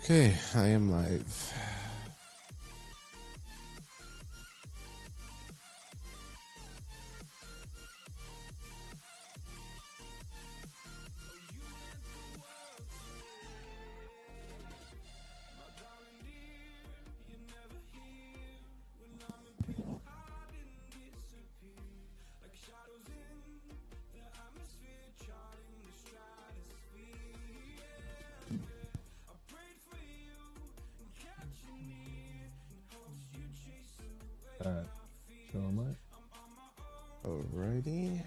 Okay, I am live. So am I. Alrighty.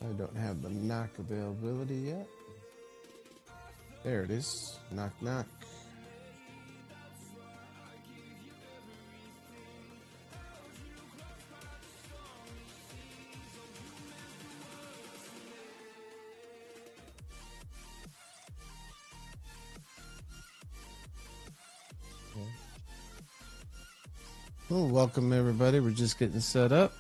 I don't have the knock availability yet. There it is. Knock, knock. Well, welcome everybody. We're just getting set up.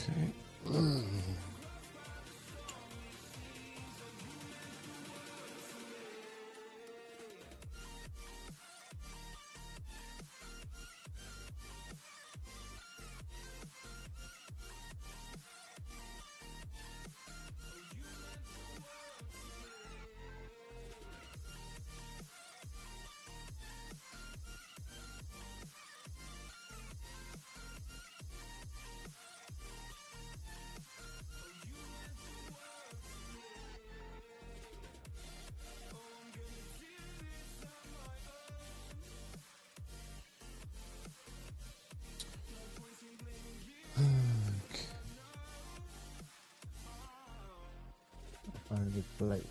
Okay. Find the playlist.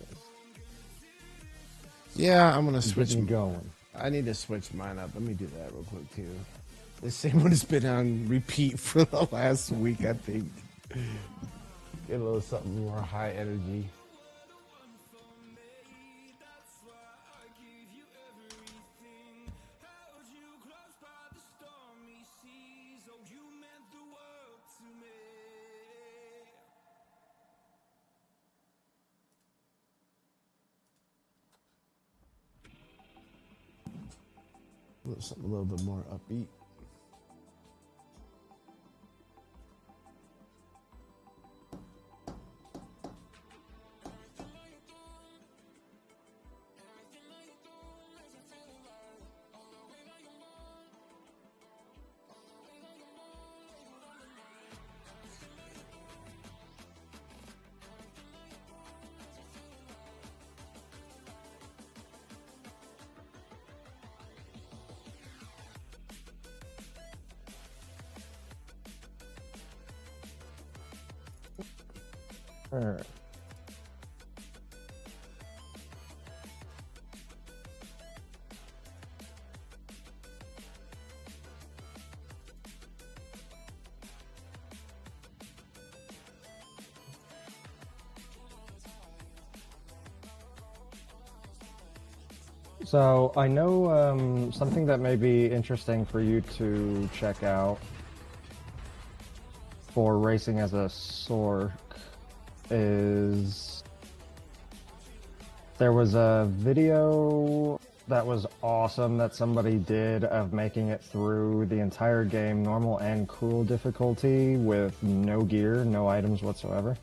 Yeah, I'm gonna switch. Get me going. I need to switch mine up. Let me do that real quick too. The same one has been on repeat for the last week, I think. Get a little something more high energy. Something a little bit more upbeat. Alright. So I know something that may be interesting for you to check out for racing as a Sork is there was a video that was awesome that somebody did of making it through the entire game, normal and cruel difficulty, with no gear, no items whatsoever.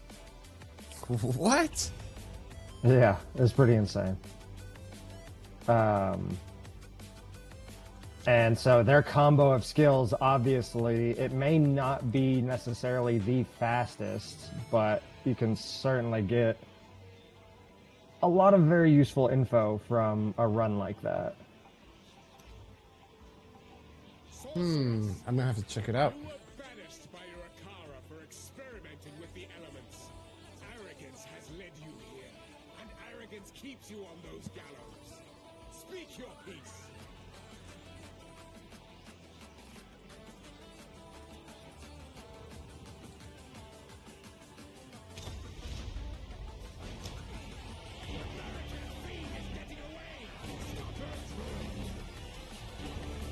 What? Yeah, it's pretty insane. And so their combo of skills, obviously, it may not be necessarily the fastest, but you can certainly get a lot of very useful info from a run like that. I'm gonna have to check it out. You were banished by your Akara for experimenting with the elements. Arrogance has led you here, and arrogance keeps you on those gallows. Speak your piece.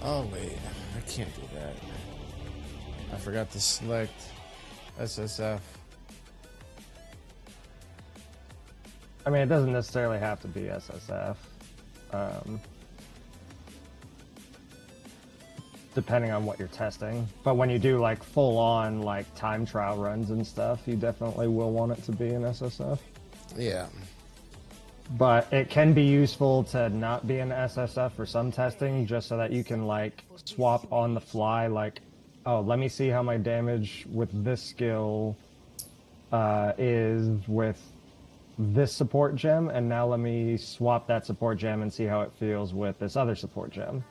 Oh wait, I can't do that. I forgot to select SSF. I mean, it doesn't necessarily have to be SSF. Depending on what you're testing. But when you do like full on like time trial runs and stuff, you definitely will want it to be an SSF. Yeah. But it can be useful to not be an SSF for some testing, just so that you can like swap on the fly, like, oh, let me see how my damage with this skill is with this support gem, and now let me swap that support gem and see how it feels with this other support gem.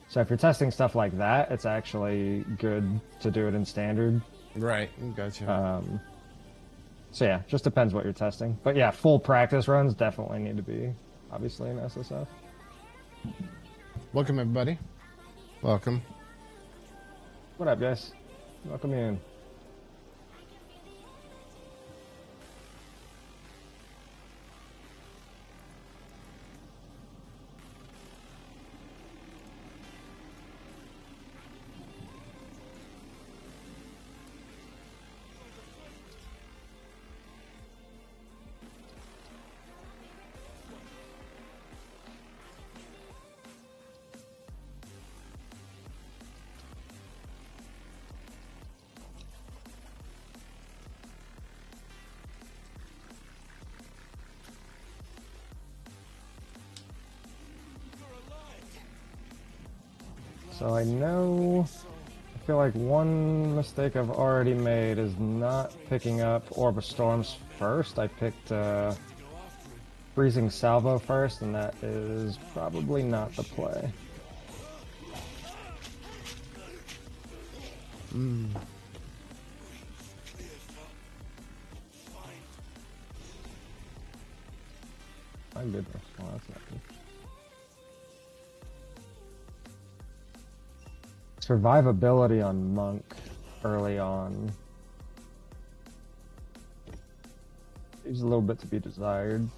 So if you're testing stuff like that, it's actually good to do it in standard. Right. Gotcha. So yeah, just depends what you're testing. But yeah, full practice runs definitely need to be obviously an SSF. Welcome everybody. Welcome. What up, guys? Welcome in. So I feel like one mistake I've already made is not picking up Orb of Storms first. I picked Freezing Salvo first, and that is probably not the play. My goodness, well, that's not good. Survivability on Monk early on leaves a little bit to be desired.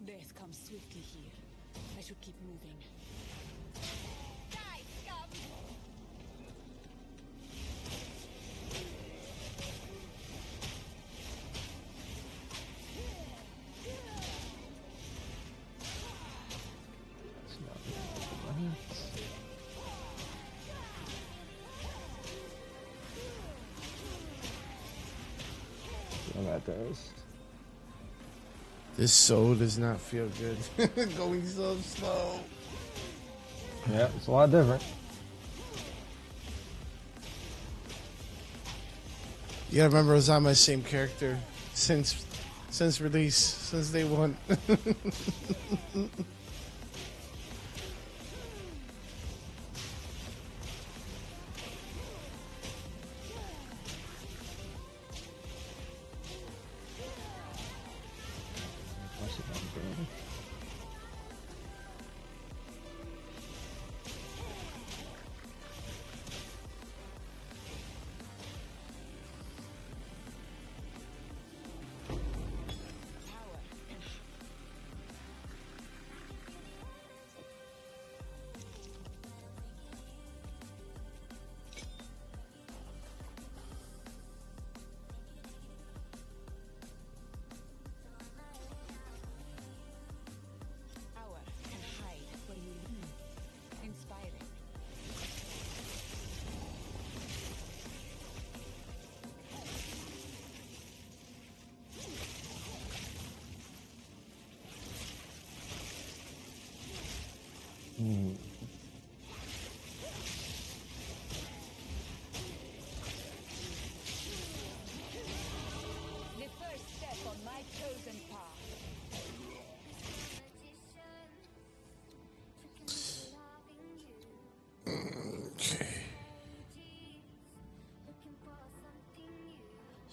Death comes swiftly here. I should keep moving. Die, scum! That's not right. And that does. This soul does not feel good. Going so slow. Yeah, it's a lot different. You gotta remember, I was on my same character since release, since day one.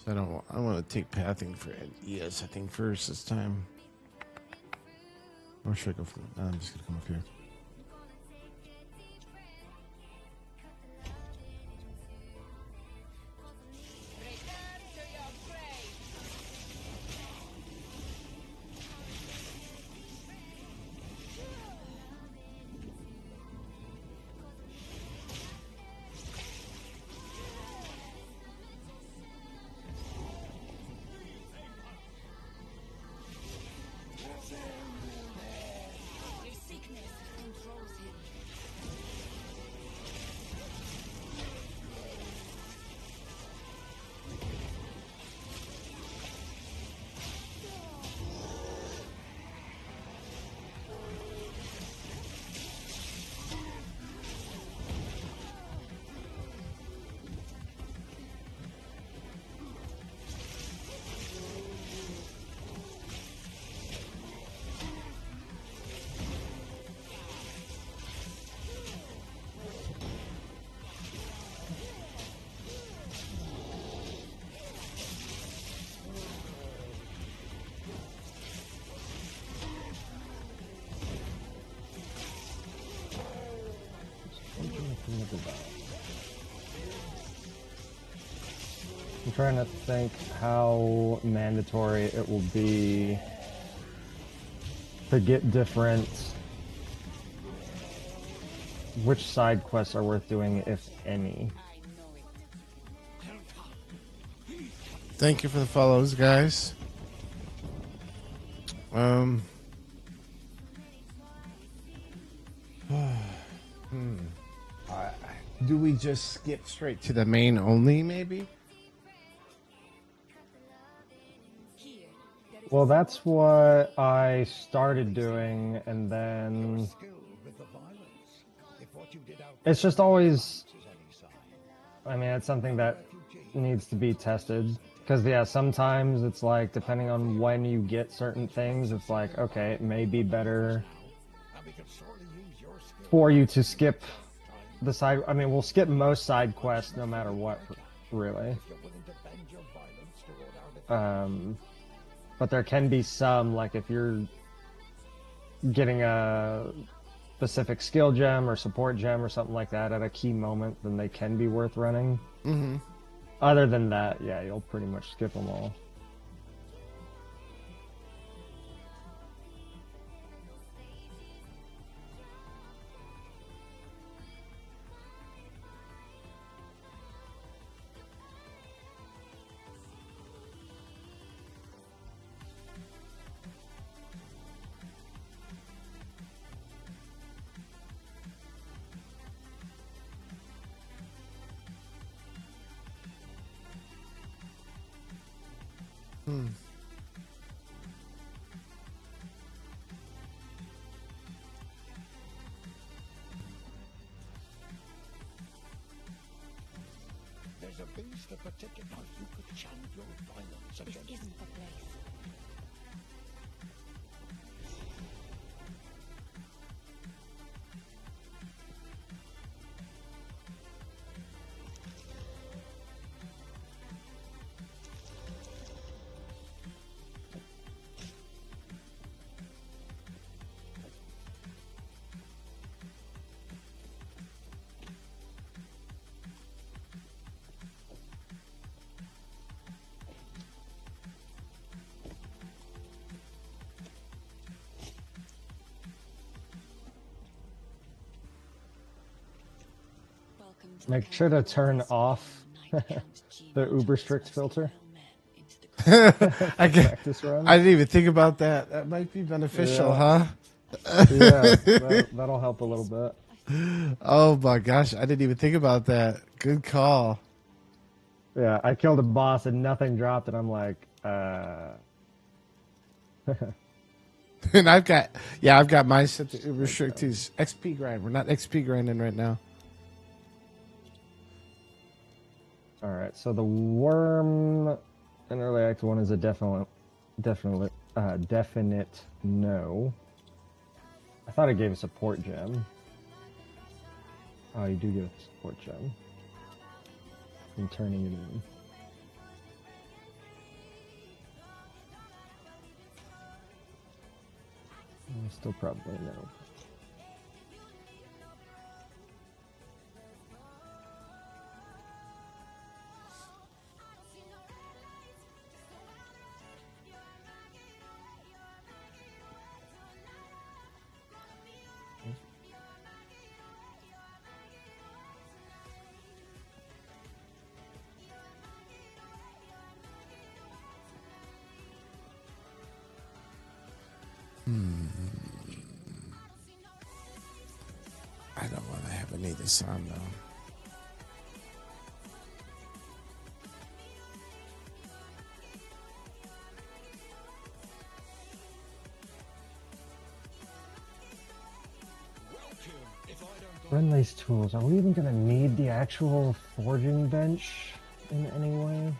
I don't want to take pathing for ES, I think, first this time. Or should I go for I'm just gonna come up here. Your sickness controls him. I'm trying to think how mandatory it will be to get different. Which side quests are worth doing, if any? Thank you for the follows, guys. Do we just skip straight to the main only, maybe? Well, that's what I started doing, and then it's just always, I mean, it's something that needs to be tested. Because, yeah, sometimes it's like, depending on when you get certain things, it's like, okay, it may be better for you to skip the side. I mean, we'll skip most side quests no matter what, really. But there can be some, like if you're getting a specific skill gem or support gem or something like that at a key moment, then they can be worth running. Mm-hmm. Other than that, yeah, you'll pretty much skip them all. There's a beast of particular you could chant your violence against. This isn't the place. Make sure to turn off the uber strict filter. I Practice run. didn't even think about that. That might be beneficial, Yeah. huh? Yeah, that'll help a little bit. Oh my gosh, I didn't even think about that. Good call. Yeah, I killed a boss and nothing dropped, and I'm like, And I've got mine set to uber strict too. XP grind. We're not XP grinding right now. All right, so the worm in early act 1 is a definite no. I thought it gave a support gem. Oh, you do get a support gem. I'm turning it in. Still probably no. I don't want to have any of this on though. Run these tools. Are we even gonna need the actual forging bench in any way?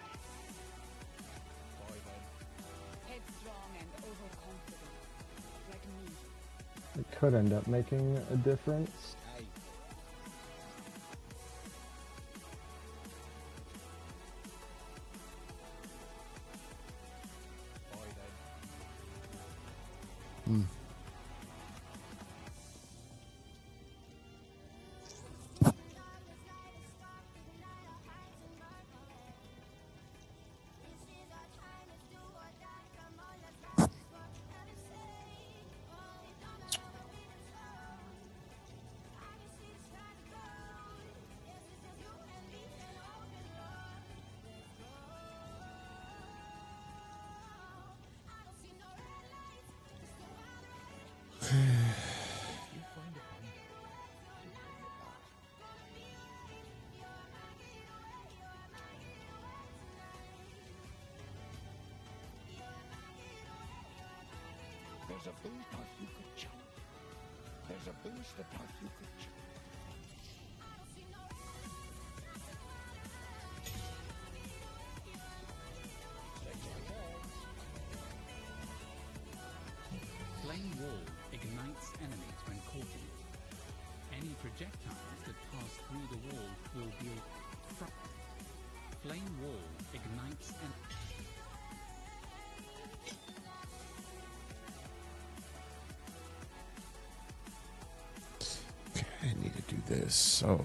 Headstrong and overconfident, like me. It could end up making a difference. There's a boost that you could jump. There's a boost that you could jump. Flame wall ignites enemies when caught in it. Any projectiles that pass through the wall will be flame wall ignites enemies. I need to do this, so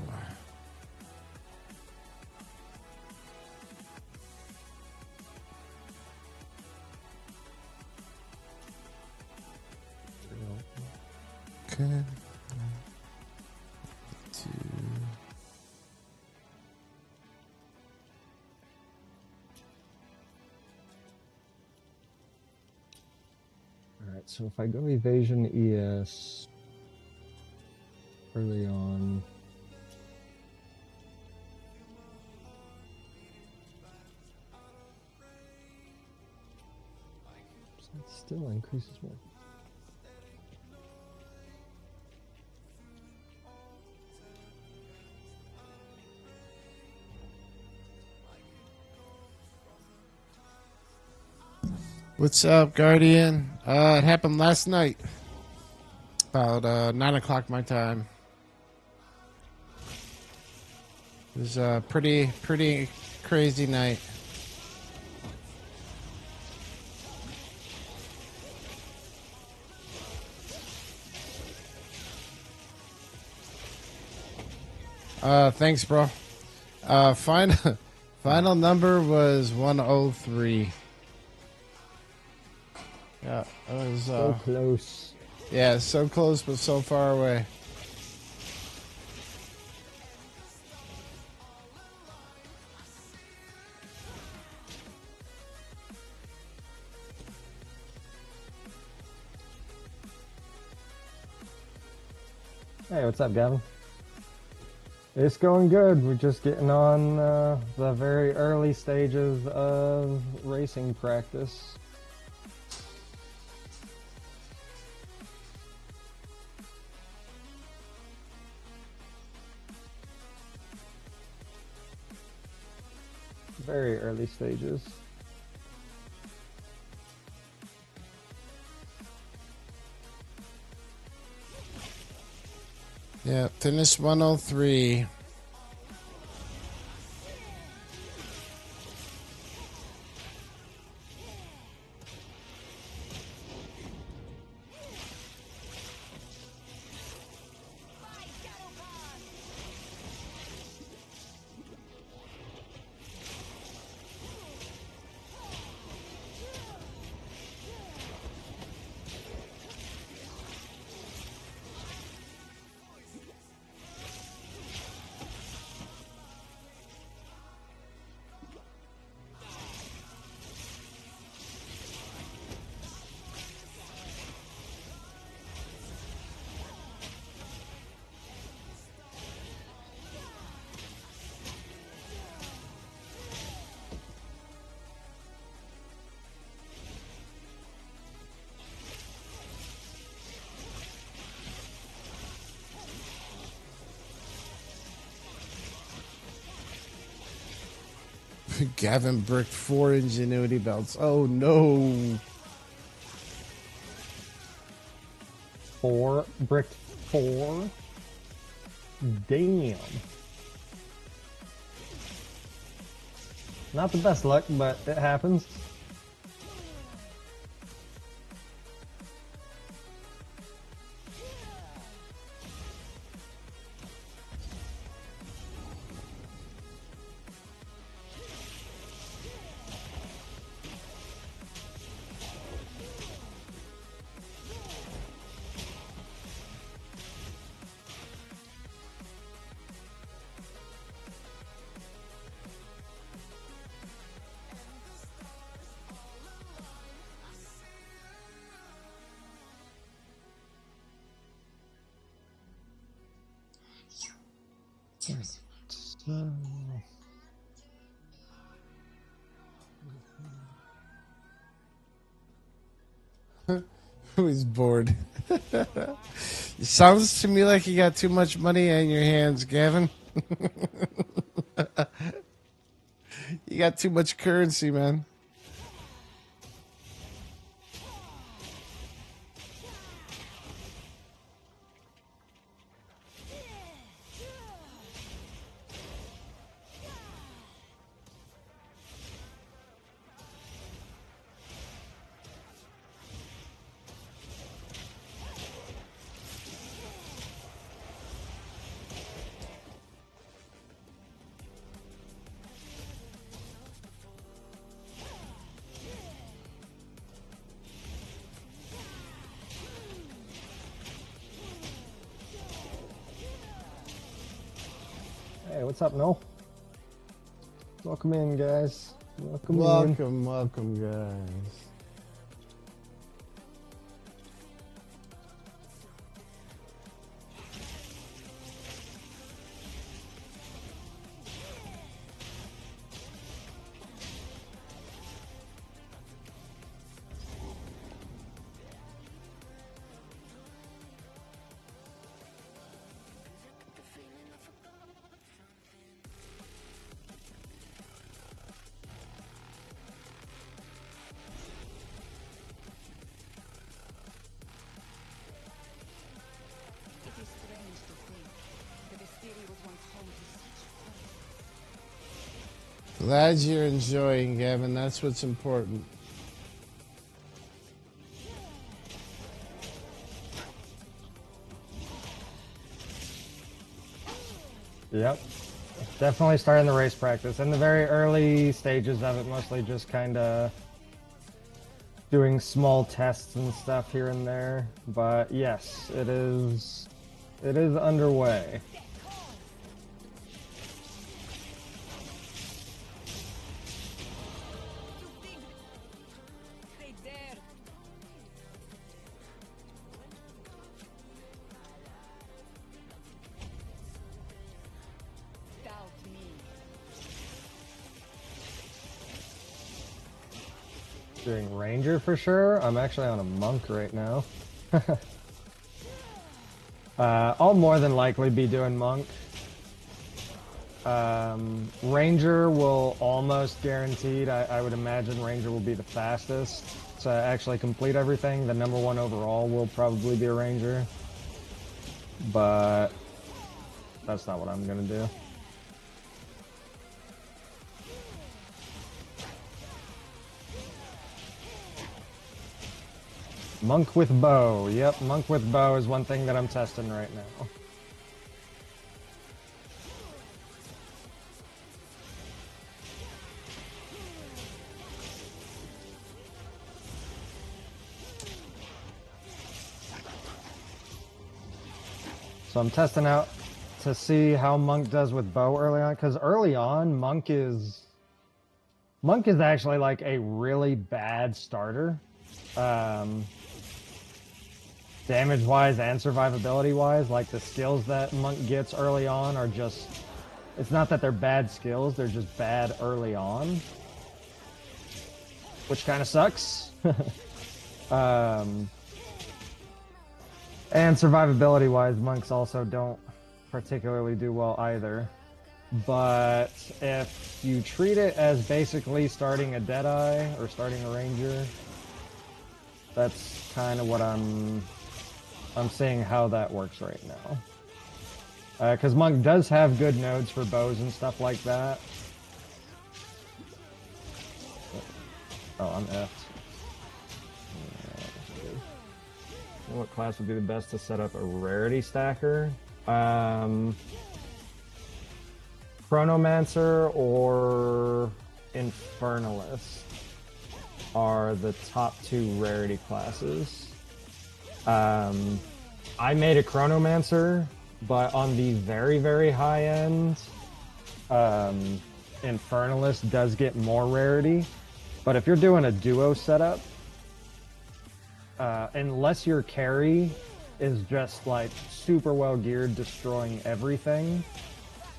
okay. Alright, so if I go evasion ES early on. So it still increases more. What's up, Guardian? It happened last night. About 9 o'clock my time. It was a pretty crazy night. Thanks, bro. Final number was 103. Yeah, it was So close. yeah, so close but so far away. Hey, what's up, Gavin? It's going good. We're just getting on the very early stages of racing practice. Very early stages. Yeah, finished 103. Gavin bricked 4 ingenuity belts. Oh no. 4 bricked 4. Damn. Not the best luck, but it happens. Who's bored? It sounds to me like you got too much money on your hands, Gavin. You got too much currency, man. Hey, what's up, Noel? Welcome in, guys. Welcome, Welcome, guys. It is strange to think that the city was once home to such Glad you're enjoying, Gavin. That's what's important. Yep. Definitely starting the race practice. In the very early stages of it, mostly just kind of doing small tests and stuff here and there. But yes, it is underway. They dare. Doubt me. Doing Ranger for sure. I'm actually on a Monk right now. I'll more than likely be doing Monk. Ranger will almost guaranteed. I would imagine Ranger will be the fastest to actually complete everything. The number 1 overall will probably be a Ranger. But that's not what I'm going to do. Monk with bow. Yep, Monk with bow is one thing that I'm testing right now. So I'm testing out to see how Monk does with bow early on, because early on, Monk is actually like a really bad starter. Damage-wise and survivability-wise, like the skills that Monk gets early on are just... It's not that they're bad skills, they're just bad early on. Which kind of sucks. And survivability-wise, Monks also don't particularly do well either. But if you treat it as basically starting a Deadeye or starting a Ranger, that's kind of what I'm seeing how that works right now. Because Monk does have good nodes for bows and stuff like that. Oh, I'm effed. What class would be the best to set up a rarity stacker? Chronomancer or Infernalist are the top 2 rarity classes. I made a Chronomancer, but on the very, very high end, Infernalist does get more rarity. But if you're doing a duo setup, unless your carry is just like super well geared, destroying everything,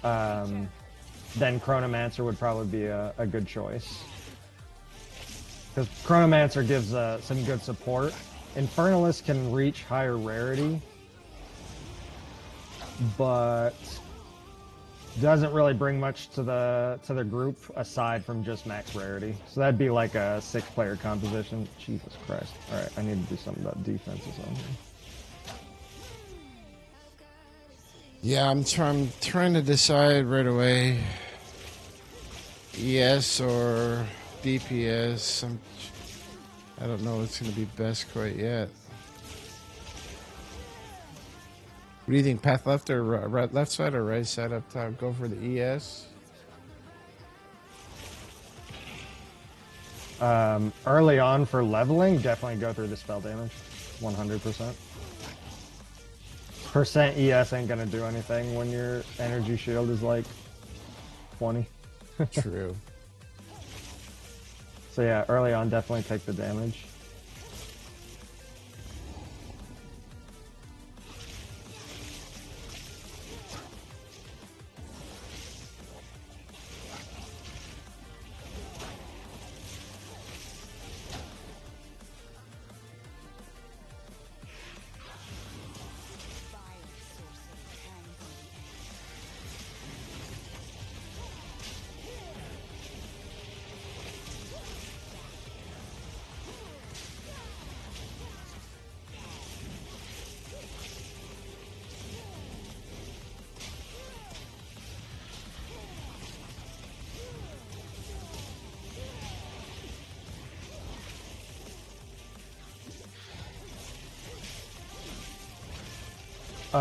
then Chronomancer would probably be a good choice. Because Chronomancer gives some good support. Infernalist can reach higher rarity, but doesn't really bring much to the group aside from just max rarity. So that'd be like a 6-player composition. Jesus Christ. Alright, I need to do something about defenses on here. Yeah, I'm trying to decide right away. ES or DPS. I don't know what's going to be best quite yet. What do you think? Path left or right, left side or right side up top? Go for the ES. Early on for leveling, definitely go through the spell damage. 100%. Percent ES ain't gonna do anything when your energy shield is like 20. True. So yeah, early on, definitely take the damage.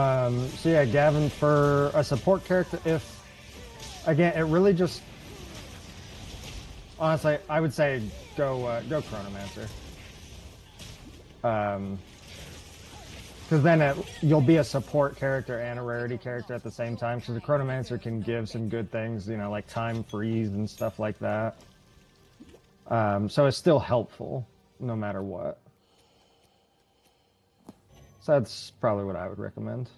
So yeah, Gavin, for a support character, if, again, it really just, honestly, I would say go Chronomancer. Because then you'll be a support character and a rarity character at the same time, because the Chronomancer can give some good things, you know, like time freeze and stuff like that. So it's still helpful, no matter what. So that's probably what I would recommend.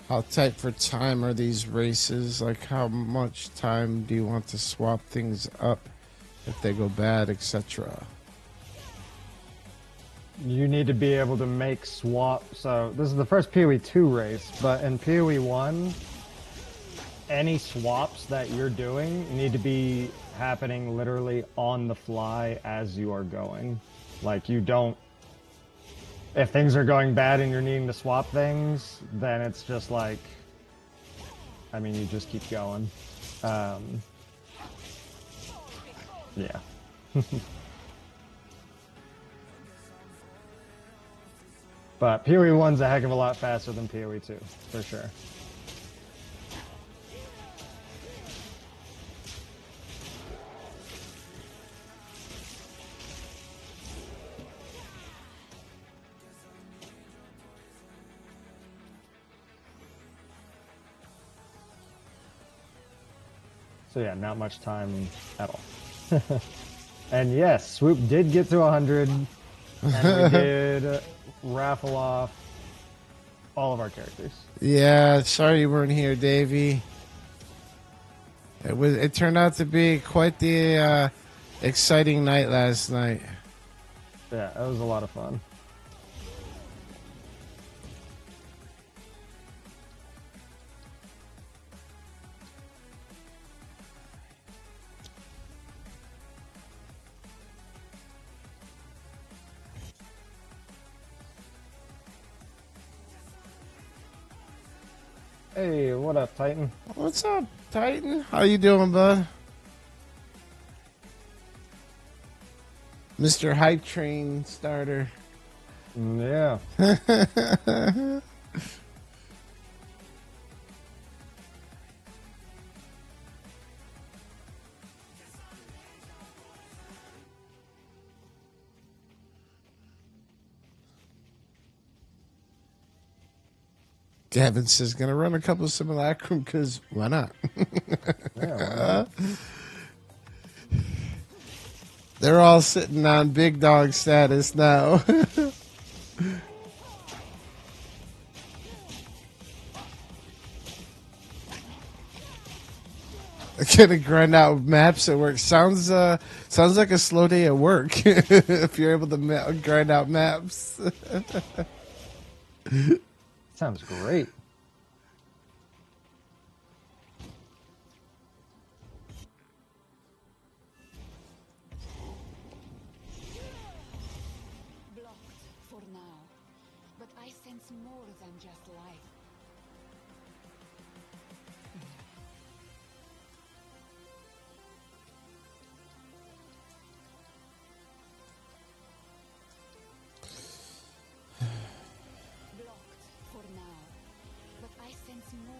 How tight for time are these races? Like, how much time do you want to swap things up if they go bad, etc.? You need to be able to make swap. So this is the first PoE 2 race, but in PoE 1, any swaps that you're doing need to be happening literally on the fly as you are going. Like, you don't... If things are going bad and you're needing to swap things, then it's just like... I mean, you just keep going. Yeah. But PoE 1's a heck of a lot faster than PoE 2, for sure. So yeah, not much time at all. And yes, Swoop did get to 100, and we did raffle off all of our characters. Yeah, sorry you weren't here, Davey. It turned out to be quite the exciting night last night. Yeah, that was a lot of fun. Hey, what up, Titan? What's up, Titan? How you doing, bud? Mr. Hype Train starter. Yeah. Gavin says, gonna run a couple of simulacrum because why not? Yeah, why not? They're all sitting on big dog status now. Gonna grind out maps at work. Sounds like a slow day at work if you're able to grind out maps. Sounds great. Blocked for now. But I sense more than just life. Blocked for now. But I sense more.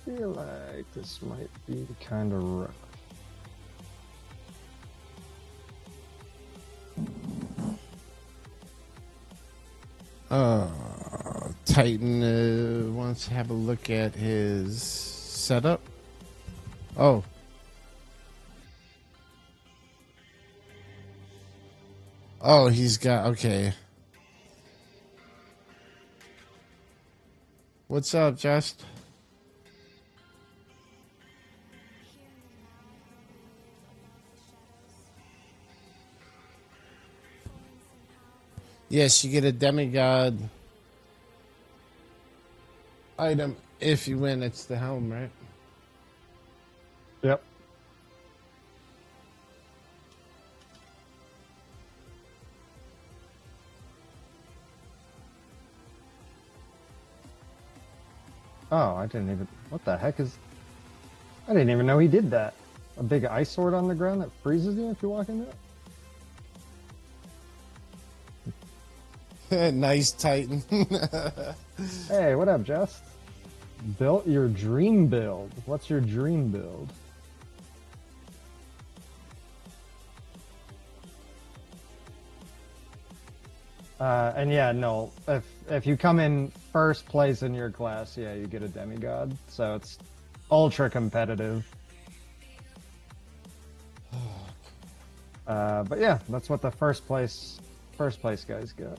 I feel like this might be kind of rough. Titan wants to have a look at his setup. Oh. Oh, he's got, okay. What's up, Just? Yes, you get a demigod item if you win. It's the helm, right? Yep. Oh, I didn't even. What the heck is? I didn't even know he did that. A big ice sword on the ground that freezes you if you walk into it. Nice Titan. Hey, what up, Jess? Built your dream build. What's your dream build? And yeah, no, if you come in first place in your class, yeah, you get a demigod. So it's ultra competitive. But yeah, that's what the first place guys get.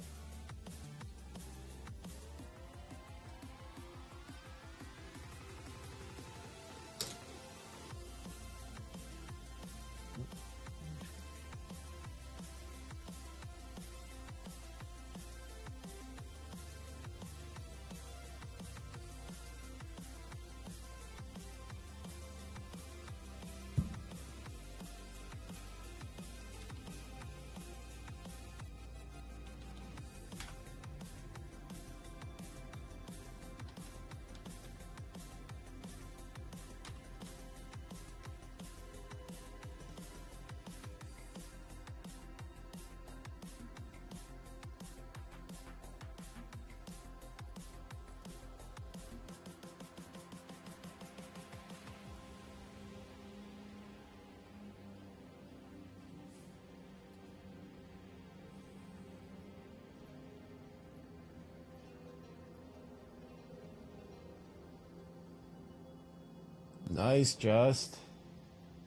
Nice, Just.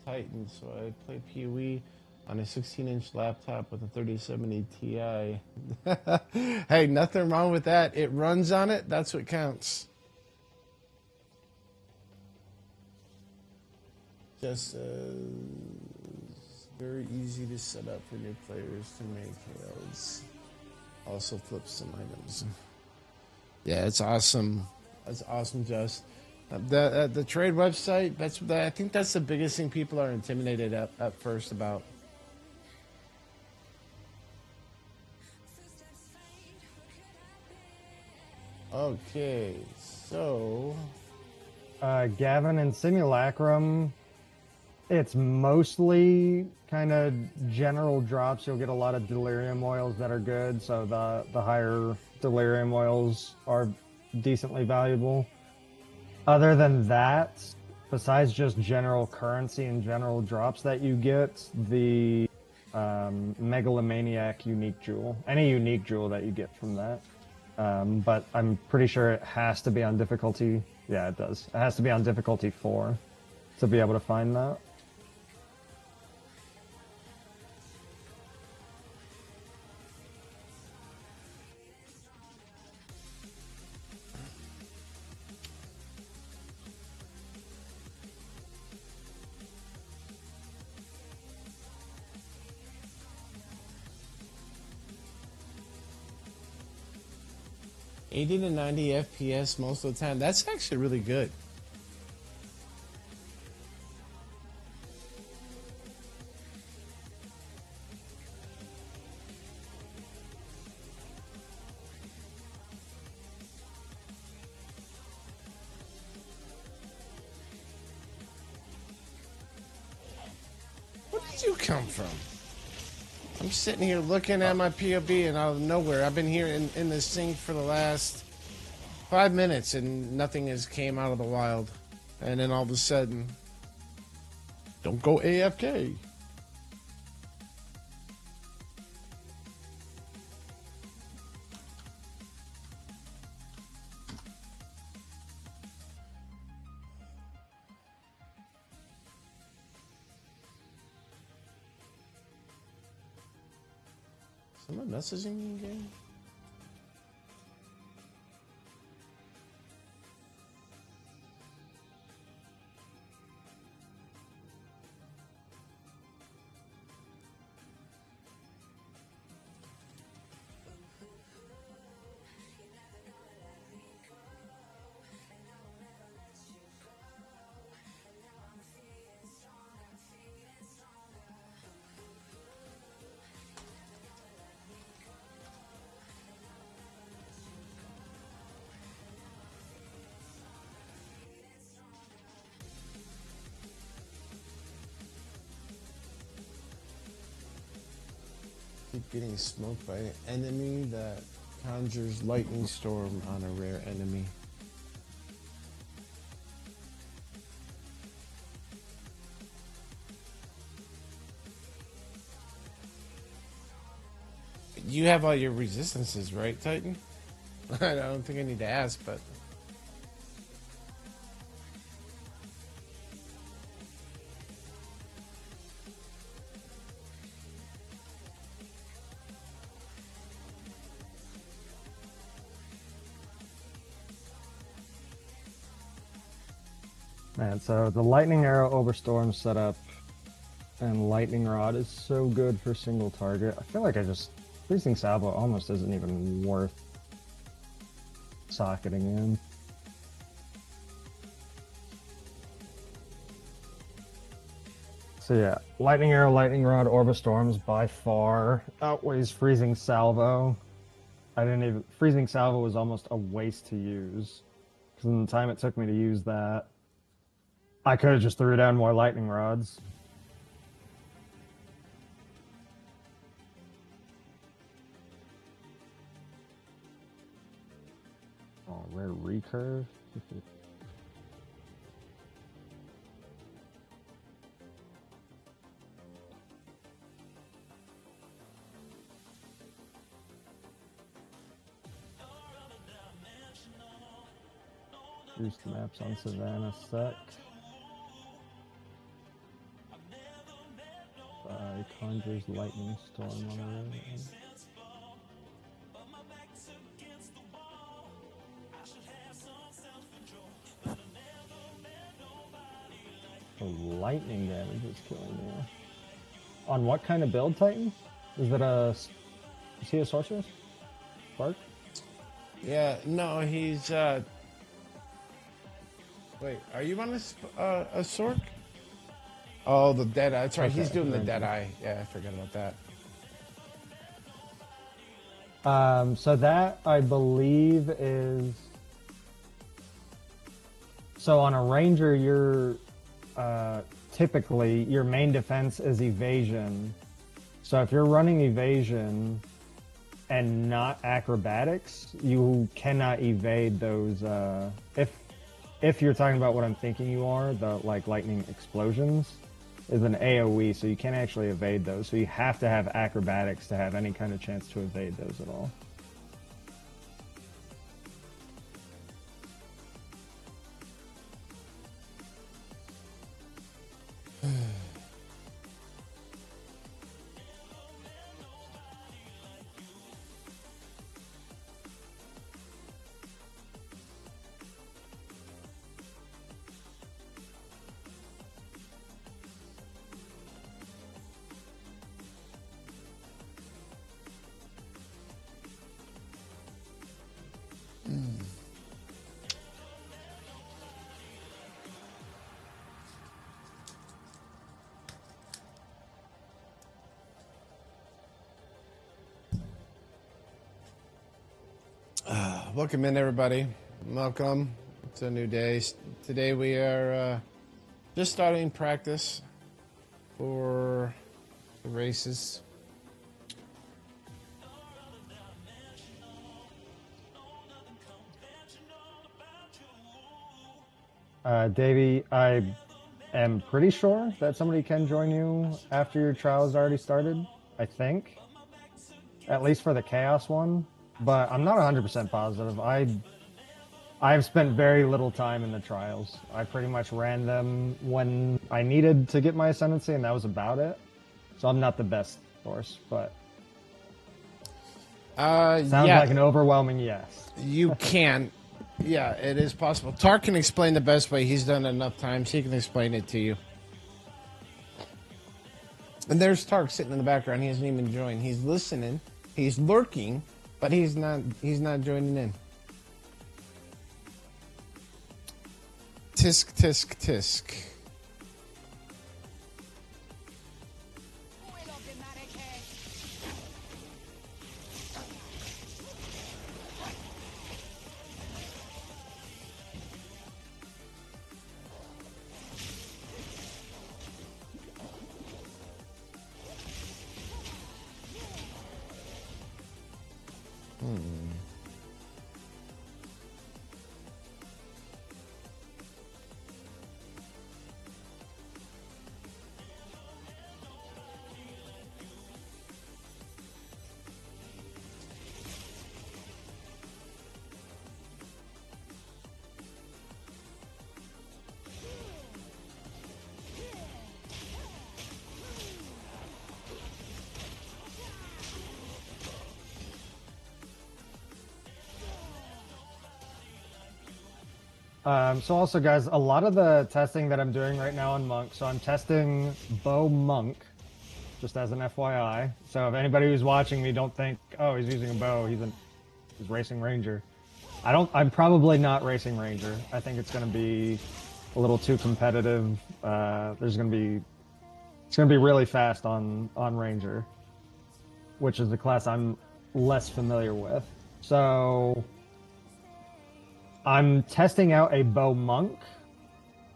Titan. So I play PoE on a 16-inch laptop with a 3070 Ti. Hey, nothing wrong with that. It runs on it. That's what counts. Just very easy to set up for new players to make hails. Also flip some items. Yeah, it's awesome. That's awesome, Just. The trade website. I think that's the biggest thing people are intimidated at first about. Okay, so Gavin and Simulacrum, it's mostly kind of general drops. You'll get a lot of delirium oils that are good, so the higher delirium oils are decently valuable. Other than that, besides just general currency and general drops that you get, the Megalomaniac unique jewel, any unique jewel that you get from that. But I'm pretty sure it has to be on difficulty. Yeah, it does. It has to be on difficulty 4 to be able to find that. $80 to 90 FPS most of the time. That's actually really good. Where did you come from? I'm sitting here looking at my POB and out of nowhere, I've been here in this thing for the last 5 minutes and nothing has came out of the wild. And then all of a sudden, don't go AFK. Someone messaging me again? Keep getting smoked by an enemy that conjures lightning storm on a rare enemy. You have all your resistances, right, Titan? I don't think I need to ask, but... Man, so the Lightning Arrow Overstorm setup and Lightning Rod is so good for single target. I feel like Freezing Salvo almost isn't even worth socketing in. So yeah, Lightning Arrow, Lightning Rod, Orbistorms by far outweighs Freezing Salvo. Freezing Salvo was almost a waste to use. Because in the time it took me to use that, I could have just threw down more Lightning Rods. Oh, rare recurve. Boost maps on Savannah sec. Conjures lightning storm on the road. The lightning damage is killing you. On what kind of build, Titan? Is he a sorceress? Spark? Yeah, no, he's, Wait, are you on a Sork? Oh, the Deadeye. That's right, Okay, he's doing the Deadeye. Yeah, I forgot about that. So that, I believe, is... So on a Ranger, you're... typically, your main defense is evasion. So if you're running evasion and not acrobatics, you cannot evade those, if you're talking about what I'm thinking you are, the lightning explosions is an AoE, so you can't actually evade those. So you have to have acrobatics to have any kind of chance to evade those at all. Welcome in, everybody. Welcome. It's a new day. Today we are just starting practice for the races. Davey, I am pretty sure that somebody can join you after your trial has already started, I think. At least for the Chaos one. But I'm not 100% positive. I've spent very little time in the trials. I pretty much ran them when I needed to get my ascendancy, and that was about it. So I'm not the best source, but sounds like an overwhelming yes. You can. Yeah, it is possible. Tar can explain the best way. He's done it enough times. He can explain it to you. And there's Tark sitting in the background. He hasn't even joined. He's listening. He's lurking. But he's not joining in. Tisk, tisk, tisk. So also, guys, a lot of the testing that I'm doing right now on Monk, so I'm testing Bow Monk, just as an FYI. So if anybody who's watching me don't think, oh, he's using a bow, he's racing Ranger. I'm probably not racing Ranger. I think it's going to be a little too competitive. It's going to be really fast on Ranger, which is the class I'm less familiar with. So I'm testing out a Bow Monk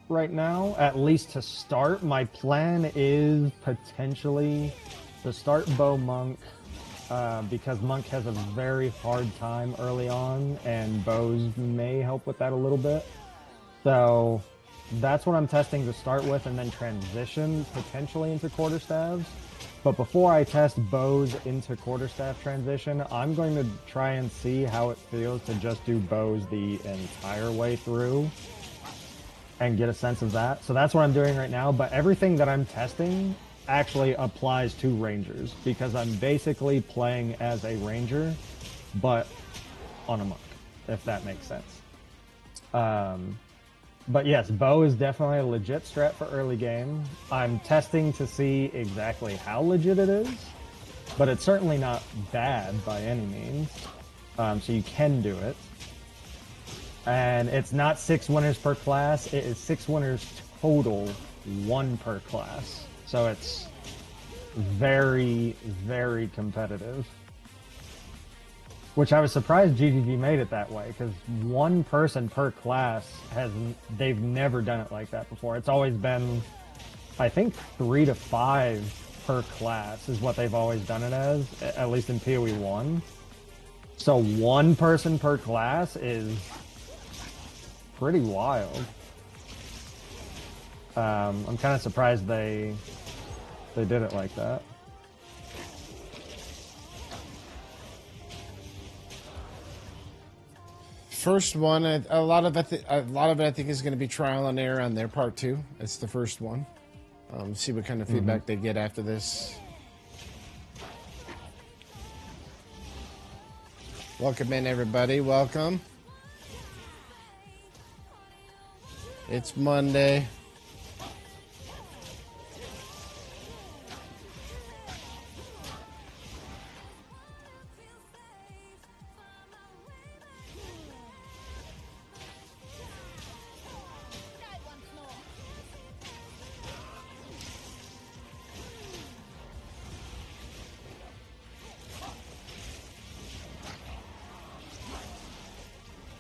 right now, at least to start. My plan is potentially to start Bow Monk because Monk has a very hard time early on, and bows may help with that a little bit. So that's what I'm testing to start with, and then transition potentially into quarterstaves. But before I test bows into quarterstaff transition, I'm going to try and see how it feels to just do bows the entire way through and get a sense of that. So that's what I'm doing right now. But everything that I'm testing actually applies to Rangers because I'm basically playing as a Ranger, but on a Monk, if that makes sense. But yes, bow is definitely a legit strat for early game. I'm testing to see exactly how legit it is, but it's certainly not bad by any means. So you can do it. And it's not 6 winners per class, it is 6 winners total, 1 per class. So it's very, very competitive. Which I was surprised GGG made it that way, because 1 person per class they've never done it like that before. It's always been, I think, 3 to 5 per class is what they've always done it as, at least in PoE 1. So 1 person per class is pretty wild. I'm kind of surprised they did it like that. First one, a lot of it I think is going to be trial and error on their part too. It's the first one. See what kind of feedback they get after this. Welcome in, everybody. Welcome. It's Monday.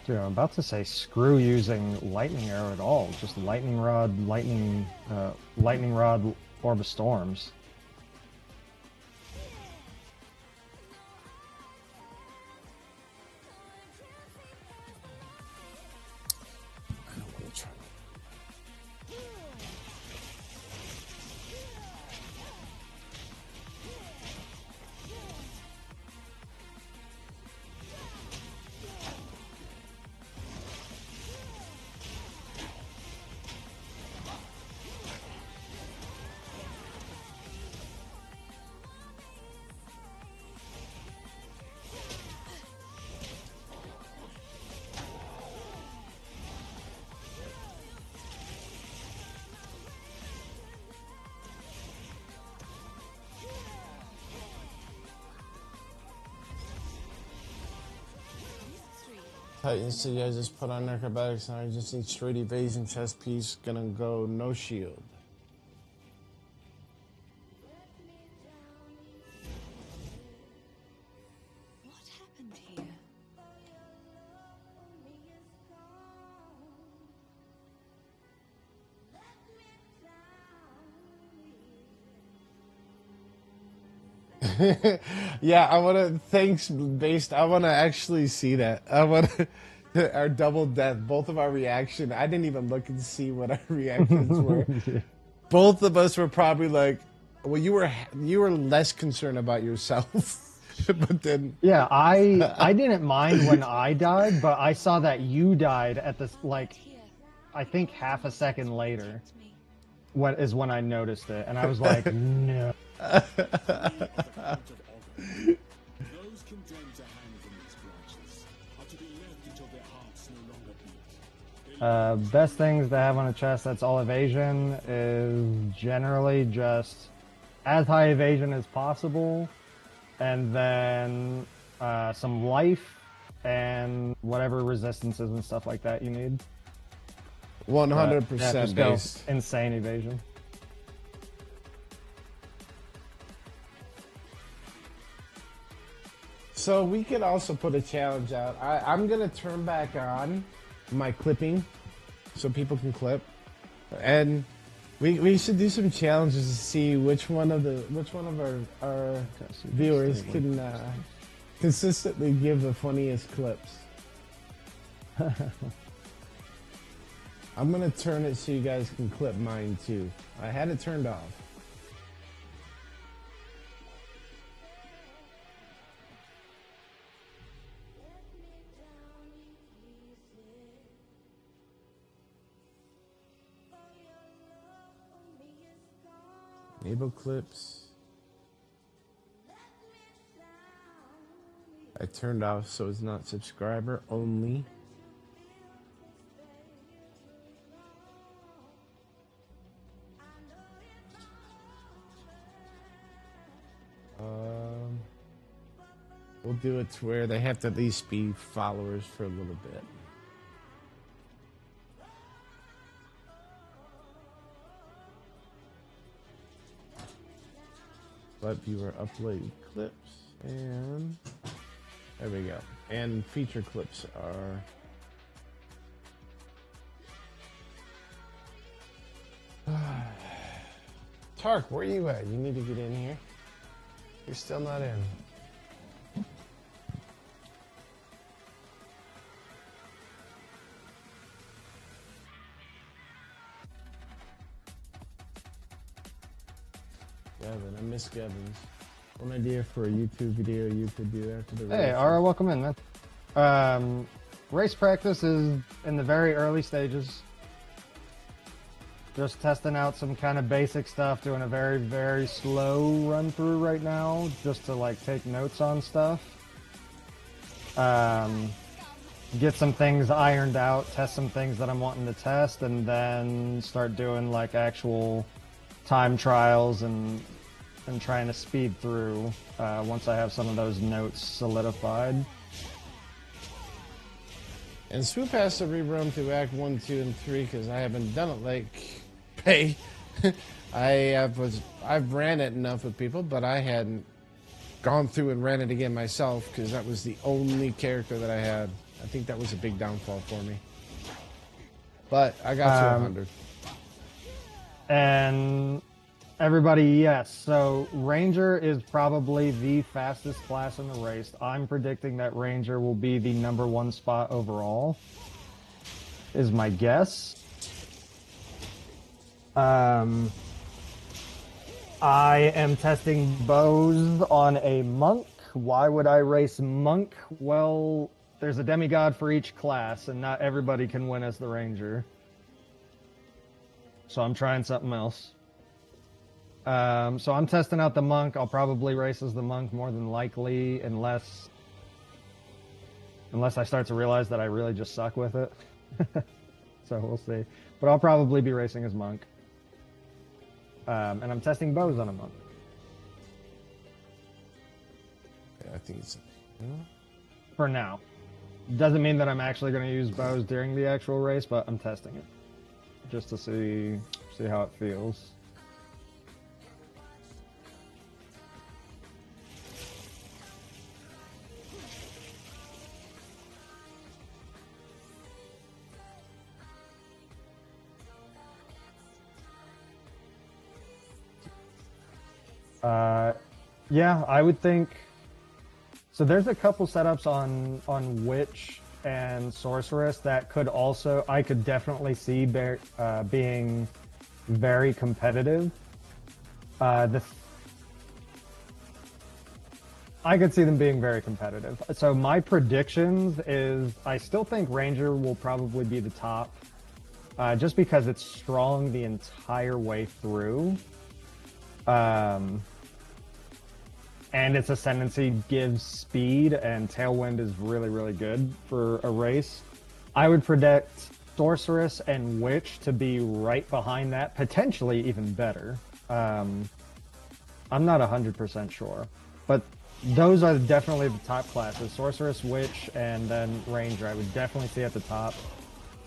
Dude, I'm about to say screw using lightning arrow at all. Just lightning rod, lightning rod, orb of storms. I don't want to try. Titans, so yeah, just put on acrobatics and I just need straight evasion chest piece. Gonna go no shield. What happened here? Yeah, I want to. Thanks, based. I want to actually see that. I want our double death. Both of our reaction. I didn't even look and see what our reactions were. Both of us were probably like, well, you were less concerned about yourself, but then Yeah, I didn't mind when I died, but I saw that you died at this, like, I think half a second later. What is when I noticed it, and I was like, no. Those condemned to hang from these branches are to be left until their hearts no longer beat. They Best things to have on a chest that's all evasion is generally just as high evasion as possible, and then some life and whatever resistances and stuff like that you need. 100% Just go based. insane evasion. So we could also put a challenge out. I'm gonna turn back on my clipping so people can clip, and we should do some challenges to see which one of our viewers can consistently give the funniest clips. I'm gonna turn it so you guys can clip mine too. I had it turned off. Enable clips. I turned off so it's not subscriber only. We'll do it to where they have to at least be followers for a little bit. Let viewer upload clips, and there we go. And feature clips are Tark, where are you at? You need to get in here. You're still not in. Gavin, I miss Gavin's. One idea for a YouTube video you could do after the race. Hey, Ara, welcome in, man. Race practice is in the very early stages. Just testing out some kind of basic stuff, doing a very, very slow run through right now, just to like take notes on stuff. Get some things ironed out, test some things that I'm wanting to test, and then start doing like actual time trials and trying to speed through once I have some of those notes solidified. And Swoop has to rerun through Act 1, 2, and 3 because I haven't done it like Pay. I've ran it enough with people, but I hadn't gone through and ran it again myself because that was the only character that I had. I think that was a big downfall for me. But I got to 100. And everybody, yes. So Ranger is probably the fastest class in the race. I'm predicting that Ranger will be the #1 spot overall, is my guess. I am testing bows on a monk. Why would I race monk? Well, there's a demigod for each class, and not everybody can win as the Ranger. So I'm trying something else. So I'm testing out the monk. I'll probably race as the monk more than likely, unless I start to realize that I really just suck with it. So we'll see. But I'll probably be racing as monk. And I'm testing bows on a monk. Yeah, I think it's... For now. Doesn't mean that I'm actually going to use bows during the actual race, but I'm testing it. Just to see how it feels. Yeah, I would think. So there's a couple setups on Witch and Sorceress that could also, I could definitely see being very competitive. I could see them being very competitive. So my predictions is I still think Ranger will probably be the top, just because it's strong the entire way through. And its Ascendancy gives speed, and Tailwind is really, really good for a race. I would predict Sorceress and Witch to be right behind that, potentially even better. I'm not 100% sure, but those are definitely the top classes. Sorceress, Witch, and then Ranger I would definitely see at the top.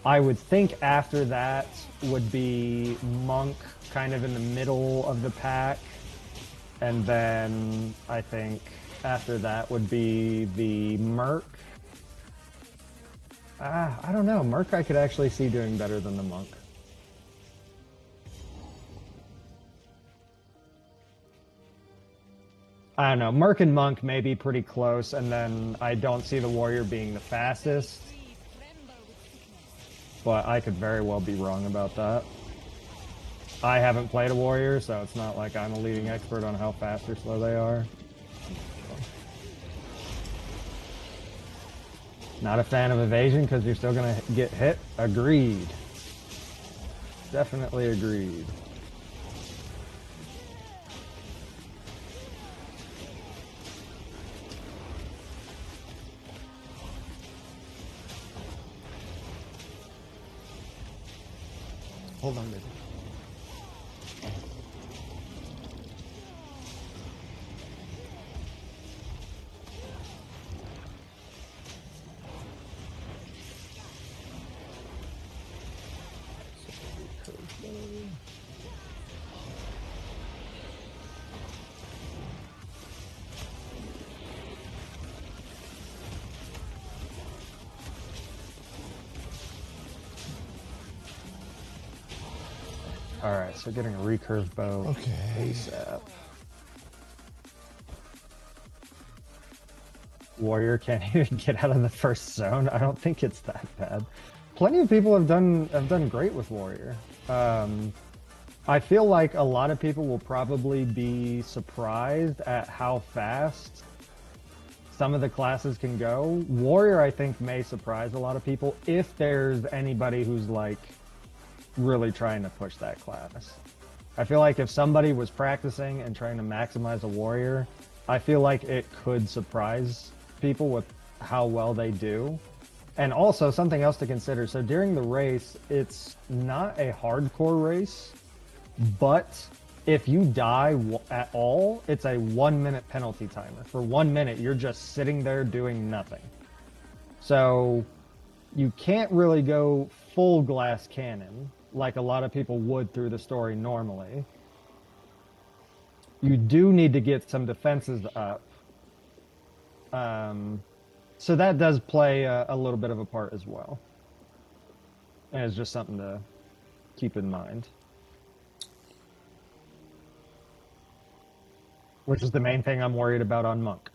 I would think after that would be Monk, kind of in the middle of the pack. And then I think after that would be the Merc. I don't know. Merc I could actually see doing better than the Monk. I don't know. Merc and Monk may be pretty close, and then I don't see the Warrior being the fastest. But I could very well be wrong about that. I haven't played a Warrior, so it's not like I'm a leading expert on how fast or slow they are. Not a fan of evasion because you're still going to get hit. Agreed. Definitely agreed. Hold on, baby. Alright, so getting a recurve bow. Okay. ASAP. Warrior can't even get out of the first zone. I don't think it's that bad. Plenty of people have done great with Warrior. I feel like a lot of people will probably be surprised at how fast some of the classes can go. Warrior, I think, may surprise a lot of people if there's anybody who's like really trying to push that class. I feel like if somebody was practicing and trying to maximize a Warrior, I feel like it could surprise people with how well they do. And also something else to consider. So during the race, it's not a hardcore race, but if you die at all, it's a 1 minute penalty timer. For 1 minute, you're just sitting there doing nothing. So you can't really go full glass cannon like a lot of people would through the story normally. You do need to get some defenses up. So that does play a little bit of a part as well. And it's just something to keep in mind. Which is the main thing I'm worried about on Monk.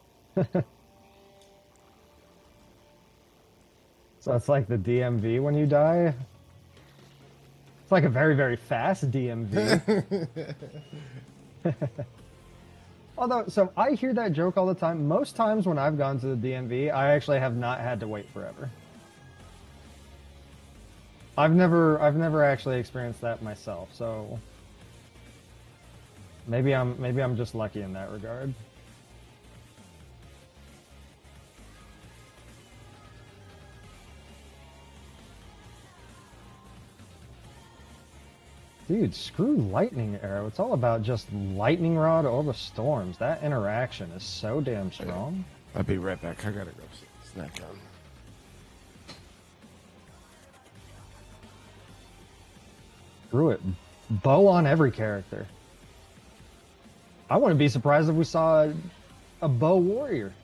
So it's like the DMV when you die. It's like a very, very fast DMV. Although, so I hear that joke all the time. Most times when I've gone to the DMV, I actually have not had to wait forever. I've never actually experienced that myself, so maybe I'm just lucky in that regard. Dude, screw Lightning Arrow. It's all about just Lightning Rod over Storms. That interaction is so damn strong. I'll be right back. I gotta grab some snack on. Screw it. Bow on every character. I wouldn't be surprised if we saw a bow warrior.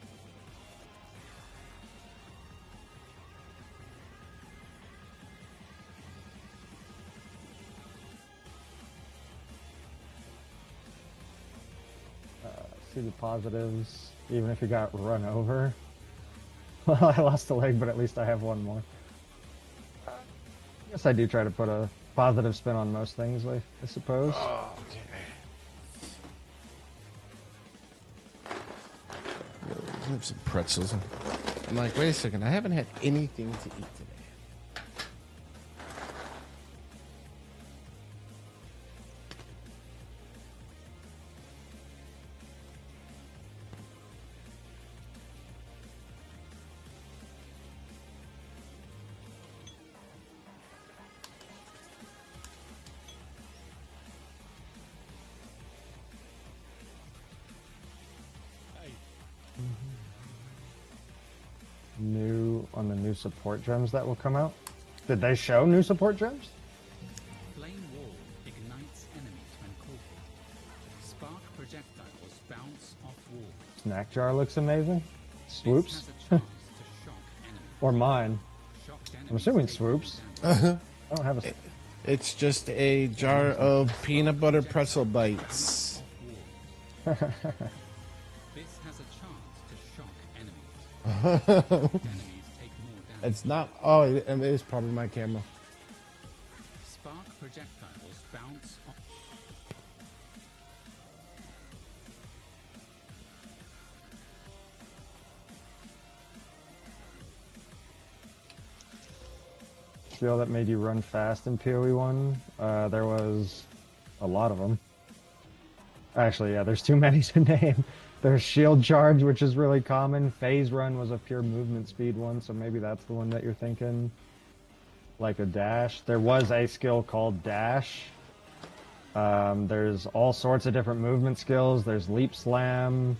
See the positives, even if you got run over. Well, I lost a leg, but at least I have one more. I guess I do try to put a positive spin on most things, I suppose. Oh, okay. I have some pretzels. I'm like, wait a second, I haven't had anything to eat today. on the new support gems that will come out. Did they show new support gems? Flame wall ignites enemies when caught. Spark projectiles bounce off walls. Snack jar looks amazing. This Swoops? has a chance to shock enemies. Or mine. Shocked I'm enemies assuming take swoops. more damage. I don't have a... It's just a jar of peanut butter pretzel bites. This has a chance to shock enemies. Enemies take more damage. It's not. Oh, it is probably my camera. Spark projectiles bounce off. Skill that made you run fast in PoE 1. There was a lot of them. Actually, yeah, there's too many to name. There's shield charge, which is really common. Phase run was a pure movement speed one, so maybe that's the one that you're thinking. Like a dash. There was a skill called dash. There's all sorts of different movement skills. There's leap slam.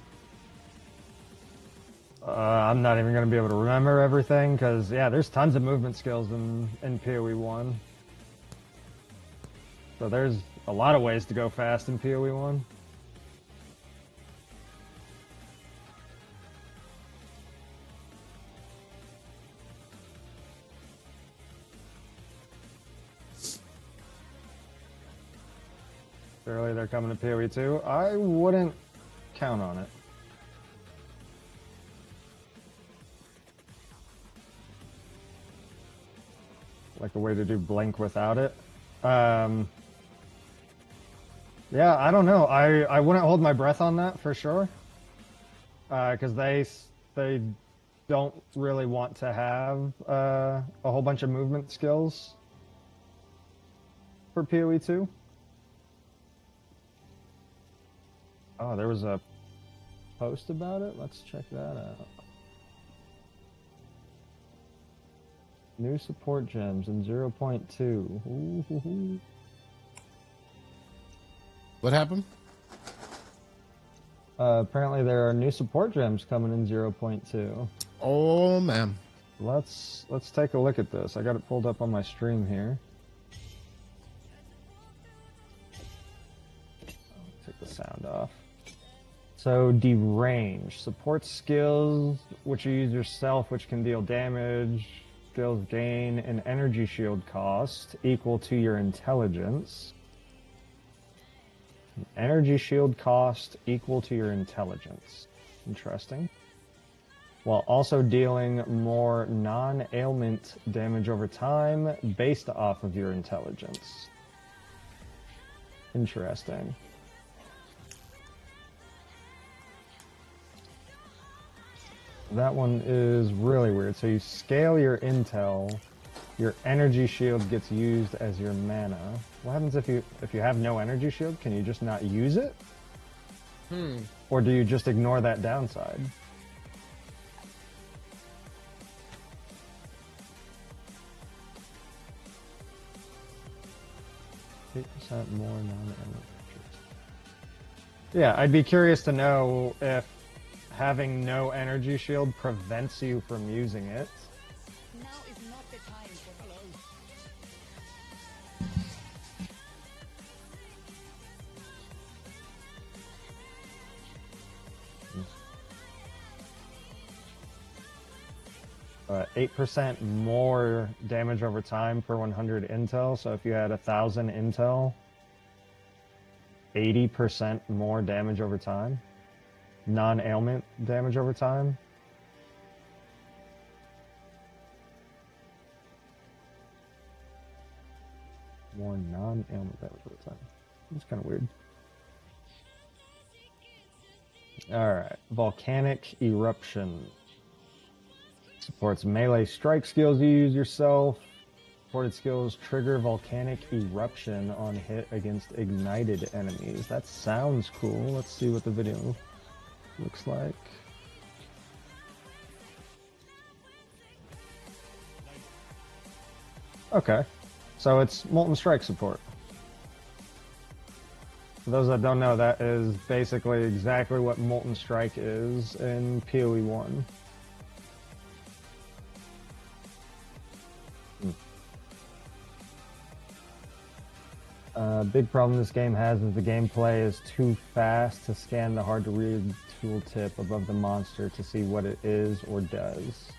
I'm not even going to be able to remember everything, because, yeah, there's tons of movement skills in PoE 1. So there's a lot of ways to go fast in PoE 1. Surely they're coming to PoE 2. I wouldn't count on it. Like a way to do blink without it. Yeah, I don't know. I wouldn't hold my breath on that for sure. Because they don't really want to have a whole bunch of movement skills for PoE 2. Oh, there was a post about it? Let's check that out. New support gems in 0.2. Ooh. What happened? Apparently there are new support gems coming in 0.2. Oh man. Let's take a look at this. I got it pulled up on my stream here. Take the sound off. So derange. Support skills which you use yourself, which can deal damage. Skills gain an energy shield cost equal to your intelligence. Energy shield cost equal to your intelligence. Interesting. While also dealing more non-ailment damage over time based off of your intelligence. Interesting. That one is really weird. So you scale your intel, your energy shield gets used as your mana. What happens if you have no energy shield? Can you just not use it? Or do you just ignore that downside? %8 more non-ailment. Yeah, I'd be curious to know if having no energy shield prevents you from using it. Now is not the time for hello. 8% more damage over time per 100 intel. So if you had 1,000 intel, 80% more damage over time. Non-ailment damage over time. More non-ailment damage over time. It's kind of weird. Alright, Volcanic Eruption. Supports melee strike skills you use yourself. Supported skills trigger Volcanic Eruption on hit against ignited enemies. That sounds cool. Let's see what the video looks like. Okay, so it's Molten Strike support. For those that don't know, that is basically exactly what Molten Strike is in PoE 1. Big problem this game has is the gameplay is too fast to scan the hard-to-read tooltip above the monster to see what it is or does.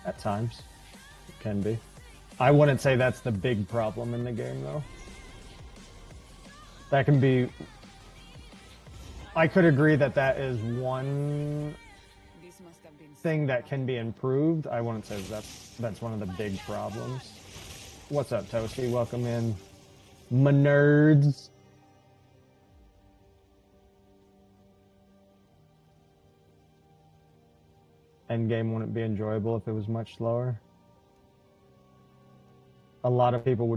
At times, it can be. I wouldn't say that's the big problem in the game, though. That can be... I could agree that that is one This must have been thing that can be improved. I wouldn't say that's one of the big problems. What's up, Toasty? Welcome in. My nerds. Endgame wouldn't be enjoyable if it was much slower. A lot of people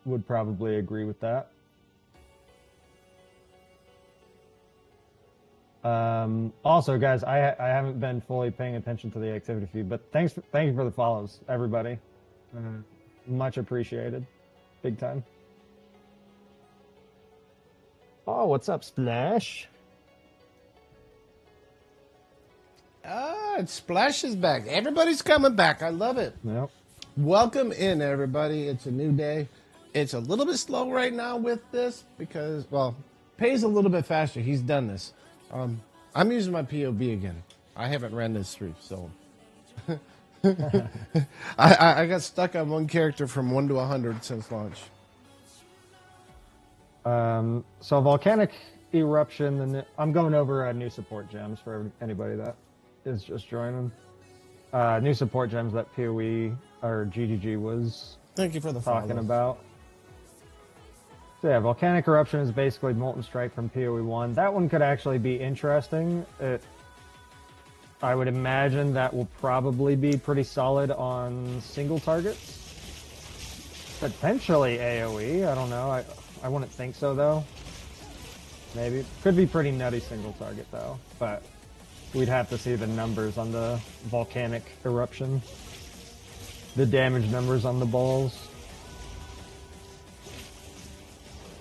would probably agree with that. Also, guys, I haven't been fully paying attention to the activity feed, but thank you for the follows, everybody. Much appreciated, big time. Oh, what's up, Splash? Splash is back. Everybody's coming back. I love it. Yep. Welcome in, everybody. It's a new day. It's a little bit slow right now with this because, well, Pay's a little bit faster. He's done this. I'm using my POB again. I haven't ran this through, so I got stuck on one character from 1 to 100 since launch. So volcanic eruption. I'm going over new support gems for anybody that is just joining. New support gems that PoE or GGG was Thank you for the talking follow. about. So yeah, volcanic eruption is basically Molten Strike from PoE 1. That one could actually be interesting. I would imagine that will probably be pretty solid on single targets. Potentially AoE, I don't know. I wouldn't think so though. Maybe. Could be pretty nutty single target though, but we'd have to see the numbers on the volcanic eruption. The damage numbers on the balls.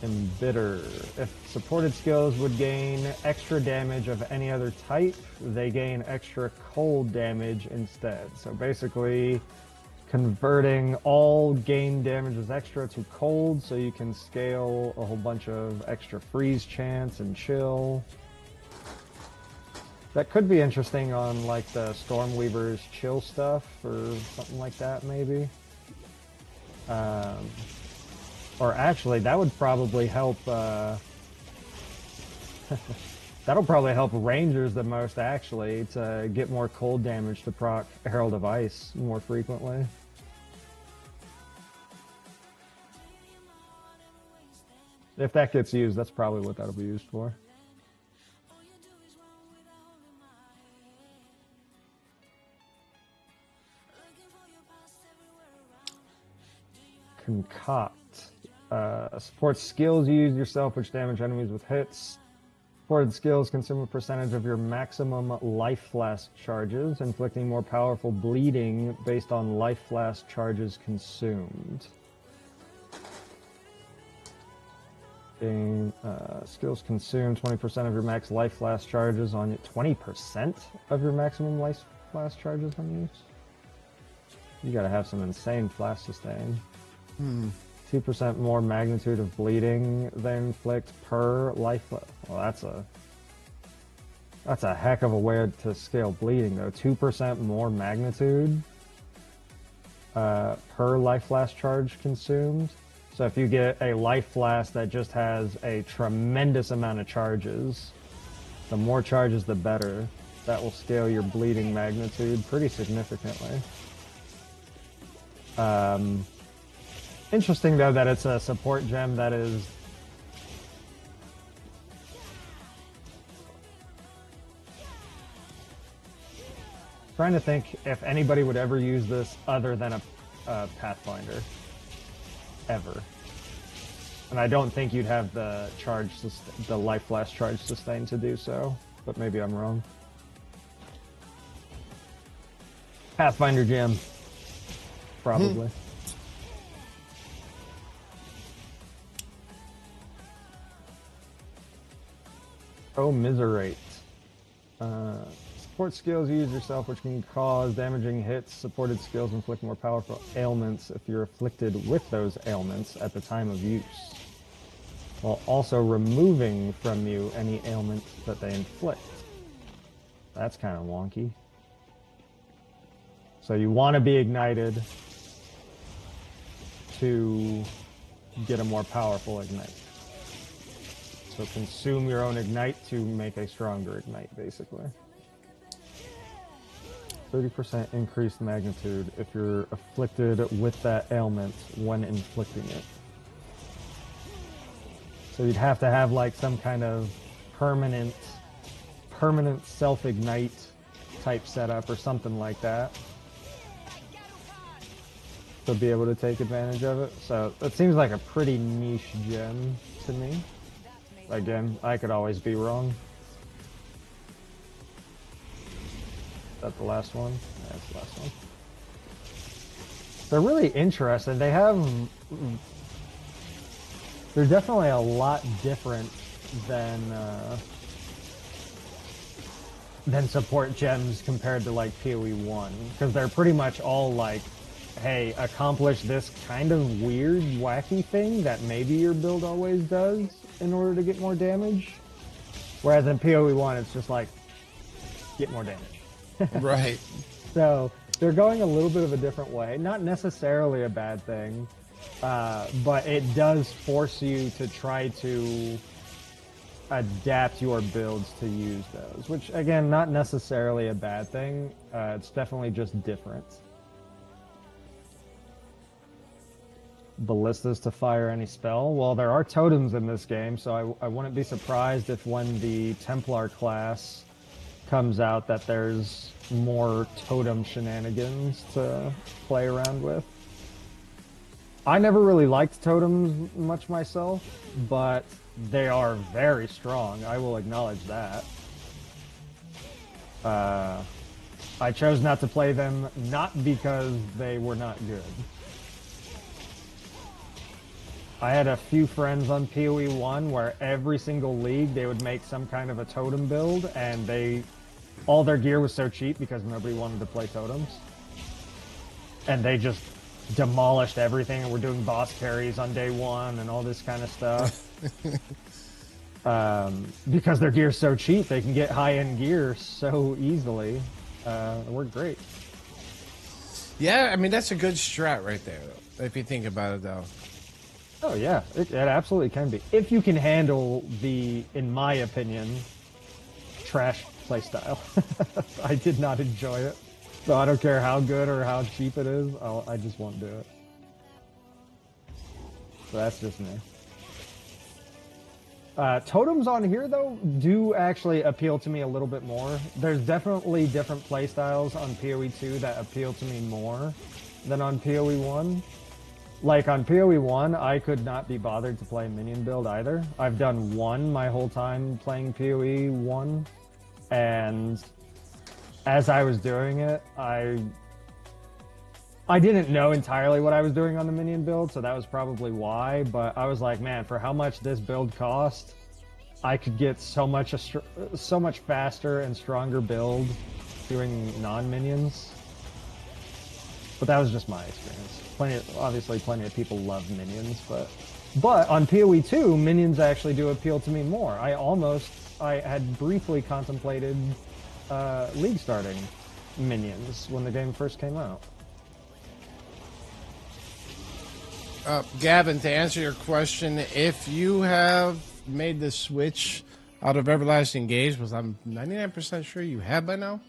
Embitter. If supported skills would gain extra damage of any other type, they gain extra cold damage instead. So basically, converting all gain damage as extra to cold, so you can scale a whole bunch of extra freeze chance and chill. That could be interesting on like the Stormweaver's chill stuff or something like that, maybe. Or actually, that would probably help. That'll probably help Rangers the most, actually, to get more cold damage to proc Herald of Ice more frequently. If that gets used, that's probably what that'll be used for. Concoct. Supports skills you use yourself which damage enemies with hits. Supported skills consume a percentage of your maximum life flask charges, inflicting more powerful bleeding based on life flask charges consumed. Skills consume 20% of your max life flask charges on 20% of your maximum life flask charges on use. You gotta have some insane flask sustain. 2% more magnitude of bleeding they inflict per life. Well, that's a heck of a way to scale bleeding, though. 2% more magnitude per life flask charge consumed. So if you get a life flask that just has a tremendous amount of charges, the more charges, the better. That will scale your bleeding magnitude pretty significantly. Interesting, though, that it's a support gem that is... Trying to think if anybody would ever use this other than a Pathfinder. Ever. And I don't think you'd have the the life flash charge sustain to do so, but maybe I'm wrong. Pathfinder gem. Probably. Oh, Miserate. Support skills you use yourself, which can cause damaging hits. Supported skills inflict more powerful ailments if you're afflicted with those ailments at the time of use, while also removing from you any ailment that they inflict. That's kind of wonky. So you want to be ignited to get a more powerful ignite. So consume your own ignite to make a stronger ignite, basically. 30% increased magnitude if you're afflicted with that ailment when inflicting it. So you'd have to have like some kind of permanent self-ignite type setup or something like that to be able to take advantage of it. So it seems like a pretty niche gem to me. Again, I could always be wrong. Is that the last one? Yeah, that's the last one. They're really interesting. They're definitely a lot different than support gems compared to like PoE 1, because they're pretty much all like, hey, accomplish this kind of weird, wacky thing that maybe your build always does in order to get more damage. Whereas in PoE 1, it's just like, get more damage. Right. So they're going a little bit of a different way. Not necessarily a bad thing, but it does force you to try to adapt your builds to use those, which again, not necessarily a bad thing. It's definitely just different. Ballistas to fire any spell. Well, there are totems in this game, so I wouldn't be surprised if when the Templar class comes out that there's more totem shenanigans to play around with. I never really liked totems much myself, but they are very strong. I will acknowledge that. I chose not to play them, not because they were not good. I had a few friends on PoE 1 where every single league they would make some kind of a totem build, and all their gear was so cheap because nobody wanted to play totems. And they just demolished everything and were doing boss carries on day one and all this kind of stuff. Because their gear's so cheap, they can get high-end gear so easily. It worked great. Yeah, I mean, that's a good strat right there, though, if you think about it, though. Oh, yeah. It absolutely can be. If you can handle the, in my opinion, trash playstyle. I did not enjoy it. So I don't care how good or how cheap it is, I just won't do it. So that's just me. Totems on here, though, do actually appeal to me a little bit more. There's definitely different playstyles on PoE 2 that appeal to me more than on PoE 1. Like, on PoE 1, I could not be bothered to play minion build either. I've done one my whole time playing PoE 1, and as I was doing it, I didn't know entirely what I was doing on the minion build, so that was probably why, but I was like, man, for how much this build cost, I could get so much faster and stronger build doing non-minions. But that was just my experience. Obviously plenty of people love minions, but on PoE 2, minions actually do appeal to me more. I had briefly contemplated league starting minions when the game first came out. Gavin, to answer your question, if you have made the switch out of Everlasting Gaze, which I'm 99% sure you have by now,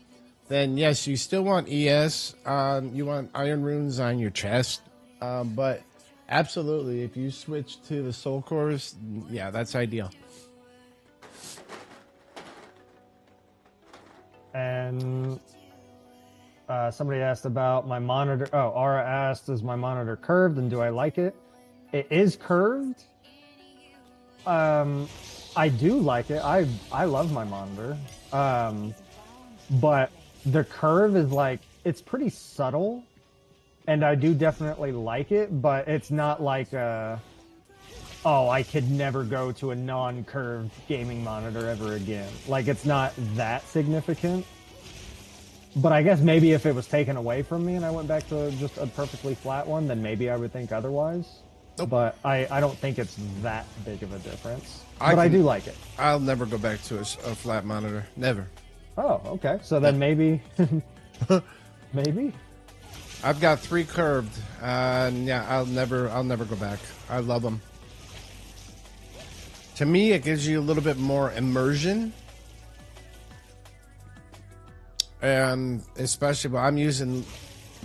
then yes, you still want ES. You want Iron Runes on your chest. But absolutely, if you switch to the Soul Cores, yeah, that's ideal. And somebody asked about my monitor. Oh, Aura asked, is my monitor curved and do I like it? It is curved. I do like it. I love my monitor. But the curve is like, it's pretty subtle, and I do definitely like it, but it's not like oh, I could never go to a non-curved gaming monitor ever again. Like, it's not that significant. But I guess maybe if it was taken away from me and I went back to just a perfectly flat one, then maybe I would think otherwise. Nope. But I don't think it's that big of a difference. I But I can- do like it. I'll never go back to a flat monitor. Never. Oh, okay. So then maybe, maybe. I've got 3 curved. Yeah, I'll never go back. I love them. To me, it gives you a little bit more immersion. And especially, well, I'm using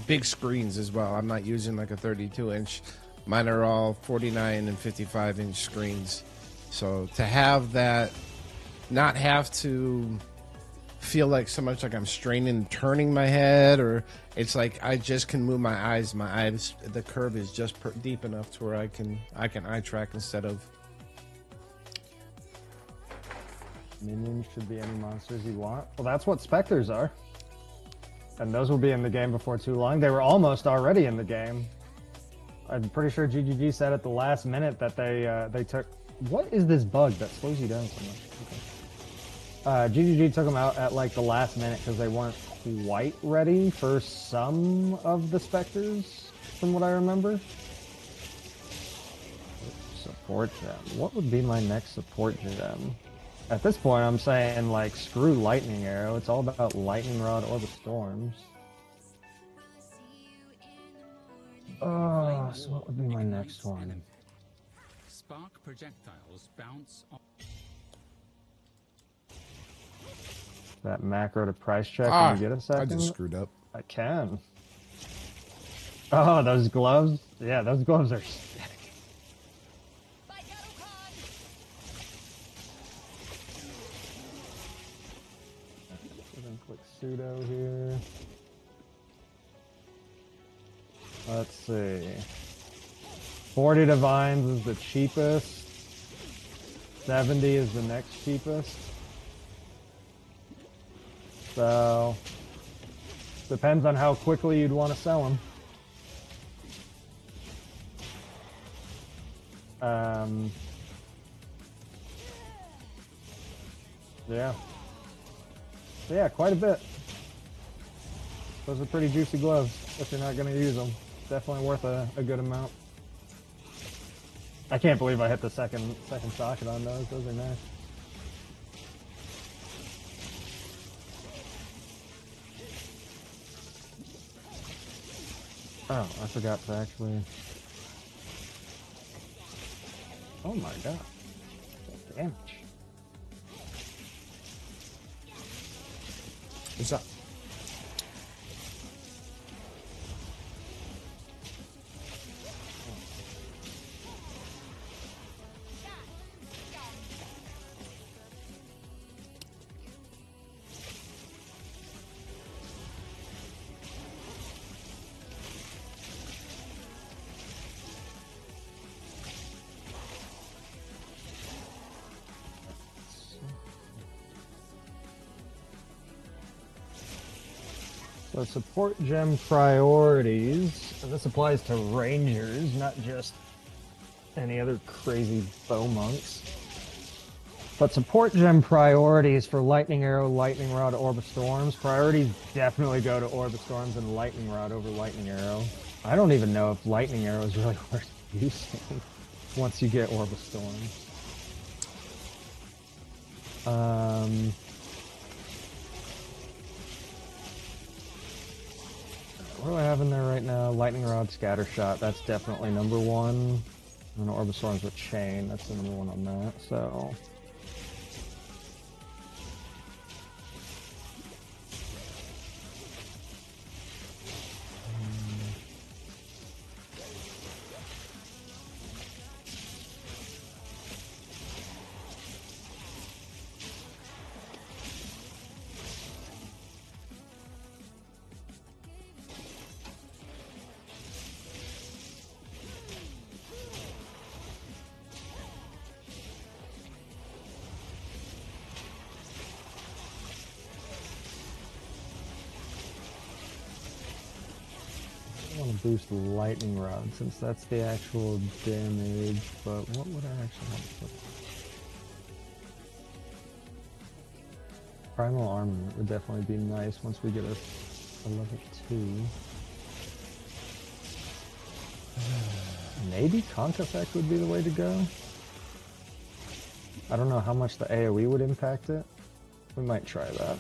big screens as well. I'm not using like a 32-inch. Mine are all 49 and 55-inch screens. So to have that, not have to feel like so much like I'm straining and turning my head, or it's like I just can move my eyes. My eyes, the curve is just deep enough to where I can eye track instead of. Minions should be any monsters you want. Well, that's what Spectres are. And those will be in the game before too long. They were almost already in the game. I'm pretty sure GGG said at the last minute that they took... What is this bug that slows you down so much? Okay. GGG took them out at like the last minute because they weren't quite ready for some of the Spectres, from what I remember. Support gem. What would be my next support gem? At this point, I'm saying, like, screw Lightning Arrow. It's all about Lightning Rod or the Storms. Oh, so what would be my next one? Spark projectiles bounce off. That macro to price check. Can you get a second? I just screwed up. I can. Oh, those gloves? Yeah, those gloves are static. Click pseudo here. Let's see. 40 divines is the cheapest. 70 is the next cheapest. So depends on how quickly you'd want to sell them. Yeah. Yeah, quite a bit. Those are pretty juicy gloves if you're not going to use them. Definitely worth a good amount. I can't believe I hit the second socket on those. Those are nice. Oh, I forgot to actually... Oh my god. Damage. What's up? So support gem priorities, and this applies to rangers, not just any other crazy bow monks. But support gem priorities for Lightning Arrow, Lightning Rod, Orb of Storms. Priorities definitely go to Orb of Storms and Lightning Rod over Lightning Arrow. I don't even know if Lightning Arrow is really worth using once you get Orb of Storms. What do I have in there right now? Lightning Rod, Scatter Shot. That's definitely number one. And Orb of Storms with Chain. That's the number one on that. So... I want to boost Lightning Rod since that's the actual damage, but what would I actually want to put? Primal Armament would definitely be nice once we get a level 2. Maybe Conk Effect would be the way to go. I don't know how much the AoE would impact it. We might try that.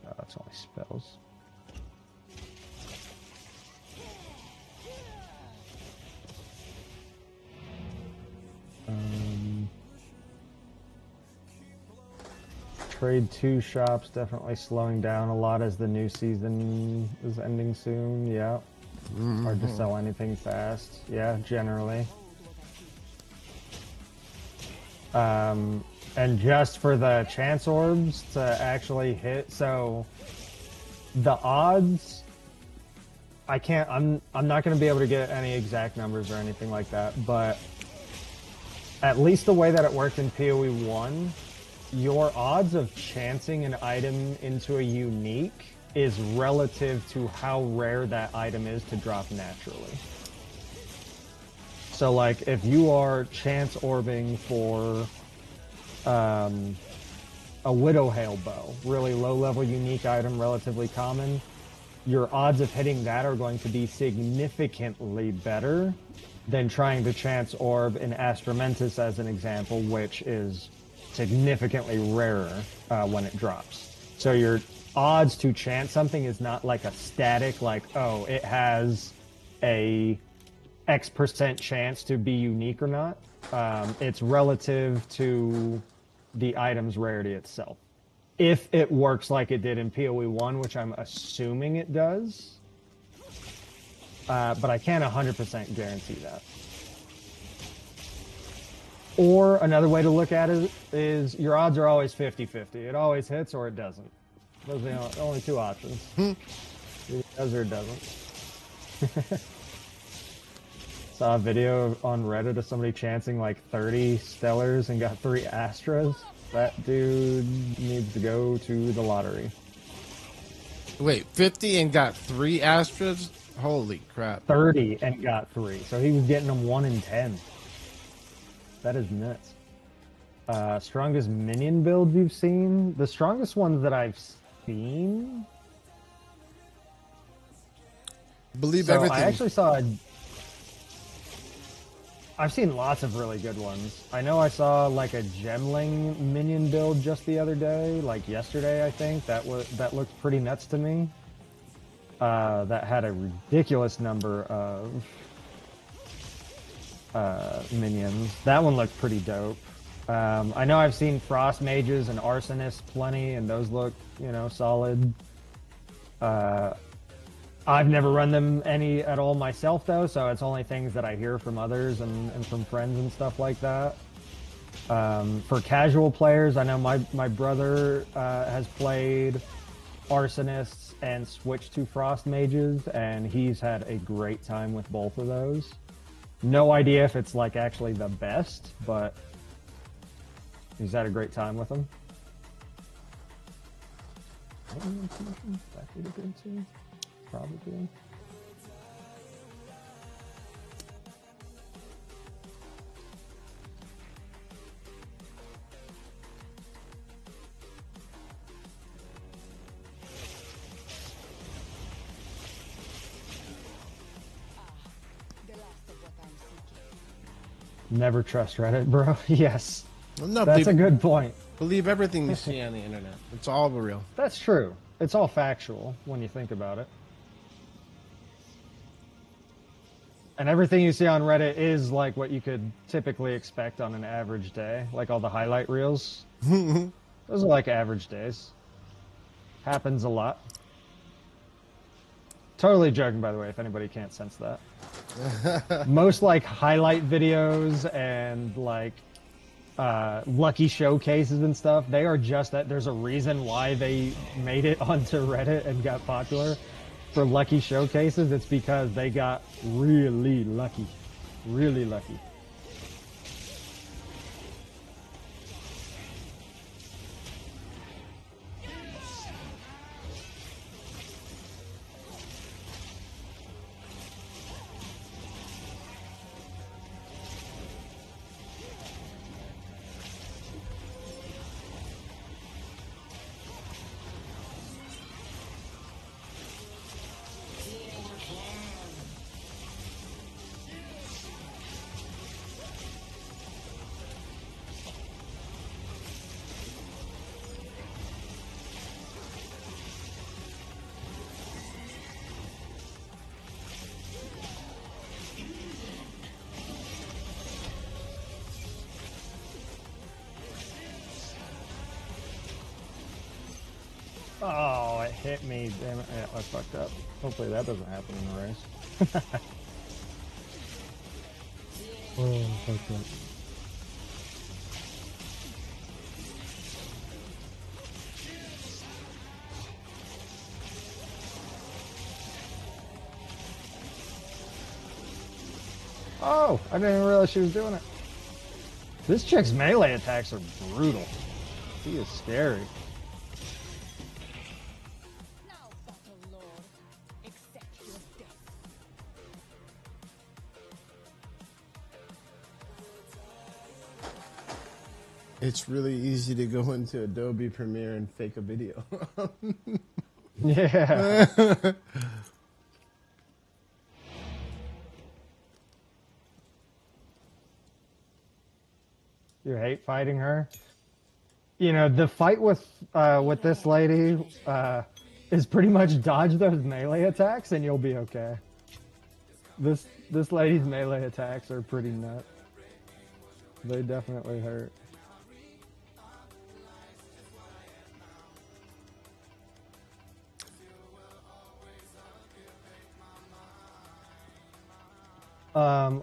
Oh, that's only spells. Trade 2 shops definitely slowing down a lot as the new season is ending soon. Yeah. Hard to sell anything fast. Yeah, generally. And just for the chance orbs to actually hit, so the odds, I'm not going to be able to get any exact numbers or anything like that, but at least the way that it worked in PoE 1, your odds of chancing an item into a unique is relative to how rare that item is to drop naturally. So like if you are chance orbing for a Widowhail bow, really low level unique item, relatively common, your odds of hitting that are going to be significantly better than trying to chance orb in Astramentus as an example, which is significantly rarer when it drops. So your odds to chance something is not like a static, like, oh, it has a X% chance to be unique or not. It's relative to the item's rarity itself. If it works like it did in PoE 1, which I'm assuming it does, but I can't 100% guarantee that. Or another way to look at it is your odds are always 50-50. It always hits or it doesn't. Those are the only two options. It does or it doesn't. Saw a video on Reddit of somebody chancing like 30 Stellars and got 3 Astras. That dude needs to go to the lottery. Wait, 50 and got 3 Astras? Holy crap. 30 and got 3. So he was getting them 1 in 10. That is nuts. Strongest minion build you've seen? The strongest ones that I've seen? Believe so everything. I actually saw I've seen lots of really good ones. I know I saw like a Gemling minion build just the other day, like yesterday I think. That looked pretty nuts to me. That had a ridiculous number of minions. That one looked pretty dope. I know I've seen Frost Mages and Arsonists plenty, and those look, solid. I've never run them any at all myself, though, so it's only things that I hear from others and from friends and stuff like that. For casual players, I know my brother has played Arsonists and switched to Frost Mages, and he's had a great time with both of those. No idea if it's like actually the best, but he's had a great time with them. Probably. Never trust Reddit, bro. Yes. Well, no, that's a good point. Believe everything you see on the internet. It's all real. That's true. It's all factual when you think about it. And everything you see on Reddit is like what you could typically expect on an average day. Like all the highlight reels. Those are like average days. Happens a lot. Totally joking, by the way, if anybody can't sense that. Most like highlight videos and like lucky showcases and stuff, they are just that. There's a reason why they made it onto Reddit and got popular. For lucky showcases, it's because they got really lucky. Really lucky. hit me. Damn it. Yeah, I fucked up. Hopefully that doesn't happen in the race. Oh, fucked up. Oh, I didn't even realize she was doing it. This chick's melee attacks are brutal. She is scary. Now, Battle Lord, accept your death. It's really easy to go into Adobe Premiere and fake a video. Yeah. You hate fighting her? You know, the fight with this lady is pretty much dodge those melee attacks and you'll be okay. This lady's melee attacks are pretty nuts. They definitely hurt.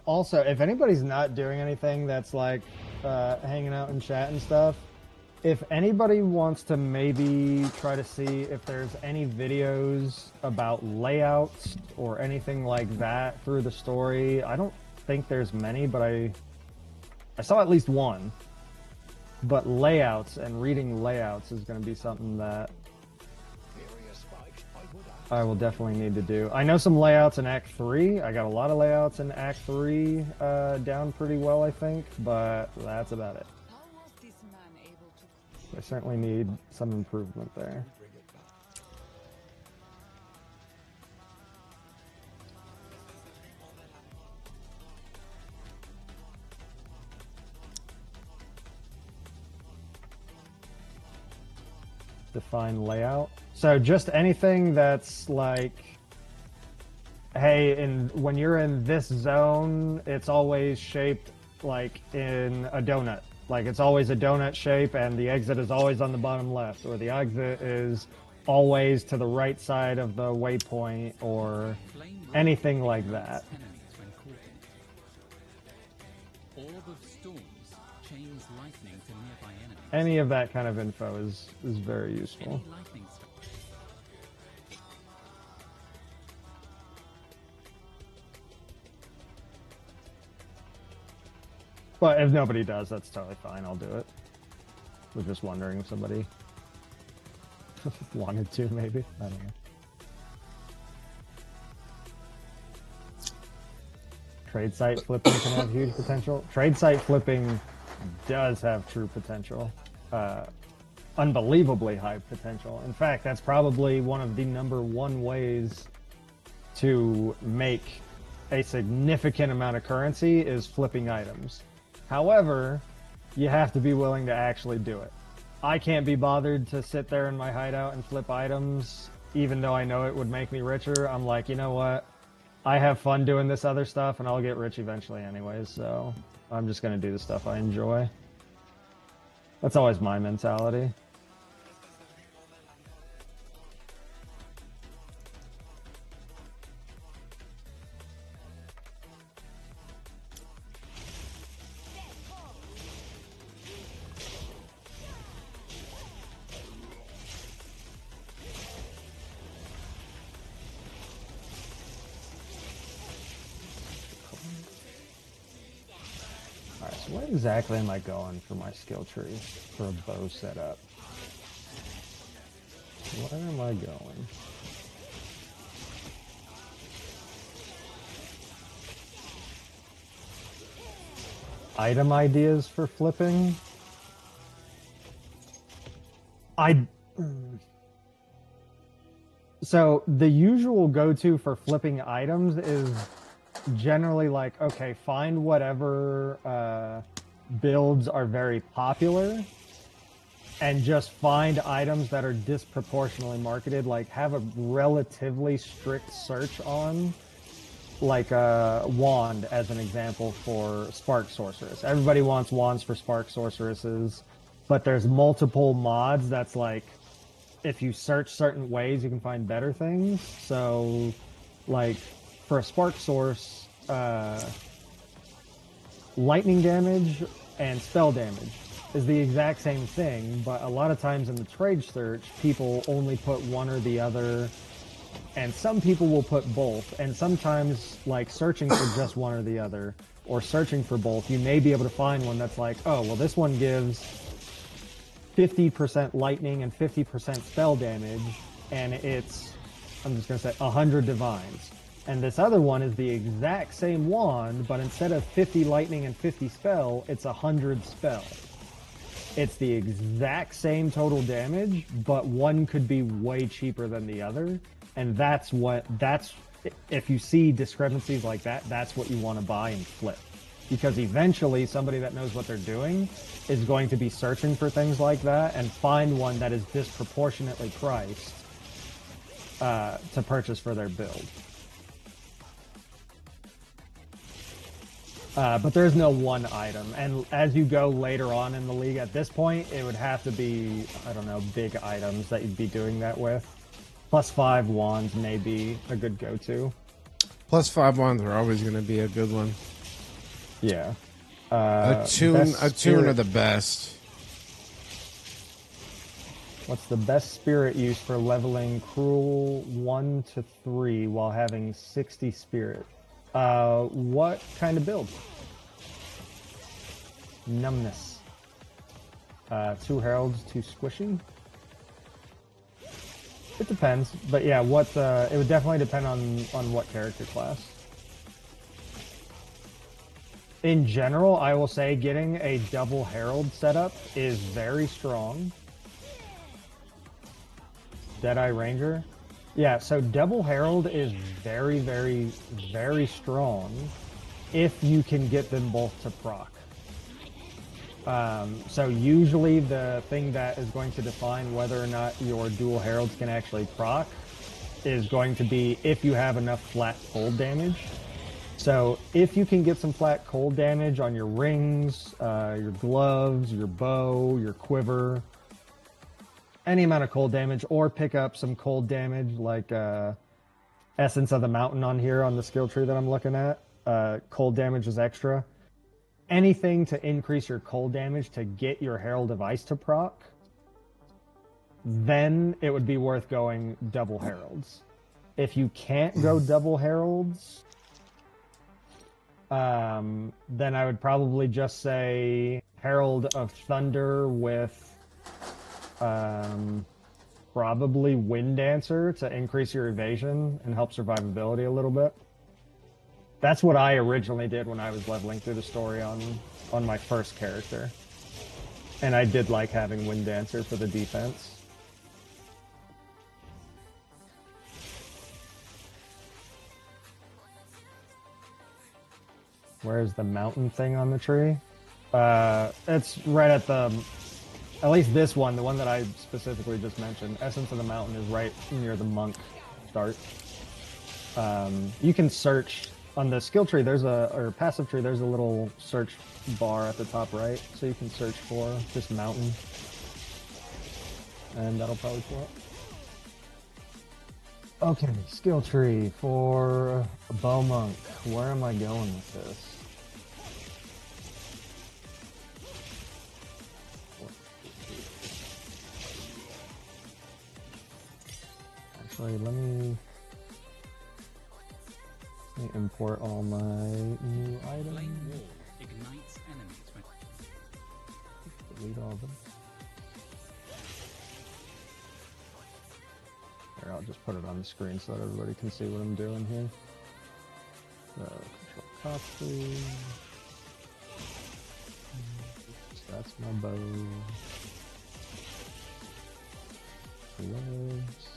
Also, if anybody's not doing anything that's like hanging out in chat and stuff, if anybody wants to maybe try to see if there's any videos about layouts or anything like that through the story, I don't think there's many, but I saw at least one. But layouts and reading layouts is going to be something that I will definitely need to do. I know some layouts in Act 3. I got a lot of layouts in Act 3 down pretty well, I think, but that's about it. How was this man able to... I certainly need some improvement there. Define layout. So just anything that's like, hey, when you're in this zone, it's always shaped like in a donut. Like it's always a donut shape and the exit is always on the bottom left, or the exit is always to the right side of the waypoint, or anything like that. Orb of storms chains lightning to nearby enemies. Any of that kind of info is very useful. Any lightning storm. But if nobody does, that's totally fine. I'll do it. Was just wondering if somebody wanted to, maybe. I don't know. Trade site flipping can have huge potential. Trade site flipping does have true potential. Unbelievably high potential. In fact, that's probably one of the #1 ways to make a significant amount of currency is flipping items. However, you have to be willing to actually do it. I can't be bothered to sit there in my hideout and flip items, even though I know it would make me richer. I'm like, you know what? I have fun doing this other stuff, and I'll get rich eventually anyways, so I'm just going to do the stuff I enjoy. That's always my mentality. Where exactly am I going for my skill tree for a bow setup? Where am I going? Item ideas for flipping? So the usual go-to for flipping items is generally like, okay, find whatever builds are very popular and just find items that are disproportionately marketed, like have a relatively strict search on, like a wand as an example for Spark Sorceress. Everybody wants wands for Spark Sorceresses, but there's multiple mods that's like if you search certain ways, you can find better things. So, like, for a spark source, lightning damage and spell damage is the exact same thing, but a lot of times in the trade search, people only put one or the other, and some people will put both, and sometimes, like, searching for just one or the other, or searching for both, you may be able to find one that's like, oh, well, this one gives 50% lightning and 50% spell damage, and it's, I'm just going to say, 100 divines. And this other one is the exact same wand, but instead of 50 lightning and 50 spell, it's 100 spell. It's the exact same total damage, but one could be way cheaper than the other. And that's if you see discrepancies like that, that's what you want to buy and flip. Because eventually somebody that knows what they're doing is going to be searching for things like that and find one that is disproportionately priced to purchase for their build. But there's no one item, and as you go later on in the league, at this point, it would have to be, I don't know, big items that you'd be doing that with. +5 wands may be a good go-to. +5 wands are always going to be a good one. Yeah. Attune are the best. What's the best spirit use for leveling Cruel 1 to 3 while having 60 spirit? What kind of build? Numbness. 2 heralds, 2 squishy. It depends, but yeah, it would definitely depend on what character class. In general, I will say getting a double herald setup is very strong. Deadeye Ranger. Yeah, so double herald is very, very, very strong if you can get them both to proc. So usually the thing that is going to define whether or not your dual heralds can actually proc is going to be if you have enough flat cold damage. So if you can get some flat cold damage on your rings, your gloves, your bow, your quiver, any amount of cold damage, or pick up some cold damage like Essence of the Mountain on here on the skill tree that I'm looking at. Cold damage is extra. Anything to increase your cold damage to get your Herald of Ice to proc, then it would be worth going double Heralds. If you can't go double Heralds, then I would probably just say Herald of Thunder with probably Wind Dancer to increase your evasion and help survivability a little bit. That's what I originally did when I was leveling through the story on my first character. And I did like having Wind Dancer for the defense. Where's the mountain thing on the tree? It's right at at least this one, the one that I specifically just mentioned. Essence of the Mountain is right near the monk start. You can search on the skill tree, or passive tree, there's a little search bar at the top right, so you can search for this mountain, and that'll probably pull up. Okay, skill tree for a bow monk. Where am I going with this? Actually, let me import all my new items. Flame Wall ignites enemies when... Delete all of them. There, I'll just put it on the screen so that everybody can see what I'm doing here. Control copy. That's my bow. Gloves.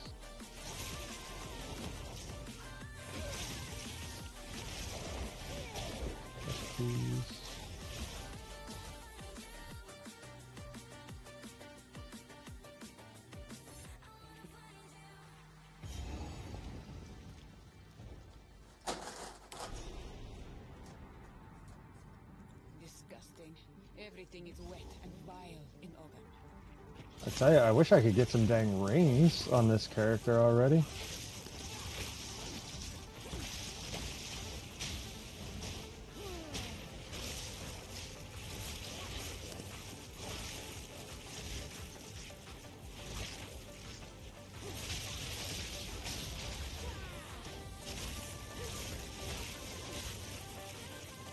Disgusting. Everything is wet and vile in Ogan. I tell you, I wish I could get some dang rings on this character already.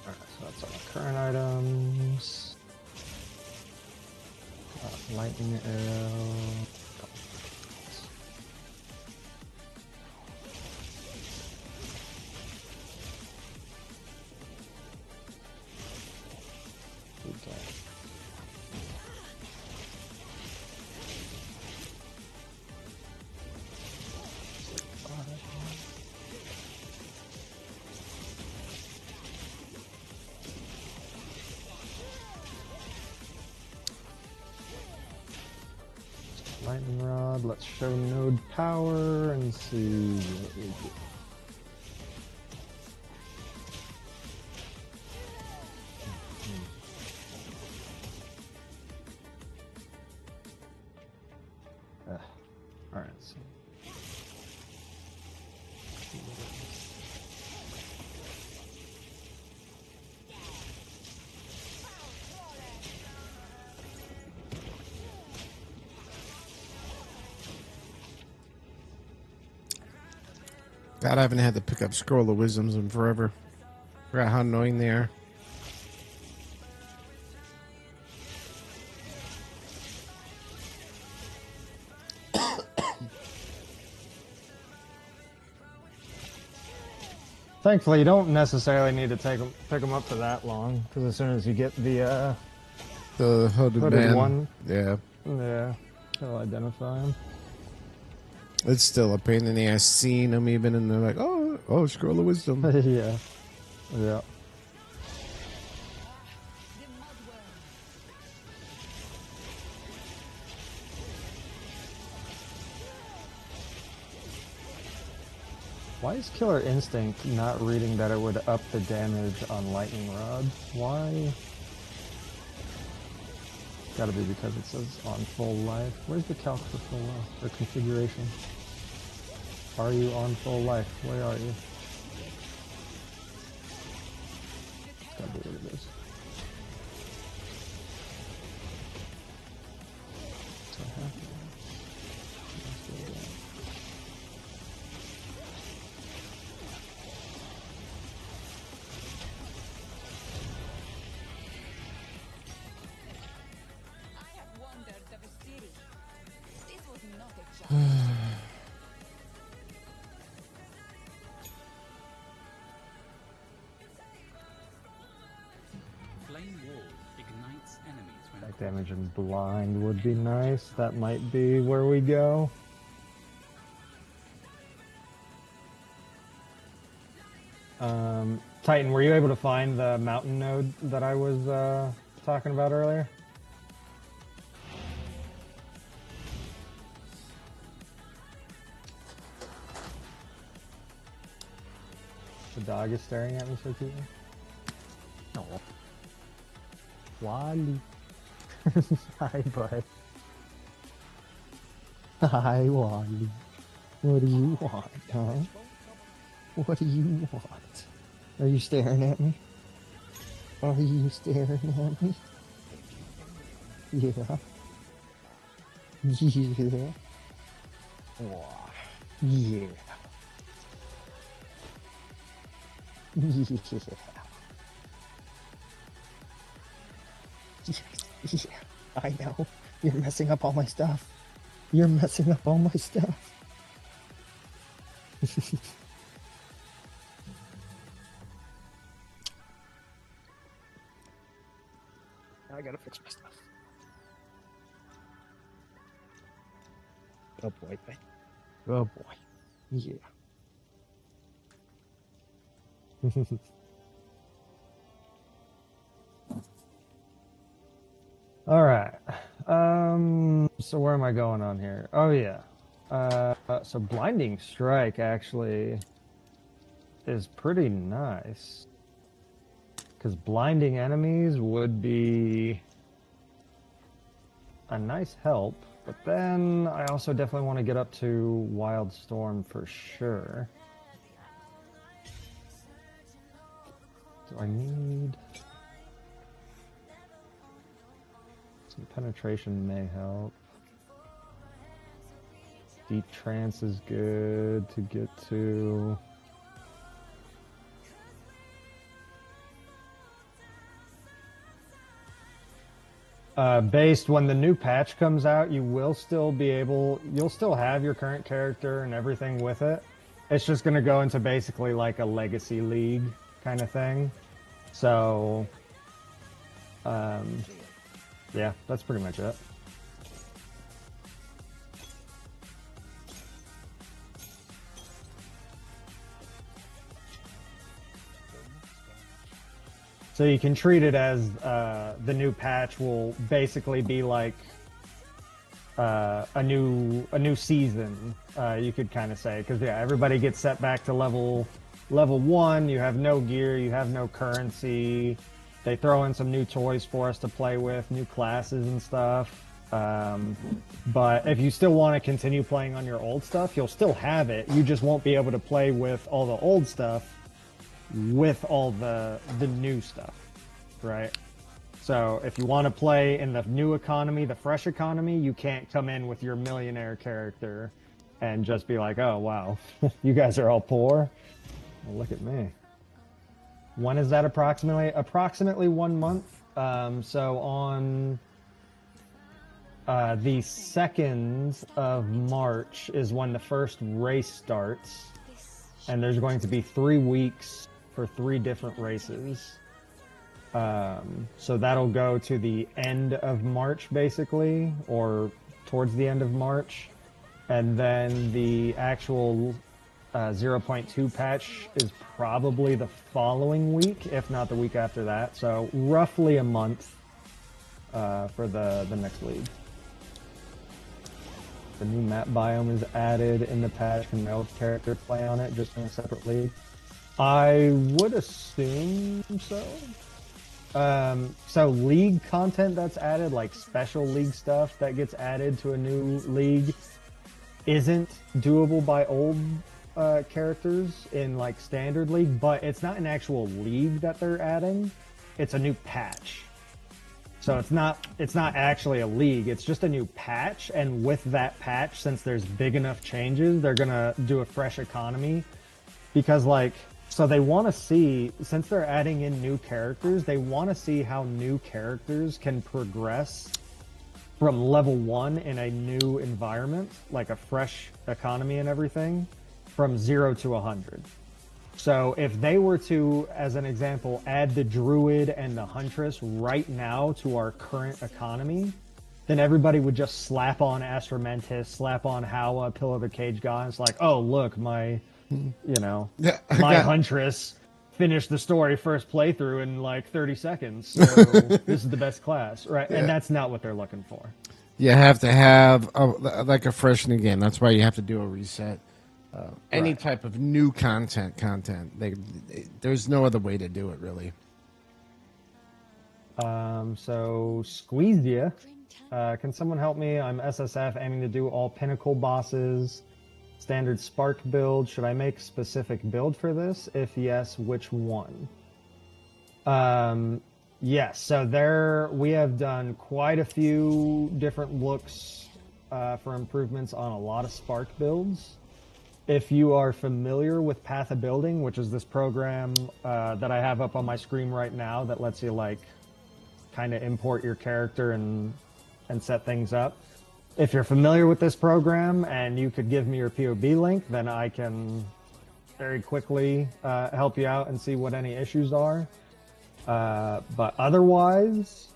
Alright, so that's all the current items. Lightning arrow. Okay. Lightning rod, let's show node power and see what we get. Alright, so. God, I haven't had to pick up Scroll of Wisdoms in forever. Forgot how annoying they are. Thankfully, you don't necessarily need to pick them up for that long, because as soon as you get the hooded hooded man. one, Yeah. yeah, it'll identify him. It's still a pain in the ass seeing them even, and they're like, oh, Scroll of Wisdom. Yeah, yeah. Why is Killer Instinct not reading that it would up the damage on Lightning Rod? Why? Gotta be because it says on full life. Where's the calc for full life? Or configuration? Are you on full life? Where are you? It's gotta be what it is. So happy. Flame wall ignites enemies when That damage and blind would be nice. That might be where we go. Titan, were you able to find the mountain node that I was talking about earlier? The dog is staring at me so cute. No. Wally. Hi, bud. Hi, Wally. What do you want, huh? What do you want? Are you staring at me? Are you staring at me? Yeah. Yeah. Wow. Yeah. Yeah, I know. You're messing up all my stuff. You're messing up all my stuff. I gotta fix my stuff. Oh boy. Oh boy. Yeah. All right. So where am I going on here? Oh yeah. So Blinding Strike actually is pretty nice. Because blinding enemies would be a nice help. But then I also definitely want to get up to Wildstorm for sure. Do I need... Some penetration may help. Deep Trance is good to get to. Based when the new patch comes out, you will still be able, you'll still have your current character and everything with it. It's just going to go into basically like a legacy league kind of thing. So, yeah, that's pretty much it. So you can treat it as the new patch will basically be like a new season. You could kind of say, because yeah, everybody gets set back to level 1. You have no gear, you have no currency. They throw in some new toys for us to play with, new classes and stuff. But if you still want to continue playing on your old stuff, you'll still have it. You just won't be able to play with all the old stuff with all the new stuff, right? So if you want to play in the new economy, the fresh economy, you can't come in with your millionaire character and just be like, oh wow, you guys are all poor. Well, look at me. When is that approximately? Approximately 1 month. So on the 2nd of March is when the first race starts, and there's going to be 3 weeks for 3 different races. So that'll go to the end of March, basically, or towards the end of March. And then the actual 0.2 patch is probably the following week, if not the week after that. So roughly a month for the next league. The new map biome is added in the patch. Can no character play on it just in a separate league? I would assume so. So league content that's added, like special league stuff that gets added to a new league, isn't doable by old characters in like standard league, but it's not an actual league that they're adding. It's a new patch. So it's not actually a league, it's just a new patch, and with that patch, since there's big enough changes, they're gonna do a fresh economy. Because like, so they want to see, since they're adding in new characters, they want to see how new characters can progress from level 1 in a new environment, like a fresh economy and everything, from 0 to 100. So if they were to, as an example, add the Druid and the Huntress right now to our current economy, then everybody would just slap on Astramantis, slap on Hawa, Pillar of the Cage God. It's like, oh, look, my Huntress finished the story first playthrough in like 30 seconds. So this is the best class, right? Yeah. And that's not what they're looking for. You have to have like a fresh new game. That's why you have to do a reset. Any type of new content. There's no other way to do it, really. So Squeezia, can someone help me? I'm SSF, aiming to do all Pinnacle bosses. Standard Spark build. Should I make specific build for this? If yes, which one? Yes, so there we have done quite a few different looks for improvements on a lot of Spark builds. If you are familiar with Path of Building, which is this program that I have up on my screen right now that lets you like kind of import your character and set things up. If you're familiar with this program and you could give me your POB link, then I can very quickly help you out and see what any issues are. But otherwise,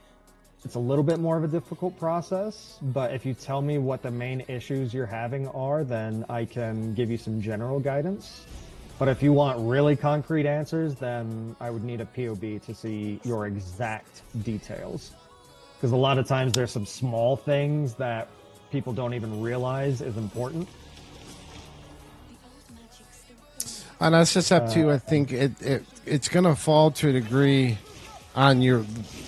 it's a little bit more of a difficult process. But if you tell me what the main issues you're having are, then I can give you some general guidance. But if you want really concrete answers, then I would need a POB to see your exact details. Because a lot of times there's some small things that people don't even realize is important. On SSF too, I think it's going to fall to a degree on your,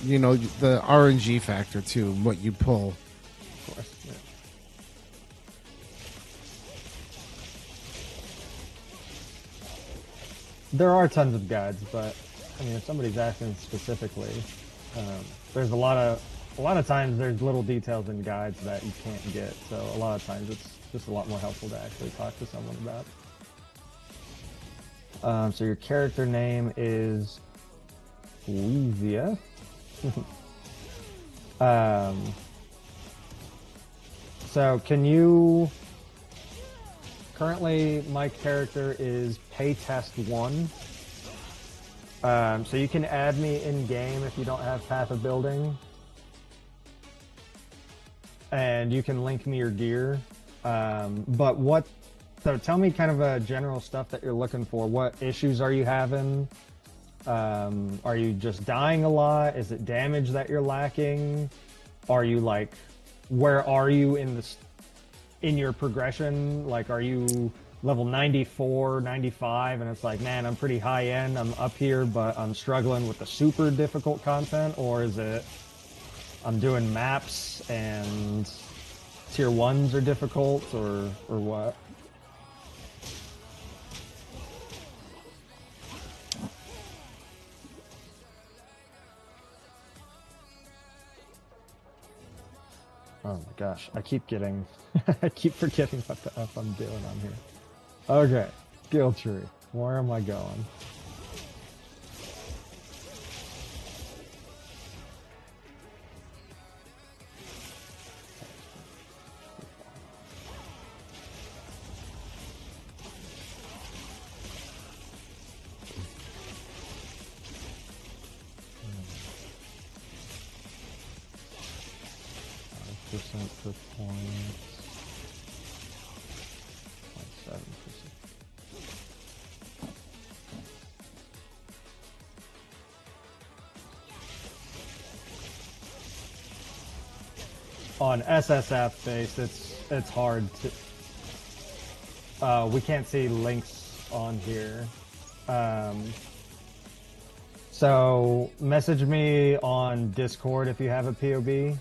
the RNG factor too, what you pull. Of course. Yeah. there are tons of guides, but I mean, if somebody's asking specifically, there's a lot of times there's little details in guides that you can't get. So a lot of times it's just a lot more helpful to actually talk to someone about. So your character name is Weezia. So can you... Currently, my character is paytest1. So you can add me in-game if you don't have Path of Building. And you can link me your gear. But what... So tell me kind of a general stuff that you're looking for. What issues are you having? Are you just dying a lot? Is it damage that you're lacking? Are you like... Where are you in your progression? Like, are you level 94, 95, and it's like, man, I'm pretty high end, I'm up here, but I'm struggling with the super difficult content? Or is it, I'm doing maps and tier 1s are difficult, or what? Oh my gosh, I keep getting, I keep forgetting what the F I'm doing on here. Okay, skill tree. Where am I going? Percent performance. 7%. On SSF base, it's hard to. We can't see links on here. So message me on Discord if you have a POB.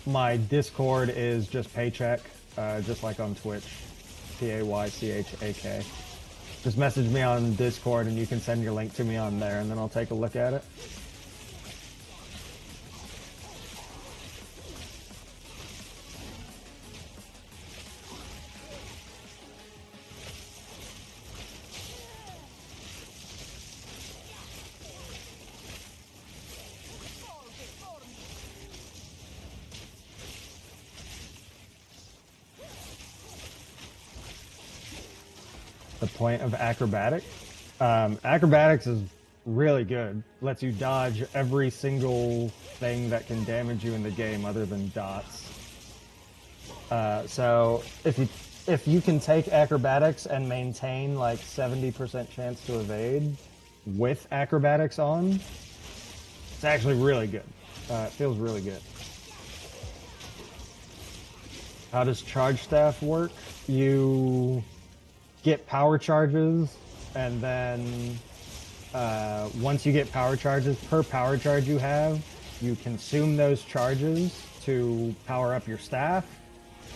My Discord is just Paycheck, just like on Twitch, Paychak. Just message me on Discord and you can send your link to me on there, and then I'll take a look at it. The point of acrobatic? Acrobatics is really good. Lets you dodge every single thing that can damage you in the game other than dots. So if you can take acrobatics and maintain like 70% chance to evade with acrobatics on, it's actually really good. It feels really good. How does charge staff work? You get power charges, and then once you get power charges, per power charge you have, you consume those charges to power up your staff,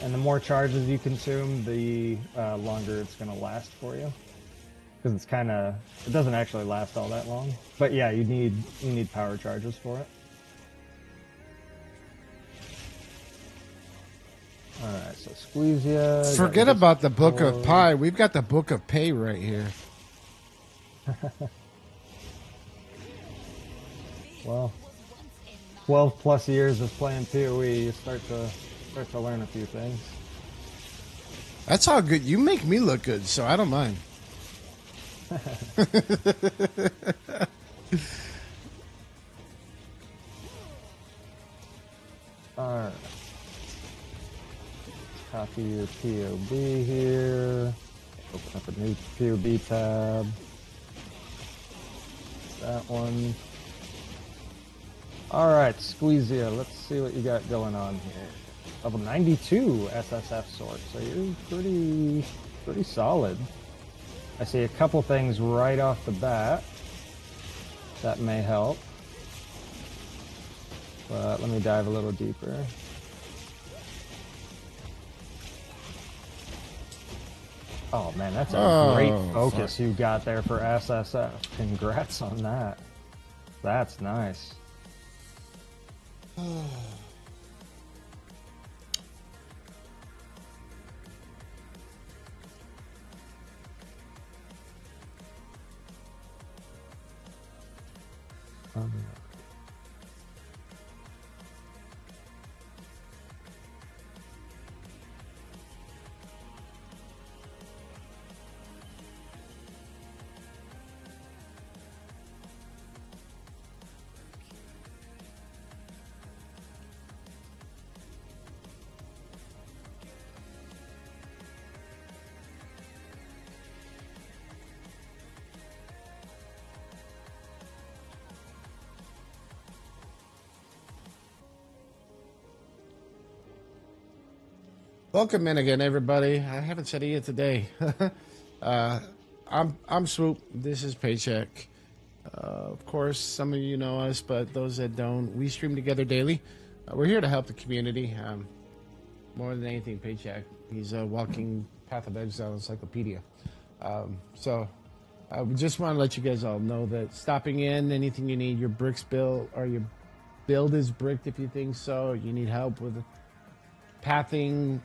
and the more charges you consume, the longer it's going to last for you. Because it's kind of, it doesn't actually last all that long. But yeah, you need power charges for it. Alright, so Squeezia. Forget about the Book of Pie. We've got the Book of Pay right here. Well, 12 plus years of playing PoE, you start to learn a few things. That's all good. You make me look good, so I don't mind. Alright. Copy your POB here. Open up a new POB tab. That one. Alright, Squeezia, let's see what you got going on here. Level 92 SSF sword, so you're pretty solid. I see a couple things right off the bat that may help. But let me dive a little deeper. Oh man, that's a Oh, great focus fuck. you got there for SSF. Congrats on that. That's nice. Welcome in again, everybody. I haven't said it yet today. uh, I'm Swoop. This is Paycheck. Of course, some of you know us, but those that don't, we stream together daily. We're here to help the community. More than anything, Paycheck. He's a walking Path of Exile encyclopedia. We just want to let you guys all know that stopping in, anything you need, your bricks built or your build is bricked if you think so. You need help with pathing,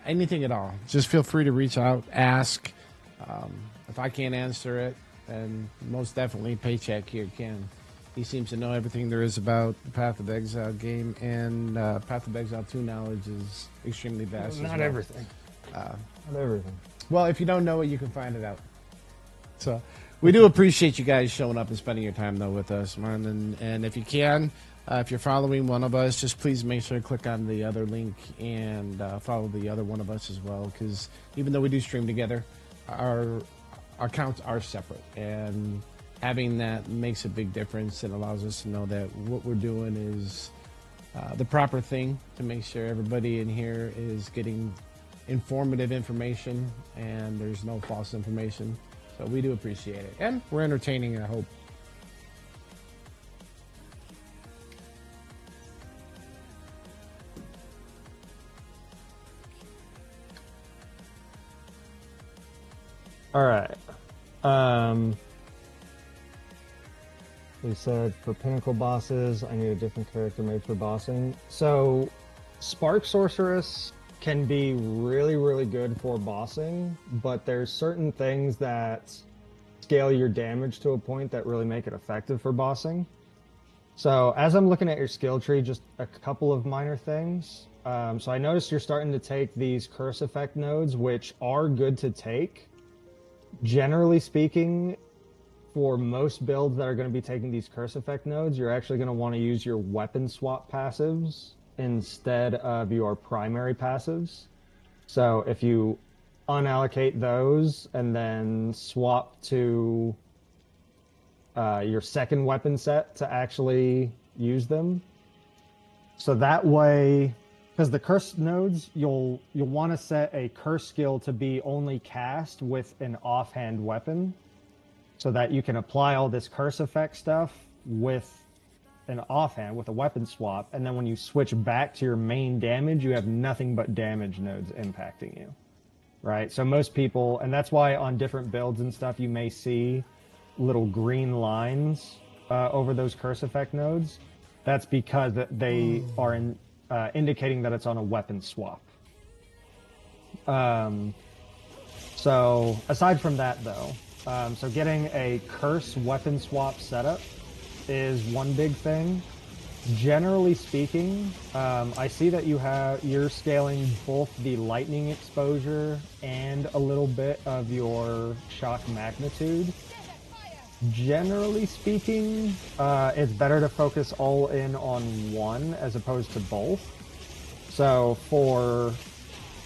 anything at all. Just feel free to reach out, ask. If I can't answer it, then most definitely Paycheck here can. He seems to know everything there is about the Path of Exile game, and Path of Exile 2 knowledge is extremely vast. Not as well. everything. Not everything. Well, if you don't know it, you can find it out. So we do appreciate you guys showing up and spending your time, though, with us, man. And if you can, if you're following one of us, just please make sure to click on the other link and follow the other one of us as well. Because even though we do stream together, our accounts are separate. And having that makes a big difference. It allows us to know that what we're doing is the proper thing to make sure everybody in here is getting informative information and there's no false information. So we do appreciate it. And we're entertaining, I hope. All right. We said for pinnacle bosses, I need a different character made for bossing. So, Spark Sorceress can be really, really good for bossing, but there's certain things that scale your damage to a point that really make it effective for bossing. So, as I'm looking at your skill tree, just a couple of minor things. So I noticed you're starting to take these curse effect nodes, which are good to take. Generally speaking, for most builds that are going to be taking these curse effect nodes, you're actually going to want to use your weapon swap passives instead of your primary passives. So if you unallocate those and then swap to your second weapon set to actually use them, so that way, because the curse nodes, you'll want to set a curse skill to be only cast with an offhand weapon, so that you can apply all this curse effect stuff with an offhand, with a weapon swap, and then when you switch back to your main damage, you have nothing but damage nodes impacting you, right? So most people, and that's why on different builds and stuff, you may see little green lines over those curse effect nodes. That's because they are indicating that it's on a weapon swap. So aside from that, though, so getting a curse weapon swap setup is one big thing. Generally speaking, I see that you're scaling both the lightning exposure and a little bit of your shock magnitude. Generally speaking, it's better to focus all in on one as opposed to both. So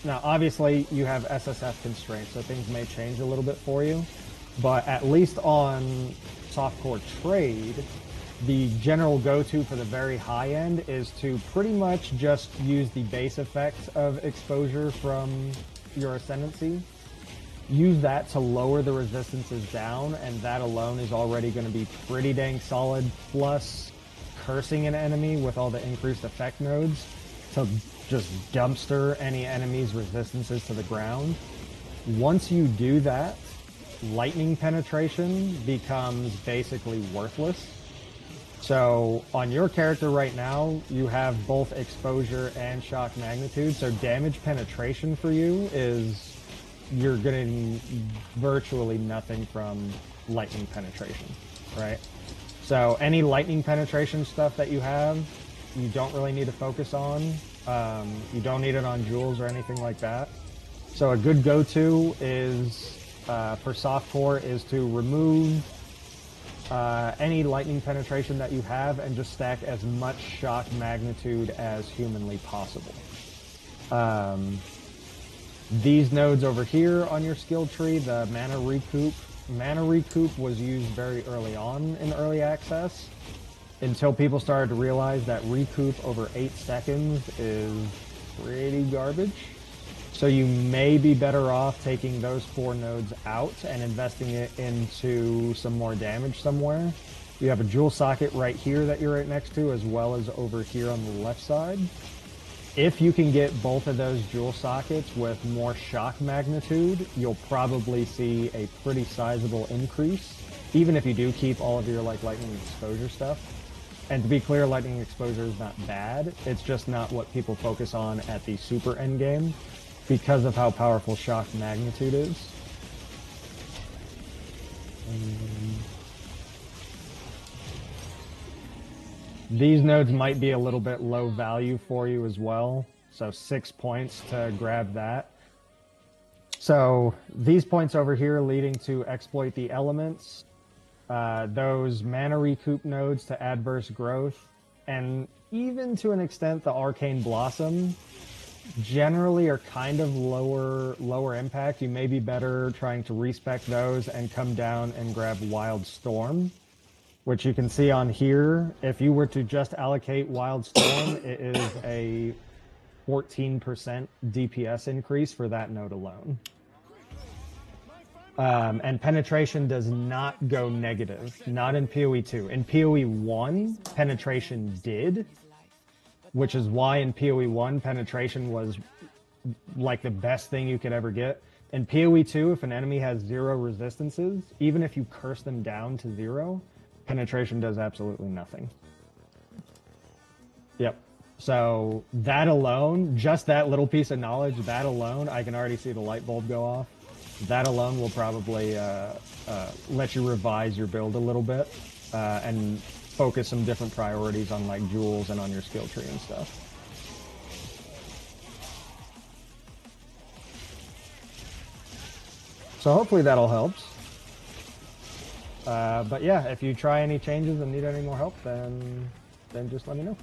now obviously you have SSF constraints, so things may change a little bit for you, but at least on softcore trade, the general go-to for the very high end is to pretty much just use the base effect of exposure from your ascendancy. Use that to lower the resistances down, and that alone is already going to be pretty dang solid, plus cursing an enemy with all the increased effect nodes to just dumpster any enemy's resistances to the ground. Once you do that, lightning penetration becomes basically worthless. So on your character right now, you have both exposure and shock magnitude. So damage penetration for you is you're getting virtually nothing from lightning penetration, right? So any lightning penetration stuff that you have, you don't really need to focus on. You don't need it on jewels or anything like that. So a good go-to is for softcore is to remove any lightning penetration that you have and just stack as much shock magnitude as humanly possible. These nodes over here on your skill tree, the mana recoup was used very early on in early access until people started to realize that recoup over 8 seconds is pretty garbage. So you may be better off taking those 4 nodes out and investing it into some more damage somewhere. You have a jewel socket right here that you're right next to, as well as over here on the left side. If you can get both of those jewel sockets with more shock magnitude, you'll probably see a pretty sizable increase, even if you do keep all of your lightning exposure stuff. And to be clear, lightning exposure is not bad. It's just not what people focus on at the super endgame, because of how powerful shock magnitude is. These nodes might be a little bit low value for you as well, so 6 points to grab that. So these points over here leading to exploit the elements, those mana recoup nodes to adverse growth, and even to an extent the arcane blossom generally are kind of lower impact. You may be better trying to respec those and come down and grab Wild Storm, which you can see on here. If you were to just allocate Wild Storm, it is a 14% DPS increase for that node alone. And penetration does not go negative, not in PoE 2. In PoE 1, penetration did, which is why in PoE 1, penetration was like the best thing you could ever get. In PoE 2, if an enemy has 0 resistances, even if you curse them down to 0, penetration does absolutely nothing. Yep. So that alone, just that little piece of knowledge, that alone, I can already see the light bulb go off. That alone will probably let you revise your build a little bit and focus some different priorities on like jewels and on your skill tree and stuff. So hopefully that all helps. But yeah, if you try any changes and need any more help, then just let me know.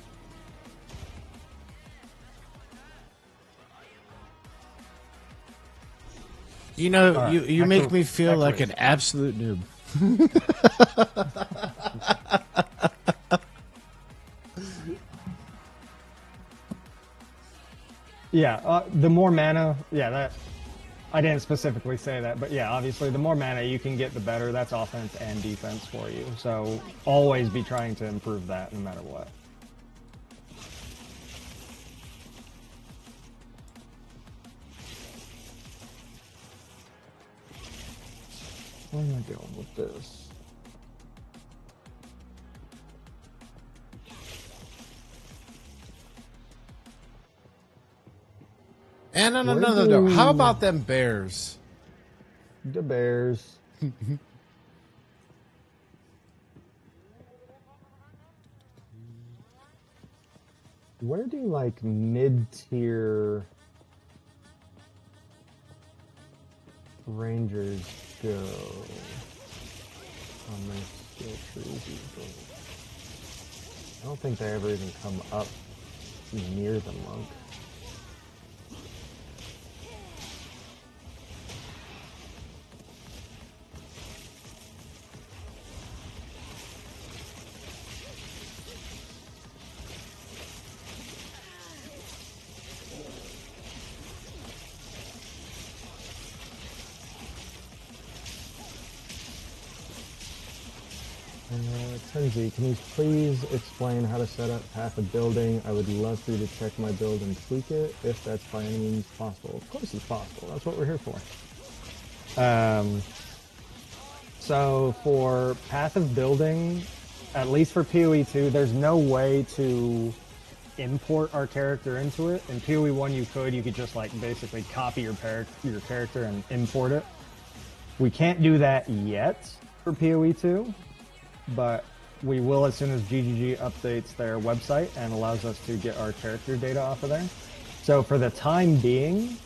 You know, right. you make me feel like an absolute noob. Yeah, the more mana, yeah, that I didn't specifically say that, but yeah, obviously the more mana you can get, the better. That's offense and defense for you. So always be trying to improve that no matter what. Where am I going with this? And on another note, how about them bears? The bears. Where do like mid-tier rangers go on my skill trees? I don't think they ever even come up near the monk. Kenzie, can you please explain how to set up half a building? I would love for you to check my build and tweak it, if that's by any means possible. Of course it's possible. That's what we're here for. So for path of building, at least for PoE 2, there's no way to import our character into it. In PoE 1 you could just like basically copy your character and import it. We can't do that yet for PoE 2, but we will as soon as GGG updates their website and allows us to get our character data off of there. So for the time being,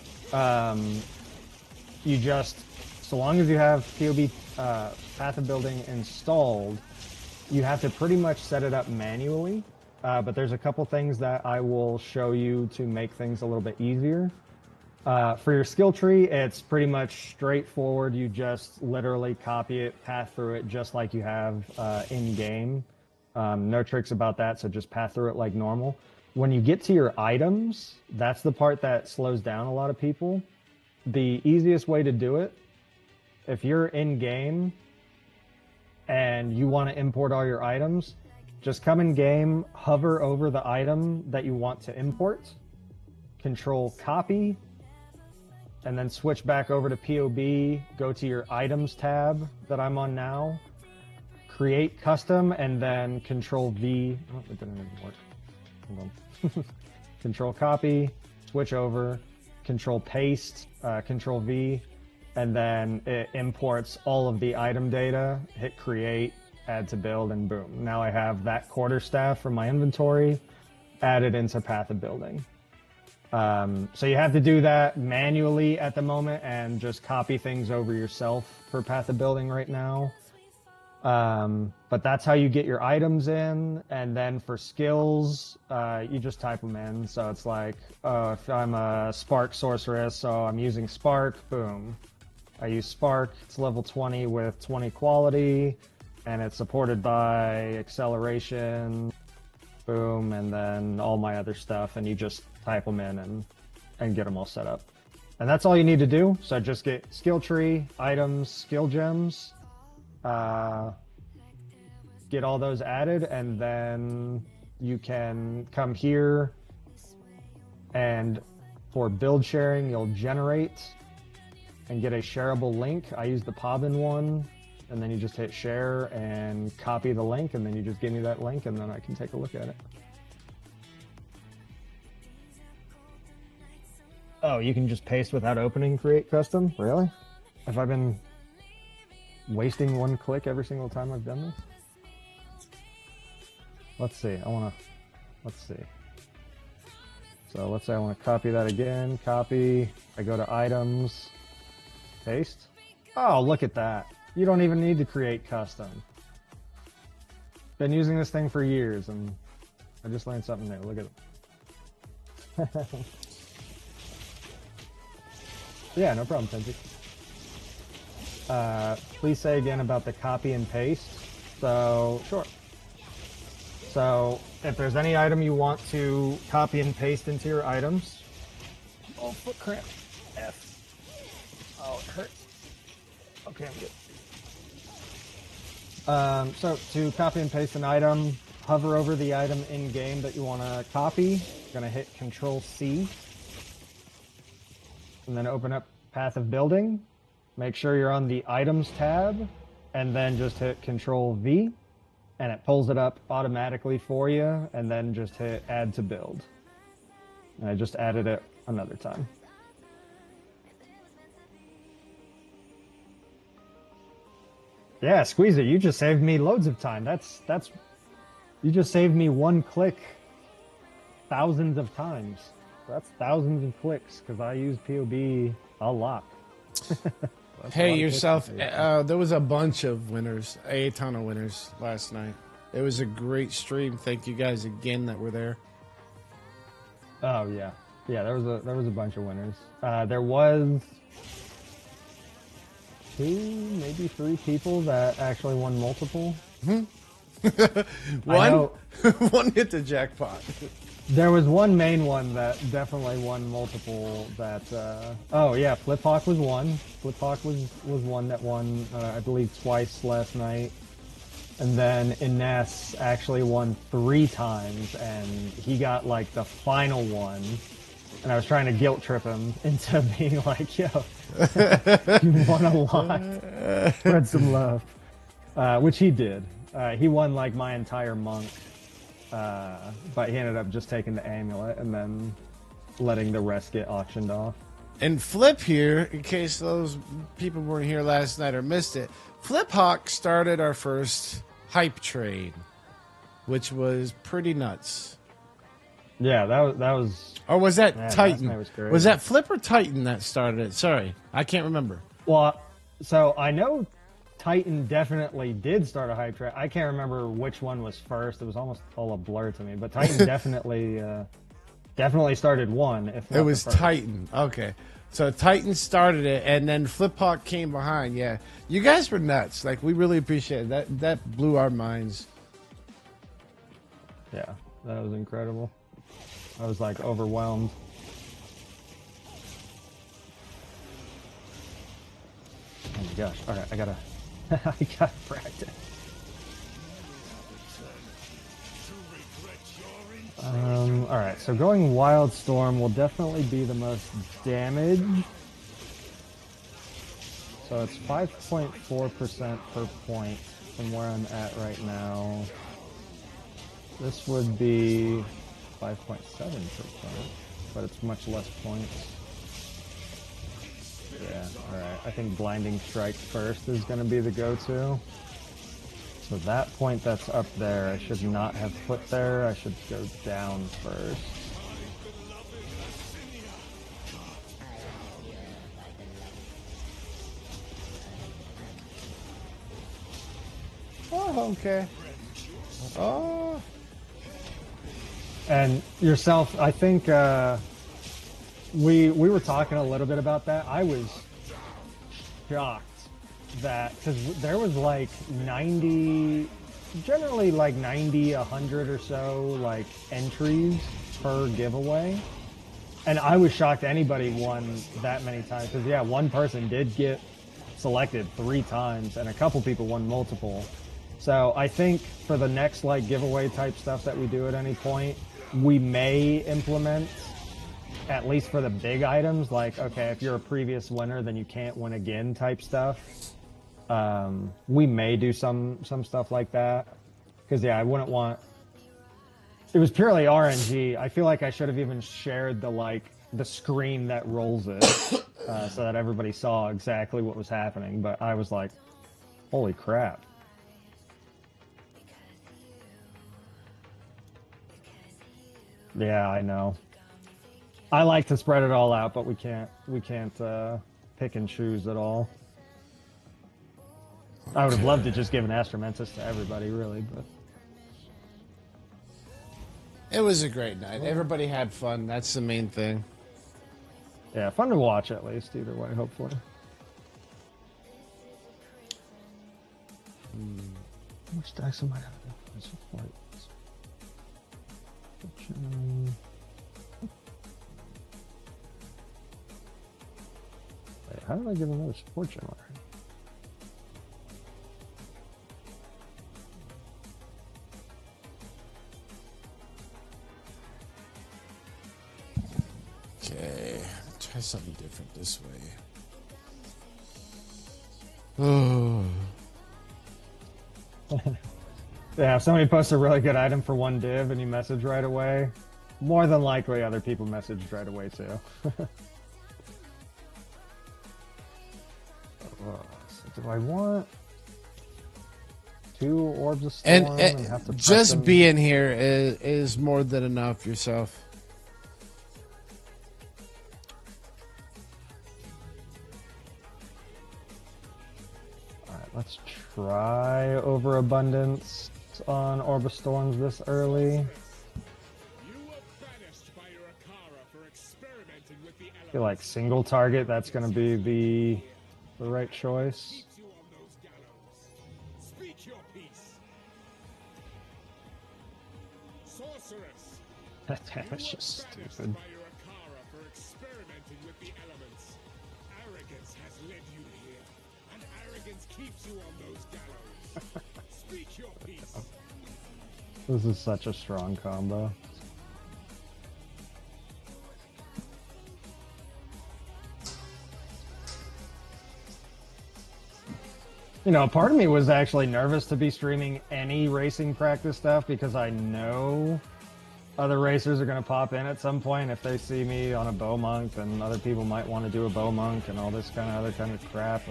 you just, so long as you have PoB Path of Building installed, you have to pretty much set it up manually. But there's a couple things that I will show you to make things a little bit easier. For your skill tree, it's pretty much straightforward. You just literally copy it, path through it just like you have in-game. No tricks about that, so just path through it like normal. When you get to your items, that's the part that slows down a lot of people. The easiest way to do it, if you're in-game and you want to import all your items, just come in-game, hover over the item that you want to import, control copy, and then switch back over to POB, go to your items tab that I'm on now, create custom, and then control V. Oh, it didn't even work. Hold on. Control copy, switch over, control paste, control V, and then it imports all of the item data, hit create, add to build, and boom. Now I have that quarterstaff from my inventory added into Path of Building. So you have to do that manually at the moment and just copy things over yourself for Path of Building right now. But that's how you get your items in, and then for skills, you just type them in. So it's like, if I'm a Spark sorceress, so I'm using Spark, boom. I use Spark, it's level 20 with 20 quality, and it's supported by acceleration, boom, and then all my other stuff, and you just type them in and get them all set up. And that's all you need to do. So just get skill tree, items, skill gems, get all those added, and then you can come here, and for build sharing, you'll generate and get a shareable link. I use the Pobbin one, and then you just hit share and copy the link, and then you just give me that link, and then I can take a look at it. Oh, you can just paste without opening, create custom? Really? Have I been wasting one click every single time I've done this? Let's see, let's see. So let's say I want to copy that again, copy, I go to items, paste. Oh, look at that. You don't even need to create custom. Been using this thing for years, and I just learned something new. Look at it. Yeah, no problem, Tenji. Please say again about the copy and paste. So, sure. So, if there's any item you want to copy and paste into your items. Oh, foot cramp. F. Oh, it hurts. Okay, I'm good. So, to copy and paste an item, hover over the item in-game that you want to copy. You're going to hit Control-C. And then open up Path of Building. Make sure you're on the Items tab, and then just hit Control-V, and it pulls it up automatically for you, and then just hit Add to Build. And I just added it another time. Yeah, Squeezer, you just saved me loads of time. You just saved me one click thousands of times. That's thousands of clicks, because I use POB a lot. Hey, yourself, there was a bunch of winners, a ton of winners last night. It was a great stream. Thank you guys again that were there. Oh, yeah. Yeah, there was a bunch of winners. There was 2, maybe 3 people that actually won multiple. One? One hit the jackpot. There was one main one that definitely won multiple that, oh yeah, Fliphawk was one. Fliphawk was one that won, I believe, twice last night. And then Ines actually won 3 times, and he got, like, the final one. and I was trying to guilt trip him into being like, "Yo, you won a lot. Spread some love," which he did. He won like my entire monk, but he ended up just taking the amulet and then letting the rest get auctioned off. And Flip here, in case those people weren't here last night or missed it, Flip Hawk started our first hype trade, which was pretty nuts. Yeah, that was. Or was that Man, Titan? that was great. Was that Flip or Titan that started it? Sorry, I can't remember. Well, so I know Titan definitely did start a hype trade. I can't remember which one was first. It was almost all a blur to me. But Titan definitely started one. If not It was the first. Titan. Okay. So Titan started it, and then Flip Hawk came behind. Yeah. You guys were nuts. Like, we really appreciate it. That blew our minds. Yeah, that was incredible. I was like overwhelmed. Oh my gosh. All right, I gotta practice. All right, so going Wildstorm will definitely be the most damage. So it's 5.4% per point from where I'm at right now. This would be 5.7%, but it's much less points. Yeah, alright. I think Blinding Strike first is going to be the go-to. So that point that's up there, I should not have put there. I should go down first. Oh, okay. Oh. And yourself, I think we were talking a little bit about that. I was shocked that, because there was like 90, generally like 90, 100 or so like entries per giveaway. And I was shocked anybody won that many times. Because yeah, one person did get selected 3 times and a couple people won multiple. So I think for the next like giveaway type stuff that we do at any point, we may implement, at least for the big items, like, okay, if you're a previous winner, then you can't win again type stuff. We may do some stuff like that. Because yeah, I wouldn't want... It was purely RNG. I feel like I should have even shared the screen that rolls it so that everybody saw exactly what was happening. But I was like, holy crap. Yeah, I know. I like to spread it all out, but we can't pick and choose at all. I would have loved to just give an Astromentus to everybody, really, but It was a great night. Everybody had fun. That's the main thing. yeah, fun to watch at least, either way, hopefully. How much dice am I have? Wait, how did I get another support gem already? Okay. Try something different this way. Oh. Yeah, if somebody posts a really good item for one div and you message right away, more than likely other people messaged right away too. So do I want 2 Orbs of Storm and have to press just them? being here is more than enough yourself. Alright, let's try Overabundance on Orb of Storms this early. You were banished by your Akara for experimenting with the I feel like single target, that's going to be the right choice. keeps you on those gallows. Speak your piece. Sorceress. Damn, it's just Banished stupid. by your Akara for experimenting with the elements. Arrogance has led you here, and arrogance keeps you on those gallows. Speak your piece. This is such a strong combo. You know, part of me was actually nervous to be streaming any racing practice stuff because I know other racers are going to pop in at some point. If they see me on a bow monk, then other people might want to do a bow monk and all this kind of other kind of crap.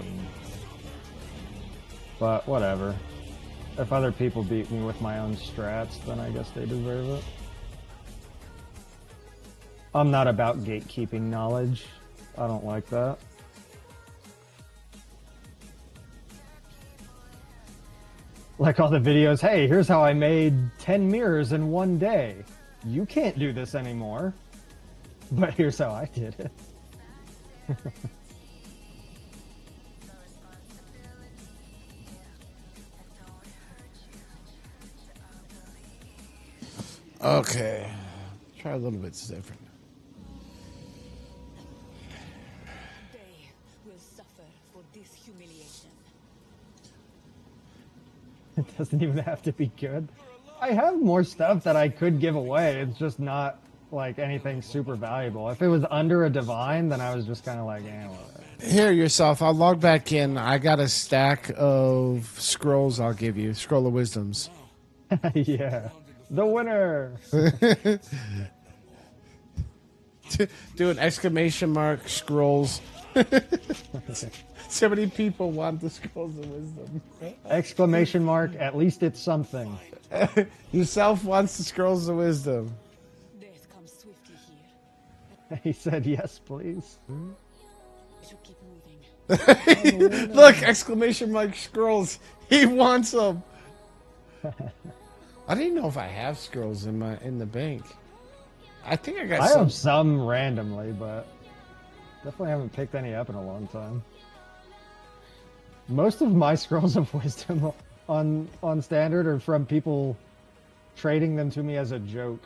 But whatever. If other people beat me with my own strats, then I guess they deserve it. I'm not about gatekeeping knowledge. I don't like that. Like all the videos, hey, here's how I made 10 mirrors in one day. You can't do this anymore. But here's how I did it. Okay. Try a little bit different. They will suffer for this humiliation. It doesn't even have to be good. I have more stuff that I could give away. It's just not like anything super valuable. If it was under a divine, then I was just kind of like, eh, whatever. Here yourself. I'll log back in. I got a stack of scrolls I'll give you. Scroll of wisdoms. Yeah. The winner! Do an exclamation mark scrolls. So many people want the scrolls of wisdom. Exclamation mark, at least it's something. Yourself wants the scrolls of wisdom. Death comes swiftly here. He said, yes, please. We should keep moving. Look, exclamation mark scrolls. He wants them. I didn't know if I have scrolls in the bank. I think I got I some. have some randomly, but definitely haven't picked any up in a long time. Most of my scrolls of wisdom on standard are from people trading them to me as a joke.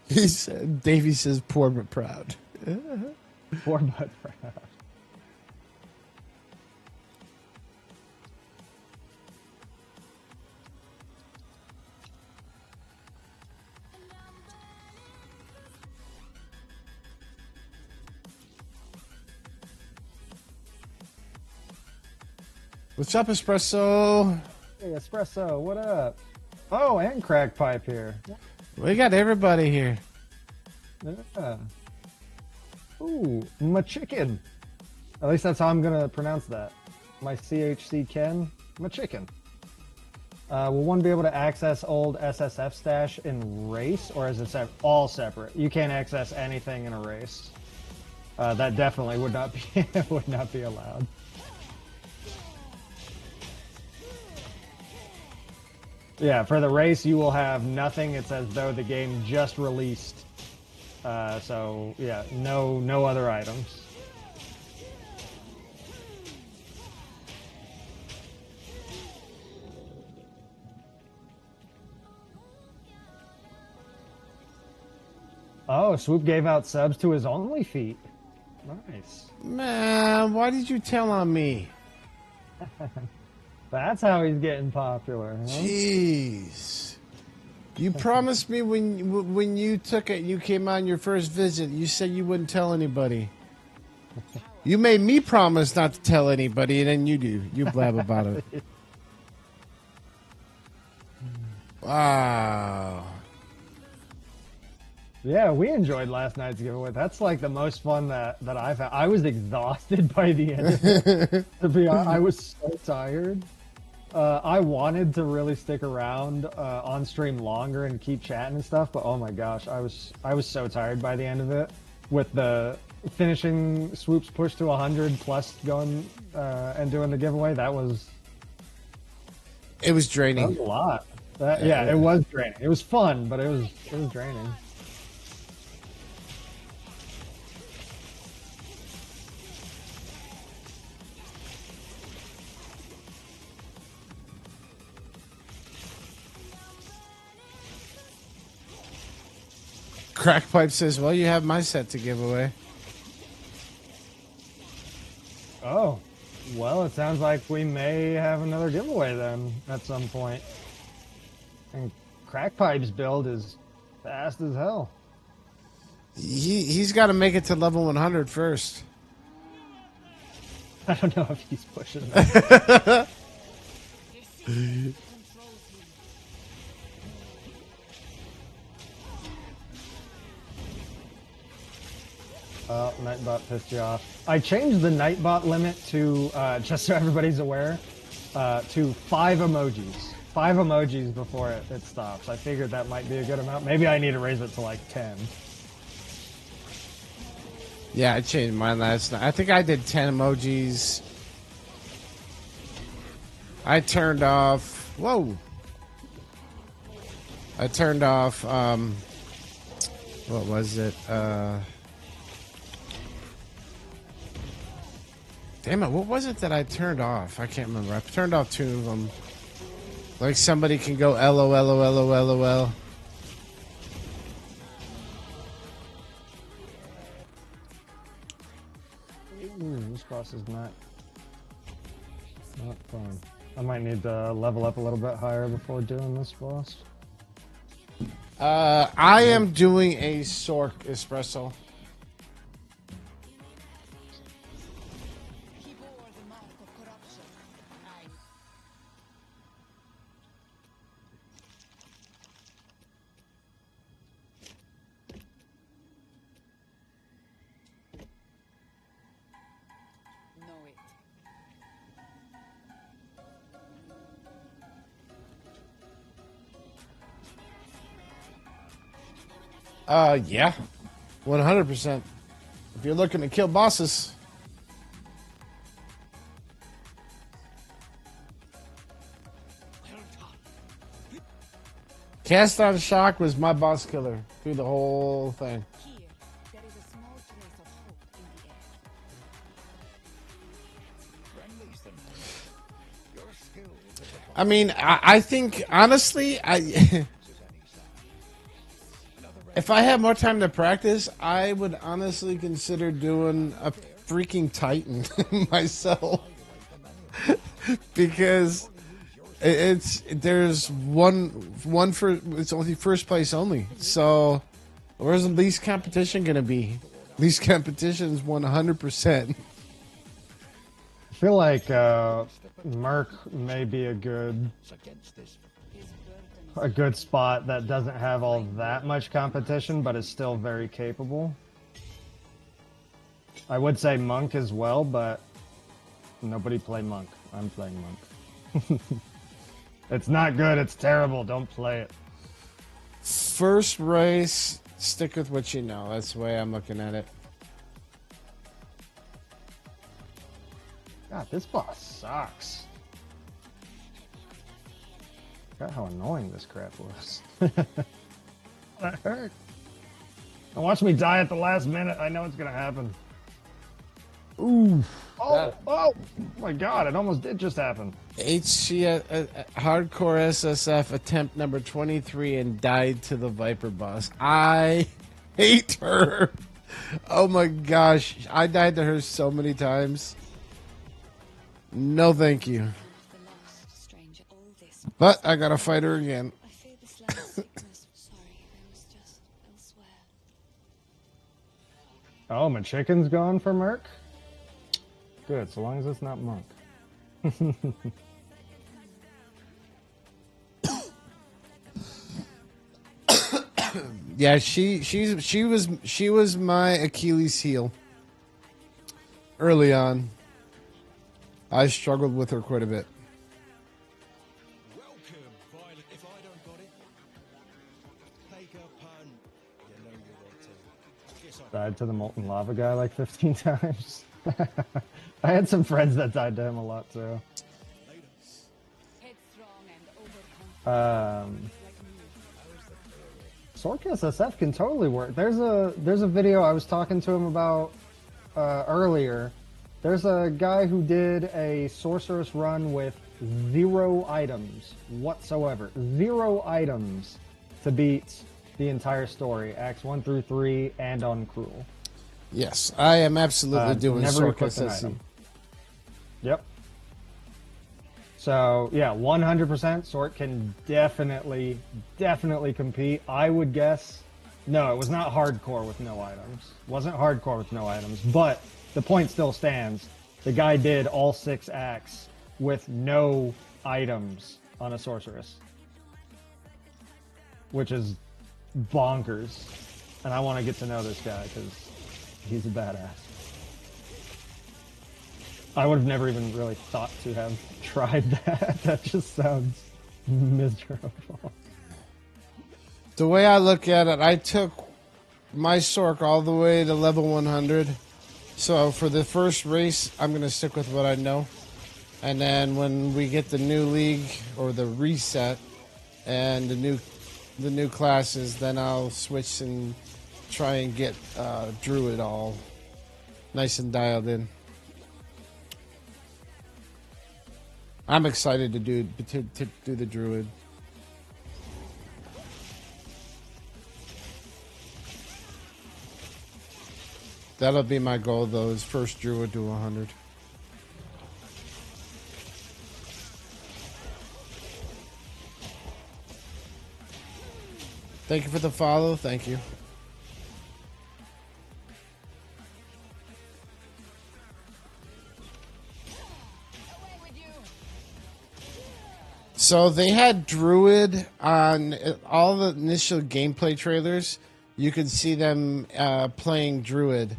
He said, Davey says, poor but proud. Poor but proud. What's up, Espresso? Hey, Espresso, what up? Oh, and Crack Pipe here. We got everybody here. Yeah. Ooh, my chicken. At least that's how I'm gonna pronounce that. My CHC Ken, my chicken. Will one be able to access old SSF stash in race, or is it all separate? You can't access anything in a race. That definitely would not be would not be allowed. Yeah, for the race, you will have nothing. It's as though the game just released. So, yeah, no other items. Oh, Swoop gave out subs to his only feet. Nice. Man, why did you tell on me? That's how he's getting popular. Huh? Jeez. You promised me when you took it, you came on your first visit, you said you wouldn't tell anybody. You made me promise not to tell anybody, and then you do. You blab about it. Wow. Yeah, we enjoyed last night's giveaway. That's like the most fun that I've had. I was exhausted by the end of it. To be honest, I was so tired. I wanted to really stick around on stream longer and keep chatting and stuff, but oh my gosh, I was so tired by the end of it. With the finishing Swoop's push to 100 plus going and doing the giveaway, It was draining. that was a lot. Yeah, it was draining. It was fun, but it was draining. Crackpipe says, well, you have my set to give away. Oh, well, it sounds like we may have another giveaway then at some point. And Crackpipe's build is fast as hell. He's got to make it to level 100 first. I don't know if he's pushing that. Oh, Nightbot pissed you off. I changed the Nightbot limit to, just so everybody's aware, to 5 emojis. 5 emojis before it stops. I figured that might be a good amount. Maybe I need to raise it to like 10. Yeah, I changed mine last night. I think I did 10 emojis. I turned off... Whoa! I turned off, what was it? Damn it, what was it that I turned off? I can't remember. I turned off 2 of them. Like somebody can go LOL. This boss is not fun. I might need to level up a little bit higher before doing this boss. I am doing a Sork espresso. He bore the mark of corruption. I know it. Yeah. 100%. If you're looking to kill bosses. Cast on Shock was my boss killer through the whole thing. Here, there is a small trace of hope in the air. Friendlies them. Your skills as a I mean, I think, honestly, if I had more time to practice, I would honestly consider doing a freaking Titan myself. Because there's one for, it's only first place only. So where's the least competition going to be? Least competition is 100%. I feel like Merc may be a good against this. spot that doesn't have all that much competition, but is still very capable. I would say Monk as well, but nobody play Monk. I'm playing Monk. It's not good, it's terrible, don't play it. First race, stick with what you know. That's the way I'm looking at it. God, this boss sucks. God, how annoying this crap was. That hurt. Don't watch me die at the last minute. I know it's gonna happen. Ooh. Oh my God, it almost did just happen. HC Hardcore SSF attempt number 23 and died to the Viper boss. I hate her. Oh my gosh. I died to her so many times. No thank you. The last stranger, all this. But I gotta fight her again. I fear this last sickness. Sorry, I was just elsewhere. Oh, my chicken's gone for Merc? Good, so long as it's not Monk. Yeah, she was my Achilles heel. Early on. I struggled with her quite a bit. Welcome, Violet. If I don't got it, take a pun. You know you want to. Guess I Died to the molten lava guy like 15 times. I had some friends that died to him a lot too. Headstrong and overconfident. Um, Like me. Sork SSF can totally work. There's a video I was talking to him about earlier. There's a guy who did a sorceress run with 0 items whatsoever. 0 items to beat the entire story, Acts 1 through 3, and on Cruel. Yes, I am absolutely doing never Sork equipped an SSC. item. Yep. So yeah, 100% Sork can definitely compete. I would guess. No, it was not hardcore with no items. Wasn't hardcore with no items, but the point still stands. The guy did all 6 acts with no items on a sorceress, which is bonkers. And I want to get to know this guy because he's a badass. I would have never even really thought to have tried that. That just sounds miserable. The way I look at it, I took my Sork all the way to level 100. So for the first race, I'm going to stick with what I know. And then when we get the new league or the reset and the new classes, then I'll switch and try and get Druid all nice and dialed in. I'm excited to do the Druid. That'll be my goal, though, is first Druid to 100. Thank you for the follow. Thank you. So they had Druid on all the initial gameplay trailers. You could see them playing Druid,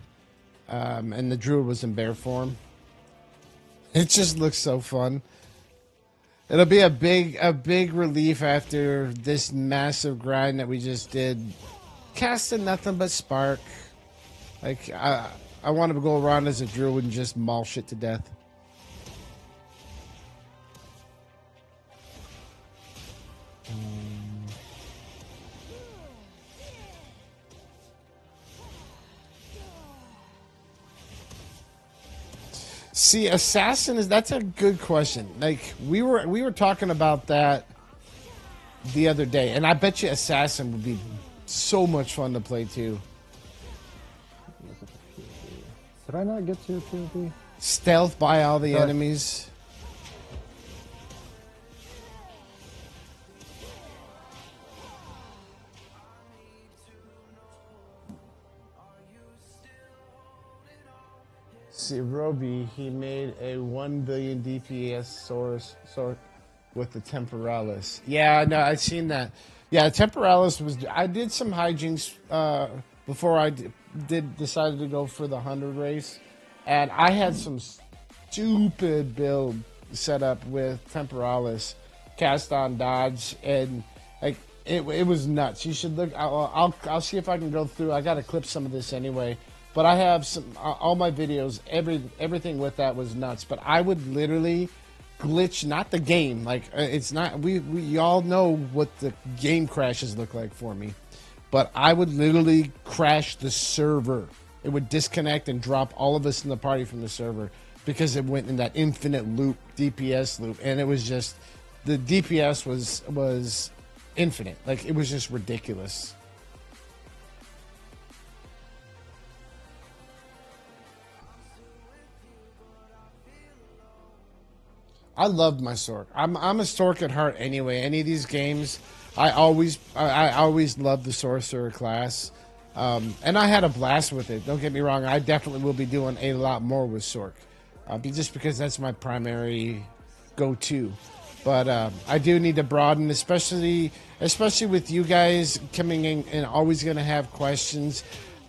and the Druid was in bear form. It just looks so fun. It'll be a big relief after this massive grind that we just did. Casting nothing but Spark. Like I want to go around as a Druid and just maul shit to death. See, Assassin that's a good question. Like we were talking about that the other day, and I bet you Assassin would be so much fun to play too. Did I not get to a PvP? Stealth by all the enemies. See, Roby, he made a 1 billion DPS source with the Temporalis. Yeah, no, I've seen that. Yeah, Temporalis was... I did some hijinks before I decided to go for the 100 race. And I had some stupid build set up with Temporalis, cast on dodge, and like it was nuts. You should look... I'll see if I can go through. I got to clip some of this anyway. But I have all my videos, everything with that was nuts. But I would literally glitch, not the game. Like, it's not, we all know what the game crashes look like for me. But I would literally crash the server. It would disconnect and drop all of us in the party from the server because it went in that infinite loop, DPS loop. And it was just, the DPS was infinite. Like, it was just ridiculous. I loved my Sork. I'm a Sork at heart anyway. Any of these games, I always loved the Sorcerer class, and I had a blast with it. Don't get me wrong. I definitely will be doing a lot more with Sork, just because that's my primary go-to. But I do need to broaden, especially with you guys coming in and always going to have questions.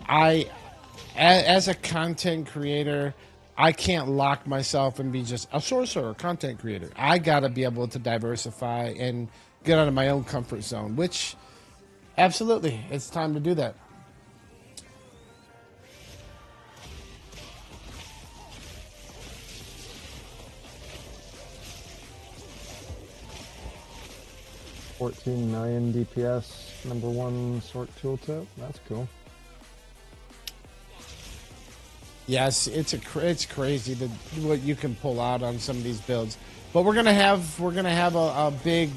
As a content creator, I can't lock myself and be just a sorcerer or content creator. I got to be able to diversify and get out of my own comfort zone, which, absolutely, it's time to do that. $14 million DPS, #1 Sork tooltip. That's cool. Yes, it's crazy what you can pull out on some of these builds, but we're gonna have a big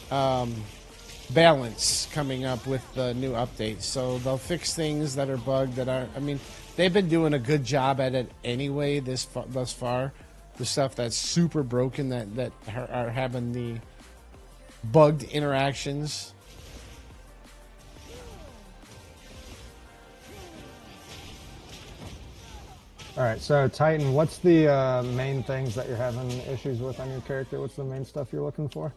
balance coming up with the new updates. So they'll fix things that are bugged that are. I mean, they've been doing a good job at it anyway. Thus far, the stuff that's super broken that are having the bugged interactions. All right, so Titan, what's the main things that you're having issues with on your character? What's the main stuff you're looking for?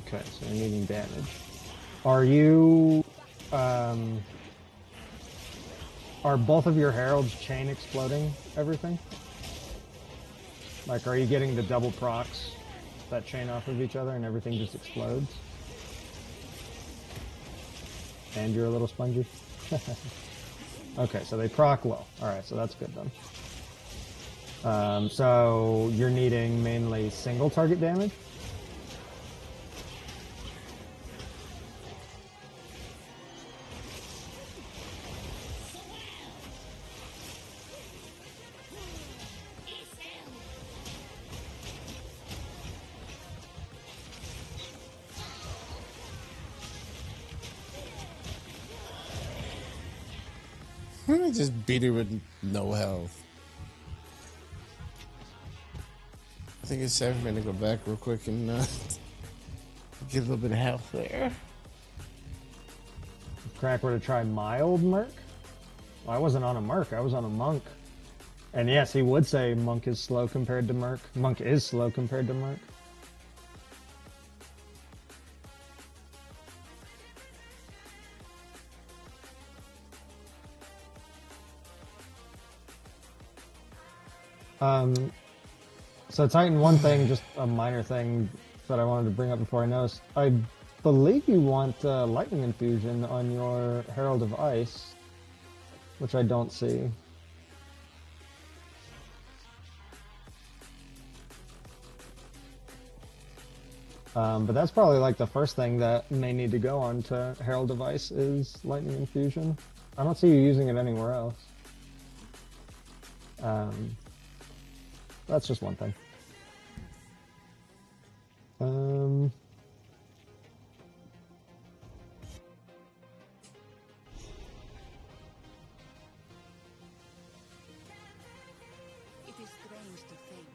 Okay, so you're needing damage. Are you, are both of your heralds chain exploding everything? Like, are you getting the double procs that chain off of each other and everything just explodes? And you're a little spongy? Okay, so they proc low. Alright, so that's good then. So you're needing mainly single target damage? Why don't I just beat her with no health? I think it's safe for me to go back real quick and get a little bit of health there. If Crack were to try mild Merc? Well, I wasn't on a Merc, I was on a Monk. And yes, he would say Monk is slow compared to Merc. Monk is slow compared to Merc. So Titan, one thing, just a minor thing that I wanted to bring up before I noticed. I believe you want Lightning Infusion on your Herald of Ice, which I don't see. But that's probably like the first thing that may need to go on to Herald of Ice is Lightning Infusion. I don't see you using it anywhere else. That's just one thing. It is strange to think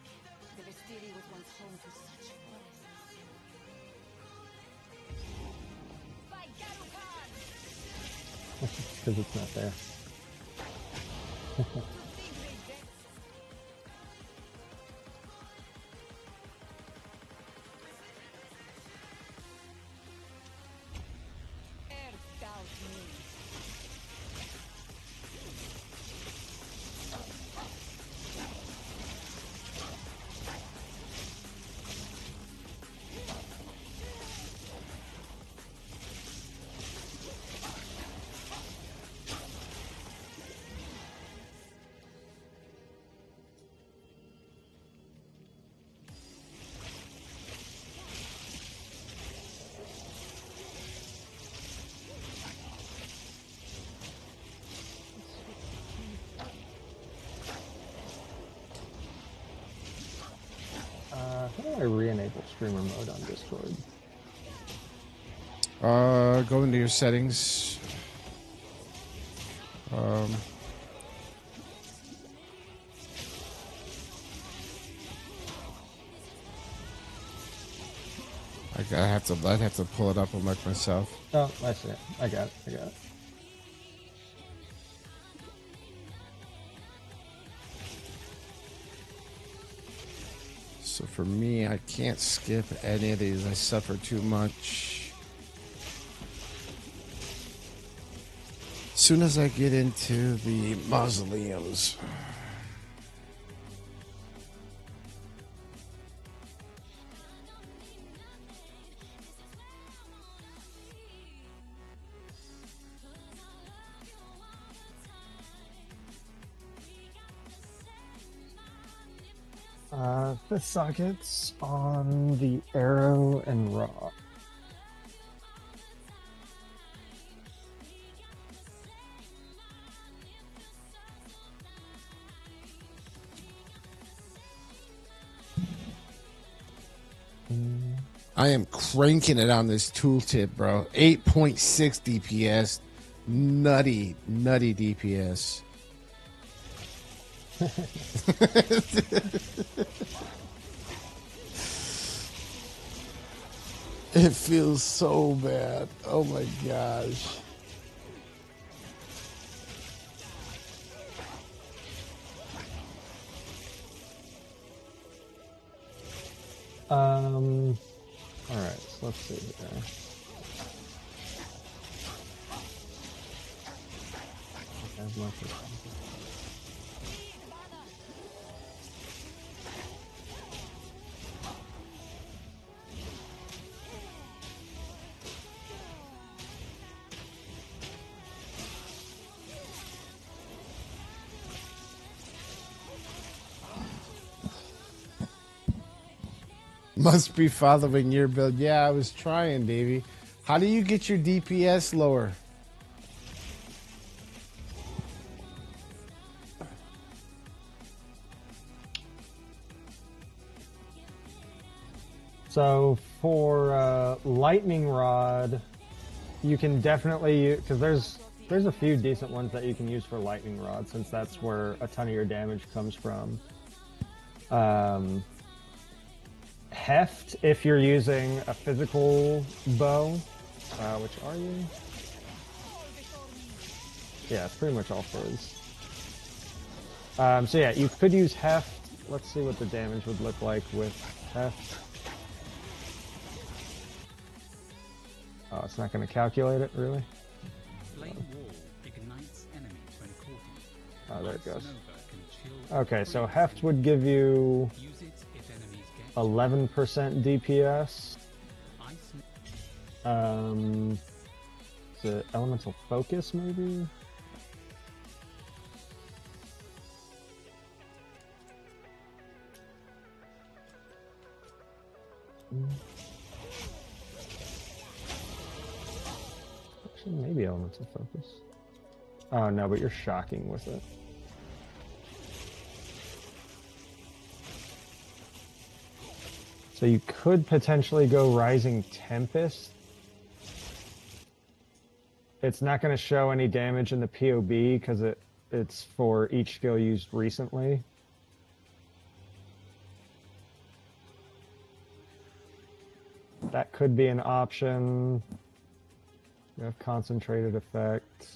the Vestiri was once home to such forests. By Garukan! Because it's not there. How do I re-enable streamer mode on Discord? Go into your settings. I'd have to pull it up and look myself. Oh, I see it. I got it. So for me, I can't skip any of these. I suffer too much. As soon as I get into the mausoleums. Fifth sockets on the arrow and raw. I am cranking it on this tooltip, bro. 8.6 DPS. Nutty DPS. It feels so bad. Oh my gosh. Alright, so let's see here. Must be following your build. Yeah, I was trying, Davey. How do you get your DPS lower? So for lightning rod, you can definitely, because there's a few decent ones that you can use for lightning rod, since that's where a ton of your damage comes from. Heft, if you're using a physical bow, which are you? Yeah, it's pretty much all fizz. So yeah, you could use heft. Let's see what the damage would look like with heft. Oh, it's not going to calculate it, really? Flame wall ignites enemies when caught. Oh, there it goes. Nova can chill Okay, so heft would give you use it if enemies get 11% DPS. ice. Is it elemental focus, maybe? Actually, maybe elemental focus. Oh no, but you're shocking with it. So you could potentially go Rising Tempest. It's not going to show any damage in the POB because it's for each skill used recently. That could be an option. You have concentrated effect.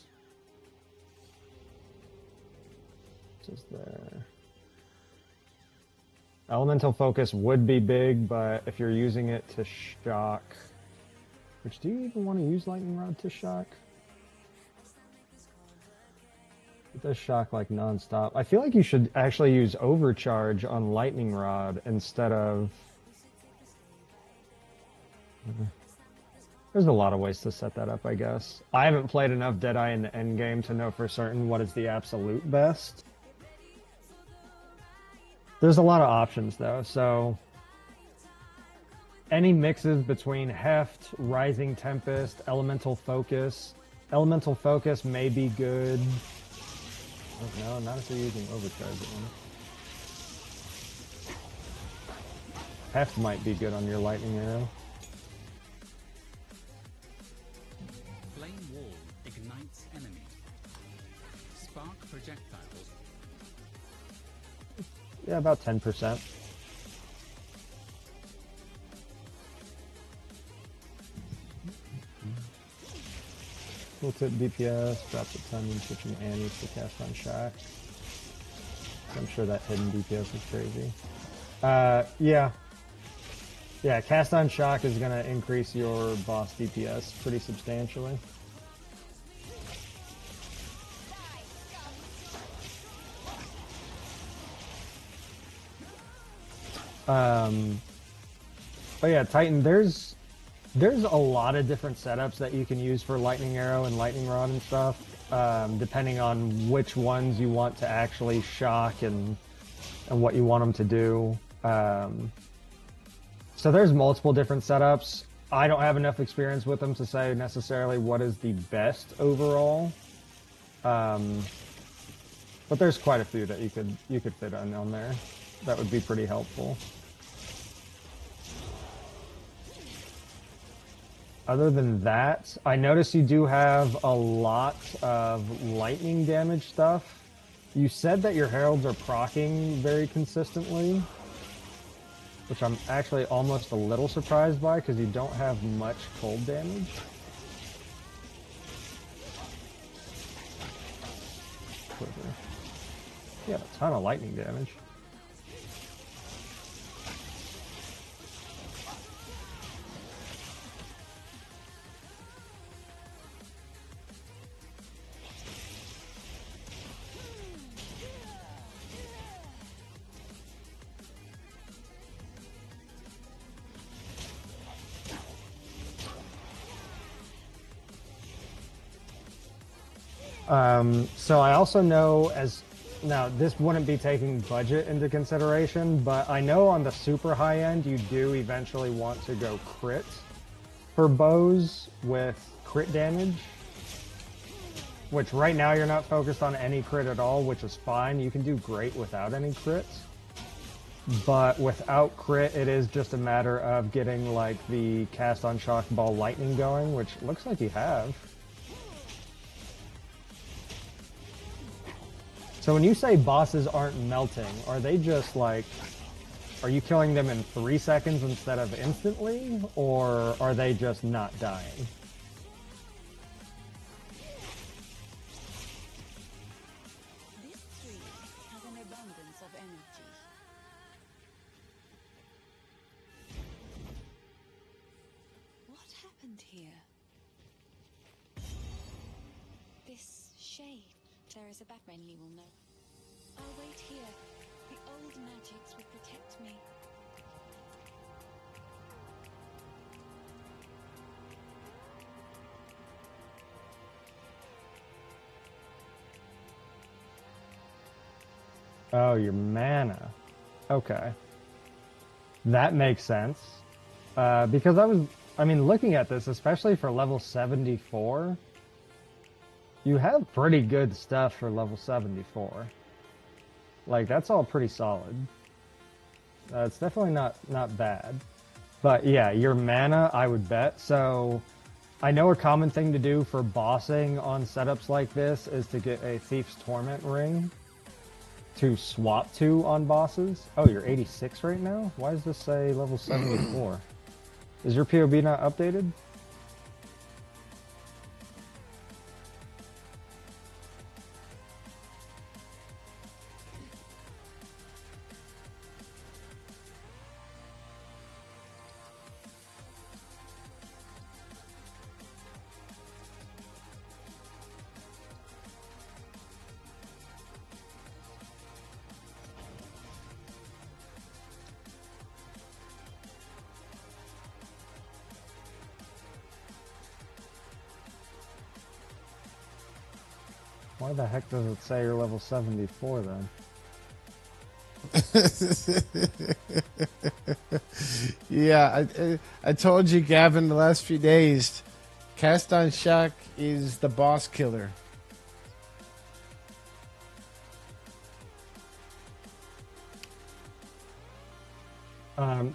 What is there? Elemental focus would be big, but if you're using it to shock, which do you even want to use lightning rod to shock? It does shock like non-stop. I feel like you should actually use overcharge on lightning rod instead of... There's a lot of ways to set that up, I guess. I haven't played enough Deadeye in the endgame to know for certain what is the absolute best. There's a lot of options, though, so... Any mixes between Heft, Rising Tempest, Elemental Focus... Elemental Focus may be good. Oh, no, not if you're using Overcharge at one. Heft might be good on your Lightning Arrow. Flame wall ignites enemy. Spark projectiles. Yeah, about 10%. Tooltip DPS, drops a ton when switching Annie's to cast on shock. I'm sure that hidden DPS is crazy. Yeah. Yeah, cast on shock is going to increase your boss DPS pretty substantially. But yeah, Titan, there's a lot of different setups that you can use for Lightning Arrow and Lightning Rod and stuff, depending on which ones you want to actually shock and what you want them to do. So there's multiple different setups. I don't have enough experience with them to say necessarily what is the best overall. But there's quite a few that you could fit on there. That would be pretty helpful. Other than that, I notice you do have a lot of lightning damage stuff. You said that your heralds are proccing very consistently, which I'm actually almost a little surprised by because you don't have much cold damage. Yeah, a ton of lightning damage. So I also know now this wouldn't be taking budget into consideration, but I know on the super high end you do eventually want to go crit for bows with crit damage, which right now you're not focused on any crit at all, which is fine. You can do great without any crits, but without crit it is just a matter of getting like the cast on shock ball lightning going, which looks like you have. So when you say bosses aren't melting, are they just like, are you killing them in 3 seconds instead of instantly, or are they just not dying? This tree has an abundance of energy. What happened here? This shade. There is a Batman you will know. I'll wait here. The old magics will protect me. Oh, your mana. Okay. That makes sense. Because I mean, looking at this, especially for level 74, you have pretty good stuff for level 74. Like, that's all pretty solid. It's definitely not bad. But yeah, your mana, I would bet. So, I know a common thing to do for bossing on setups like this is to get a Thief's Torment ring to swap to on bosses. Oh, you're 86 right now? Why does this say level 74? Is your POB not updated? Why the heck does it say you're level 74 then? Yeah, I told you, Gavin, the last few days, Cast on Shock is the boss killer.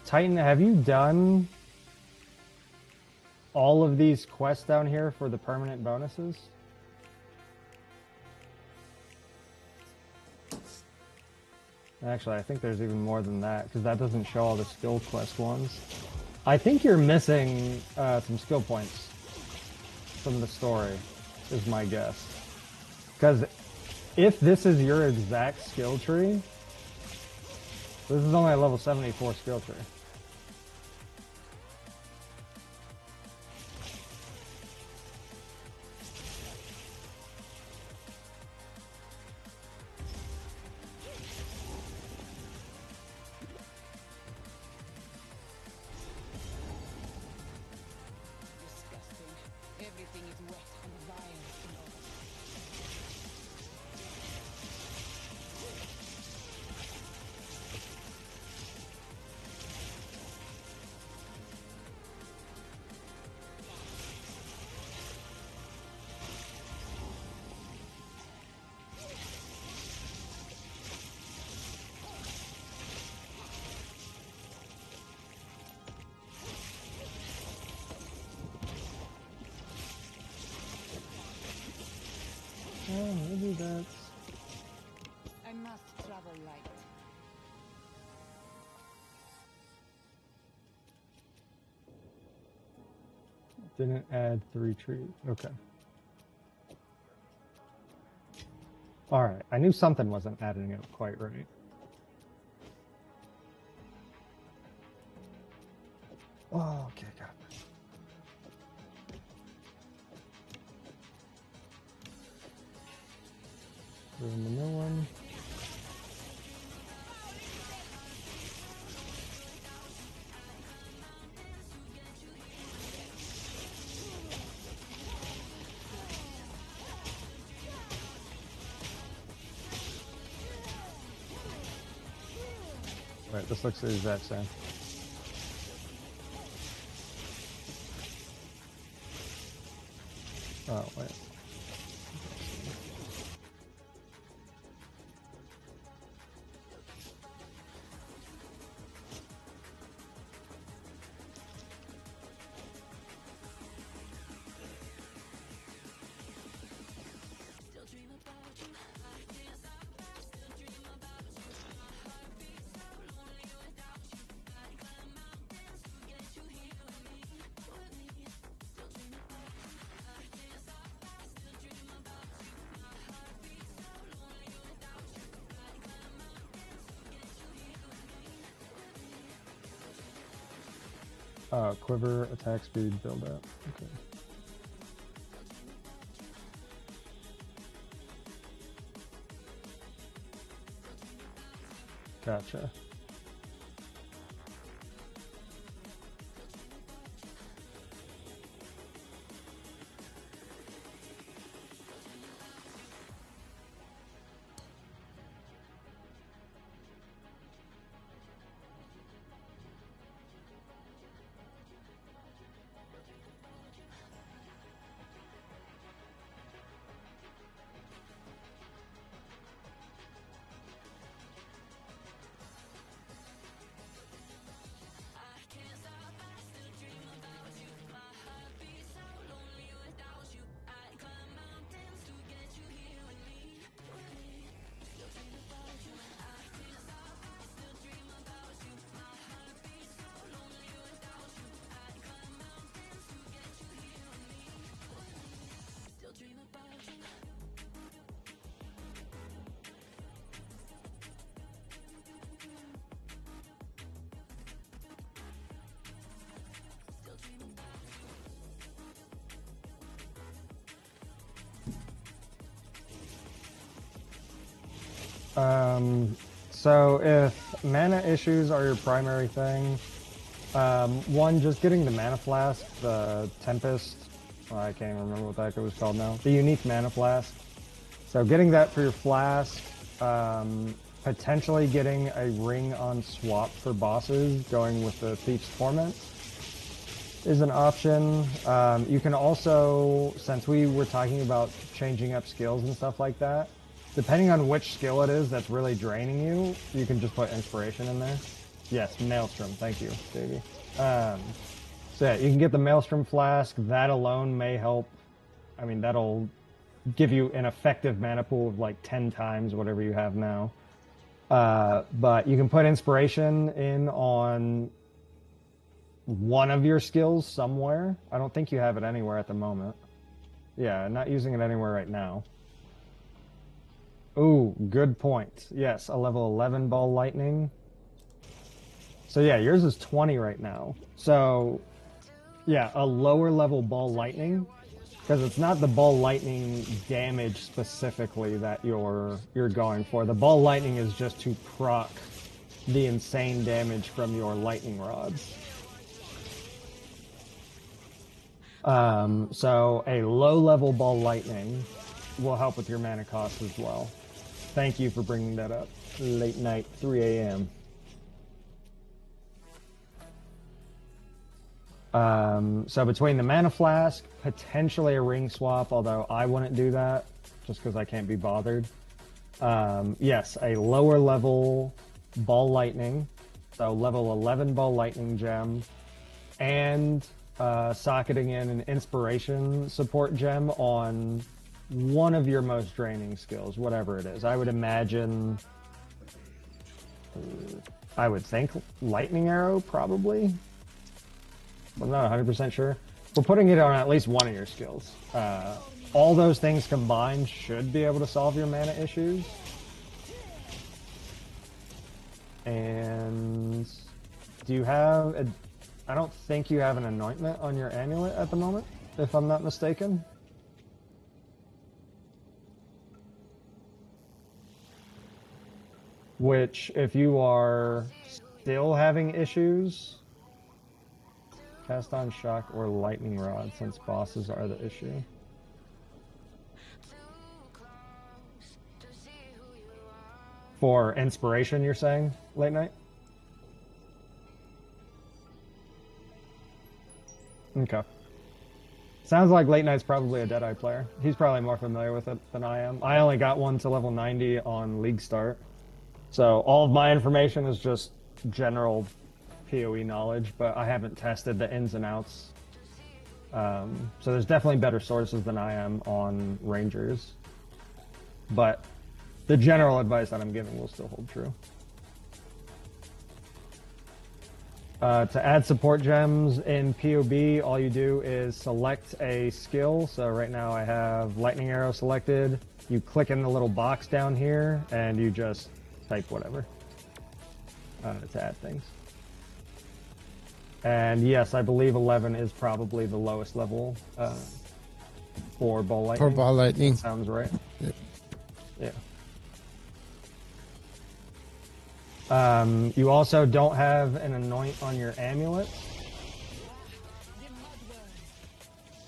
Titan, have you done all of these quests down here for the permanent bonuses? Actually, I think there's even more than that, because that doesn't show all the skill quest ones. I think you're missing some skill points from the story, is my guess. Because if this is your exact skill tree, this is only a level 74 skill tree. Disgusting. Everything is wet and vile in all. Oh, maybe that's... I must travel light. Didn't add 3 trees. Okay. Alright, I knew something wasn't adding up quite right. Oh, okay, got it. Ruin the new one. Right, this looks the exact same. Oh, wait. Quiver, attack speed, build up. Okay. Gotcha. So if mana issues are your primary thing, one, just getting the mana flask, the Tempest, I can't even remember what that was called now, the unique mana flask. So getting that for your flask, potentially getting a ring on swap for bosses, going with the Thief's Torment is an option. You can also, since we were talking about changing up skills and stuff like that, depending on which skill it is that's really draining you, you can just put Inspiration in there. Yes, Maelstrom. Thank you, baby. So yeah, you can get the Maelstrom Flask. That alone may help. I mean, that'll give you an effective mana pool of like 10 times whatever you have now. But you can put Inspiration in on one of your skills somewhere. I don't think you have it anywhere at the moment. Yeah, not using it anywhere right now. Ooh, good point. Yes, a level 11 Ball Lightning. So yeah, yours is 20 right now. So yeah, a lower level Ball Lightning, because it's not the Ball Lightning damage specifically that you're going for. The Ball Lightning is just to proc the insane damage from your lightning rods. So a low level Ball Lightning will help with your mana cost as well. Thank you for bringing that up. Late night, 3 a.m. So between the Mana Flask, potentially a ring swap, although I wouldn't do that just because I can't be bothered. Yes, a lower level Ball Lightning, so level 11 Ball Lightning gem, and socketing in an Inspiration support gem on one of your most draining skills, whatever it is. I would imagine, I would think Lightning Arrow, probably. I'm not 100% sure. We're putting it on at least one of your skills. All those things combined should be able to solve your mana issues. And do you have I don't think you have an anointment on your amulet at the moment, if I'm not mistaken. Which, if you are still having issues, cast on shock or lightning rod, since bosses are the issue. For inspiration, you're saying, late night? Okay. Sounds like Late Night's probably a Deadeye player. He's probably more familiar with it than I am. I only got one to level 90 on League Start. So all of my information is just general PoE knowledge, but I haven't tested the ins and outs. So there's definitely better sources than I am on Rangers. But the general advice that I'm giving will still hold true. To add support gems in PoB, all you do is select a skill. So right now I have Lightning Arrow selected. You click in the little box down here, and you just type whatever to add things. And yes, I believe 11 is probably the lowest level for Ball Lightning. For Ball Lightning. That sounds right. Yeah. You also don't have an anoint on your amulet.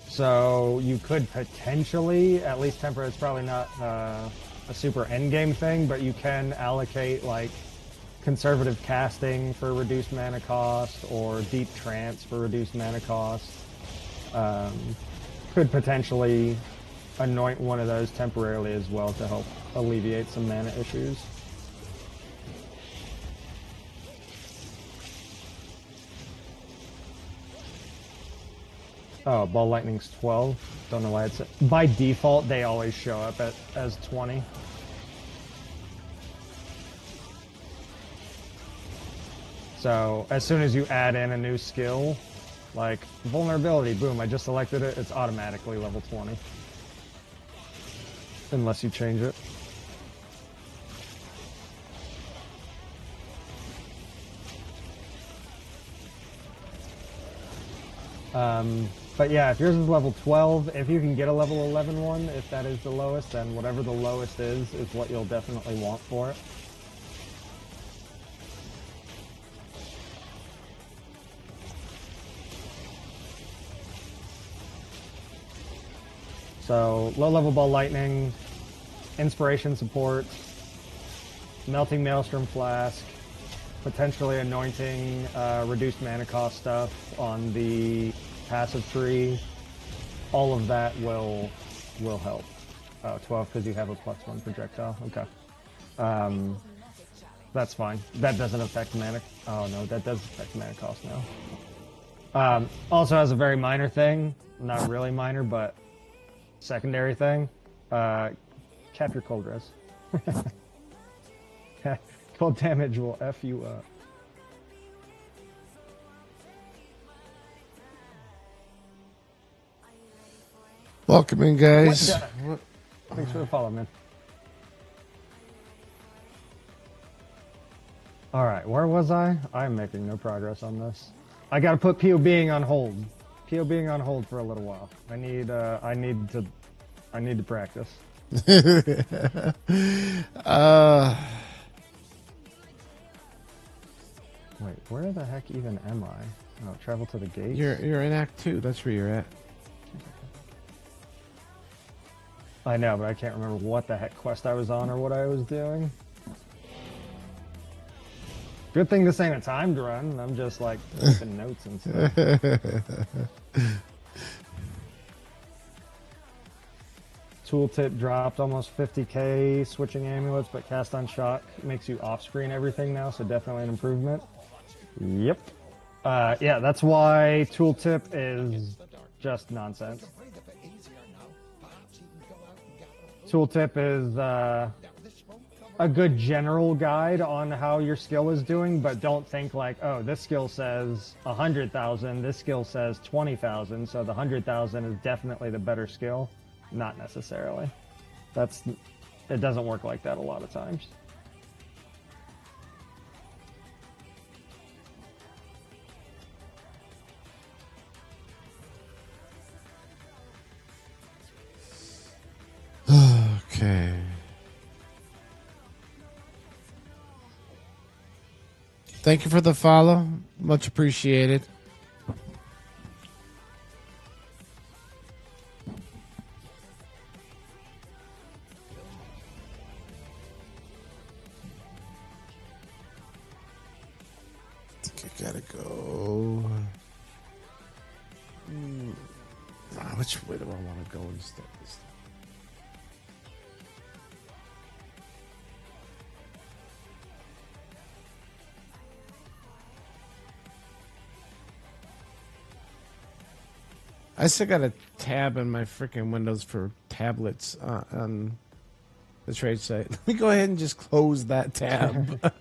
So you could potentially, at least temporarily, it's probably not a super endgame thing, but you can allocate like conservative casting for reduced mana cost or deep trance for reduced mana cost. Could potentially anoint one of those temporarily as well to help alleviate some mana issues. Oh, Ball Lightning's 12. Don't know why it's... By default, they always show up as 20. So, as soon as you add in a new skill, like Vulnerability, boom, I just selected it, it's automatically level 20. Unless you change it. But yeah, if yours is level 12, if you can get a level 11 one, if that is the lowest, then whatever the lowest is what you'll definitely want for it. So, low-level Ball Lightning, Inspiration Support, Melting Maelstrom Flask, potentially anointing reduced mana cost stuff on the passive tree. All of that will help. 12 because you have a +1 projectile. Okay. That's fine. That doesn't affect mana. Oh no, that does affect mana cost now. Also has a very minor thing. Not really minor, but secondary thing. Cap your cold res. Cold damage will F you up. Welcome in, guys. Thanks for the follow, man. Alright, where was I? I'm making no progress on this. I gotta put PoBing on hold. PoBing on hold for a little while. I need to practice. Wait, where the heck even am I? Oh, travel to the gate? You're in Act 2. That's where you're at. I know, but I can't remember what the heck quest I was on or what I was doing. Good thing this ain't a timed run. I'm just like taking notes and stuff. Tooltip dropped almost 50k switching amulets, but cast on shock makes you off-screen everything now, so definitely an improvement. Yep. Yeah, that's why tooltip is just nonsense. tooltip is a good general guide on how your skill is doing, but don't think like, oh, this skill says 100,000, this skill says 20,000, so the 100,000 is definitely the better skill. Not necessarily. It doesn't work like that a lot of times. Okay. Thank you for the follow. Much appreciated. I think I gotta go. Which way do I want to go instead this time? I still got a tab in my freaking Windows for tablets on the trade site. Let me go ahead and just close that tab.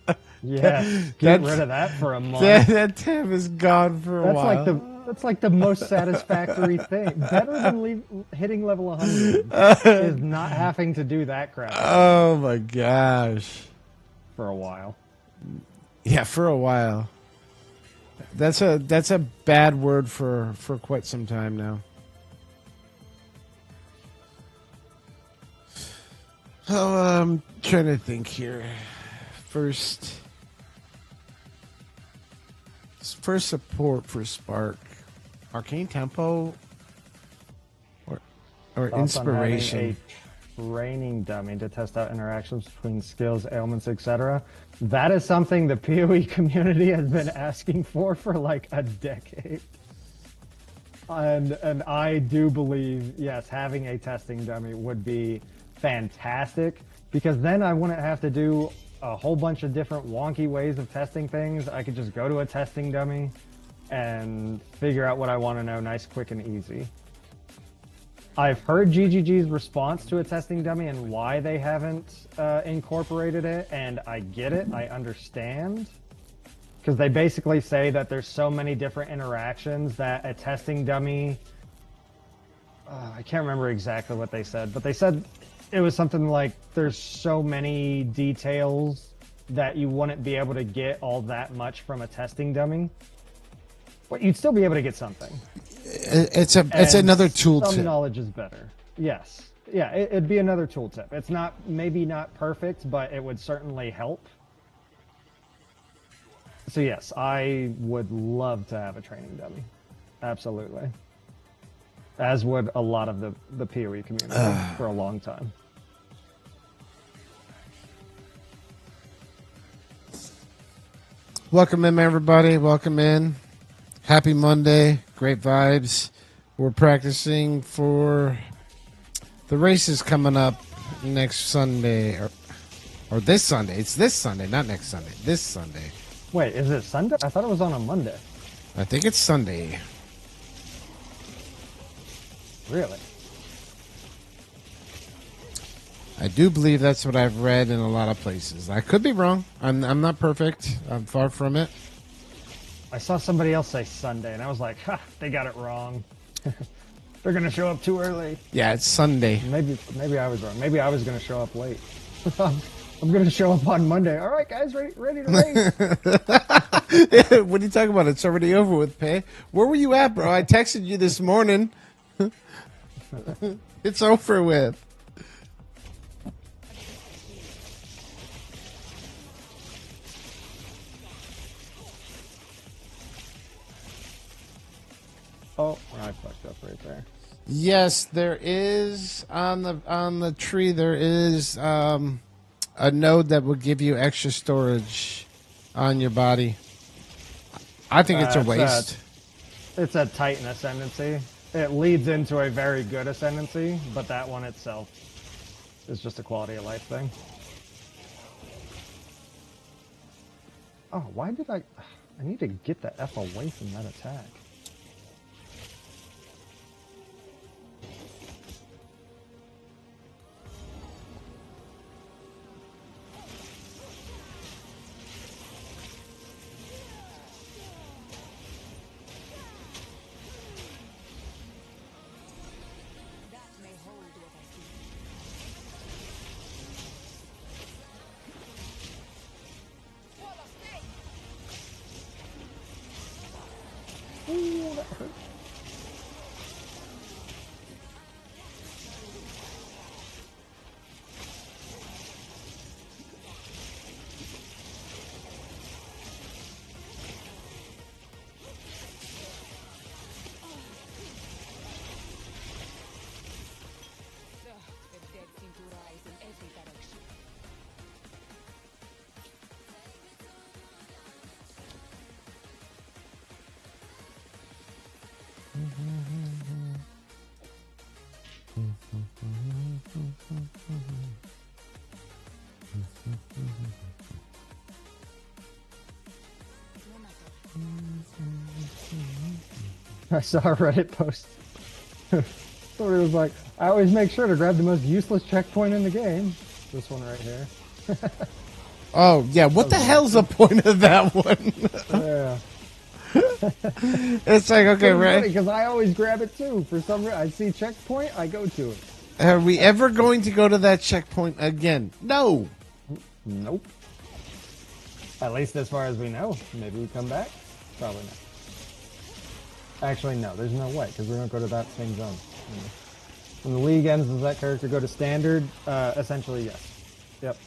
Yeah, get rid of that for a month. That tab is gone for a while. That's like the most satisfactory thing. Better than hitting level 100 is not having to do that crap. Oh my gosh. For a while. Yeah, for a while. That's a bad word for quite some time now. Oh, I'm trying to think here. First support for Spark, Arcane Tempo, or Inspiration. A training dummy to test out interactions between skills, ailments, etc. That is something the PoE community has been asking for like a decade. And I do believe, yes, having a testing dummy would be fantastic, because then I wouldn't have to do a whole bunch of different wonky ways of testing things. I could just go to a testing dummy and figure out what I want to know nice, quick, and easy. I've heard GGG's response to a testing dummy and why they haven't incorporated it, and I get it, I understand. Because they basically say that there's so many different interactions that a testing dummy... I can't remember exactly what they said, but they said it was something like there's so many details that you wouldn't be able to get all that much from a testing dummy. But you'd still be able to get something. It's another tooltip. Some knowledge is better. Yes. Yeah, it'd be another tooltip. It's maybe not perfect, but it would certainly help. So yes, I would love to have a training dummy. Absolutely. As would a lot of the PoE community for a long time. Welcome in, everybody. Welcome in. Happy Monday. Great vibes. We're practicing for the races coming up next Sunday. Or this Sunday. It's this Sunday, not next Sunday. This Sunday. Wait, is it Sunday? I thought it was on a Monday. I think it's Sunday. Really? I do believe that's what I've read in a lot of places. I could be wrong. I'm not perfect. I'm far from it. I saw somebody else say Sunday, and I was like, ha, they got it wrong. They're going to show up too early. Yeah, it's Sunday. Maybe I was wrong. Maybe I was going to show up late. I'm going to show up on Monday. All right, guys, ready to race. What are you talking about? It's already over with, Pay. Where were you at, bro? I texted you this morning. It's over with. Oh, I fucked up right there. Yes, there is on the tree. There is a node that will give you extra storage on your body. I think it's a waste. It's a Titan ascendancy. It leads into a very good ascendancy, but that one itself is just a quality of life thing. Oh, why did I need to get the F away from that attack. The dead seem to rise in every direction. I saw a Reddit post. Somebody was like, I always make sure to grab the most useless checkpoint in the game. This one right here. Oh, yeah. What the hell's the point of that one? Yeah. It's like, okay, right? Because I always grab it too. For some reason, I see checkpoint, I go to it. Are we ever going to go to that checkpoint again? No. Nope. At least as far as we know. Maybe we come back? Probably not. Actually, no. There's no way, because we're going to go to that same zone. When the league ends, does that character go to standard? Essentially, yes. Yep.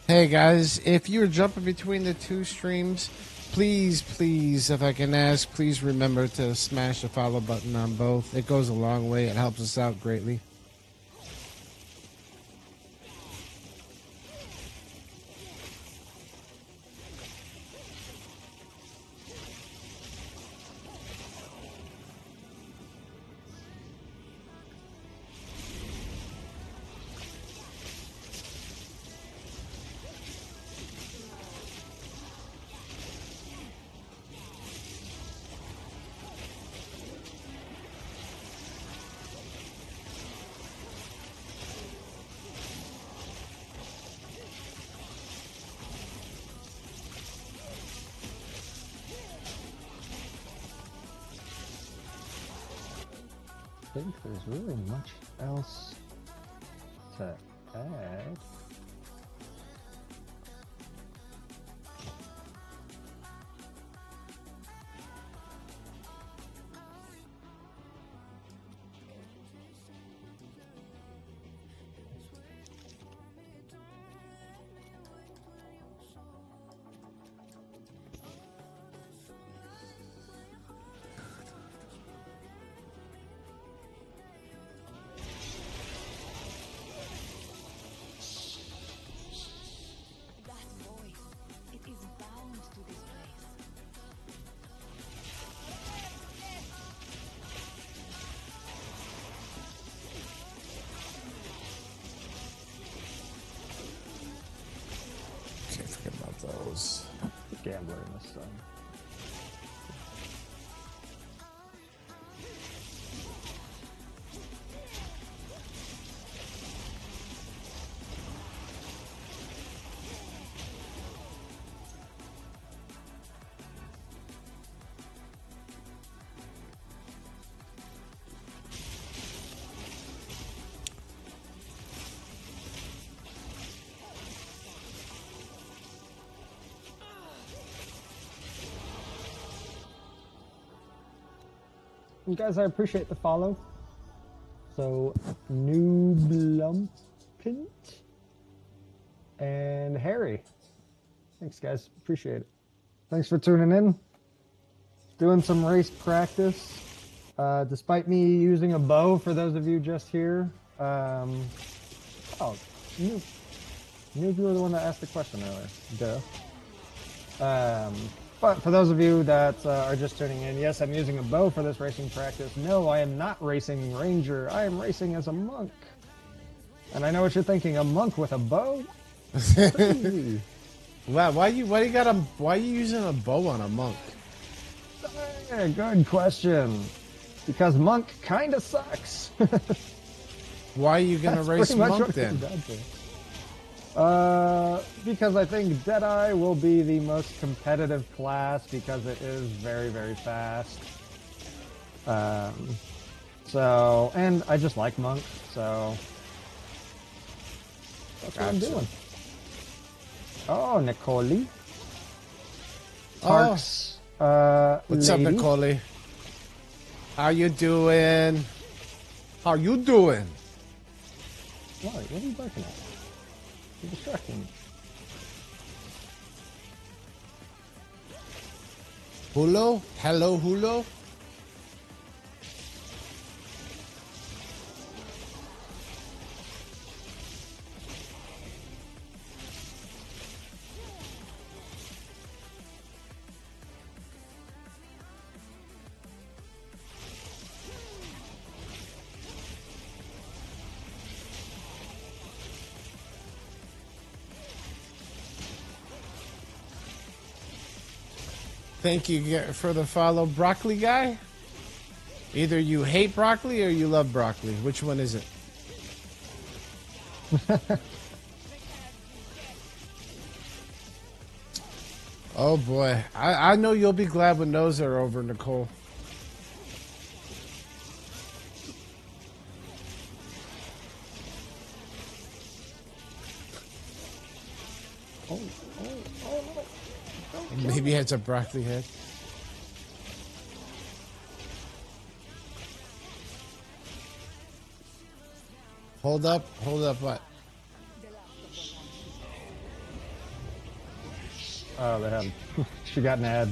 Hey guys, if you're jumping between the two streams, please, if I can ask, please remember to smash the follow button on both. It goes a long way. It helps us out greatly. I think there's really much else to add. Those gambler in the sun. You guys, I appreciate the follow. So, Nooblumpint and Harry. Thanks, guys. Appreciate it. Thanks for tuning in. Doing some race practice. Despite me using a bow, for those of you just here. Oh, You were the one that asked the question earlier. Duh. But for those of you that are just tuning in, yes, I'm using a bow for this racing practice. No, I am not racing Ranger. I am racing as a monk. And I know what you're thinking, a monk with a bow? Crazy. Wow, why you using a bow on a monk? Good question. Because monk kind of sucks. Why are you gonna race monk then? Because I think Deadeye will be the most competitive class because it is very, very fast. So, and I just like monk, so that's what I'm doing. Oh, Nicole. Parks, What's lady. up, Nicole? How you doing? How you doing? What are you barking at? You're distracting me. Hulo? Hello, Hulo? Thank you for the follow, broccoli guy. Either you hate broccoli or you love broccoli. Which one is it? Oh boy, I know you'll be glad when those are over, Nicole. Maybe it's a broccoli head. Hold up, what? Oh, they have. She got an ad.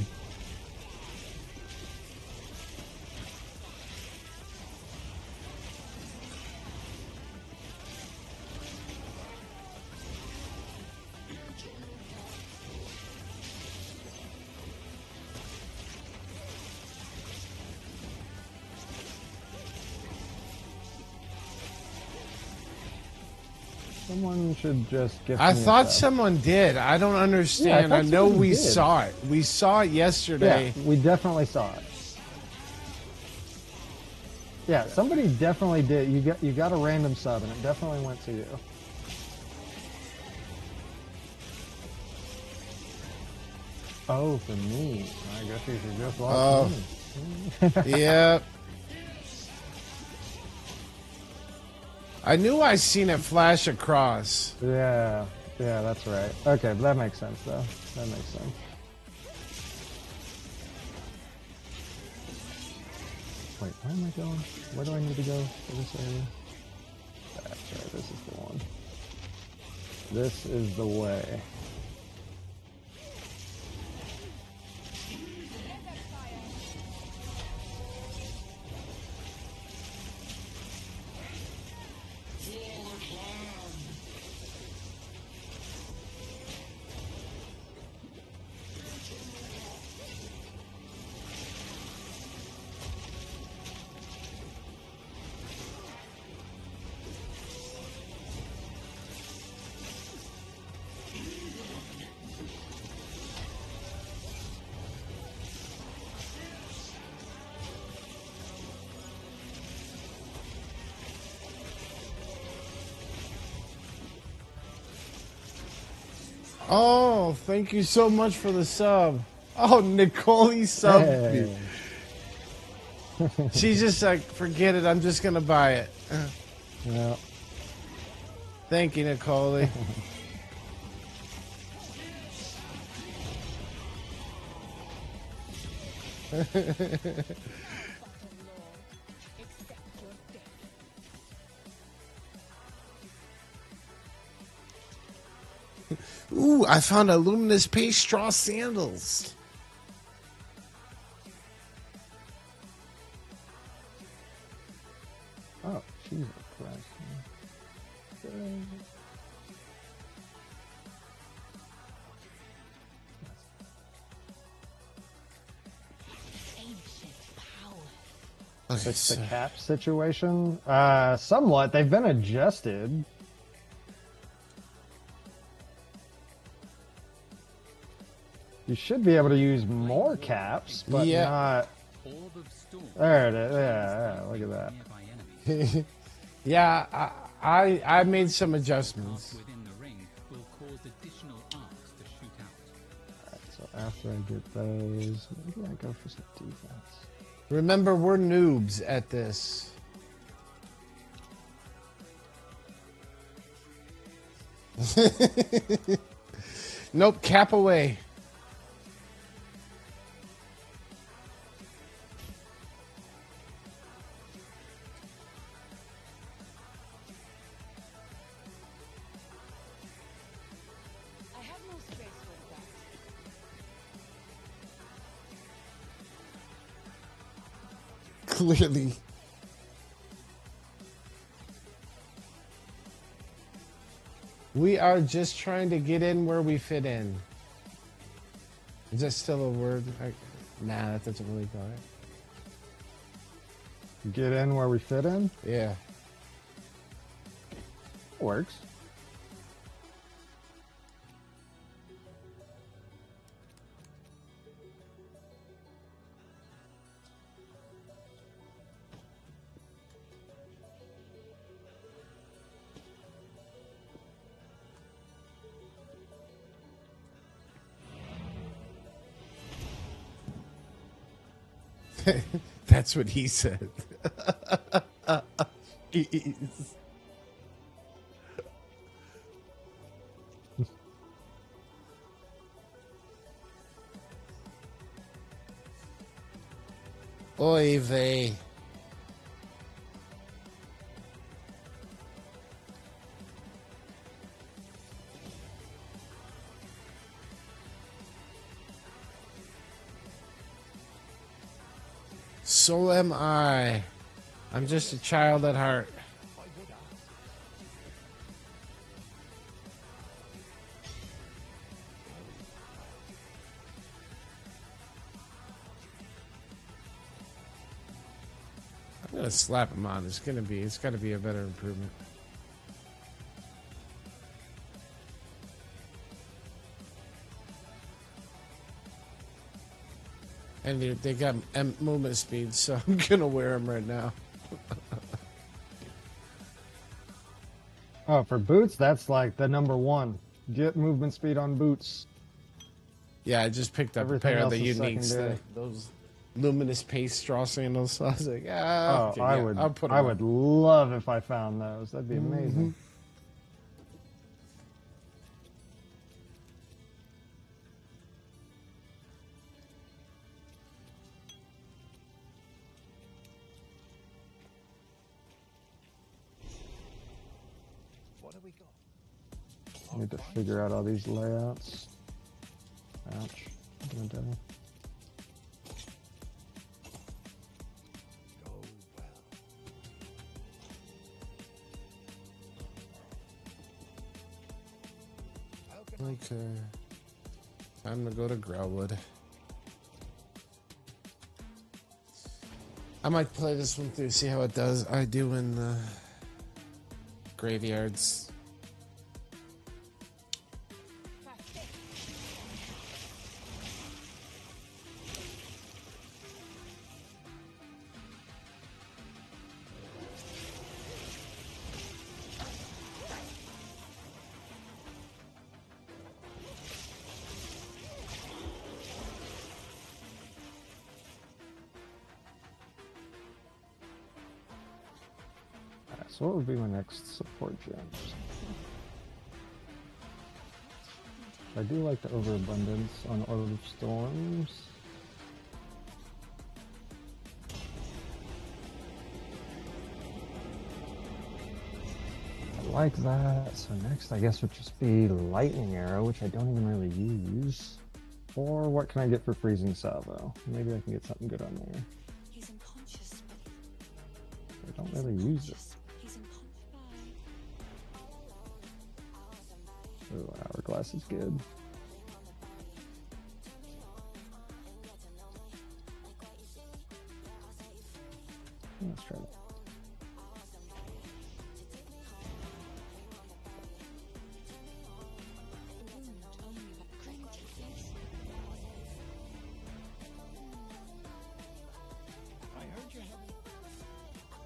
Someone should just give I me thought a sub. someone did. I don't understand. Yeah, I I thought know somebody we did. saw it. We saw it yesterday. Yeah, we definitely saw it. Yeah, somebody definitely did. You got a random sub, and it definitely went to you. Oh, for me. I guess you should just watch me. Yeah. I knew I seen it flash across. Yeah, that's right. Okay, but that makes sense, though. That makes sense. Wait, where am I going? Where do I need to go for this area? That's right, this is the one. This is the way. Oh, thank you so much for the sub. Oh, Nicole subbed me. She's just like, forget it. I'm just going to buy it. Yeah. Thank you, Nicole. Ooh, I found a luminous paste straw sandals. Oh, Jesus Christ. Okay, Fix the so cap situation? Somewhat. They've been adjusted. You should be able to use more caps, but Yeah. not... Orb of Storm. There it is. Yeah, look at that. Nearby enemies. yeah, I made some Arc adjustments. within the ring will cause additional arcs to shoot out. Alright, so after I get those, maybe I go for some defense. Remember, we're noobs at this. Nope, cap away. I have no space for that. Clearly. We are just trying to get in where we fit in. Is that still a word? Nah, that doesn't really go right. Get in where we fit in? Yeah. Works. That's what he said. Oy vey. So am I. I'm just a child at heart. I'm gonna slap him on. It's gotta be a better improvement. And they got movement speed, so I'm gonna wear them right now. Oh, for boots, that's like the number one. Get movement speed on boots. Yeah, I just picked up Everything a pair of else the is uniques, secondary. those luminous paste straw sandals. So I was like, Oh, okay, I yeah, would. I'll put 'em I on. would love if I found those. That'd be amazing. What have we got? I need to figure out all these layouts. Ouch. What am I doing? Go well. How can Okay. Time to go to Growlwood. I might play this one through, see how it does. I do in the graveyards. Alright, so what would be my next support gem? I do like the overabundance on Orb of Storms. I like that. So next I guess would just be Lightning Arrow, which I don't even really use. Or what can I get for Freezing Salvo? Maybe I can get something good on there. He's unconscious, but I don't really use it. he's unconscious. Oh, Hourglass is good. Let's try that.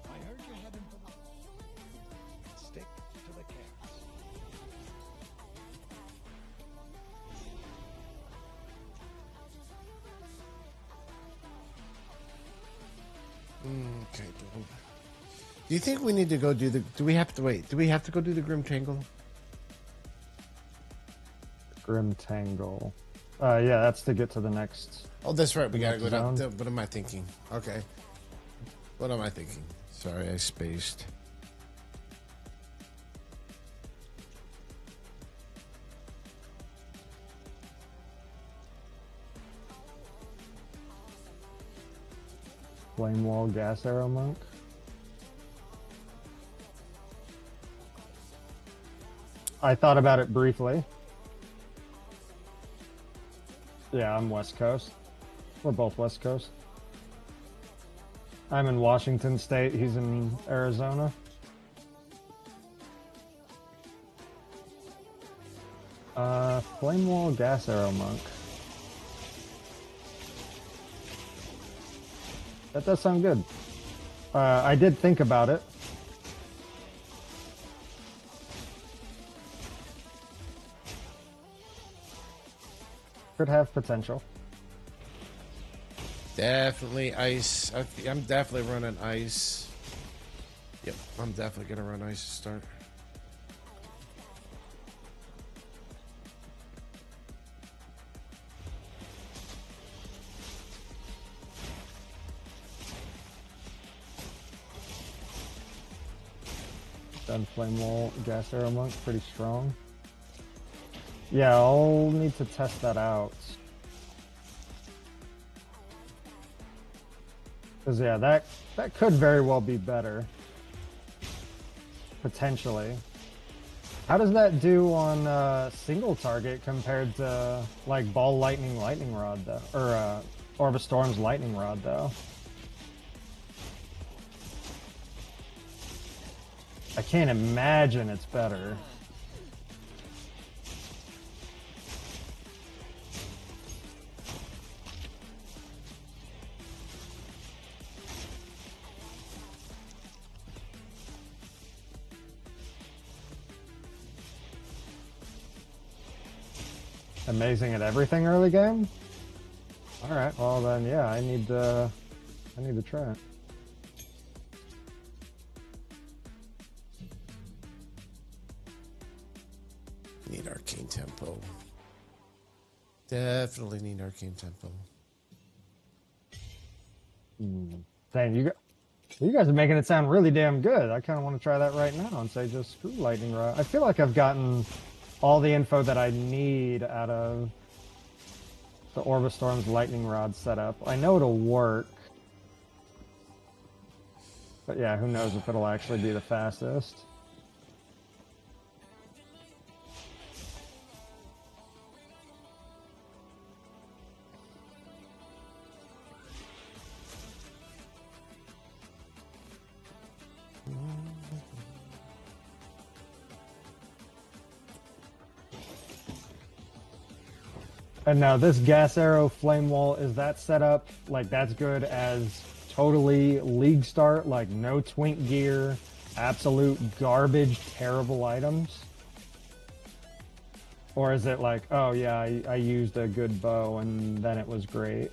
I heard you're heading for the... Stick to the chaos. Okay. Do you think we need to go do the... Do we have to wait? Do we have to go do the Grim Tangle? Grim Tangle. Yeah, that's to get to the next. Oh, that's right. We gotta go down. Zone. What am I thinking? Okay. What am I thinking? Sorry, I spaced. Flame Wall Gas Arrow Monk. I thought about it briefly. Yeah, I'm West Coast. We're both West Coast. I'm in Washington State. He's in Arizona. Flame Wall Gas Arrow Monk. That does sound good. I did think about it. Could have potential. Definitely ice. I'm definitely running ice. Yep, I'm definitely gonna run ice to start. Done Flame Wall Gas Arrow Monk, pretty strong. Yeah, I'll need to test that out. Because yeah, that could very well be better. Potentially. How does that do on single target compared to like Ball Lightning Rod though? Or Orb of Storm's Lightning Rod though? I can't imagine it's better. Amazing at everything early game? Alright, well then yeah, I need to try it. Need Arcane Tempo. Definitely need Arcane Tempo. Dang, you guys are making it sound really damn good. I kind of want to try that right now and say just screw Lightning Rod. I feel like I've gotten all the info that I need out of the Orb of Storm's Lightning Rod setup. I know it'll work. But yeah, who knows if it'll actually be the fastest. And now this Gas Arrow Flame Wall, is that set up like that's good as totally league start, like no twink gear, absolute garbage, terrible items? Or is it like, oh yeah, I used a good bow and then it was great?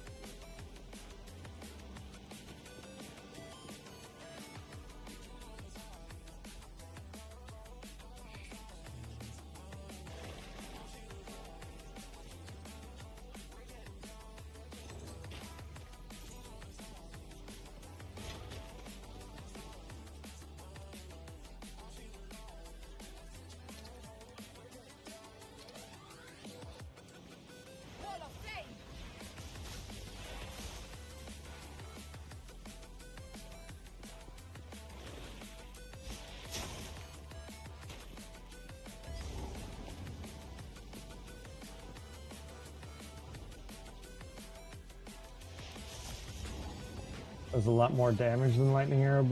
does a lot more damage than lightning arrow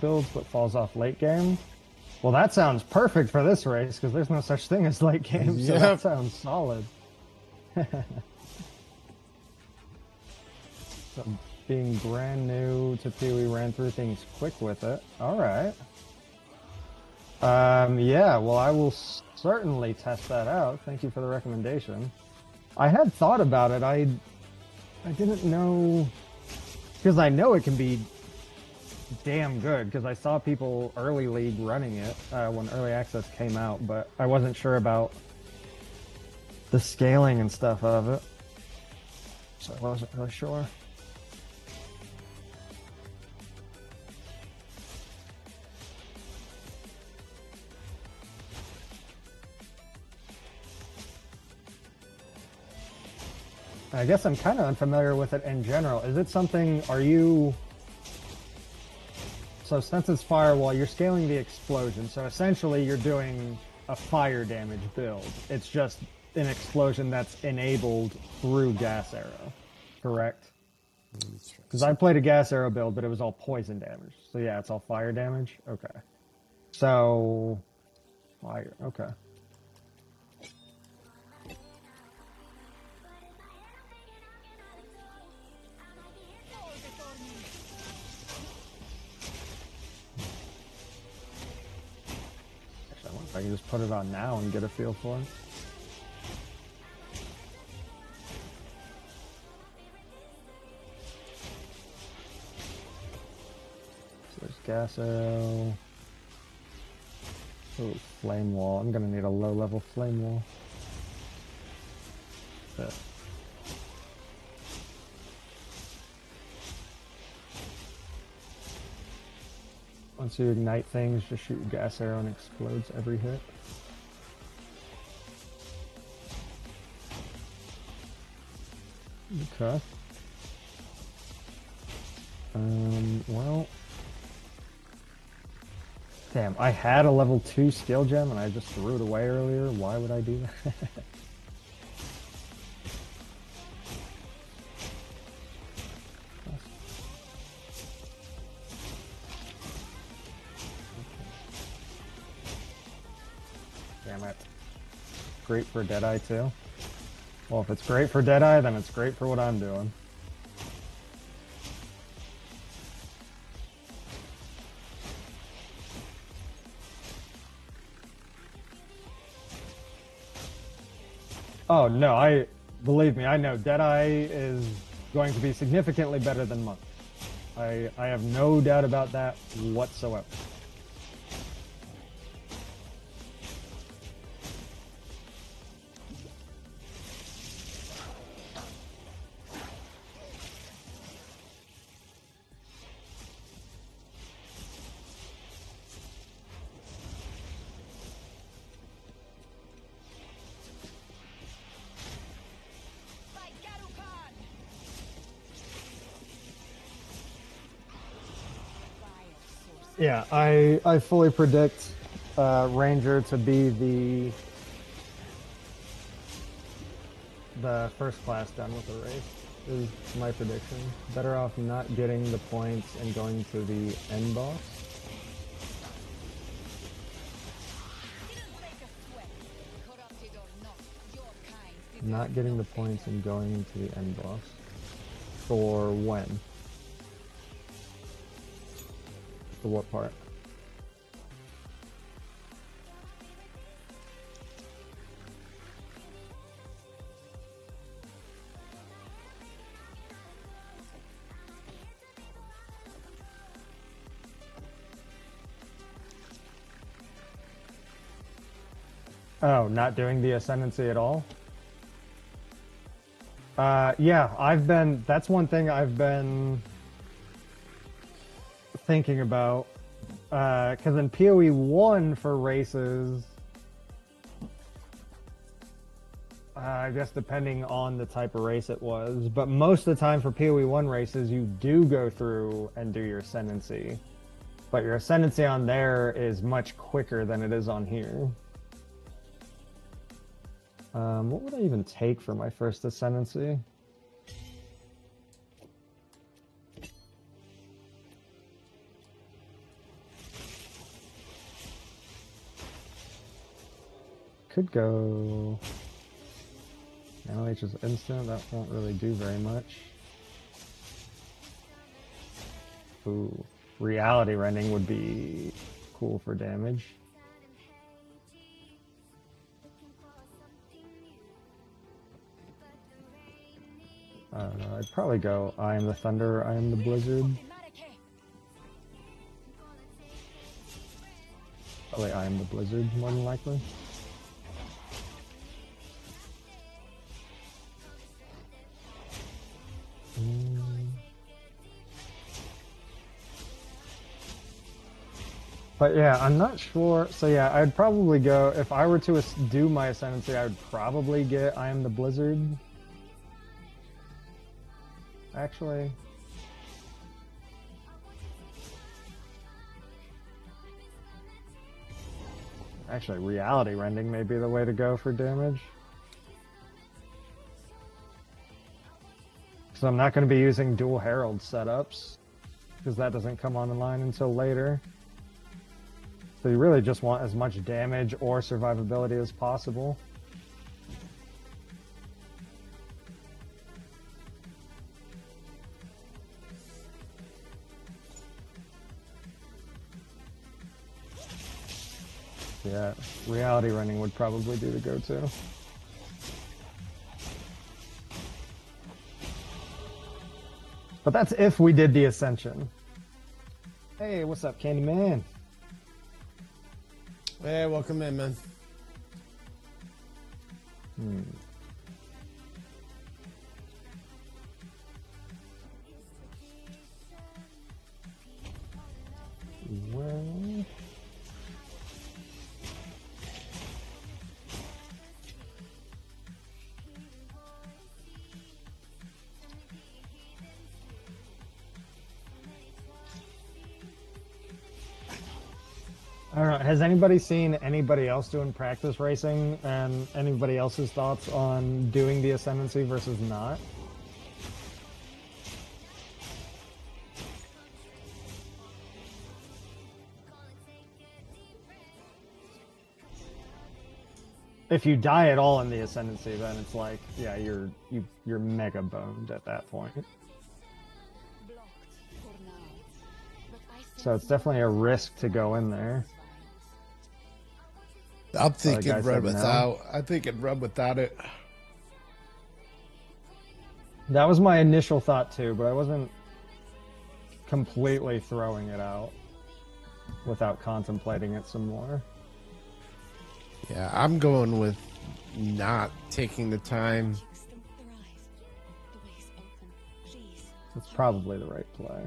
builds, but falls off late game. Well, that sounds perfect for this race because there's no such thing as late game, so that sounds solid. So being brand new to PoE, ran through things quick with it. All right. Yeah, well, I will certainly test that out. Thank you for the recommendation. I had thought about it. I didn't know, because I know it can be damn good, because I saw people early league running it when early access came out, but I wasn't sure about the scaling and stuff of it, so I wasn't really sure. I guess I'm kind of unfamiliar with it in general. Is it something, so since it's firewall, you're scaling the explosion, so essentially you're doing a fire damage build. It's just an explosion that's enabled through gas arrow, correct? Because I played a gas arrow build, but it was all poison damage. So yeah, it's all fire damage? Okay. So, fire, okay. I can just put it on now and get a feel for it. So there's gas arrow. Ooh, flame wall. I'm gonna need a low-level flame wall. There. Once you ignite things, just shoot a gas arrow and explodes every hit. Okay. Well... Damn, I had a level 2 skill gem and I just threw it away earlier. Why would I do that? Damn it. Great for Deadeye too? Well, if it's great for Deadeye, then it's great for what I'm doing. Oh no, believe me, I know Deadeye is going to be significantly better than Monk. I have no doubt about that whatsoever. Yeah, I fully predict Ranger to be the first class done with the race, is my prediction. Better off not getting the points and going to the end boss. Not getting the points and going into the end boss. For when? For what part? Oh, not doing the Ascendancy at all? Yeah, that's one thing I've been thinking about, because in PoE 1 for races, I guess depending on the type of race it was, but most of the time for PoE 1 races, you do go through and do your Ascendancy, but your Ascendancy on there is much quicker than it is on here. What would I even take for my first Ascendancy? could go... LH is instant, that won't really do very much. Ooh, reality rending would be cool for damage. I don't know, I'd probably go I am the thunder, I am the blizzard. Probably I am the blizzard, more than likely. But yeah, I'm not sure. So yeah, I'd probably go, if I were to do my Ascendancy, I would probably get I am the blizzard. Actually. Actually, reality rending may be the way to go for damage. So I'm not going to be using dual herald setups, because that doesn't come online until later. So you really just want as much damage or survivability as possible. Yeah, reality running would probably be the go-to. But that's if we did the Ascension. Hey, what's up, Candyman? Hey, welcome in, man. Well... I don't know. Has anybody seen anybody else doing practice racing, and anybody else's thoughts on doing the Ascendancy versus not? If you die at all in the Ascendancy, then it's like, yeah, you're mega boned at that point. So it's definitely a risk to go in there. I'm thinking run no. without. I think it'd run without it. That was my initial thought too, but I wasn't completely throwing it out without contemplating it some more. Yeah, I'm going with not taking the time. It's probably the right play.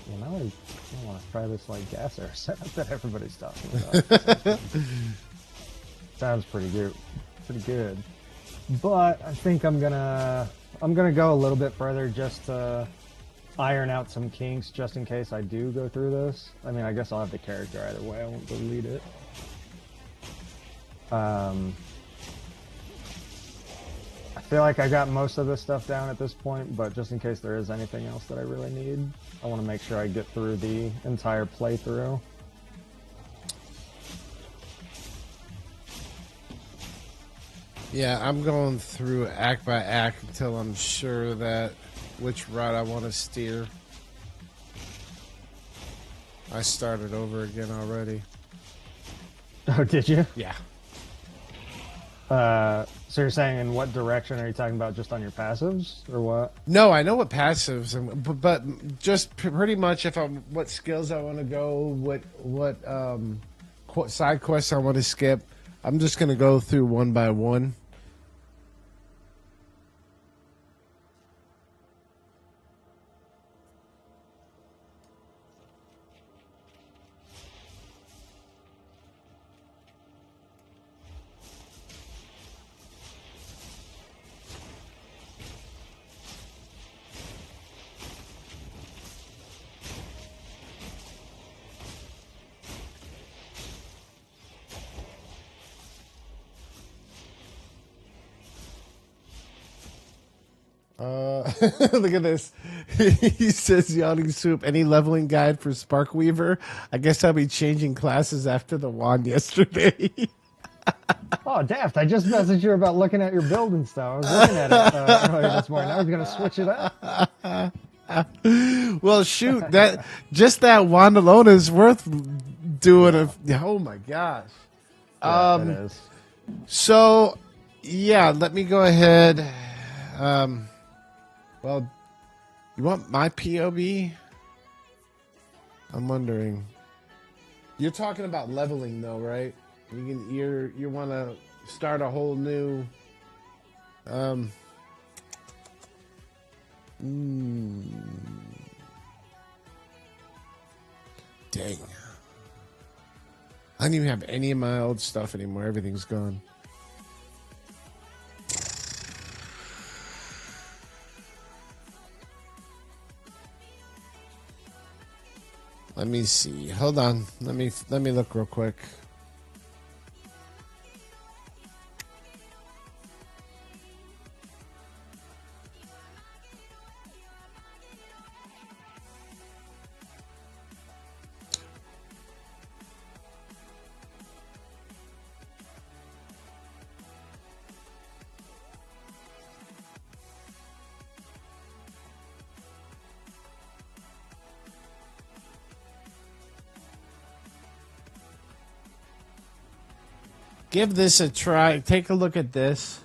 Well, now I want to try this like gas air setup that everybody's talking about. Sounds pretty good, But I think I'm gonna go a little bit further just to iron out some kinks, just in case I do go through this. I mean, I guess I'll have the character either way. I won't delete it. I feel like I got most of this stuff down at this point, but just in case there is anything else that I really need, I want to make sure I get through the entire playthrough. Yeah, I'm going through act by act until I'm sure that which route I want to steer. I started over again already. Oh, did you? Yeah. So you're saying in what direction? Are you talking about just on your passives or what? No, I know what passives, but just pretty much if I'm what skills I want to go, what side quests I want to skip. I'm just gonna go through one by one. Look at this. He says, yawning soup. Any leveling guide for Spark Weaver? I guess I'll be changing classes after the wand yesterday. Oh, Daft, I just messaged you about looking at your build and stuff. I was looking at it earlier this morning. I was going to switch it up. Well, shoot, that wand alone is worth doing. Oh my gosh. Yeah, it is. So, yeah, let me go ahead. Well, you want my POB? I'm wondering. You're talking about leveling, though, right? You want to start a whole new. Dang. I don't even have any of my old stuff anymore. Everything's gone. Let me see. Hold on. Let me look real quick. Give this a try. Take a look at this.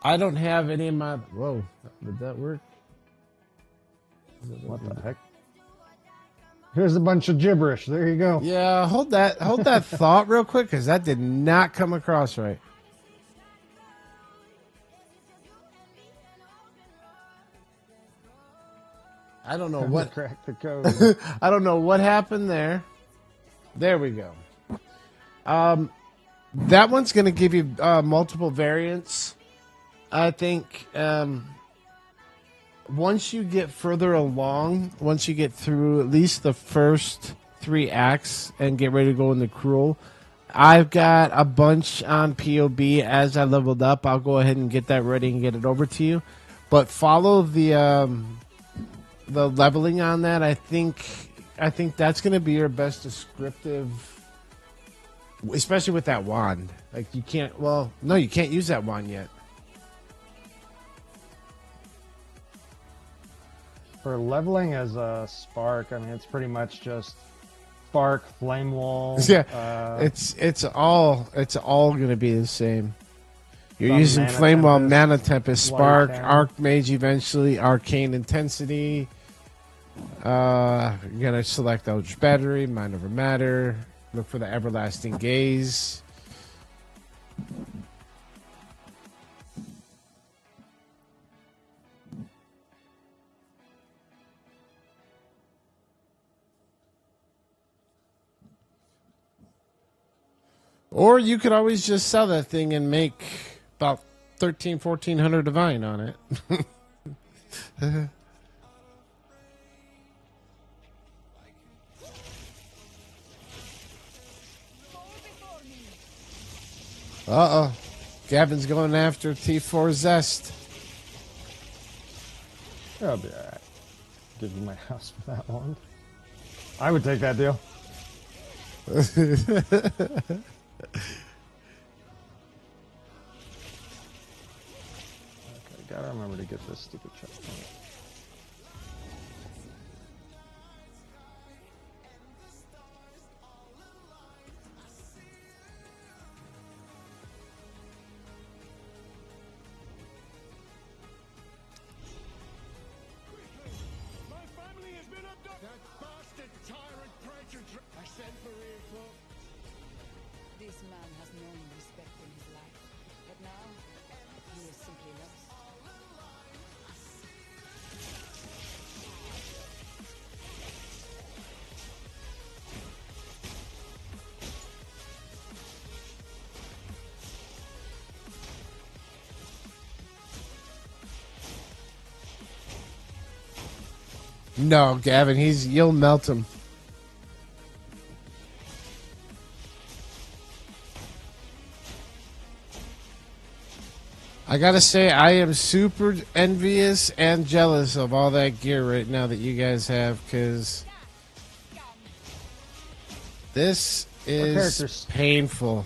I don't have any of my... Whoa. Did that work? What the heck? Here's a bunch of gibberish. There you go. Yeah, hold that thought real quick, because that did not come across right. I don't know what... Crack the code. I don't know what happened there. There we go. That one's going to give you multiple variants. I think once you get further along, once you get through at least the first 3 acts and get ready to go into Cruel, I've got a bunch on POB as I leveled up. I'll go ahead and get that ready and get it over to you. But follow the leveling on that. I think that's going to be your best descriptive. Especially with that wand. Like, you can't... Well, no, you can't use that wand yet. For leveling as a Spark, I mean, it's pretty much just Spark, Flame Wall. Yeah, it's all going to be the same. You're using Mana Flame Wall, Tempest, Mana Tempest, Light Spark, Cannon. Archmage eventually, Arcane Intensity. You're going to select Eldritch Battery, Mind Over Matter. Look for the Everlasting Gaze. Or you could always just sell that thing and make about 1,400 divine on it. Uh-oh. Gavin's going after T4 Zest. I'll be alright. Give you my house for that one. I would take that deal. Okay, gotta remember to get this stupid checkpoint. My family has been abducted. That bastard tyrant preacher. I sent for reinforcements. This man has known respect in his life, but now he is simply lost. No, Gavin, you'll melt him. I gotta say, I am super envious and jealous of all that gear right now that you guys have, because this is characters? painful.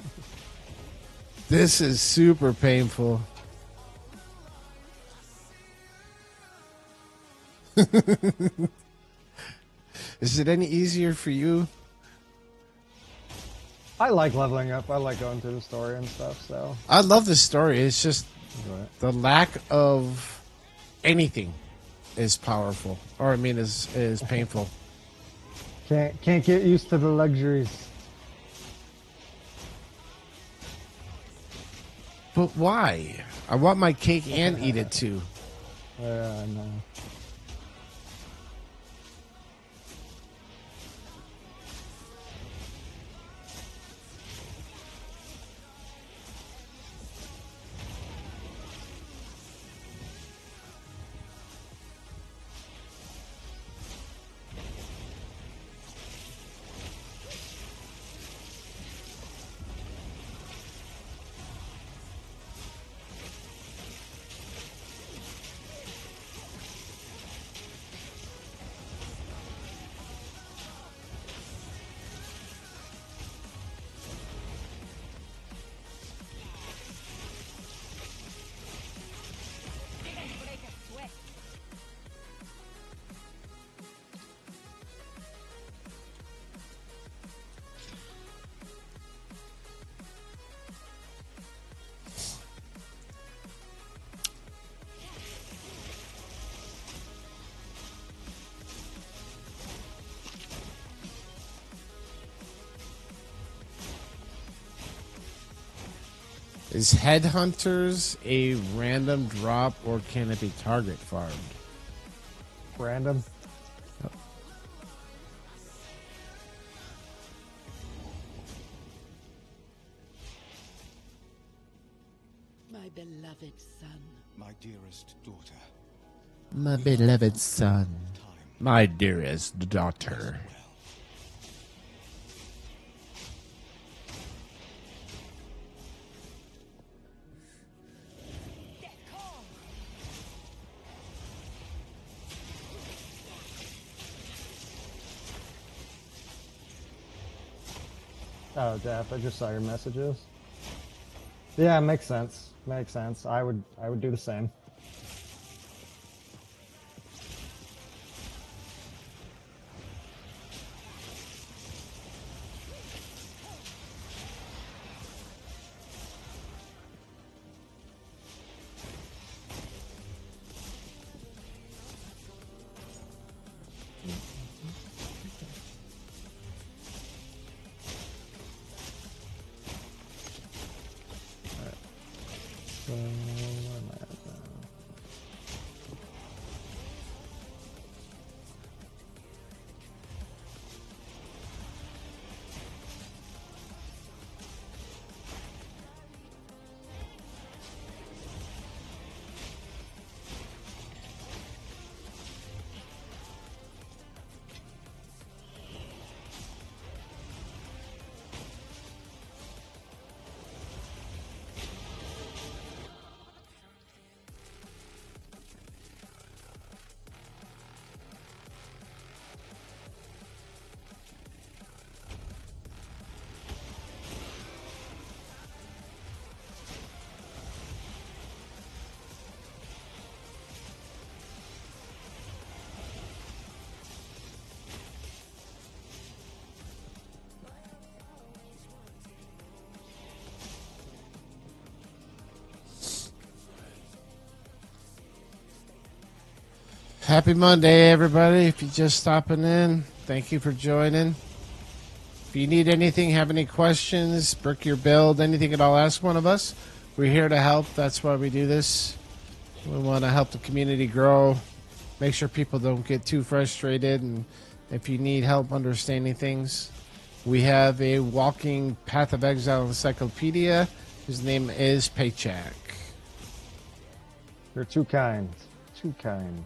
This is super painful. Is it any easier for you? I like leveling up. I like going through the story and stuff. So I love this story. It's just enjoy it. the lack of anything is powerful, or I mean, is painful. Can't get used to the luxuries. But why? I want my cake and eat it too. Yeah, I know. Is Headhunters a random drop, or can it be target farmed? Random. My beloved son. My dearest daughter. My beloved son. My dearest daughter. Oh, Daph, I just saw your messages. Yeah, makes sense. Makes sense. I would do the same. Where am I at now? Happy Monday, everybody. If you're just stopping in, thank you for joining. If you need anything, have any questions, brick your build, anything at all, ask one of us. We're here to help. That's why we do this. We want to help the community grow, make sure people don't get too frustrated, and if you need help understanding things, we have a walking Path of Exile encyclopedia. His name is Paycheck. You're too kind. Too kind.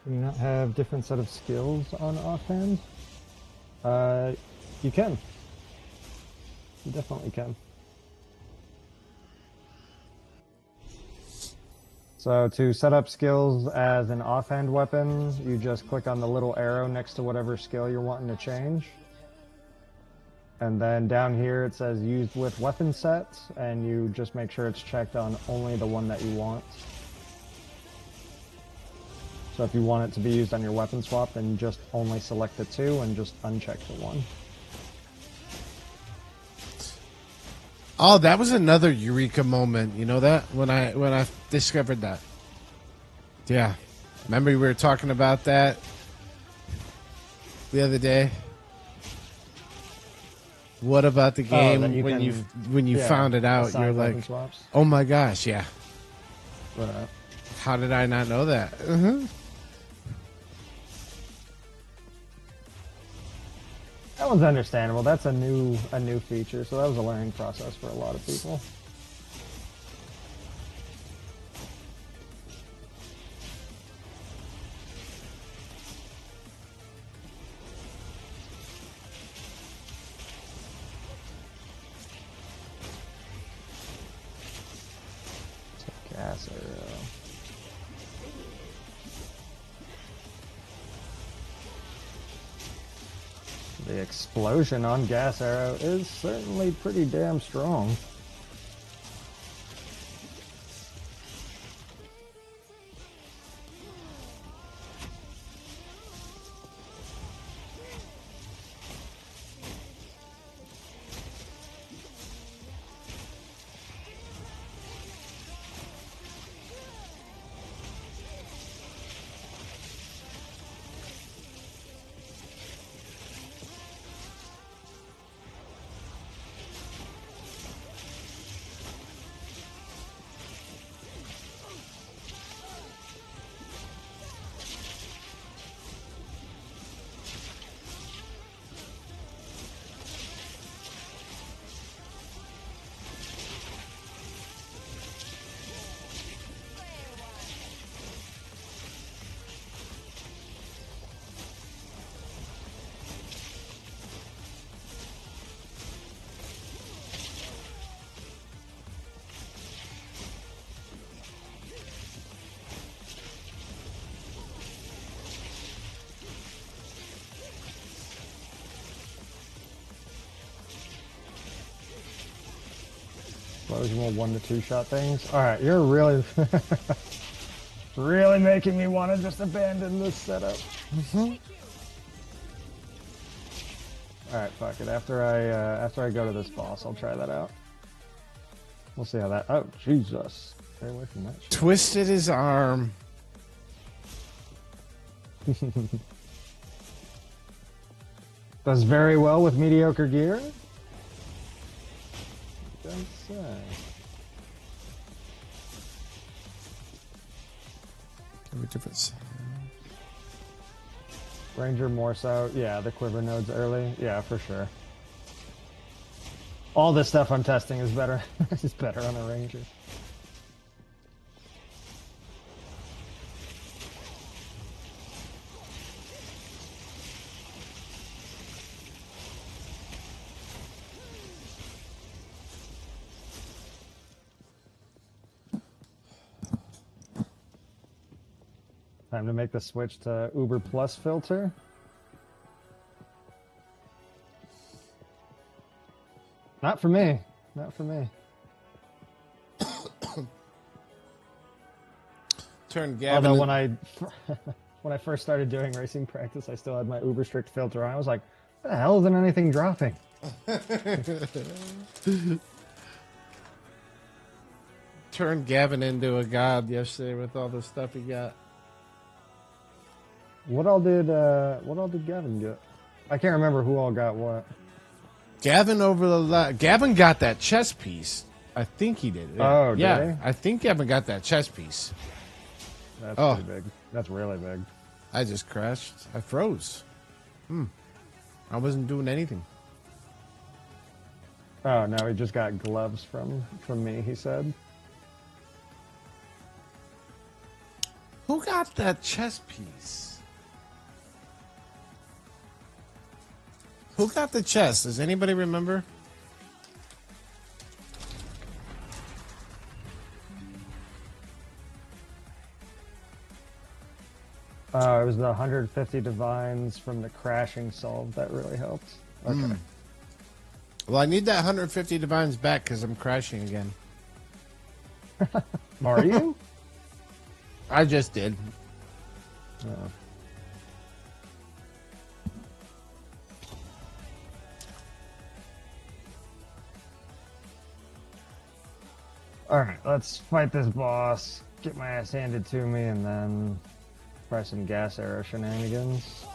Do you not have different set of skills on offhand? You can. You definitely can. So to set up skills as an offhand weapon, you just click on the little arrow next to whatever skill you're wanting to change. And then down here it says used with weapon set, and you just make sure it's checked on only the one that you want. So if you want it to be used on your weapon swap, then just only select the 2 and just uncheck the 1. Oh, that was another eureka moment. You know that when I discovered that. Yeah, remember we were talking about that the other day. What about the game when you found it out? You're like, swaps. oh my gosh, yeah. How did I not know that? That one's understandable. That's a new feature, so that was a learning process for a lot of people. Gas arrow. The explosion on gas arrow is certainly pretty damn strong. Explosion will 1 to 2 shot things. Alright, you're really really making me want to just abandon this setup. Alright, fuck it. After I go to this boss, I'll try that out. We'll see how that. Oh, Jesus. Stay away from that shit. Twisted his arm. Does very well with mediocre gear. Don't say. What difference? Ranger more so. Yeah, the quiver nodes early. Yeah, for sure. All this stuff I'm testing is better. Is better on a ranger. Time to make the switch to Uber Plus filter. Not for me. Not for me. Turn Gavin. Although when I first started doing racing practice, I still had my Uber strict filter on. I was like, what the hell isn't anything dropping? Turned Gavin into a god yesterday with all the stuff he got. What all did Gavin get? I can't remember who all got what. Gavin Gavin got that chess piece. I think he did. Yeah. Oh, did yeah. he? I think Gavin got that chess piece. That's Oh. pretty big. That's really big. I just crashed. I froze. I wasn't doing anything. Oh no, he just got gloves from me. He said. Who got that chess piece? Who got the chest? Does anybody remember? It was the 150 divines from the crashing solve that really helped. Okay. Well, I need that 150 divines back because I'm crashing again. Are you? I just did. Oh. Alright, let's fight this boss, get my ass handed to me, and then try some gas arrow shenanigans.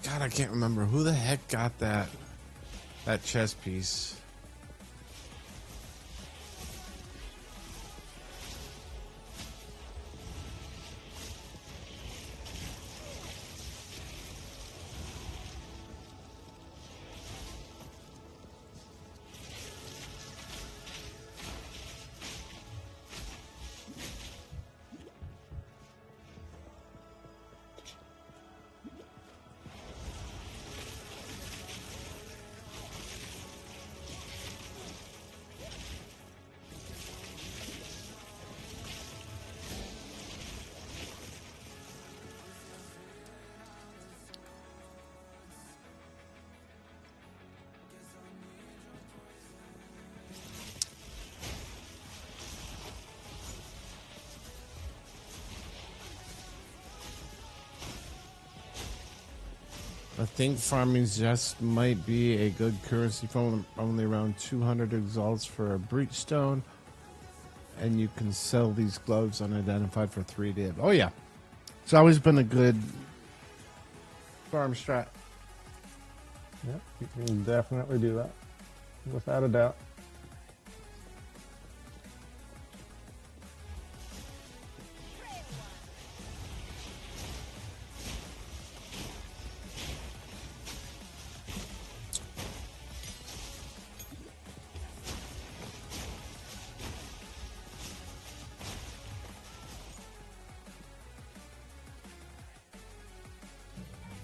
God, I can't remember who the heck got that chess piece. I think farming just might be a good currency form. Only around 200 exalts for a breachstone, and you can sell these gloves unidentified for 3 div. Oh yeah, it's always been a good farm strat. Yep, you can definitely do that, without a doubt.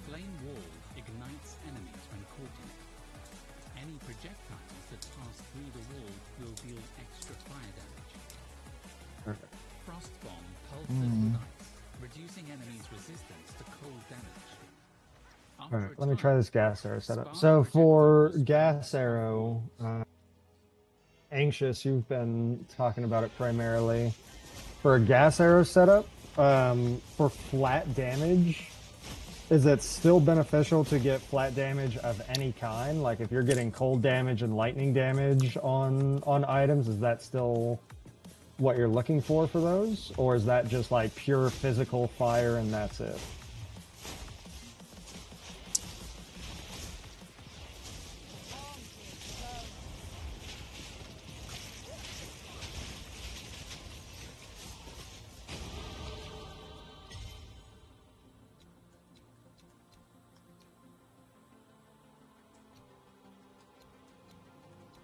Flame Wall ignites enemies when caught in it. Any projectiles that pass through the wall will deal extra fire damage. Perfect. Frost Bomb pulses with ice, reducing enemies' resistance to cold damage. After Alright, a let me time, try this gas arrow setup. Spark So for projectiles gas arrow, Anxious, you've been talking about it primarily. For a gas arrow setup, for flat damage, is it still beneficial to get flat damage of any kind? Like if you're getting cold damage and lightning damage on items, is that still what you're looking for those? Or is that just like pure physical fire and that's it?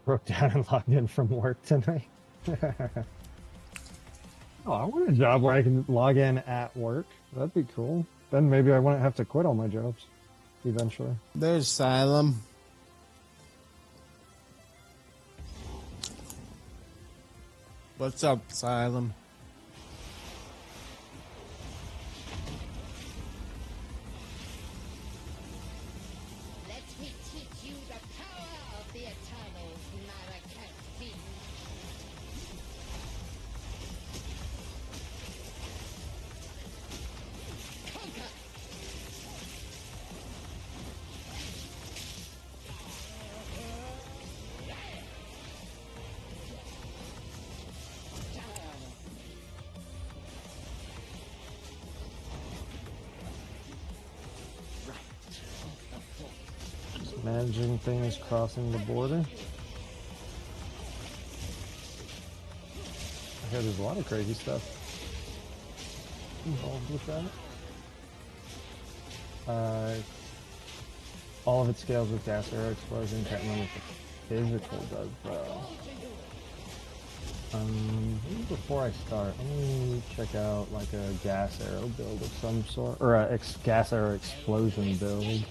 Broke down and logged in from work tonight. Oh, I want a job where I can log in at work. That'd be cool. Then maybe I wouldn't have to quit all my jobs eventually. There's Asylum. What's up, Asylum? Let me teach you the power of the Eternals, Narakasti. Conquer! Managing things crossing the border. I hear there's a lot of crazy stuff involved with that. All of it scales with gas arrow explosion. Can't remember if the physical does though. Maybe before I start, let me check out like a gas arrow build of some sort, or a gas arrow explosion build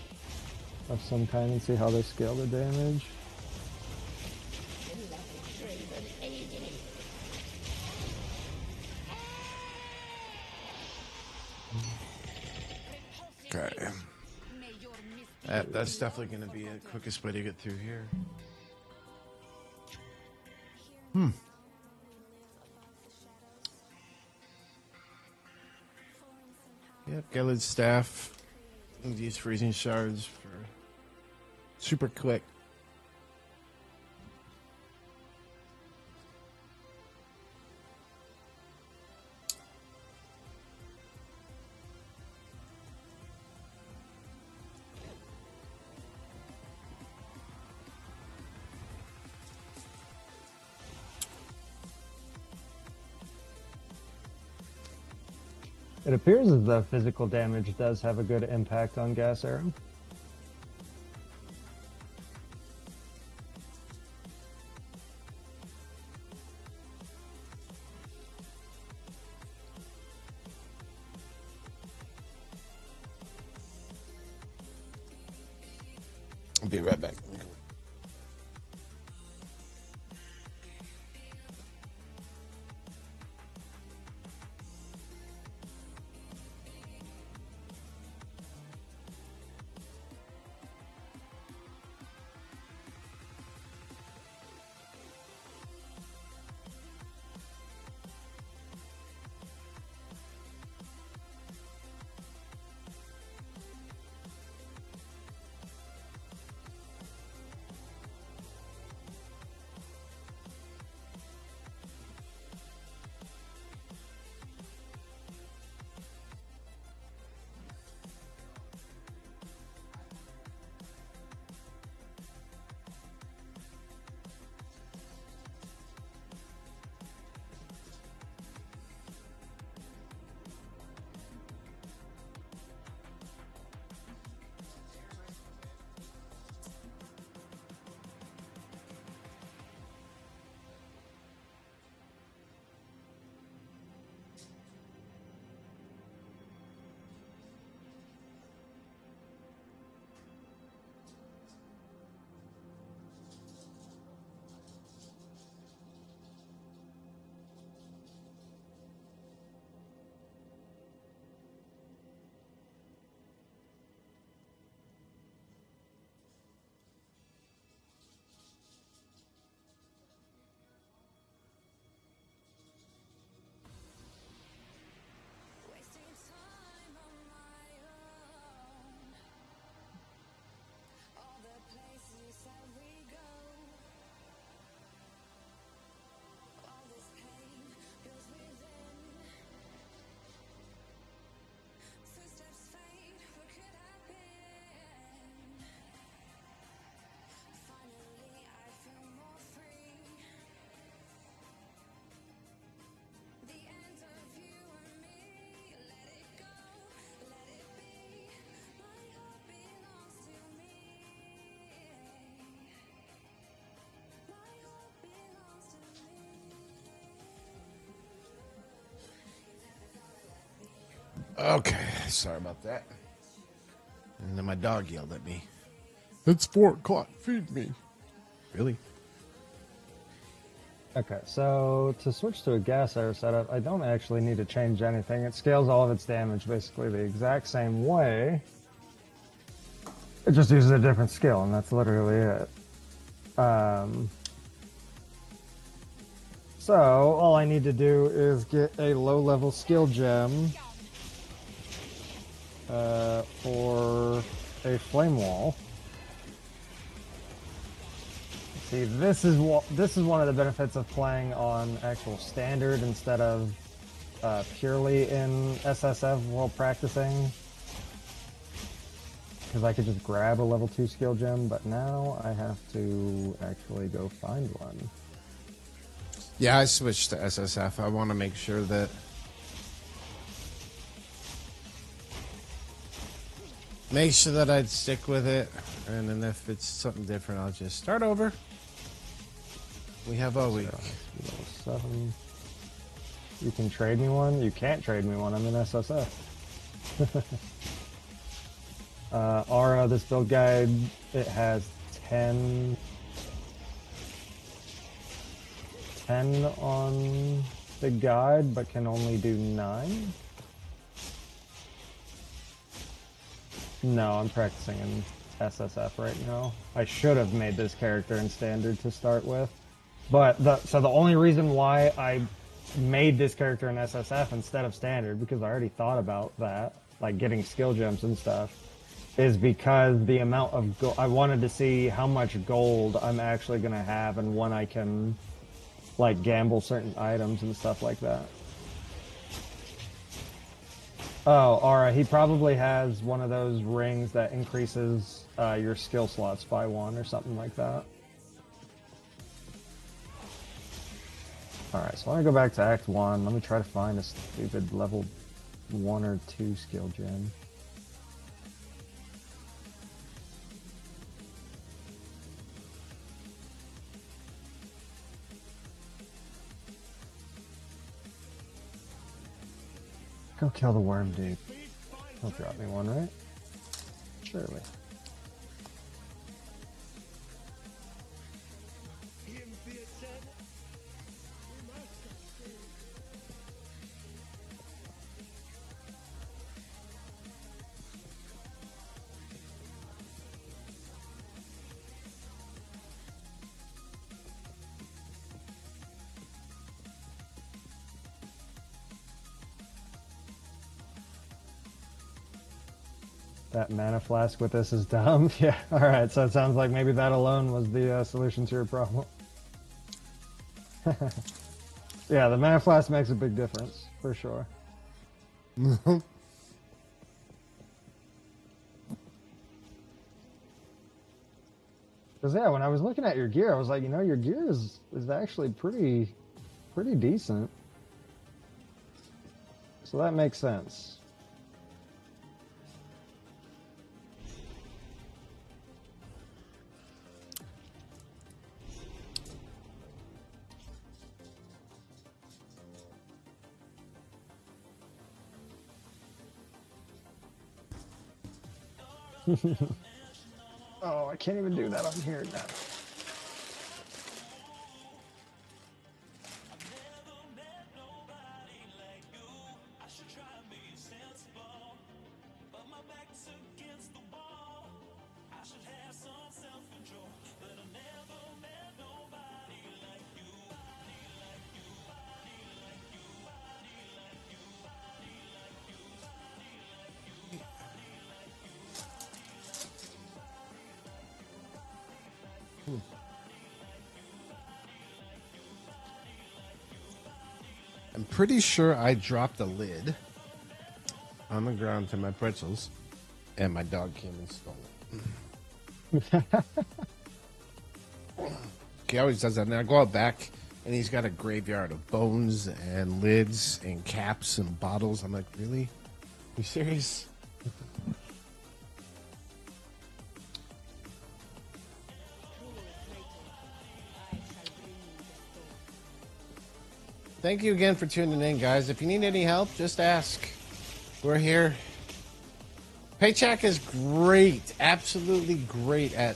of some kind, and see how they scale the damage. Okay. That's definitely going to be the quickest way to get through here. Yep, Gelid's staff. Use freezing shards for super quick. It appears as though physical damage does have a good impact on gas arrow. I'll be right back. Okay, sorry about that. And then my dog yelled at me. It's 4 o'clock, feed me. Really? Okay, so to switch to a gas arrow setup, I don't actually need to change anything. It scales all of its damage basically the exact same way. It just uses a different skill, and that's literally it. So all I need to do is get a low-level skill gem for a flame wall. See, this is one of the benefits of playing on actual standard instead of purely in SSF while practicing. because I could just grab a level 2 skill gem, but now I have to actually go find one. Yeah, I switched to SSF. I want to make sure that... Make sure that I'd stick with it, and then if it's something different, I'll just start over. We have all week. Level 7. You can trade me one? You can't trade me one, I'm in SSF. Aura, this build guide, it has 10 on the guide, but can only do 9? No, I'm practicing in SSF right now. I should have made this character in Standard to start with. But so the only reason why I made this character in SSF instead of Standard, because I already thought about that, like getting skill gems and stuff, is because the amount of gold, I wanted to see how much gold I'm actually going to have and when I can like gamble certain items and stuff like that. Oh, Aura, he probably has one of those rings that increases your skill slots by 1 or something like that. Alright, so I want to go back to Act 1. Let me try to find a stupid level 1 or 2 skill gem. Go kill the worm, dude. He'll drop me one, right? Surely. That mana flask with this is dumb. Yeah, alright, so it sounds like maybe that alone was the solution to your problem. Yeah, the mana flask makes a big difference, for sure. Because, yeah, when I was looking at your gear, I was like, you know, your gear is actually pretty decent. So that makes sense. Oh, I can't even do that on here now. I'm pretty sure I dropped a lid on the ground to my pretzels, and my dog came and stole it. He always does that. And then I go out back, and he's got a graveyard of bones and lids and caps and bottles. I'm like, really? You serious? Thank you again for tuning in, guys. If you need any help, just ask. We're here. Paycheck is great, absolutely great at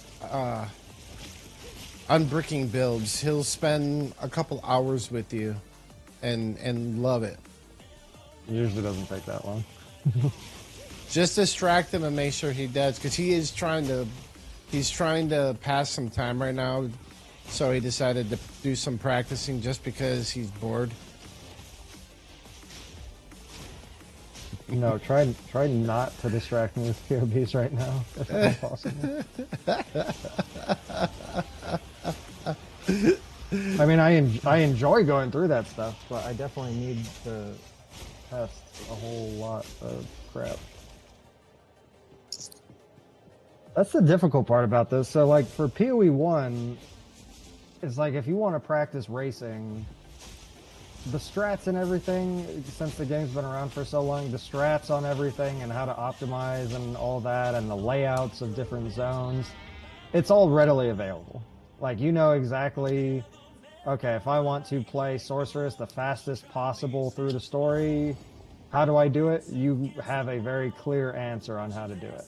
unbricking builds. He'll spend a couple hours with you and love it. It usually doesn't take that long. Just distract him and make sure he does, because he's trying to pass some time right now. So he decided to do some practicing just because he's bored. No, try not to distract me with POBs right now, if at all possible. I mean, I enjoy going through that stuff, but I definitely need to test a whole lot of crap. That's the difficult part about this. So, like, for PoE 1, it's like if you want to practice racing, the strats and everything, since the game's been around for so long, the strats on everything and how to optimize and all that, and the layouts of different zones, it's all readily available. Like, you know exactly, okay, if I want to play Sorceress the fastest possible through the story, how do I do it? You have a very clear answer on how to do it.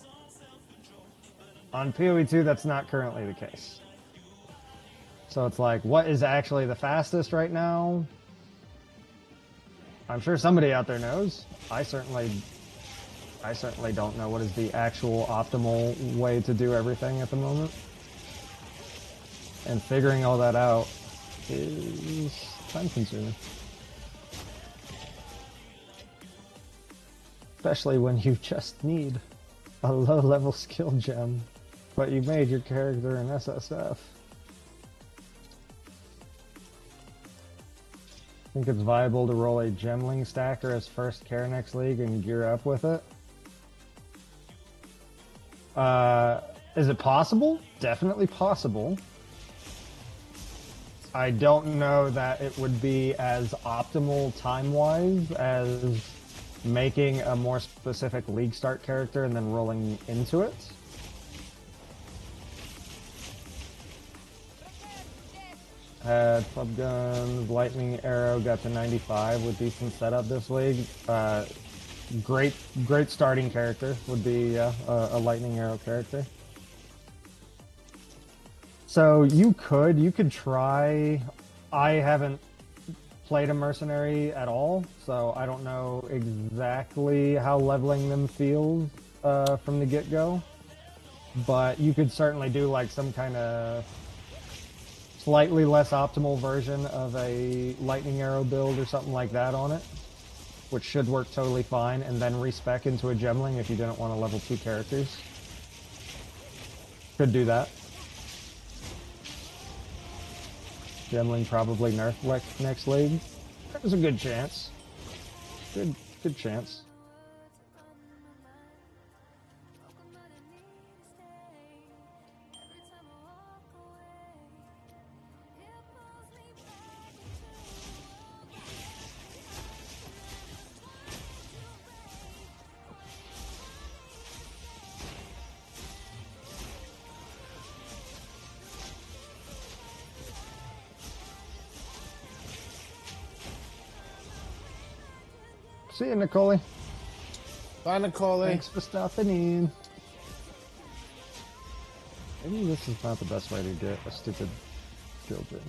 On PoE 2, that's not currently the case. So it's like, what is actually the fastest right now? I'm sure somebody out there knows. I certainly don't know what is the actual optimal way to do everything at the moment. And figuring all that out is time consuming. Especially when you just need a low level skill gem, but you made your character an SSF. Think it's viable to roll a Gemling stacker as first care next league and gear up with it? Is it possible? Definitely possible. I don't know that it would be as optimal time-wise as making a more specific league start character and then rolling into it. Had club guns, lightning arrow, got to 95 with decent setup this league. Great starting character would be a lightning arrow character. So you could try. I haven't played a mercenary at all, so I don't know exactly how leveling them feels from the get-go. But you could certainly do like some kind of slightly less optimal version of a lightning arrow build or something like that on it, which should work totally fine, and then respec into a gemling if you didn't want to level 2 characters. Could do that. Gemling probably nerf next league. There's a good chance. Good chance. See you, Nicole. Bye, Nicole. Thanks for stopping in. Maybe this is not the best way to get a stupid skill gem.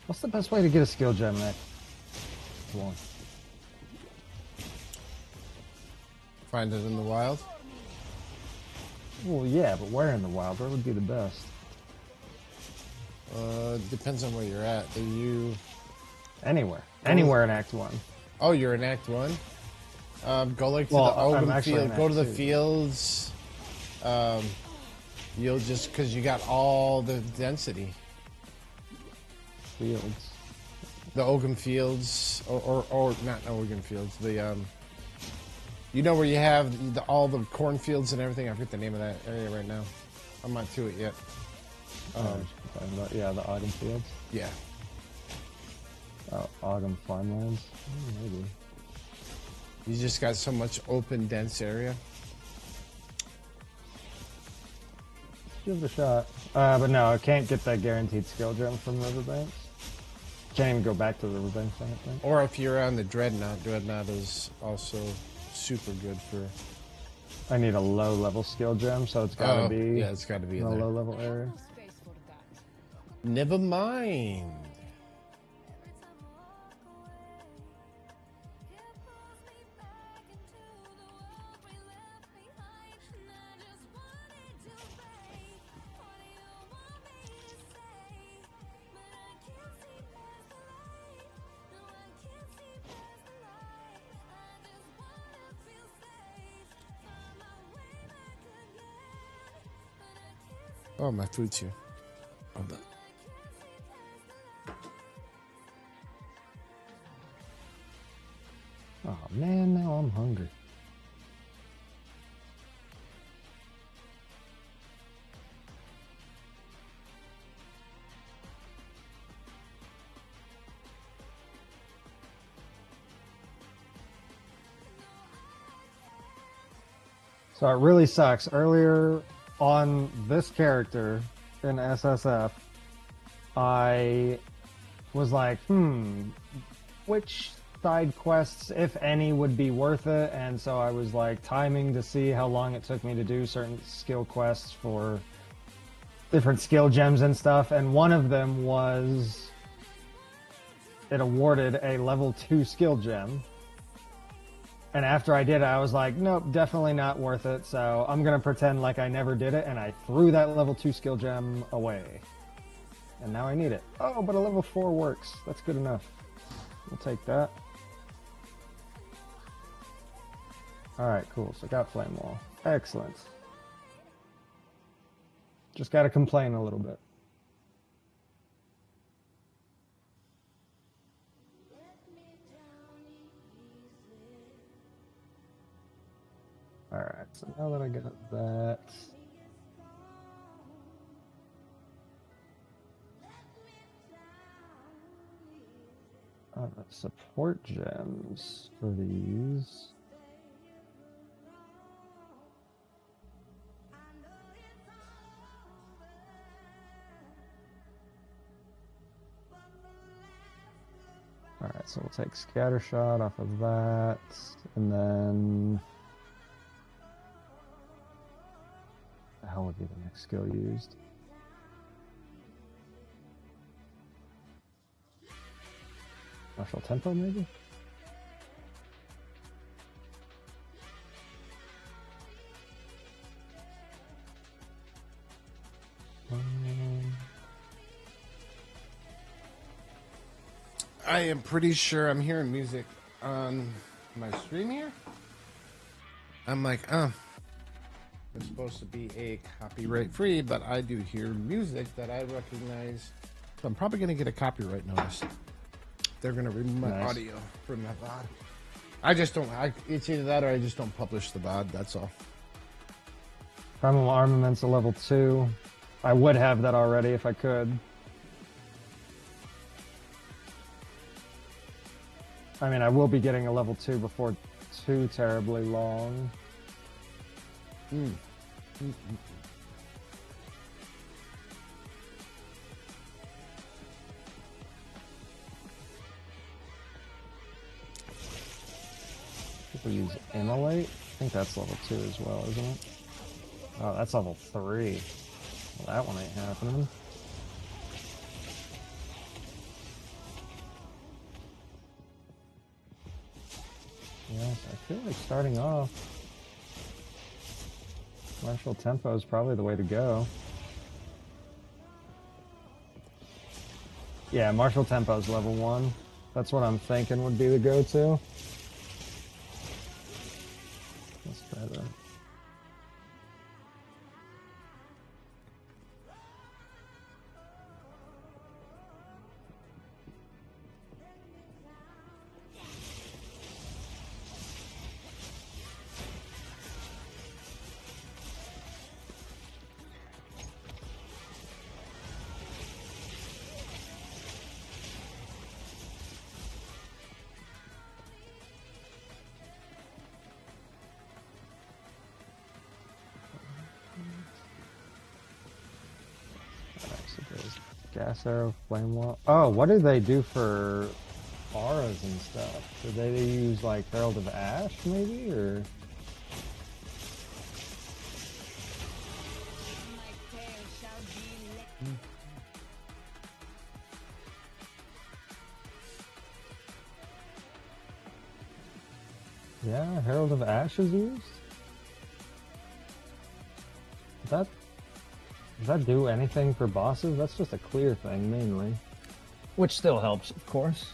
What's the best way to get a skill gem, Nick? Come on. Find it in the wild? Well, yeah, but where in the wild? Where would be the best? Depends on where you're at. Are you... Anywhere. Anywhere in Act 1. Oh, you're in Act 1? Go like to the Ogham field. Go to the fields. You'll just... Because you got all the density. Fields. The Ogham fields. Or not Ogham fields. The, You know where you have all the cornfields and everything? I forget the name of that area right now. I'm not to it yet. Yeah, the Ogham fields. Yeah. Ogham farmlands. Maybe. You just got so much open, dense area. Give it a shot. But no, I can't get that guaranteed skill gem from Riverbanks. Can't even go back to Riverbanks, I don't think. Or if you're on the Dreadnought, Dreadnought is also super good for... I need a low level skill gem, so it's gotta be... Yeah, it's gotta be in in a there. low level area. Never mind. Oh, my food's here. Hold on. Oh man, now I'm hungry. So it really sucks. Earlier on this character in SSF, I was like, which side quests, if any, would be worth it? And so I was like timing to see how long it took me to do certain skill quests for different skill gems and stuff. And one of them was, it awarded a level 2 skill gem. And after I did it, I was like, nope, definitely not worth it. So I'm going to pretend like I never did it. And I threw that level 2 skill gem away. And now I need it. Oh, but a level 4 works. That's good enough. We'll take that. Alright, cool. So got Flame Wall. Excellent. Just got to complain a little bit. Alright, so now that I got that... support gems for these. Alright, so we'll take Scattershot off of that, and then... the hell would be the next skill used? Martial Tempo, maybe? I am pretty sure I'm hearing music on my stream here. I'm like, it's supposed to be a copyright free, but I do hear music that I recognize. So I'm probably going to get a copyright notice. They're going to remove my audio from that VOD. I just don't, it's either that or I just don't publish the VOD, that's all. Primal Armament's a level 2. I would have that already if I could. I mean, I will be getting a level 2 before too terribly long. People use Immolate? I think that's level 2 as well, isn't it? Oh, that's level 3. Well, that one ain't happening. Yes, I feel like starting off, Martial Tempo is probably the way to go. Yeah, Martial Tempo is level 1. That's what I'm thinking would be the go-to. Let's try that. Gas Arrow, Flame Wall. Oh, what do they do for auras and stuff? Do they use like Herald of Ash maybe, or? Yeah, Herald of Ash is used? Does that do anything for bosses? That's just a clear thing, mainly. Which still helps, of course.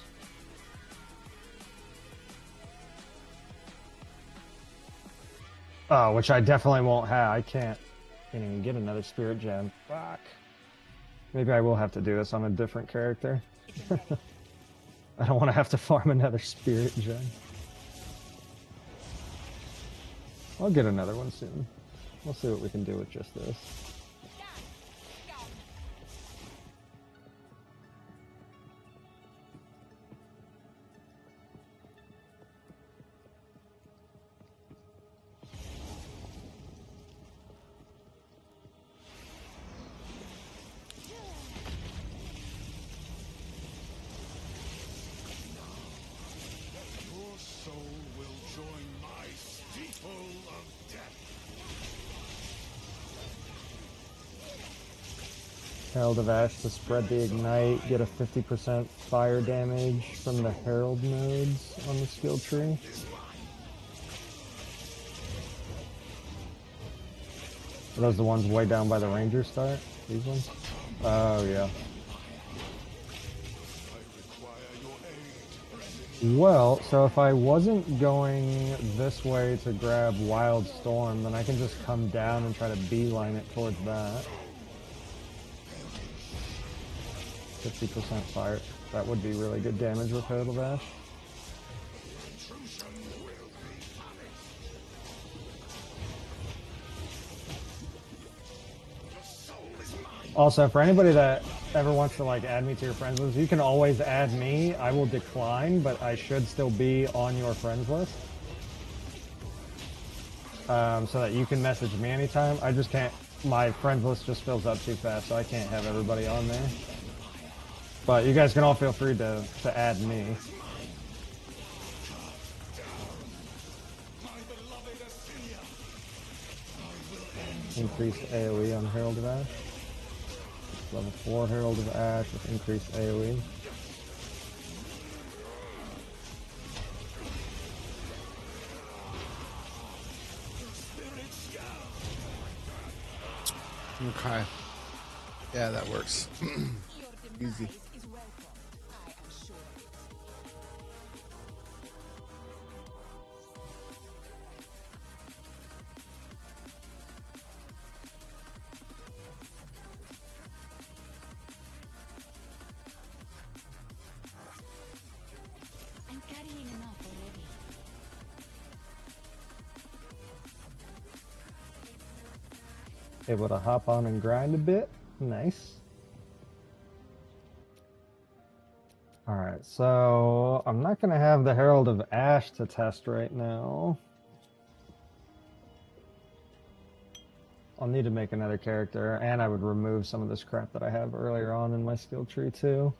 Oh, which I definitely won't have. I can't even get another Spirit Gem. Fuck. Maybe I will have to do this on a different character. I don't want to have to farm another Spirit Gem. I'll get another one soon. We'll see what we can do with just this. Herald of Ash to spread the ignite, get a 50% fire damage from the Herald nodes on the skill tree. Are those the ones way down by the ranger start? These ones? Oh, yeah. Well, so if I wasn't going this way to grab Wild Storm, then I can just come down and try to beeline it towards that. 50% fire. That would be really good damage with Herald of Ash. Also, for anybody that ever wants to like add me to your friends list, you can always add me. I will decline, but I should still be on your friends list. So that you can message me anytime. I just can't, my friends list just fills up too fast, so I can't have everybody on there. But you guys can all feel free to add me. Increased AoE on Herald of Ash. Level 4 Herald of Ash with increased AoE. Okay. Yeah, that works. Easy. I'm carrying enough already. Able to hop on and grind a bit. Nice. Alright, so I'm not going to have the Herald of Ash to test right now. I'll need to make another character, and I would remove some of this crap that I have earlier on in my skill tree too.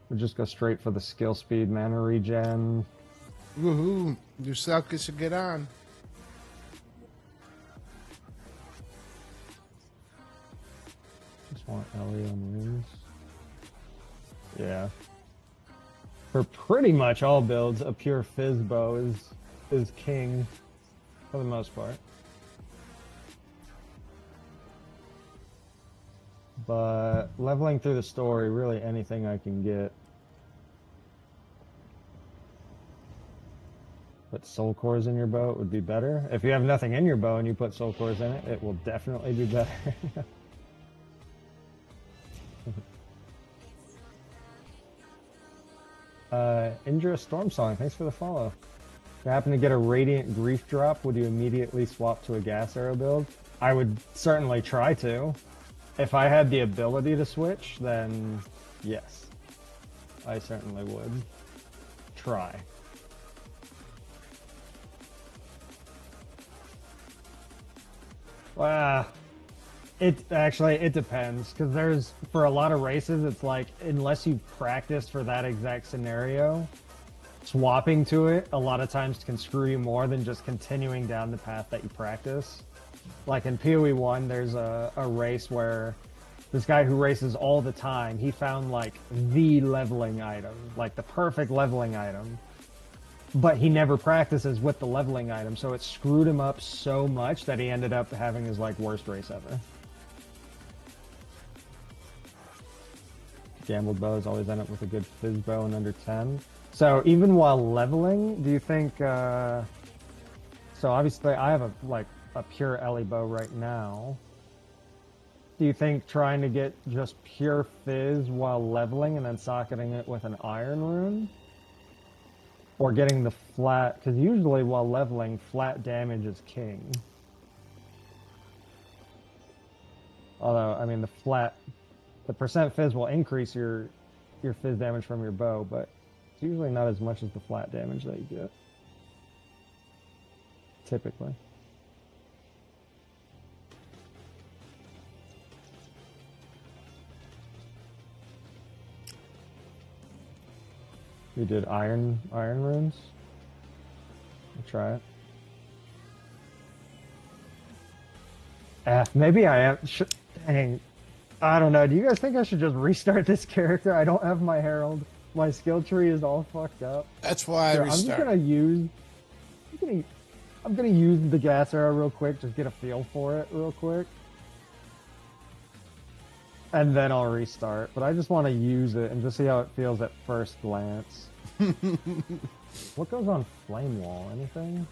We'll just go straight for the skill speed, mana regen. Woohoo! Your self gets to get on. Just want Ellie on runes. Yeah. For pretty much all builds, a pure fizz bow is king for the most part. But leveling through the story, really anything I can get. Put soul cores in your bow, it would be better. If you have nothing in your bow and you put soul cores in it, it will definitely be better. Indra Stormsong, thanks for the follow. If you happen to get a Radiant Grief drop, would you immediately swap to a gas arrow build? I would certainly try to. If I had the ability to switch, then yes. I certainly would. Try. Wow. It depends, because there's, for a lot of races, it's like, unless you've practiced for that exact scenario, swapping to it a lot of times can screw you more than just continuing down the path that you practice. Like in PoE 1, there's a race where this guy who races all the time, he found like the leveling item, like the perfect leveling item. But he never practices with the leveling item, so it screwed him up so much that he ended up having his like worst race ever. Gambled bows always end up with a good fizz bow in under 10. So even while leveling, do you think, so obviously I have a pure Ellie bow right now. Do you think trying to get just pure fizz while leveling and then socketing it with an iron rune? Or getting the flat, because usually while leveling, flat damage is king. Although, I mean, the percent fizz will increase your fizz damage from your bow, but it's usually not as much as the flat damage that you get. Typically. You did iron runes? I'll try it. Maybe I am. Dang. I don't know. Do you guys think I should just restart this character? I don't have my Herald. My skill tree is all fucked up. That's why I Here, I'm just restart. gonna use. I'm gonna use the gas arrow real quick, just get a feel for it real quick, and then I'll restart. But I just want to use it and just see how it feels at first glance. What goes on Flame Wall? Anything?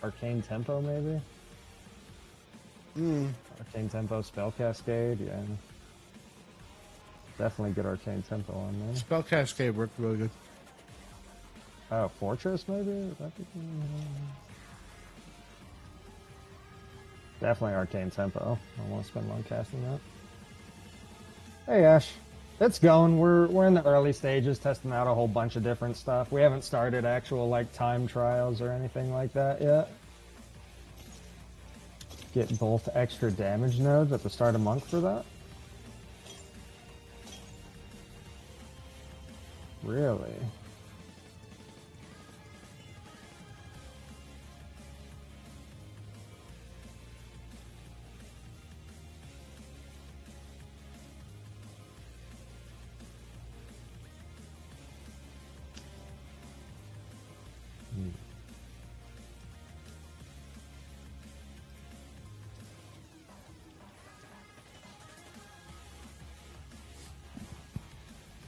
Arcane Tempo, maybe? Arcane Tempo, Spell Cascade, yeah. Definitely get Arcane Tempo on there. Spell Cascade worked really good. Oh, Fortress, maybe? Is that the thing? Definitely Arcane Tempo. I want to spend long casting that. Hey, Ash. It's going. We're in the early stages, testing out a whole bunch of different stuff. We haven't started actual, like, time trials or anything like that yet. Get both extra damage nodes at the start of Monk for that? Really?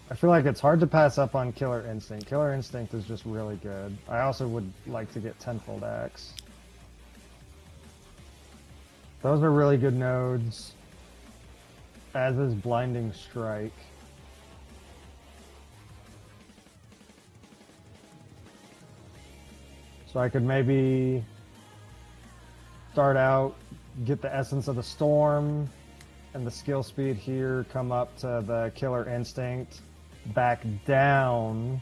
I feel like it's hard to pass up on Killer Instinct. Killer Instinct is just really good. I also would like to get Tenfold Axe. Those are really good nodes. As is Blinding Strike. So I could maybe start out, get the Essence of the Storm, and the skill speed here, come up to the Killer Instinct, back down,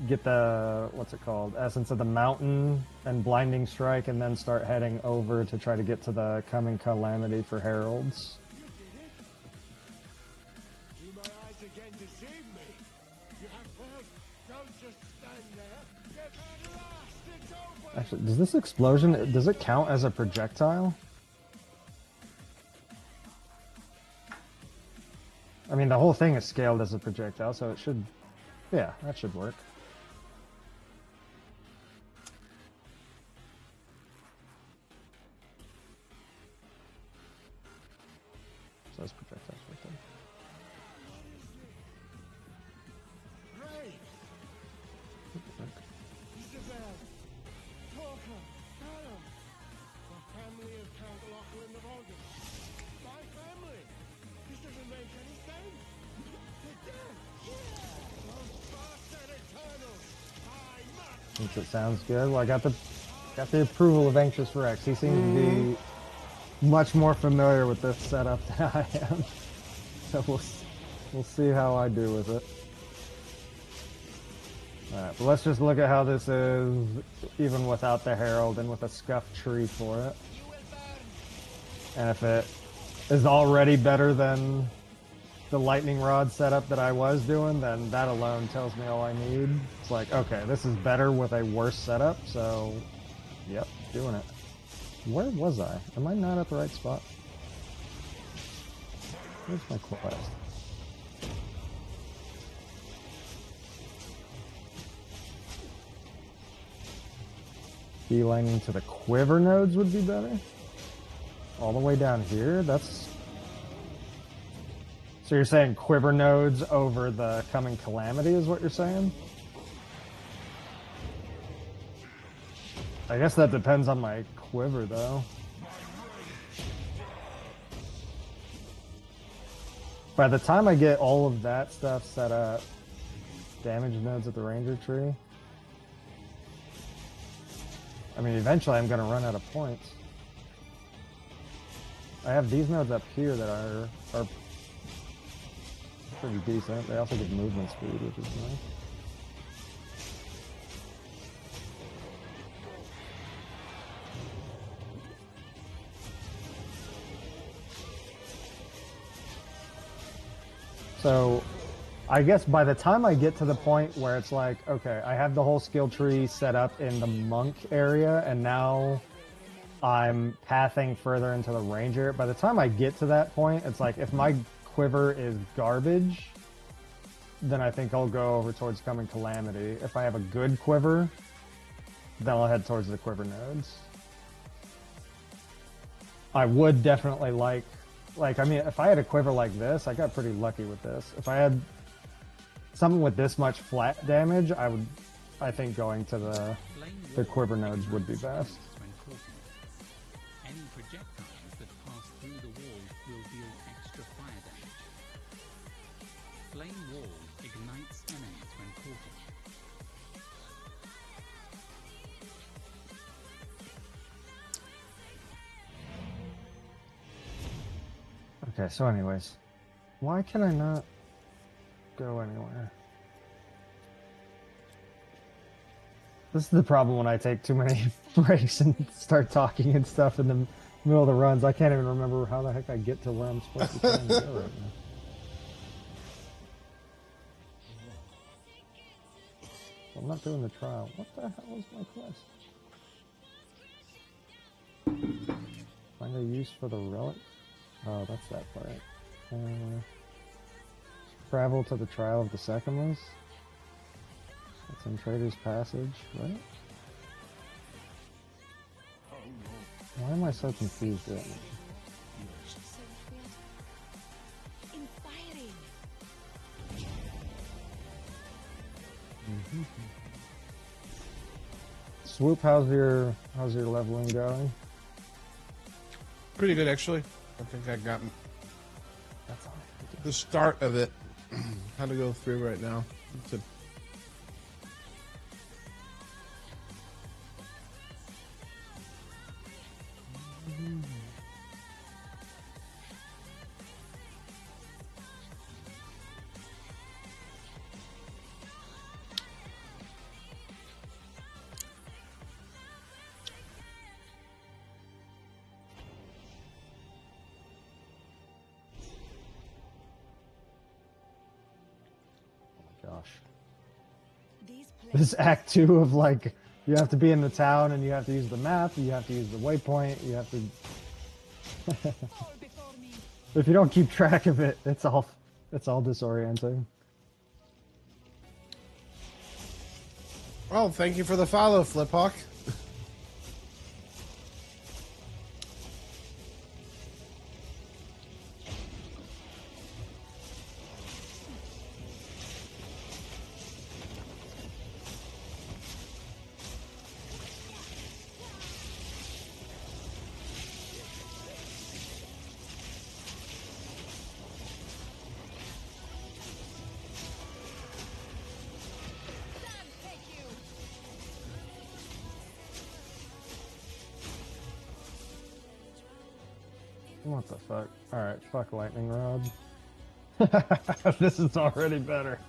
get the, what's it called, Essence of the Mountain and Blinding Strike, and then start heading over to try to get to the Coming Calamity for Heralds. Do my eyes again deceive me? You have failed. Don't just stand there. Get lost. It's over. Actually, does this explosion, does it count as a projectile? I mean, the whole thing is scaled as a projectile, so it should, yeah, that should work. So that's projectiles right there. Great. Isabel. Talker. Callum. The family of Count Lachlan of Oldham. My family. This doesn't make any sense. They're dead. Those bastard Eternals. I must. Thinks it sounds good. Well, I got the approval of Anxious Rex. He seems to be much more familiar with this setup than I am. So we'll see how I do with it. Alright, but let's just look at how this is, even without the Herald and with a scuffed tree for it. And if it is already better than the lightning rod setup that I was doing, then that alone tells me all I need. It's like, okay, this is better with a worse setup, so yep, doing it. Where was I? Am I not at the right spot? Where's my quest? Beelining to the quiver nodes would be better. All the way down here? That's... So you're saying quiver nodes over the Coming Calamity is what you're saying? I guess that depends on my quiver, though. By the time I get all of that stuff set up, damage nodes at the Ranger tree, I mean, eventually I'm going to run out of points. I have these nodes up here that are pretty decent. They also give movement speed, which is nice. So, I guess by the time I get to the point where it's like, okay, I have the whole skill tree set up in the monk area, and now I'm pathing further into the ranger. By the time I get to that point, it's like if my quiver is garbage, then I think I'll go over towards Coming Calamity. If I have a good quiver, then I'll head towards the quiver nodes. I would definitely like, I mean, if I had a quiver like this, I got pretty lucky with this. If I had something with this much flat damage, I think going to the quiver nodes would be best. Any projectiles that pass through the wall will deal extra fire damage. Flame wall ignites enemies when caught in it. Okay, so anyways, why can I not go anywhere? This is the problem when I take too many breaks and start talking and stuff in the middle of the runs. I can't even remember how the heck I get to where I'm supposed to be trying to go right now. I'm not doing the trial. What the hell is my quest? Find a use for the relic? Oh, that's that part. Travel to the trial of the Secondless. That's in Trader's Passage, right? Why am I so confused right now? Swoop, how's your leveling going? Pretty good, actually. I think I got That's all. the start of it. How to go through right now. It's a Gosh. This Act 2 of like, you have to be in the town and you have to use the map, you have to use the waypoint, you have to... If you don't keep track of it, it's all disorienting. Oh, thank you for the follow, Fliphawk. What the fuck? Alright, fuck Lightning Rod. This is already better.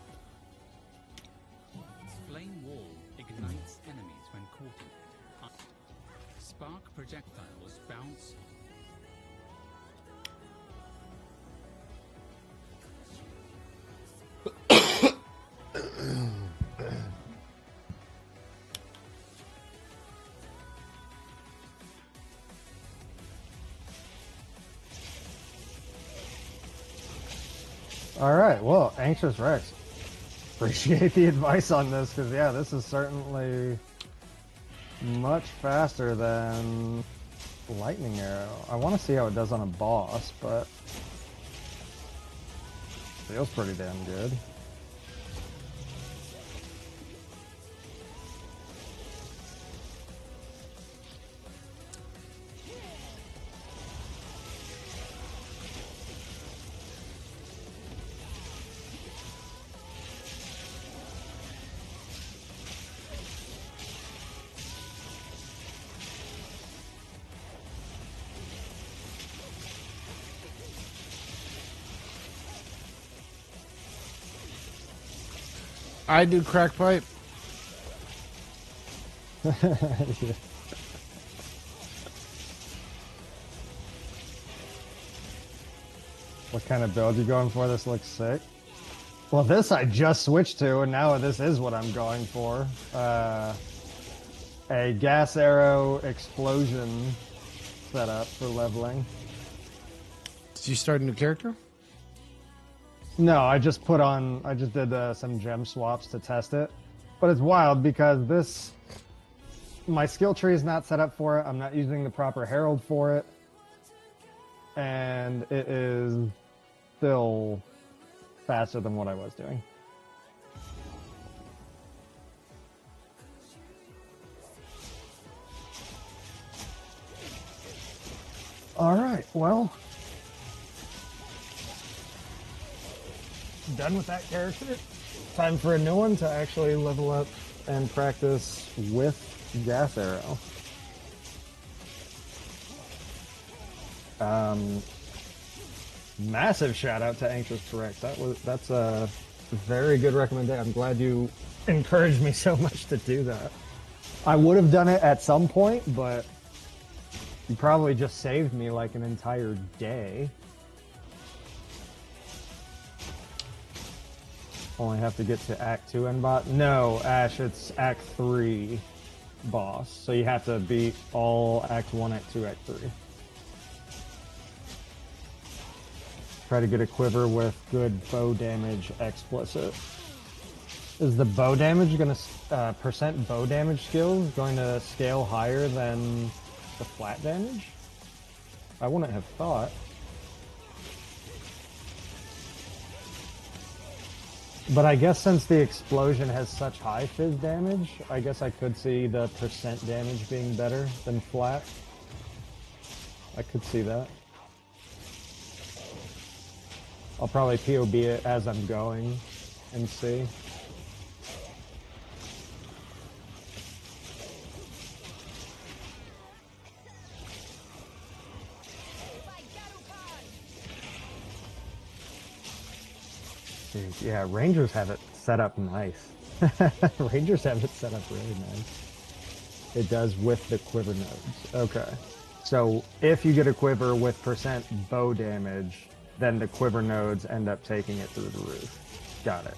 Flame wall ignites enemies when caught in it. Spark projectiles bounce. Alright, well, Anxious Rex. Appreciate the advice on this, because yeah, this is certainly much faster than Lightning Arrow. I want to see how it does on a boss, but feels pretty damn good. I do crack pipe. Yeah. What kind of build you going for? This looks sick. Well, this I just switched to, and now this is what I'm going for. A gas arrow explosion set up for leveling. Did you start a new character? No, I just did some gem swaps to test it. But it's wild because my skill tree is not set up for it. I'm not using the proper herald for it. And it is still faster than what I was doing. All right, well, done with that character. Time for a new one to actually level up and practice with Gas Arrow. Massive shout out to Anxious Correct. That's a very good recommendation. I'm glad you encouraged me so much to do that. I would have done it at some point, but you probably just saved me like an entire day. Only have to get to Act 2 and bot. No, Ash, it's Act 3 boss. So you have to beat all Act 1, Act 2, Act 3. Try to get a quiver with good bow damage explicit. Is the bow damage going to, percent bow damage skills going to scale higher than the flat damage? I wouldn't have thought. But I guess since the explosion has such high fizz damage, I guess I could see the percent damage being better than flat. I could see that. I'll probably POB it as I'm going and see. Dude, yeah, Rangers have it set up nice. Rangers have it set up really nice. It does with the quiver nodes. Okay. So if you get a quiver with percent bow damage, then the quiver nodes end up taking it through the roof. Got it.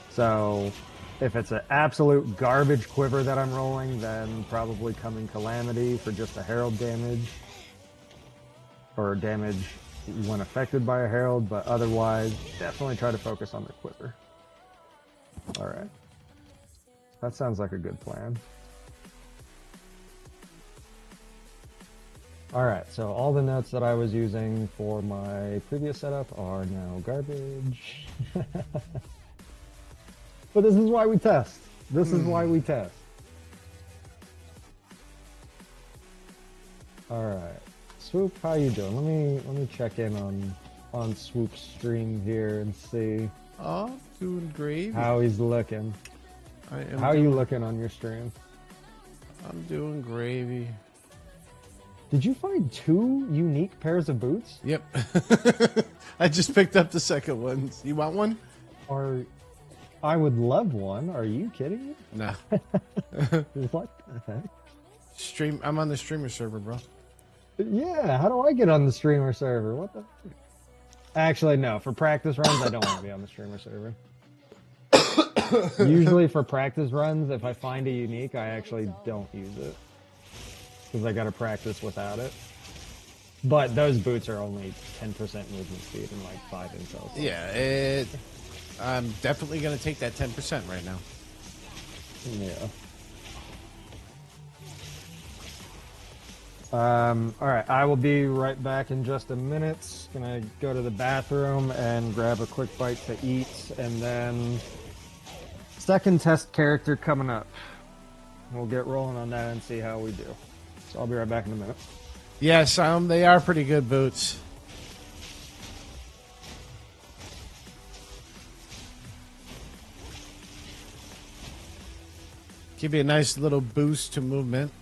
So if it's an absolute garbage quiver that I'm rolling, then probably Coming Calamity for just the herald damage. Or damage when affected by a herald, but otherwise, definitely try to focus on the quiver. Alright. That sounds like a good plan. Alright, so all the notes that I was using for my previous setup are now garbage. But this is why we test. This is why we test. Alright. Swoop, how you doing? Let me check in on Swoop's stream here and see. Oh, doing great. How he's looking. How are you looking on your stream? I'm doing gravy. Did you find 2 unique pairs of boots? Yep. I just picked up the second one. You want one? I would love one. Are you kidding me? No. What the heck? I'm on the streamer server, bro. Yeah, how do I get on the streamer server? What the? Actually, no. For practice runs, I don't want to be on the streamer server. Usually for practice runs, if I find a unique, I actually don't use it. Because I gotta practice without it. But those boots are only 10% movement speed and like 5 intel. Yeah, I'm definitely gonna take that 10% right now. Yeah. Alright, I will be right back in just a minute. Gonna go to the bathroom and grab a quick bite to eat, and then second test character coming up. We'll get rolling on that and see how we do. So I'll be right back in a minute. Yes, they are pretty good boots. Give you a nice little boost to movement.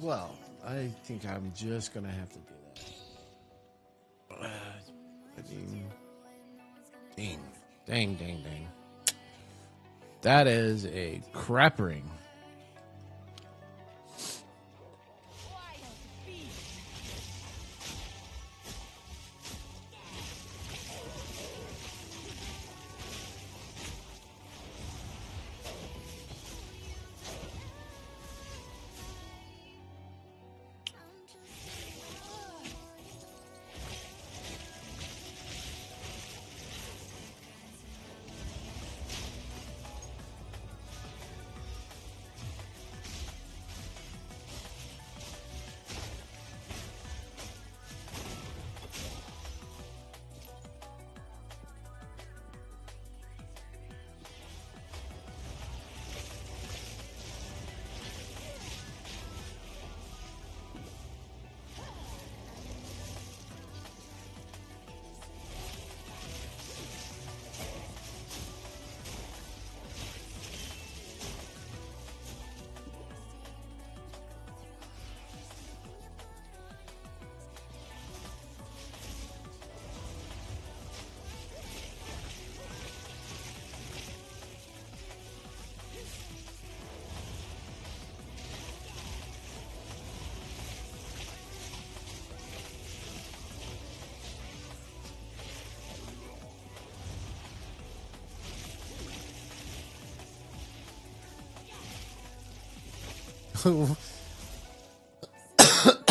Well, I think I'm just gonna have to do that. I mean, dang. That is a crap ring.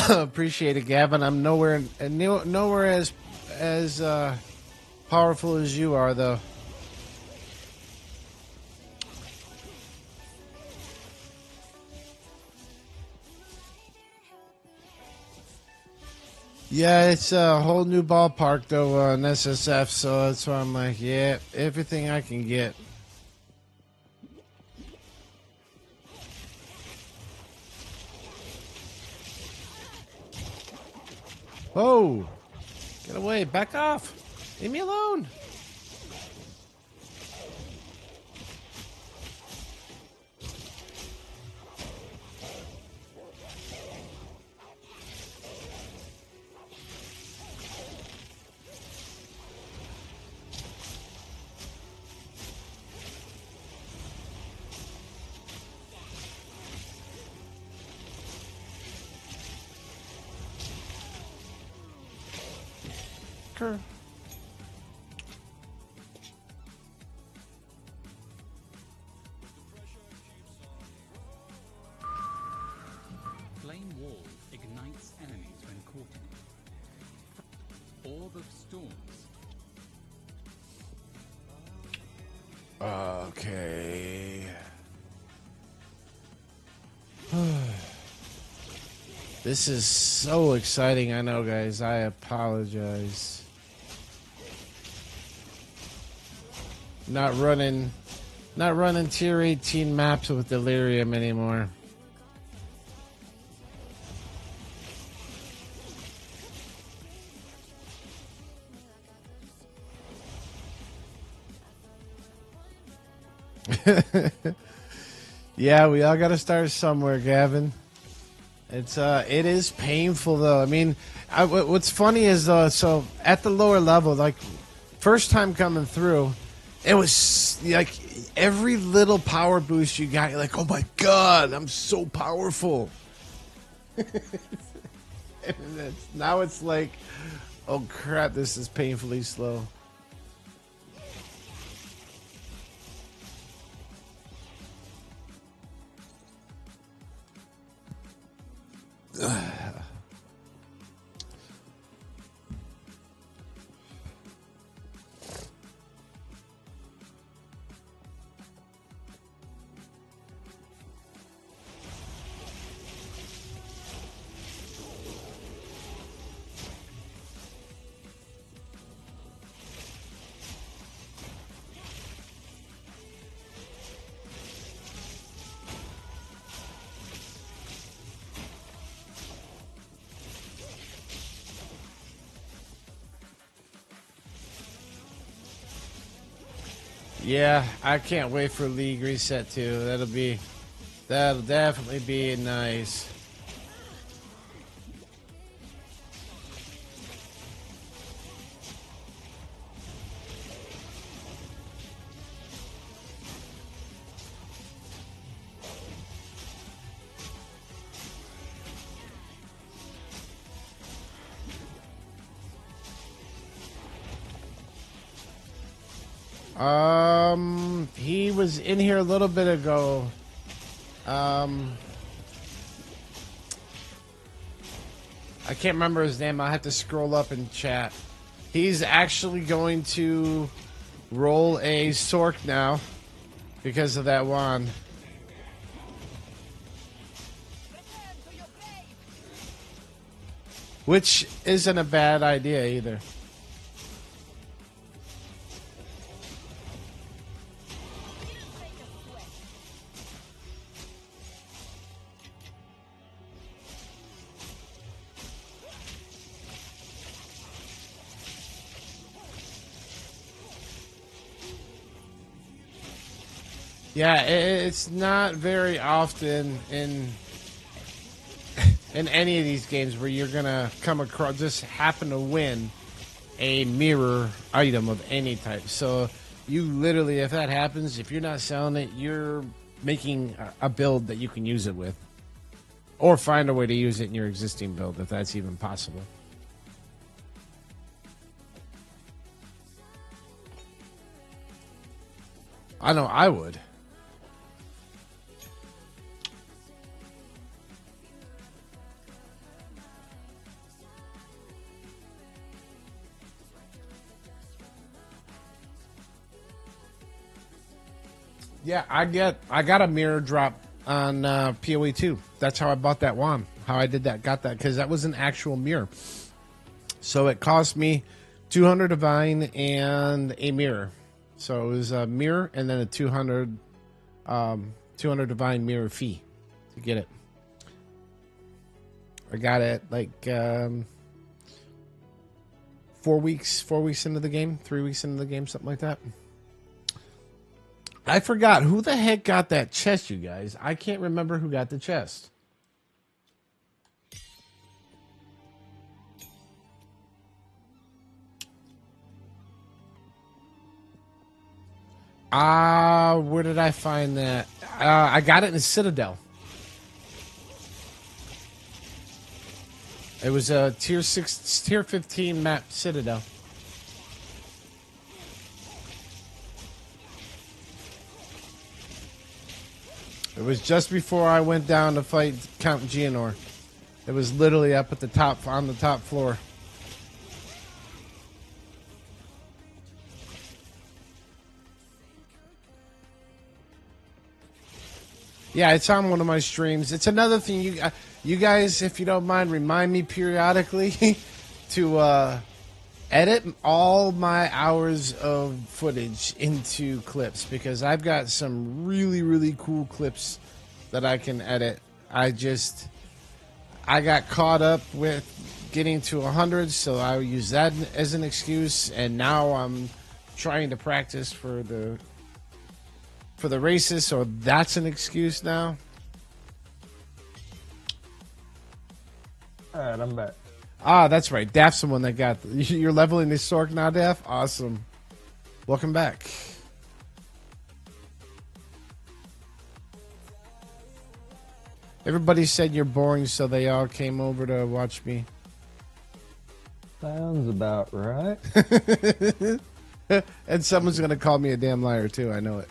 Appreciate it, Gavin. I'm nowhere as powerful as you are, though. Yeah, it's a whole new ballpark, though, on SSF, so that's why I'm like, yeah, everything I can get. Oh, get away, back off. Leave me alone. Sure. Flame wall ignites enemies when caught in it. Orb of storms. Okay. This is so exciting. I know, guys. I apologize. Not running tier 18 maps with Delirium anymore. Yeah, we all got to start somewhere, Gavin. It is painful though. I mean, what's funny is so at the lower level, like first time coming through, it was like every little power boost you got, you're like, oh my god, I'm so powerful. And now it's like, oh crap, this is painfully slow. Yeah, I can't wait for League Reset too. That'll definitely be nice. He was in here a little bit ago. I can't remember his name. I'll have to scroll up and chat. He's actually going to roll a Sork now because of that wand. Which isn't a bad idea either. Yeah, it's not very often in any of these games where you're gonna come across, just happen to win a mirror item of any type. So you literally, if that happens, if you're not selling it, you're making a build that you can use it with, or find a way to use it in your existing build if that's even possible. I know I would. Yeah, I got a mirror drop on PoE 2. That's how I bought that wand. How I did that, got that, because that was an actual mirror. So it cost me 200 divine and a mirror. So it was a mirror and then a 200 divine mirror fee to get it. I got it like 4 weeks into the game, 3 weeks into the game, something like that. I forgot who the heck got that chest, you guys. I can't remember who got the chest. Where did I find that? I got it in the Citadel. It was a tier 15 map, Citadel. It was just before I went down to fight Count Geonor. It was literally up at the top, on the top floor. Yeah, it's on one of my streams. It's another thing you guys, if you don't mind, remind me periodically to edit all my hours of footage into clips, because I've got some really, really cool clips that I can edit. I got caught up with getting to 100, so I use that as an excuse, and now I'm trying to practice for the races, so that's an excuse now. Alright, I'm back. Ah, that's right. Daph's the one that got... You're leveling this Sork now, Daph? Awesome. Welcome back. Everybody said you're boring, so they all came over to watch me. Sounds about right. And someone's going to call me a damn liar, too. I know it.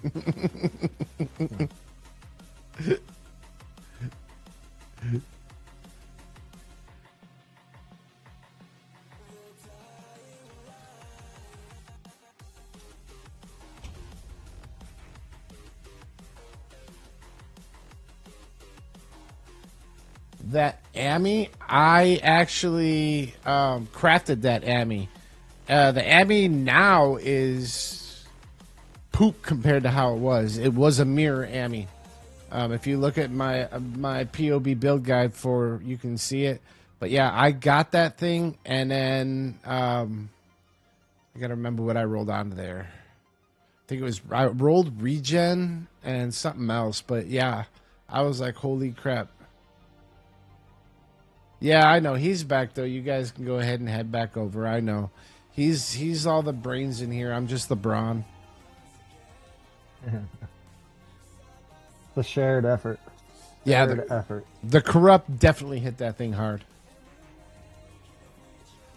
That Ami, I actually crafted that Ami. The Ami now is poop compared to how it was. It was a mirror Ami. If you look at my POB build guide you can see it. But yeah, I got that thing, and then I gotta remember what I rolled onto there. I rolled regen and something else. But yeah, I was like, holy crap. Yeah, I know. He's back, though. You guys can go ahead and head back over. I know. He's all the brains in here. I'm just the brawn. The shared effort. Yeah, Effort. The corrupt definitely hit that thing hard.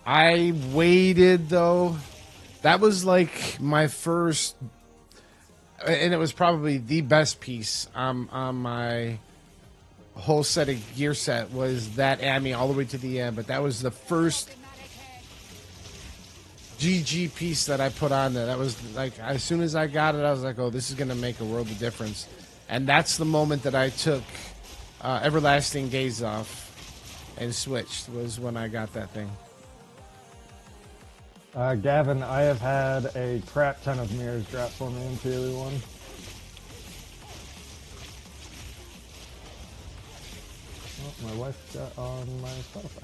I waited, though, That was like my first, and it was probably the best piece on my whole set of gear set was that Ami all the way to the end. But that was the first GG piece that I put on there. That was like, as soon as I got it, I was like, oh, this is going to make a world of difference. And that's the moment that I took Everlasting Gaze off and switched, was when I got that thing. Gavin, I have had a crap ton of mirrors drop for me in PoE 1. Oh, my wife got on my Spotify.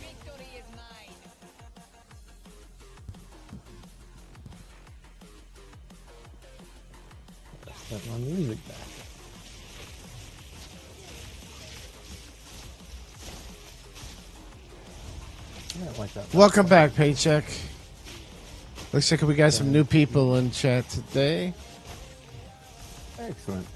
Victory is mine. Set my music back. I don't like that. Welcome back, Paycheck. Looks like we got some new people in chat today. Excellent.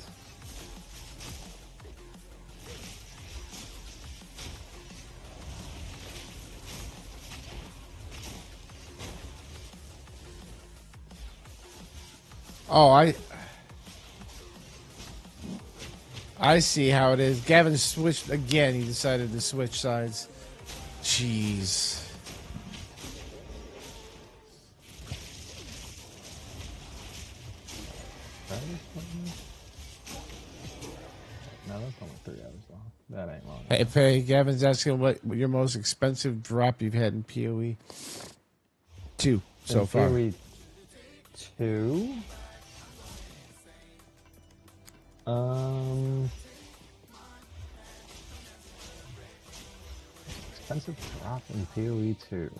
Oh, I see how it is. Gavin switched again. He decided to switch sides. Jeez. No, that's only 3 hours long. That ain't long. Hey, Pay, Gavin's asking what your most expensive drop you've had in PoE. 2 so far. PoE 2. Expensive drop in PoE 2.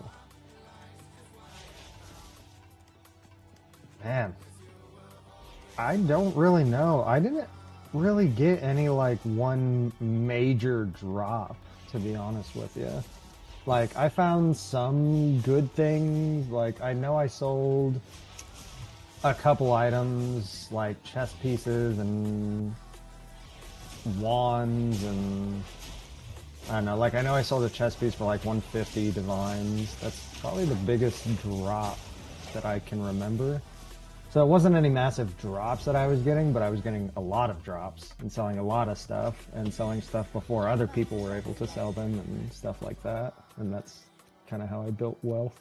Man, I don't really know. I didn't really get any like one major drop, to be honest with you. Like, I found some good things. Like, I know I sold a couple items, like chest pieces and wands, and I don't know. Like, I know I sold a chest piece for like 150 divines. That's probably the biggest drop that I can remember. So it wasn't any massive drops that I was getting, but I was getting a lot of drops and selling a lot of stuff and selling stuff before other people were able to sell them and stuff like that. And that's kind of how I built wealth.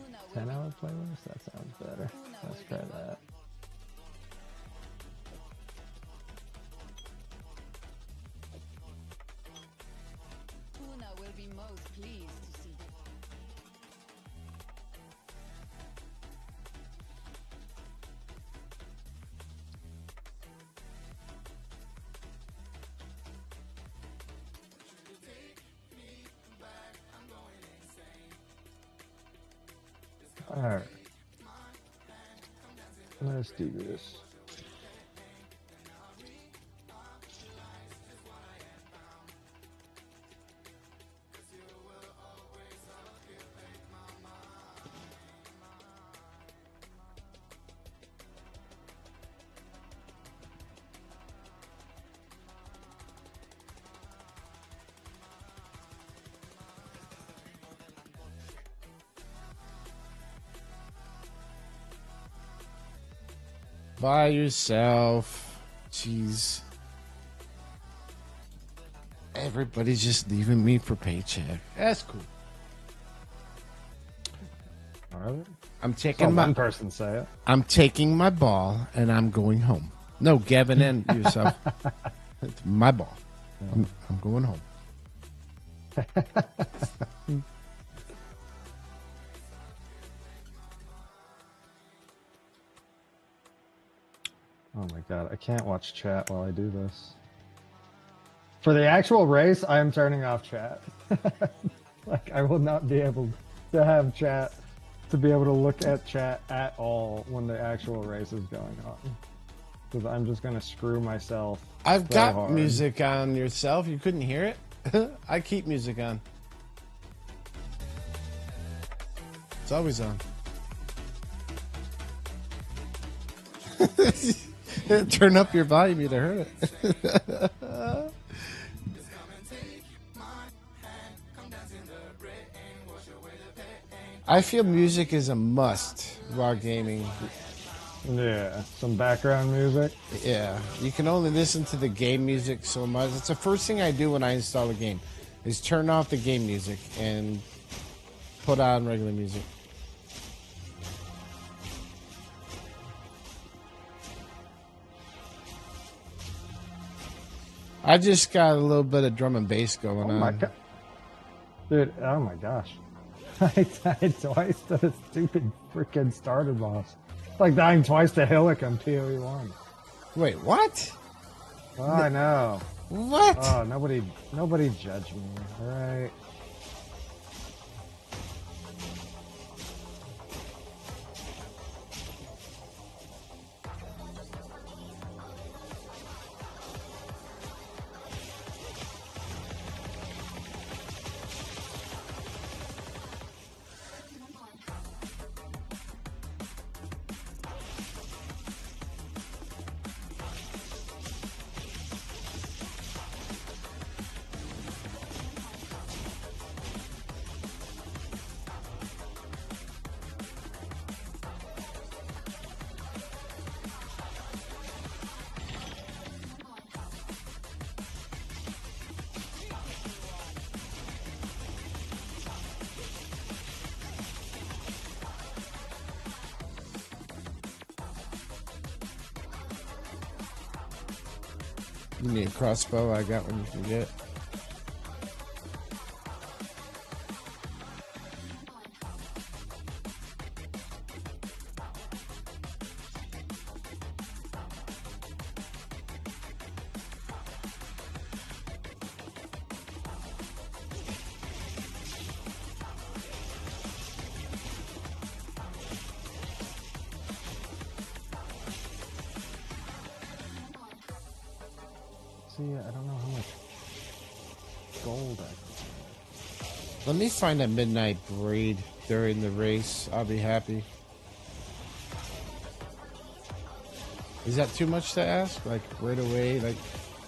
Una 10-hour playlist? That sounds better. Let's try that. will be most pleased to see you. Alright. Let's do this. By yourself. Jeez. Everybody's just leaving me for paycheck. That's cool. Alright. I'm Saw taking my one person say it. I'm taking my ball and I'm going home. No, Gavin and yourself. It's my ball. I'm going home. Oh my god, I can't watch chat while I do this. For the actual race, I am turning off chat. Like, I will not be able to have chat, to be able to look at chat at all when the actual race is going on. Because I'm just going to screw myself. I've so got hard. music on yourself. You couldn't hear it? I keep music on. It's always on. Turn up your volume, you'd have heard it. I feel music is a must while gaming. Yeah, some background music. Yeah, you can only listen to the game music so much. It's the first thing I do when I install a game, is turn off the game music and put on regular music. I just got a little bit of drum and bass going Oh my on. god. Dude, oh my gosh. I died twice to the stupid freaking starter boss. It's like dying twice to Hillick on PoE 1. Wait, what? Oh, I know. What? Oh, nobody judge me, alright? You need a crossbow? I got one you can get. See, I don't know how much gold I can. Let me find a midnight braid during the race. I'll be happy. Is that too much to ask? Like right away? Like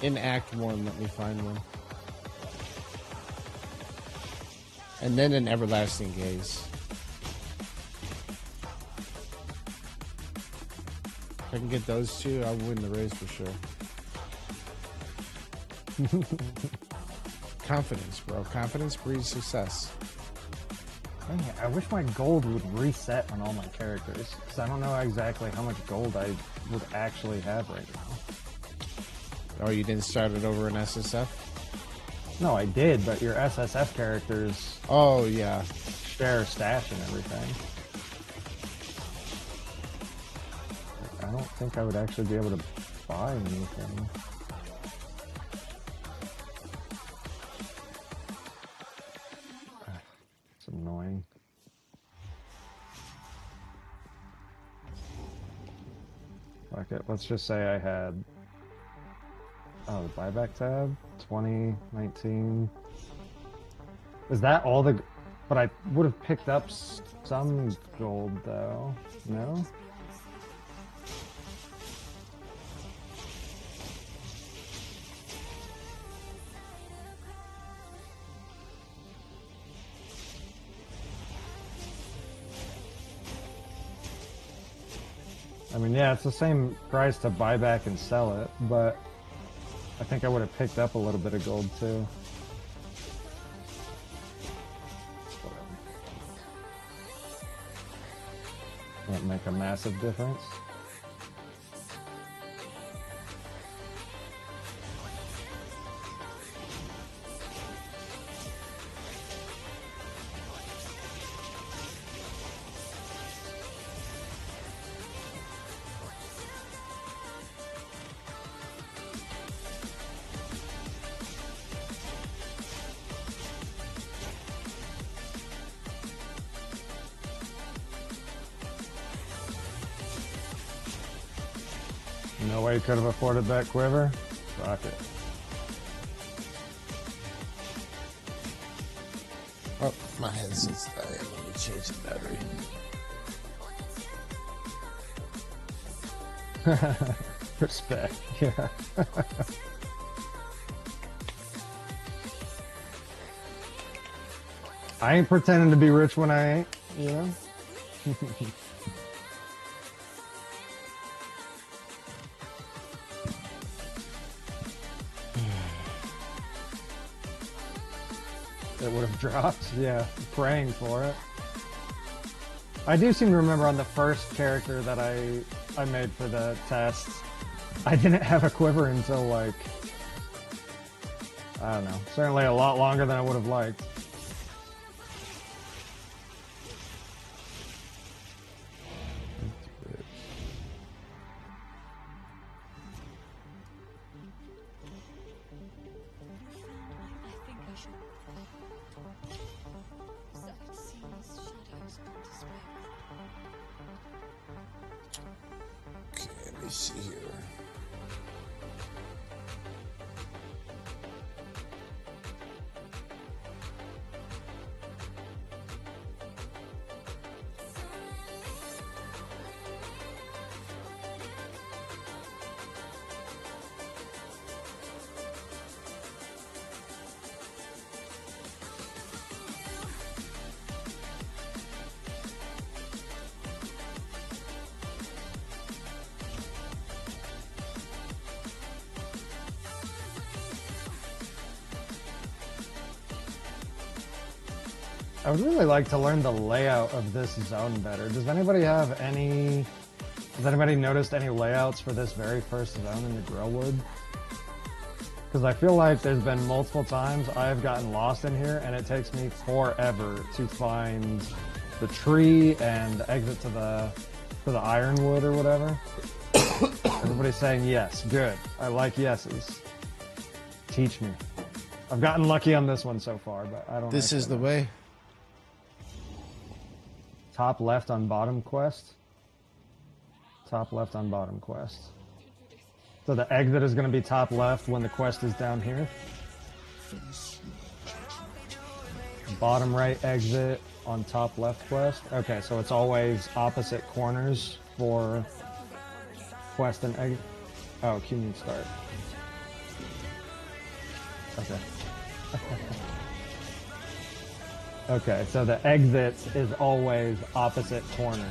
in Act 1, let me find one. And then an Everlasting Gaze. If I can get those two, I'll win the race for sure. Confidence, bro. Confidence breeds success. Dang it, I wish my gold would reset on all my characters, because I don't know exactly how much gold I would actually have right now. Oh, you didn't start it over in SSF? No, I did, but your SSF characters Oh, yeah. share stash and everything. Like, I don't think I would actually be able to buy anything. It's annoying. Fuck it, let's just say I had... Oh, the buyback tab? 2019. Is that all the... But I would have picked up some gold, though. No? I mean, yeah, it's the same price to buy back and sell it, but I think I would have picked up a little bit of gold, too. Won't make a massive difference. No way you could have afforded that quiver? Fuck it. Oh, my headset's dying. Let me change the battery. Respect. Yeah. I ain't pretending to be rich when I ain't, you know? It would have dropped, yeah, praying for it. I do seem to remember on the first character that I made for the test, I didn't have a quiver until like, I don't know, certainly a lot longer than I would have liked. I think I should. Sight sees, shadows come to sway. Okay, let me see here. I would really like to learn the layout of this zone better. Has anybody noticed any layouts for this very first zone in the Grillwood? Because I feel like there's been multiple times I've gotten lost in here and it takes me forever to find the tree and exit to the Ironwood or whatever. Everybody's saying yes. Good. I like yeses. Teach me. I've gotten lucky on this one so far, but I don't. This is the know. way. Top left on bottom quest. Top left on bottom quest. So the exit is going to be top left when the quest is down here. Bottom right exit on top left quest. Okay, so it's always opposite corners for quest and exit. Oh, Q means start. Okay. Okay, so the exit is always opposite corner.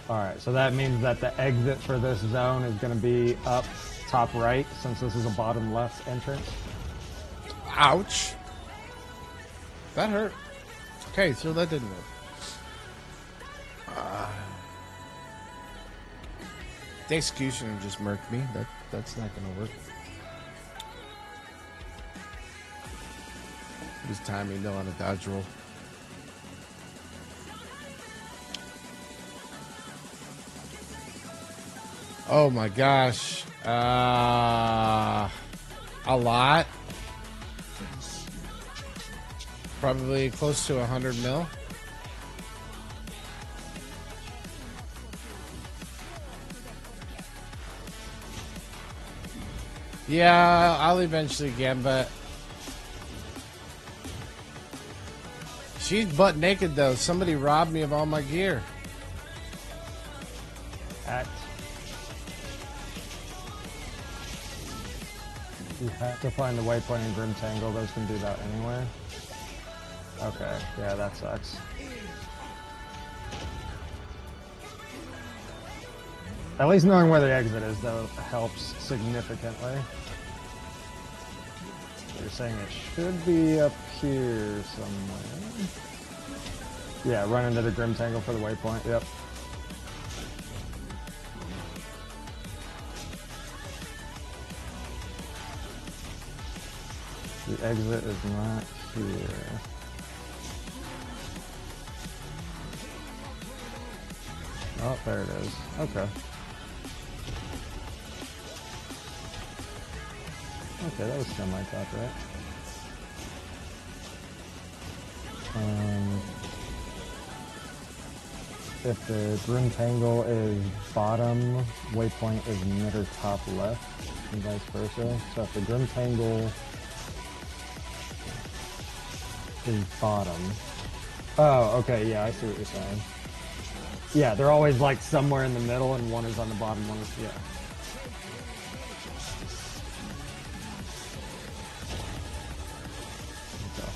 Alright, so that means that the exit for this zone is going to be up top right, since this is a bottom left entrance. Ouch. That hurt. Okay, so that didn't work. The executioner just murked me. That's not gonna work. His timing though on a dodge roll. Oh my gosh. A lot. Probably close to 100 mil. Yeah, I'll eventually get, but she's butt naked though. Somebody robbed me of all my gear. Act. You have to find the waypoint in Grim Tangle. Those can do that anywhere. Okay, yeah, that sucks. At least knowing where the exit is, though, helps significantly. You're saying it should be up here somewhere. Yeah, run into the Grim Tangle for the waypoint, yep. The exit is not here. Oh, there it is. Okay. Okay, that was semi-top, right? If the Grim Tangle is bottom, waypoint is mid or top left, and vice versa. So if the Grim Tangle is bottom. Oh, okay, yeah, I see what you're saying. Yeah, they're always like somewhere in the middle, and one is on the bottom, one is, yeah. Okay.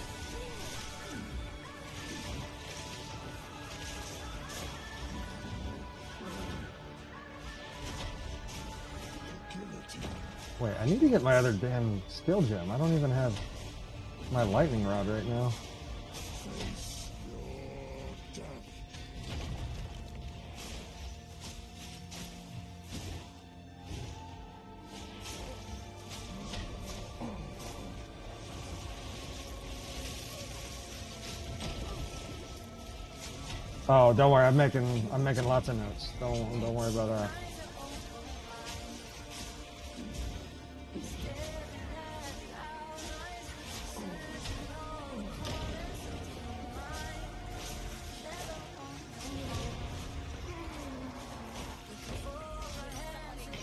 Wait, I need to get my other damn skill gem. I don't even have my lightning rod right now. Oh, don't worry. I'm making lots of notes. Don't worry about that.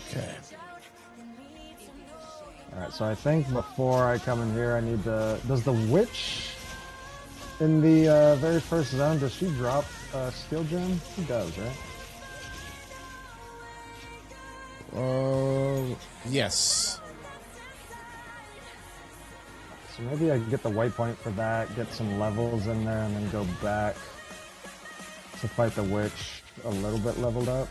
Okay. Alright, so I think before I come in here, I need to... Does the witch in the very first zone, does she drop a skill gem? She does, right? Yes. So maybe I can get the waypoint for that, get some levels in there, and then go back to fight the witch a little bit leveled up.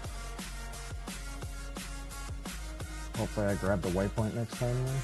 Hopefully I grab the waypoint next time then.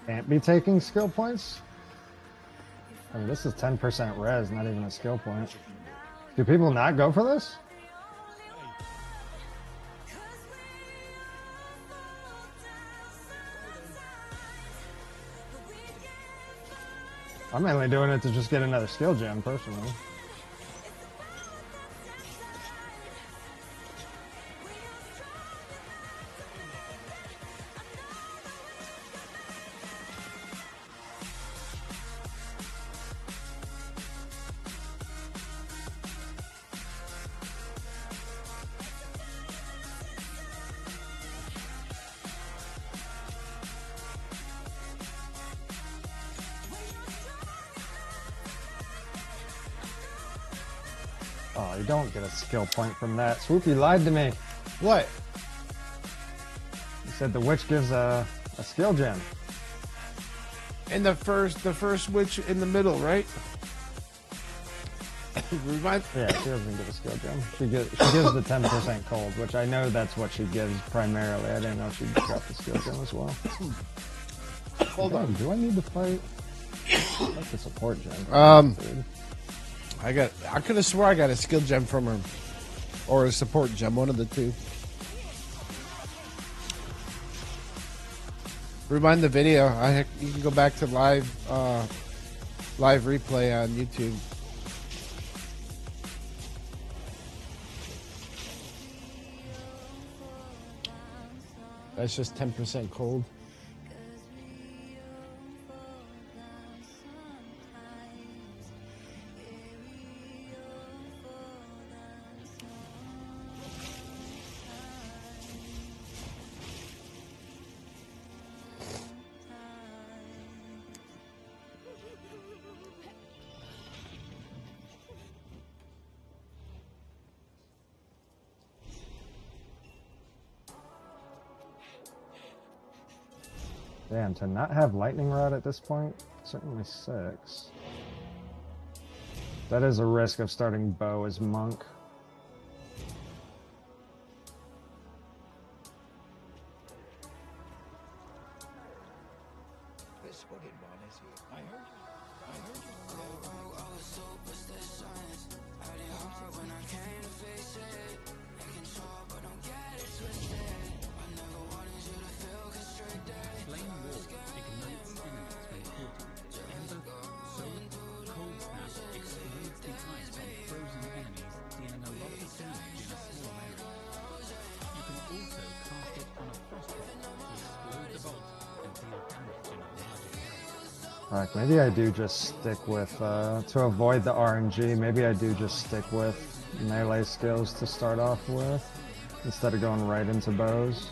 Can't be taking skill points? I mean, this is 10% res, not even a skill point. Do people not go for this? I'm mainly doing it to just get another skill gem, personally. Oh, you don't get a skill point from that. Swoop, you lied to me. What? You said the witch gives a skill gem. And the first witch in the middle, right? Remind. Yeah, she doesn't give a skill gem. She gives the 10% cold, which I know that's what she gives primarily. I didn't know she got the skill gem as well. Hold on. Do I need to fight? That's a support gem. I could have swore I got a skill gem from her, or a support gem, one of the two. Rewind the video. You can go back to live replay on YouTube. That's just 10% cold. Damn, to not have lightning rod at this point, certainly 6. That is a risk of starting bow as monk. Spotted one is here. I heard you. I heard you. Flame Wall ignites enemies when caught in it. Ember, Soul, Cold Snap explodes the ice on frozen enemies, dealing a lot of damage in a small area. You can also cast it on a frostbolt to explode the bolt and deal damage in a larger area. Alright, maybe I do just stick with, to avoid the RNG, maybe I do just stick with melee skills to start off with, instead of going right into bows.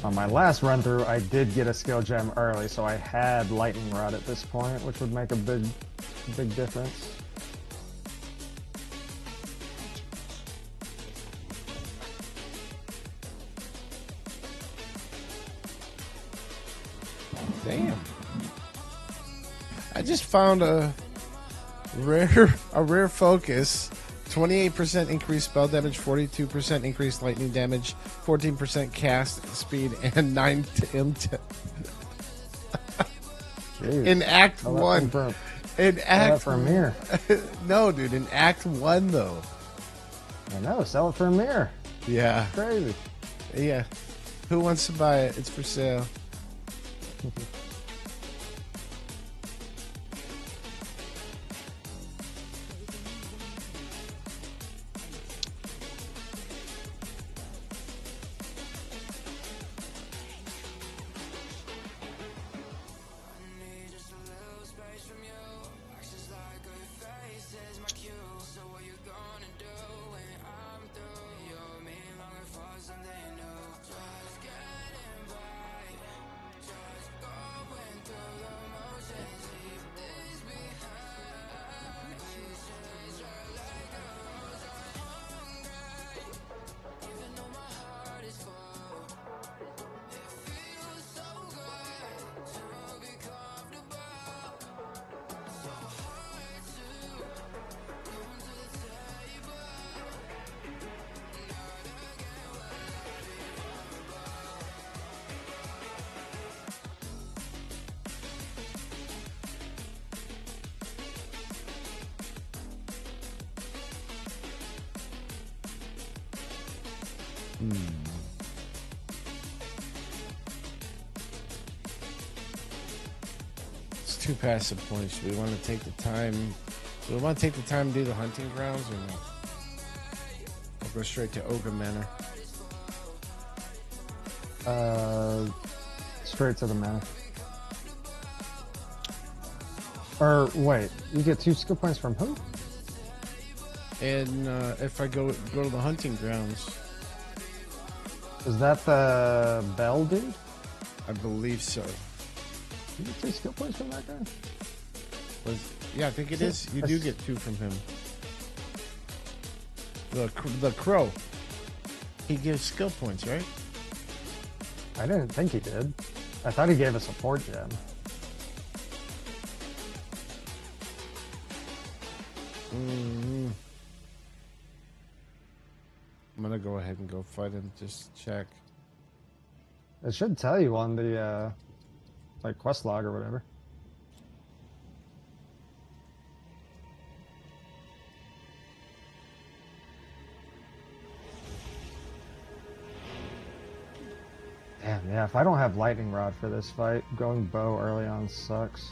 On my last run through, I did get a skill gem early, so I had Lightning Rod at this point, which would make a big difference. Damn. I just found a rare focus. 28% increased spell damage, 42% increased lightning damage, 14% cast speed, and 9 in Act 1. In Act for a mirror. No, dude, in Act 1 though. I know, sell it for a mirror. Yeah. Crazy. Yeah. Who wants to buy it? It's for sale. It's 2 passive points. Do we want to take the time? Do we want to take the time to do the hunting grounds, or no? I'll go straight to Ogre Manor. Straight to the manor. Or wait, you get 2 skill points from who? And if I go to the hunting grounds, Is that the Bell dude? I believe so. You get 2 skill points from that guy? Yeah, I think it is. You do get 2 from him. The crow. He gives skill points, right? I didn't think he did. I thought he gave a support gem. I'm gonna go ahead and go fight him. Just check. It should tell you on the like quest log or whatever. Damn, yeah, if I don't have lightning rod for this fight, going bow early on sucks.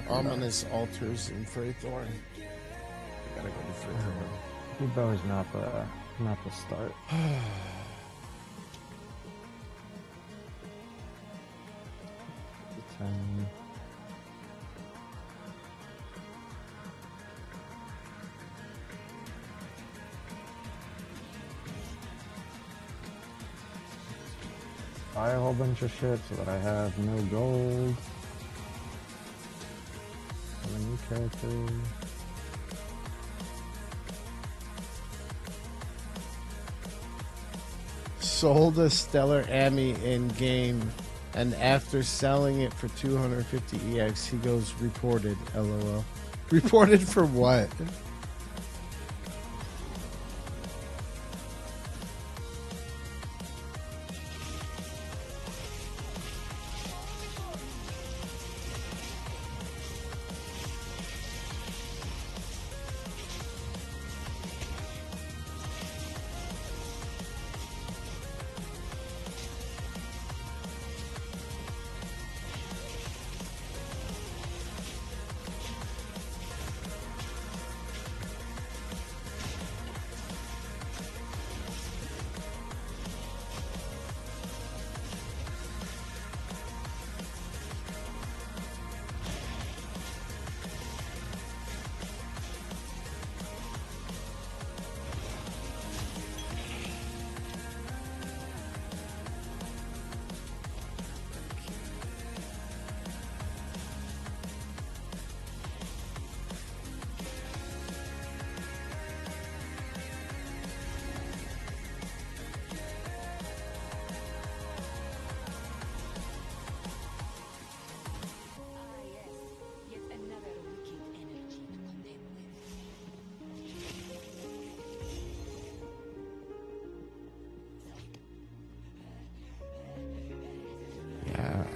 Ominous altars in Freythorn. I gotta go to Freythorn. Bow is not Not the start. Ten. Buy a whole bunch of shit so that I have no gold. Have a new character. Sold a Stellar Ami in game, and after selling it for 250 EX, he goes reported. LOL. Reported for what?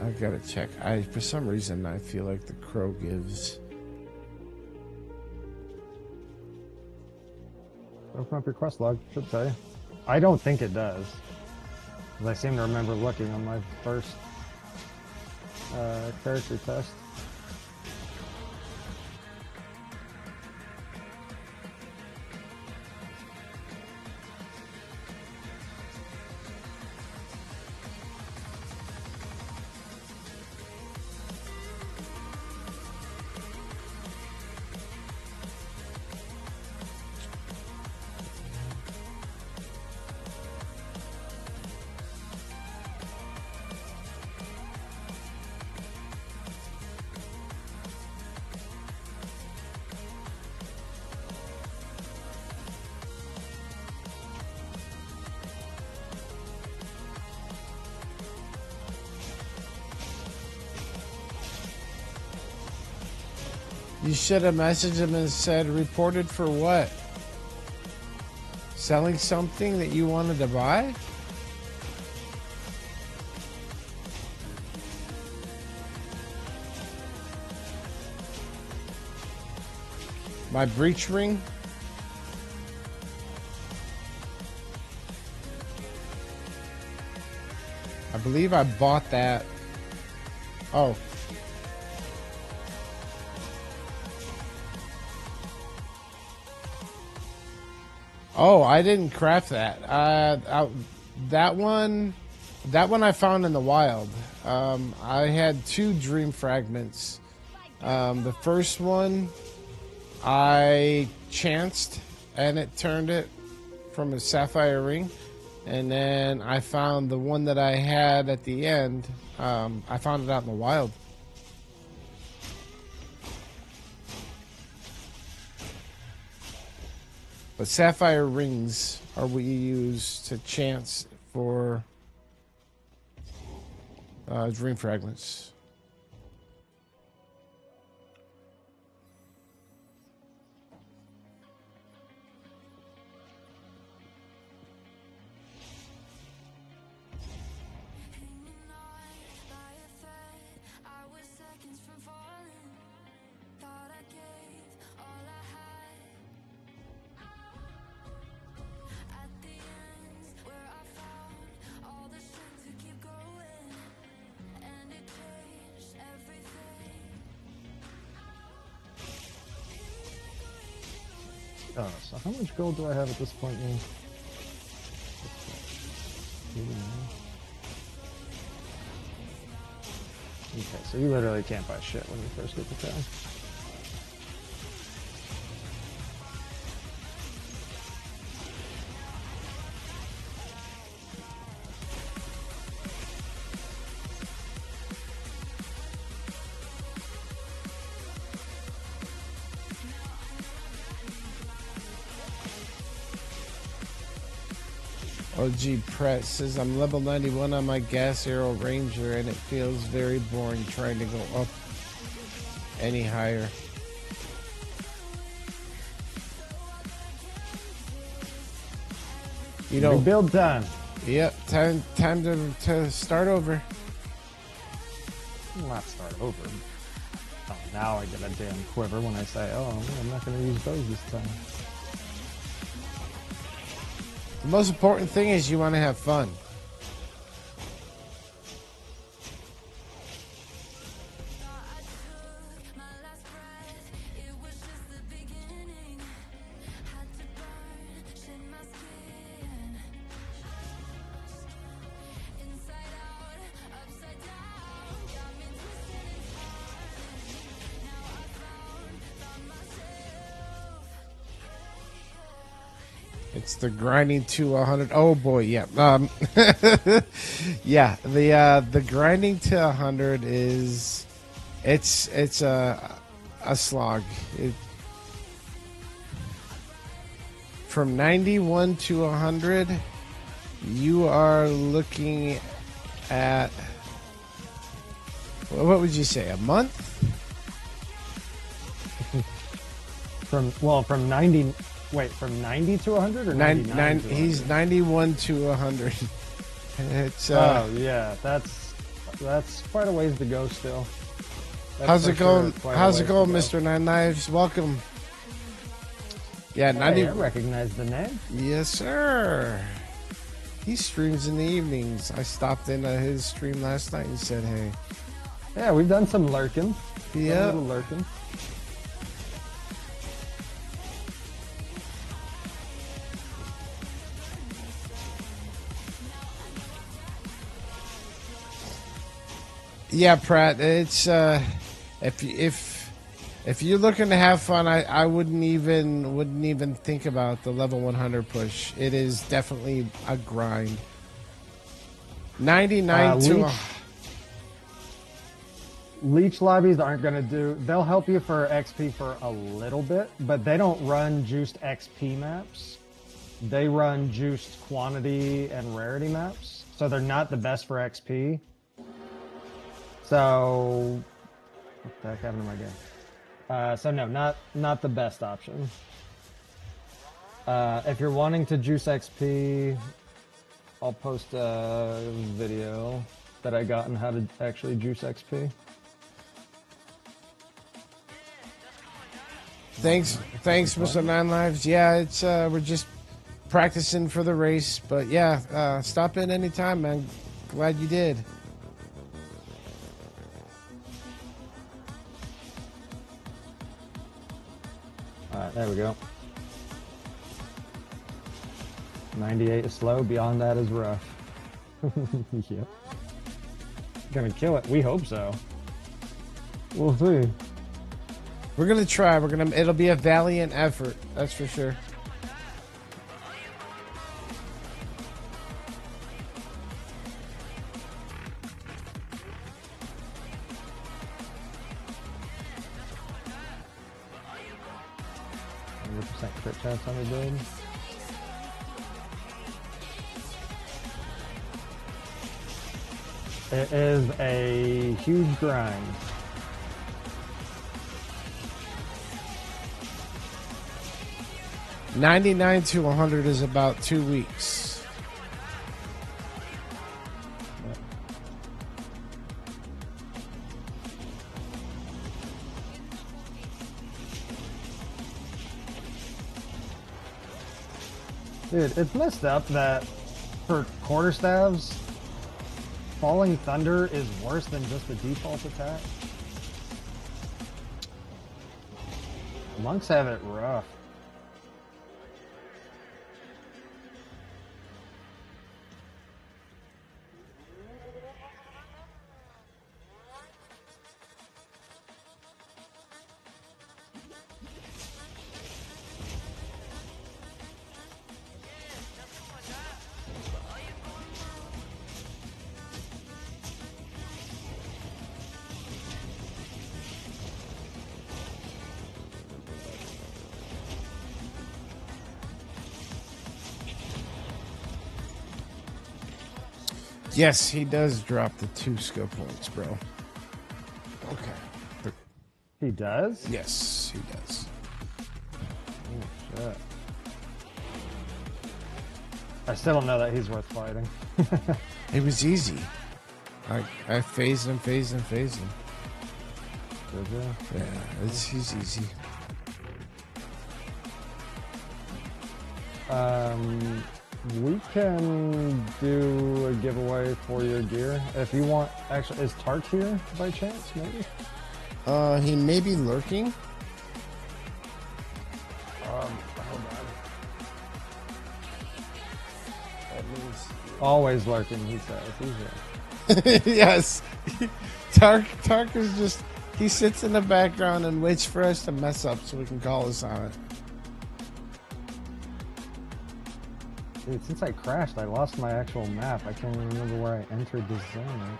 I gotta check. For some reason I feel like the crow gives. Open up your quest log, should say. I don't think it does. 'Cause I seem to remember looking on my first character test. You should have messaged him and said, reported for what? Selling something that you wanted to buy? My breach ring? I believe I bought that. Oh. Oh, I didn't craft that. That one I found in the wild. I had 2 dream fragments. The first one I chanced and it turned it from a sapphire ring. And then I found the one that I had at the end. I found it out in the wild. But sapphire rings are what you use to chance for dream fragments. Oh, so how much gold do I have at this point, man? Okay, so you literally can't buy shit when you first get the town. OG Press says, I'm level 91 on my Gas Arrow Ranger and it feels very boring trying to go up any higher. You know, build time. Yep, time to start over. Not start over. Oh, now I get a damn quiver when I say, oh, I'm not going to use those this time. The most important thing is you want to have fun. It's the grinding to 100. Oh boy, yeah. Yeah, the grinding to 100 is it's a slog. From 91 to 100, you are looking at, what would you say, a month? From 90. Wait, from 90 to 100 or 99 to 100? He's 91 to 100. It's oh yeah, that's quite a ways to go still. That's how's it going? How's it going, go. Mr. Nine Knives? Welcome. Yeah, 90. Hey, I recognize the name. Yes, sir. He streams in the evenings. I stopped into his stream last night and said, "Hey." Yeah, we've done some lurking. Yeah, little lurking. Yeah, Pratt. It's if you're looking to have fun, I wouldn't even think about the level 100 push. It is definitely a grind. 99 to Leech lobbies aren't going to do. They'll help you for XP for a little bit, but they don't run juiced XP maps. They run juiced quantity and rarity maps, so they're not the best for XP. So, what the heck happened to my game? So no, not the best option. If you're wanting to juice XP, I'll post a video that I got on how to actually juice XP. Thanks, Mr. Nine Lives. Yeah, it's we're just practicing for the race, but yeah, stop in anytime, man. Glad you did. Alright, there we go. 98 is slow, beyond that is rough. Yep. Gonna kill it, we hope so. We'll see. We're gonna try. It'll be a valiant effort, that's for sure. Crit chance on the build. It is a huge grind. $99 to 100 is about 2 weeks. Dude, it's messed up that for quarterstaves, Falling Thunder is worse than just the default attack. Monks have it rough. Yes, he does drop the 2 skill points, bro. Okay. He does? Yes, he does. Oh, shit. I still don't know that he's worth fighting. It was easy. I phased him. Did you? Yeah, he's easy. We can do a giveaway for your gear if you want. Actually, is Tart here by chance? Maybe. He may be lurking. Hold on. Always lurking, he says. He's here. Yes. Tark is just, he sits in the background and waits for us to mess up so we can call us on it. Dude, since I crashed, I lost my actual map. I can't even remember where I entered this zone.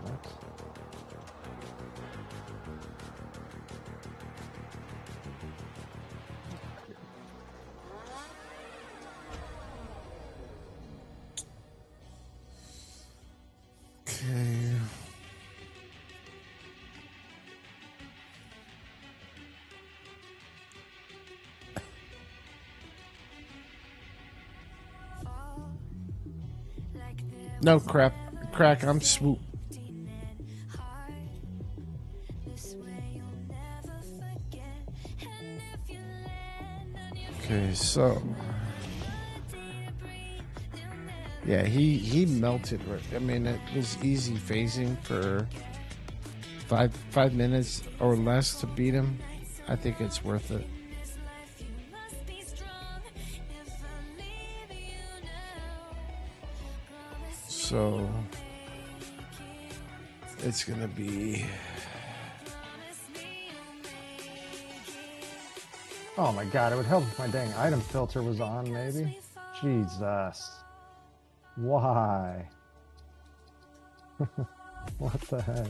Sucks. Okay. No crap. Crack, I'm swoop. Okay, so yeah, he melted. I mean, it was easy phasing for five minutes or less to beat him. I think it's worth it. So it's gonna be. Oh my god, it would help if my dang item filter was on, maybe? Jesus. Why? What the heck?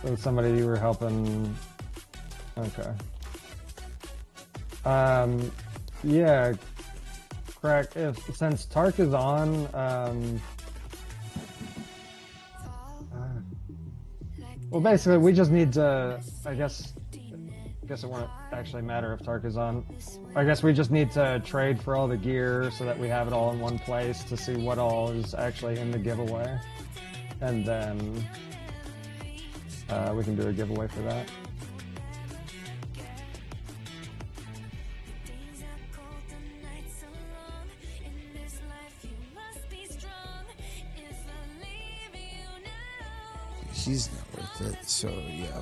It was somebody you were helping. Okay. Yeah, Crack, since Tark is on, well, basically, we just need to, I guess it won't actually matter if Tark is on. I guess we just need to trade for all the gear so that we have it all in one place to see what all is actually in the giveaway. And then we can do a giveaway for that. He's not worth it, so yeah.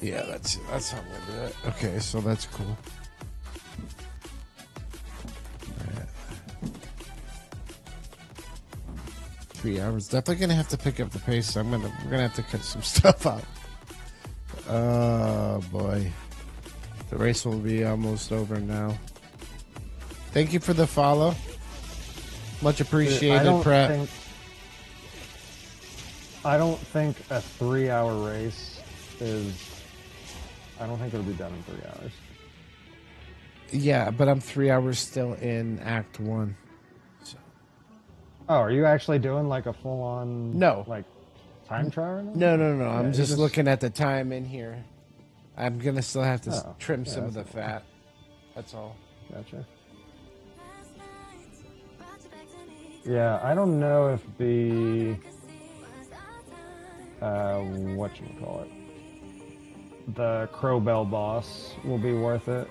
Yeah, that's how I'm gonna do it. Okay, so that's cool. Alright. 3 hours. Definitely gonna have to pick up the pace. We're gonna have to cut some stuff out. Oh boy. The race will be almost over now. Thank you for the follow. Much appreciated, Pratt. I don't think a 3-hour race is... I don't think it'll be done in 3 hours. Yeah, but I'm 3 hours still in Act 1. So. Oh, are you actually doing like a full-on... No. Like, time trial? No. Yeah, I'm just looking at the time in here. I'm going to still have to trim some of the cool. fat. That's all. Gotcha. Yeah, I don't know if the... whatchamacallit? The Crowbell boss will be worth it.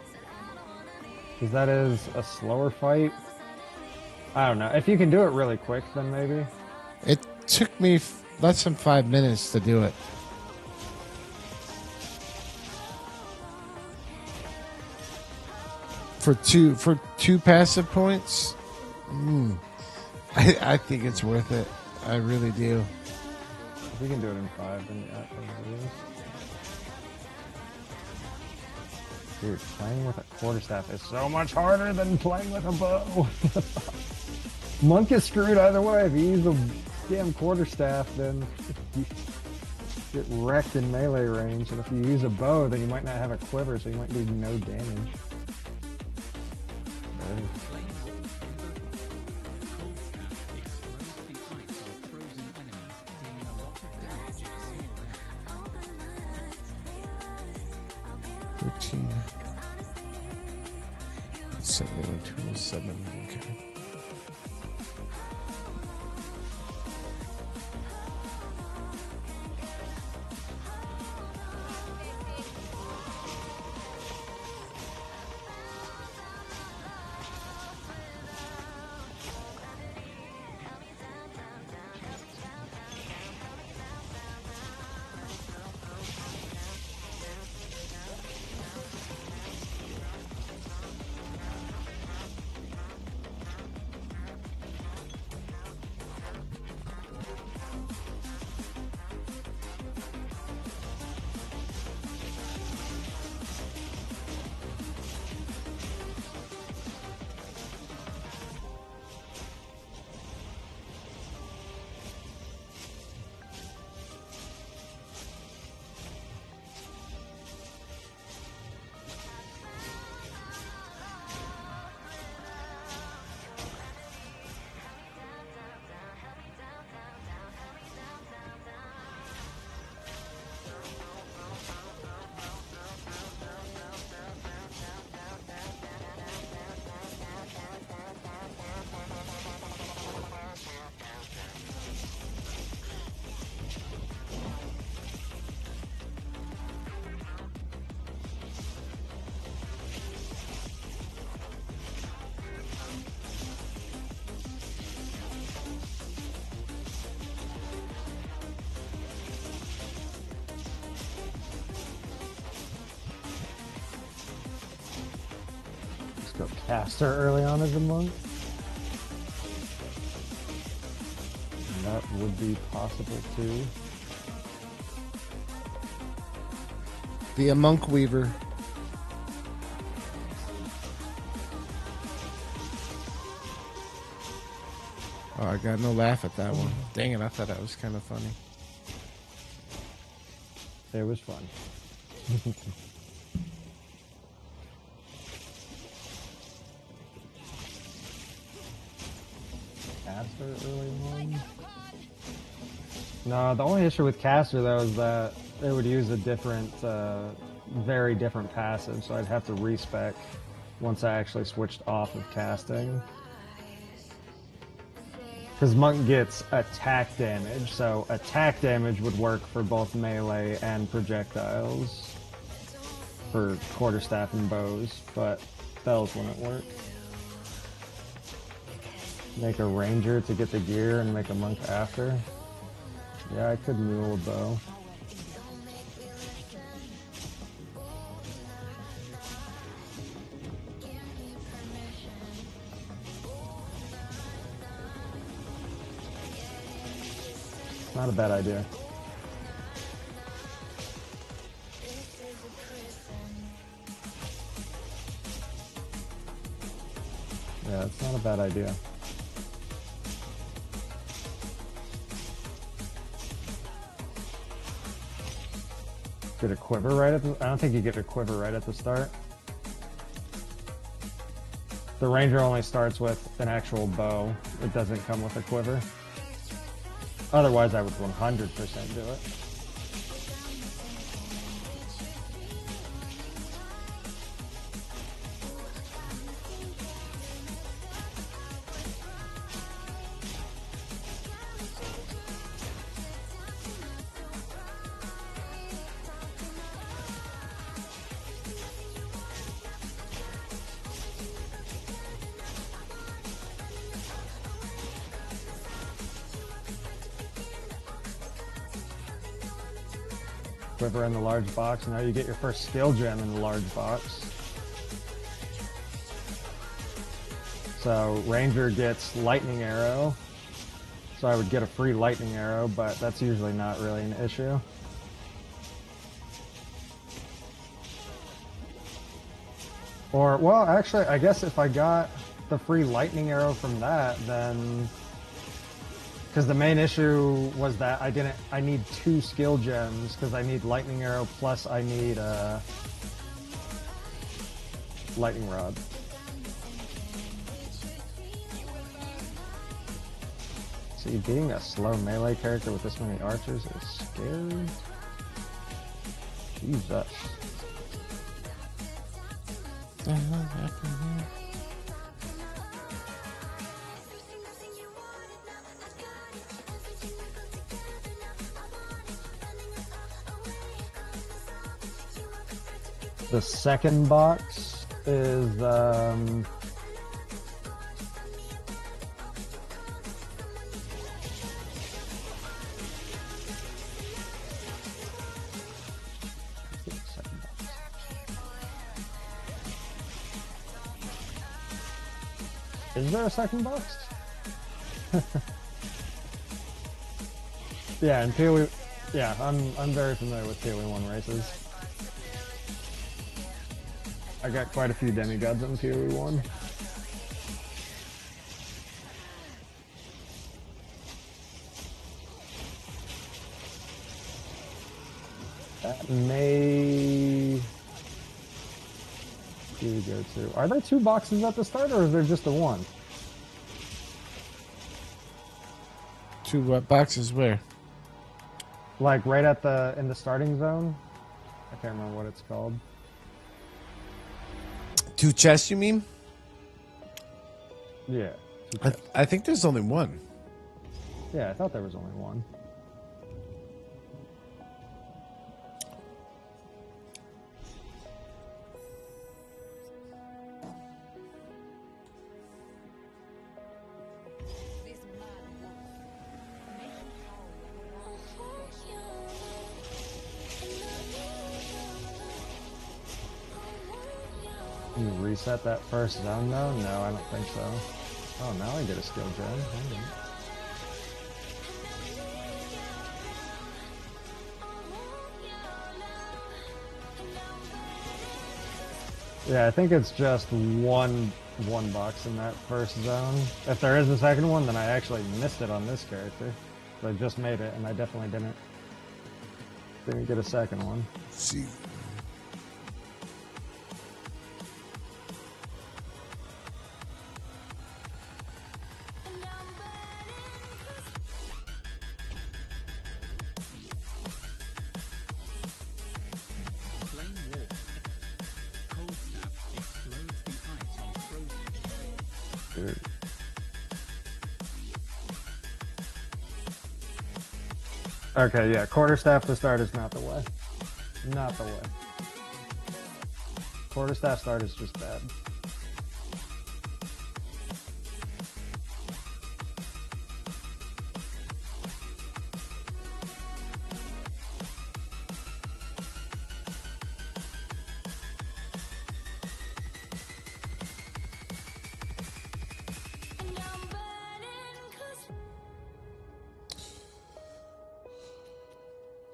Because that is a slower fight. I don't know. If you can do it really quick, then maybe. It took me less than 5 minutes to do it. For two passive points, I think it's worth it. I really do. If we can do it in 5, then yeah, it is. Dude, playing with a quarterstaff is so much harder than playing with a bow. Monk is screwed either way. If you use a damn quarterstaff, then you get wrecked in melee range. And if you use a bow, then you might not have a quiver, so you might do no damage. Flame wall in the cold snap explodes the ice on frozen enemies, dealing a lot of damage if small. 13. 207. Okay. Go caster early on as a monk. That would be possible too. Be a monk weaver. Oh, I got no laugh at that one. Dang it, I thought that was kind of funny. It was fun. Caster early on? No, the only issue with caster though is that it would use a different, very different passive, so I'd have to respec once I actually switched off of casting. Because monk gets attack damage, so attack damage would work for both melee and projectiles for quarterstaff and bows, but spells wouldn't work. Make a ranger to get the gear and make a monk after. Yeah, I could mule a bow. Not a bad idea. Yeah, it's not a bad idea. Get a quiver right at the... I don't think you get a quiver right at the start. The ranger only starts with an actual bow. It doesn't come with a quiver. Otherwise, I would 100% do it. Quiver in the large box, and now you get your first skill gem in the large box. So ranger gets lightning arrow, so I would get a free lightning arrow, but that's usually not really an issue. Or, well, actually, I guess if I got the free lightning arrow from that, then... Because the main issue was that I need 2 skill gems, because I need lightning arrow plus I need lightning rod. See, being a slow melee character with this many archers is scary. Jesus. What the hell happened here? The second box is is there a second box? Yeah, and PoE. Yeah, I'm very familiar with PoE 1 races. I got quite a few demigods in PoE 1. That may... Here we go to. Are there 2 boxes at the start, or is there just the one? 2 what boxes where? Like right at in the starting zone? I can't remember what it's called. 2 chests, you mean? Yeah. I think there's only one. Yeah, I thought there was only one. You reset that first zone though? No, I don't think so. Oh, now I get a skill gem. Hang on. Yeah, I think it's just one box in that first zone. If there is a second one, then I actually missed it on this character. So I just made it, and I definitely didn't get a second one. Let's see. Flame War. Cold Snap explodes the ice on frozen. Dude. Okay, yeah, quarterstaff to start is not the way. Not the way. Quarterstaff start is just bad.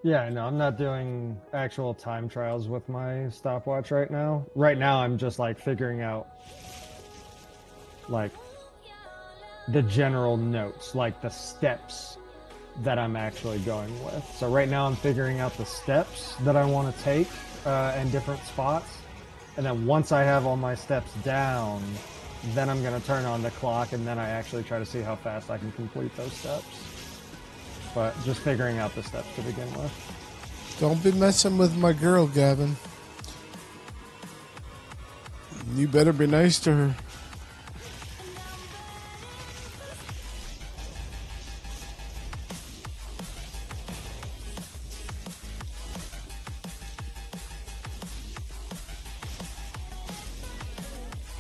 Yeah, I know. I'm not doing actual time trials with my stopwatch right now. Right now, I'm just like figuring out like the general notes, like the steps that I'm actually going with. So right now, I'm figuring out the steps that I want to take in different spots. And then once I have all my steps down, then I'm going to turn on the clock, and then I actually try to see how fast I can complete those steps. But just figuring out the steps to begin with. Don't be messing with my girl, Gavin. You better be nice to her.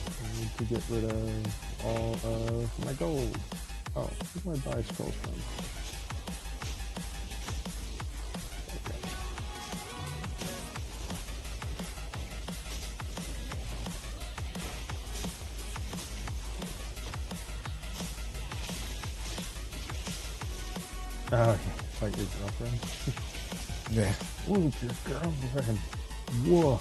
I need to get rid of all of my gold. Oh, where's my buy scrolls from? Oh, okay. Like your girlfriend? Yeah. Ooh, your girlfriend. Whoa.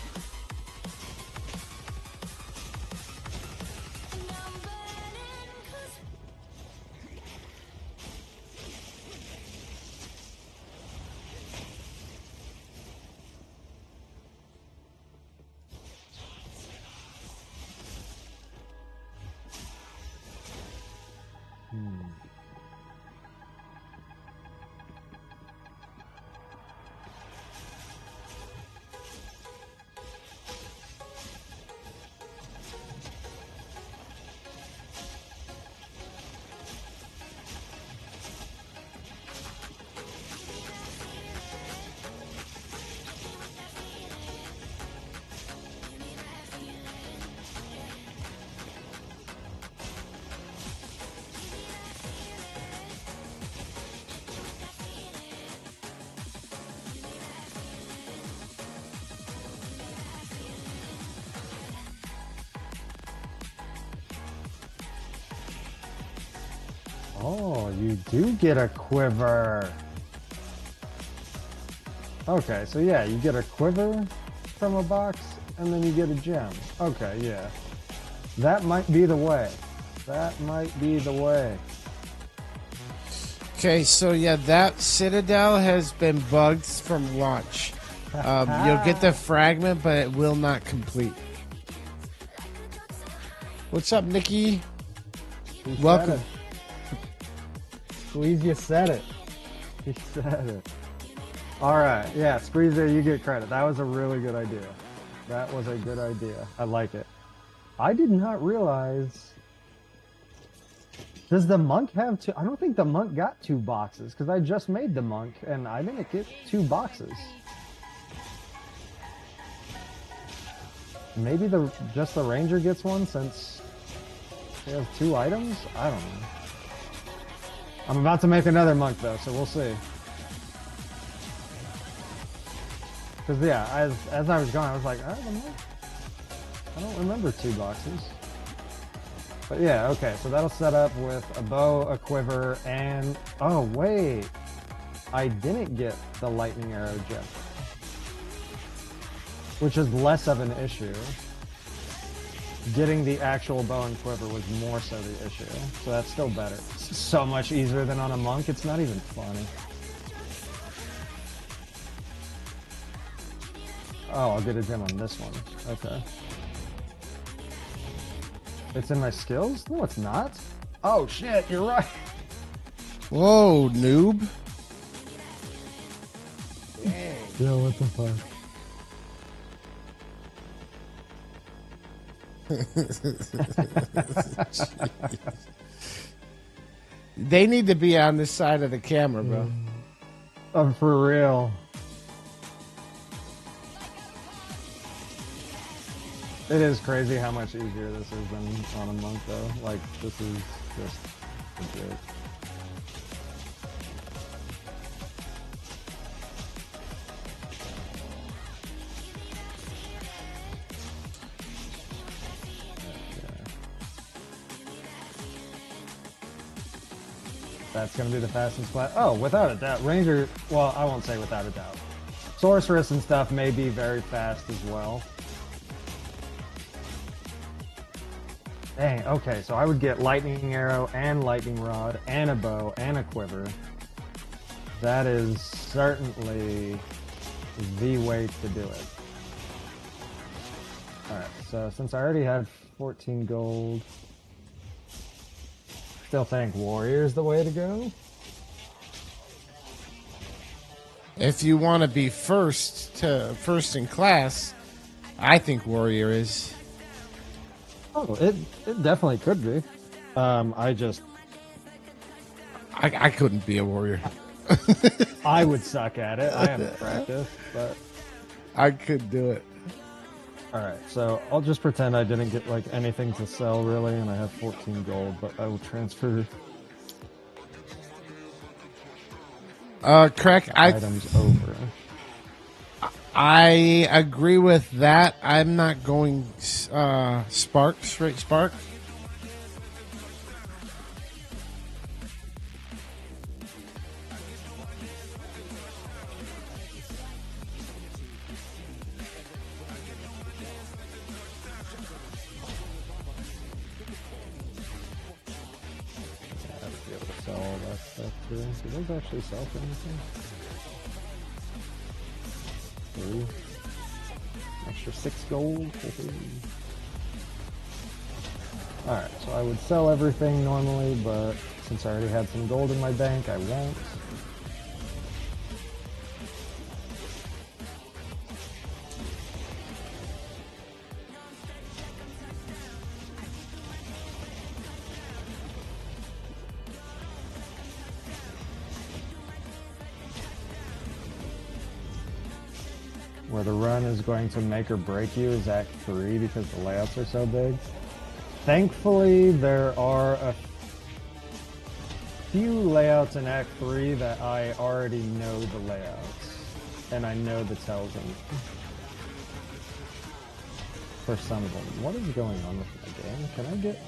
Oh, you do get a quiver. Okay, so yeah, you get a quiver from a box, and then you get a gem. Okay, yeah. That might be the way. That might be the way. Okay, so yeah, that Citadel has been bugged from launch. You'll get the fragment, but it will not complete. What's up, Nikki? He Welcome. said it. Squeeze, you said it. He said it. Alright, yeah, Squeezer, you get credit. That was a really good idea. That was a good idea. I like it. I did not realize... Does the monk have two? I don't think the monk got 2 boxes, because I just made the monk, and I didn't get 2 boxes. Maybe just the ranger gets one, since he has 2 items? I don't know. I'm about to make another monk, though, so we'll see. Because, yeah, as I was going, I was like, I don't remember 2 boxes. But yeah, okay, so that'll set up with a bow, a quiver, and... Oh, wait! I didn't get the lightning arrow gem. Which is less of an issue. Getting the actual bow and quiver was more so the issue. So that's still better. It's so much easier than on a monk, it's not even funny. Oh, I'll get a gem on this one. Okay. It's in my skills? No, it's not. Oh, shit, you're right. Whoa, noob. Yeah, what the fuck? They need to be on this side of the camera, bro. For real. It is crazy how much easier this is than on a monk, though. Like, this is just a joke. That's going to be the fastest class. Oh, without a doubt. Ranger, well, I won't say without a doubt. Sorceress and stuff may be very fast as well. Dang, okay, so I would get lightning arrow and lightning rod and a bow and a quiver. That is certainly the way to do it. Alright, so since I already had 14 gold, still think warrior is the way to go. If you want to be first in class, I think warrior is. Oh, it definitely could be. I couldn't be a warrior. I would suck at it. I haven't practiced, but I could do it. Alright, so I'll just pretend I didn't get like anything to sell really, and I have 14 gold, but I will transfer Crack, items over. I agree with that. I'm not going Sparkk, straight Sparkk. I have to be able to sell all that stuff too. Do those actually sell for anything? 3. Extra 6 gold. Alright, so I would sell everything normally, but since I already had some gold in my bank, I won't. Where the run is going to make or break you is Act 3 because the layouts are so big. Thankfully, there are a few layouts in Act 3 that I already know the layouts, and I know the tells them. For some of them. What is going on with my game? Can I get...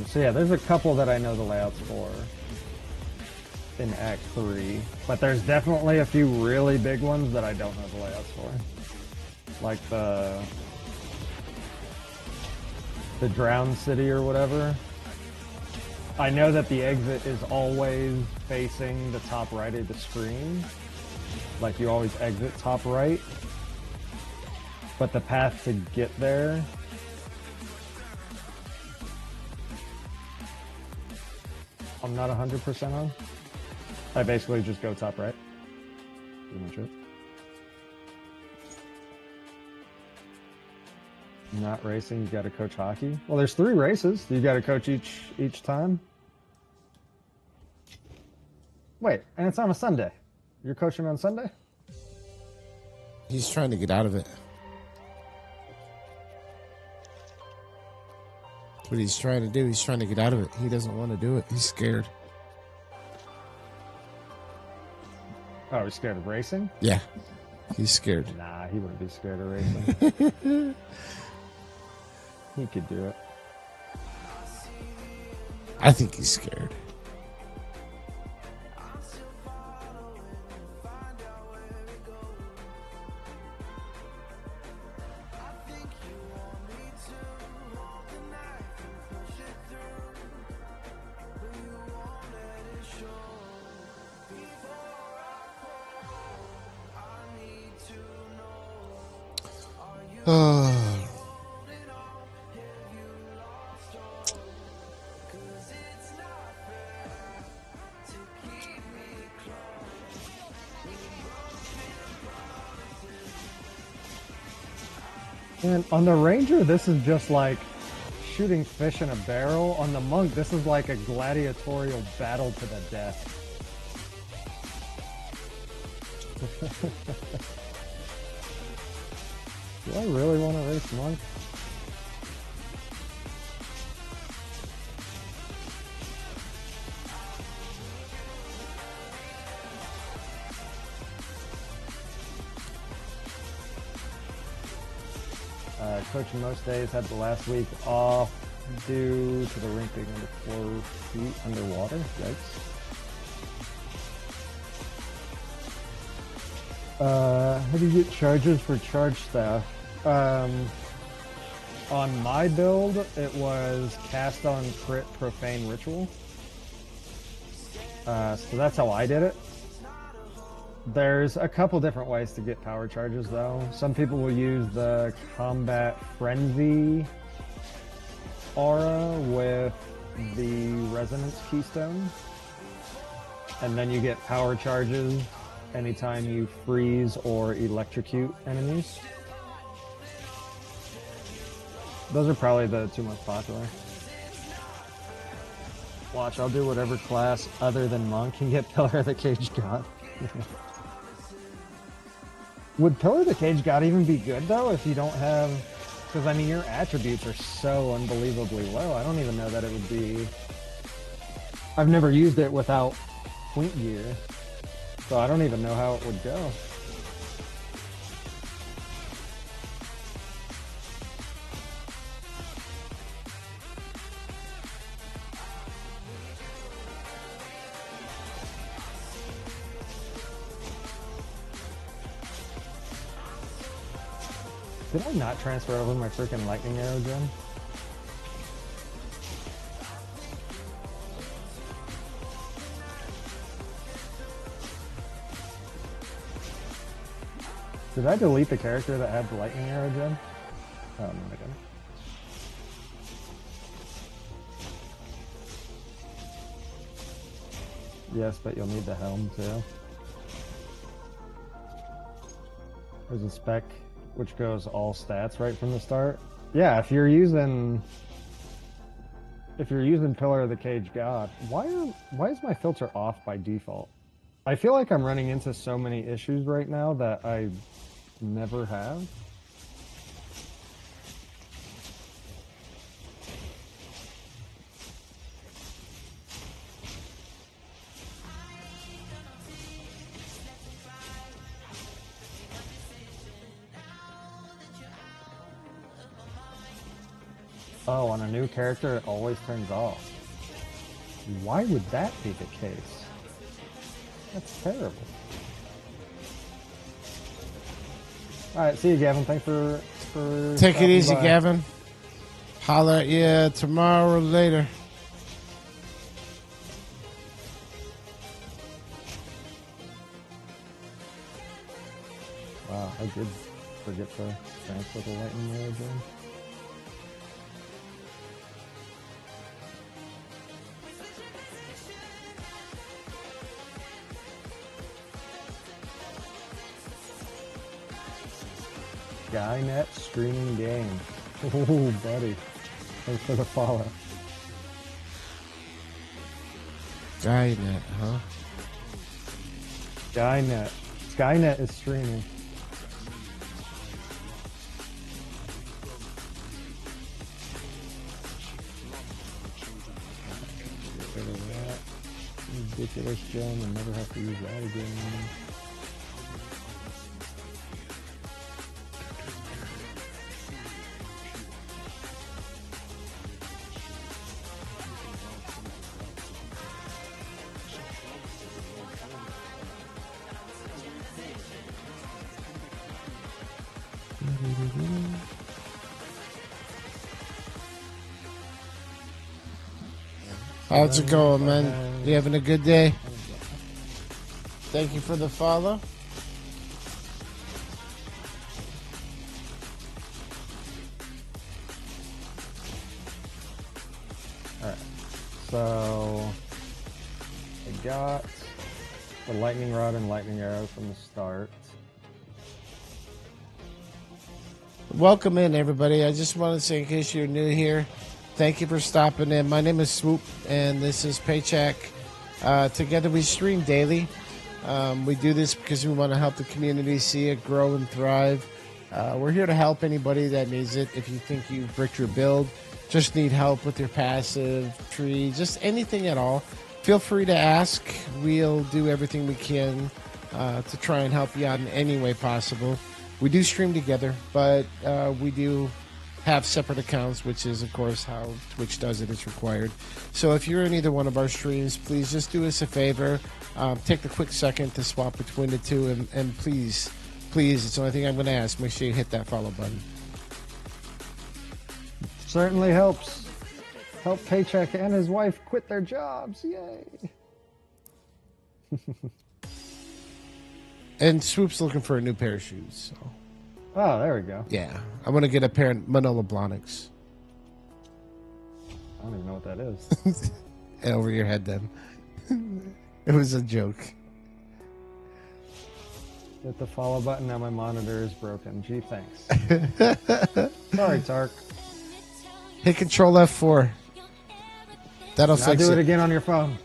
So yeah, there's a couple that I know the layouts for in Act 3, but there's definitely a few really big ones that I don't know the layouts for. Like the Drowned City or whatever. I know that the exit is always facing the top right of the screen. Like you always exit top right. But the path to get there, I'm not 100% on. I basically just go top right. Pretty much it. Not racing, you gotta coach hockey. Well, there's 3 races. You gotta coach each time. Wait, and it's on a Sunday. You're coaching on Sunday? He's trying to get out of it. That's what he's trying to do. He's trying to get out of it. He doesn't want to do it. He's scared. Oh, he's scared of racing? Yeah. He's scared. Nah, he wouldn't be scared of racing. He could do it. I think he's scared. And on the Ranger, this is just like shooting fish in a barrel. On the Monk, this is like a gladiatorial battle to the death. Do I really want to race Monk? Coaching most days, had the last week off due to the rink being under 4 feet underwater. Yikes. How do you get charges for charge staff? On my build, it was cast on crit profane ritual. So that's how I did it. There's a couple different ways to get power charges though. Some people will use the combat frenzy aura with the resonance keystone. And then you get power charges anytime you freeze or electrocute enemies. Those are probably the 2 most popular. Watch, I'll do whatever class other than Monk can get Pillar of the Cage God. Would Pillar of the Cage God even be good though if you don't have... Because I mean your attributes are so unbelievably low. I don't even know that it would be... I've never used it without point gear. So I don't even know how it would go. Did I not transfer over my freaking lightning arrow gem? Did I delete the character that had the lightning arrow gem? Oh, no, I didn't. Yes, but you'll need the helm too. There's a spec which goes all stats right from the start. Yeah, if you're using Pillar of the Cage God, why is my filter off by default? I feel like I'm running into so many issues right now that I never have. Oh, on a new character, it always turns off. Why would that be the case? That's terrible. Alright, see you, Gavin. Thanks for Take it stopping easy, by. Gavin. Holler at you tomorrow or later. Wow, I did forget to transfer the lightning ray again. Skynet streaming game. Ooh, buddy. Thanks for the follow. Skynet, huh? Skynet. Skynet is streaming. Get rid of that ridiculous gem and never have to use that again. How's it going, man? You having a good day? Thank you for the follow. Alright, so I got the lightning rod and lightning arrow from the start. Welcome in, everybody. I just want to say, in case you're new here, thank you for stopping in. My name is Swoop, and this is Paycheck. Together we stream daily. We do this because we want to help the community see it grow and thrive. We're here to help anybody that needs it. If you think you've bricked your build, just need help with your passive tree, just anything at all, feel free to ask. We'll do everything we can to try and help you out in any way possible. We do stream together, but we do have separate accounts, which is, of course, how Twitch does it. It's required. So if you're in either one of our streams, please just do us a favor. Take the quick second to swap between the two, and please, it's the only thing I'm going to ask. Make sure you hit that follow button. Certainly helps. Help Paycheck and his wife quit their jobs. Yay. And Swoop's looking for a new pair of shoes. So. Oh, there we go. Yeah, I want to get a pair of Manolo Blahniks. I don't even know what that is. Over your head, then. It was a joke. Hit the follow button. Now my monitor is broken. Gee, thanks. Sorry, Tark. Hit Control F4. That'll Now fix do it. it again on your phone.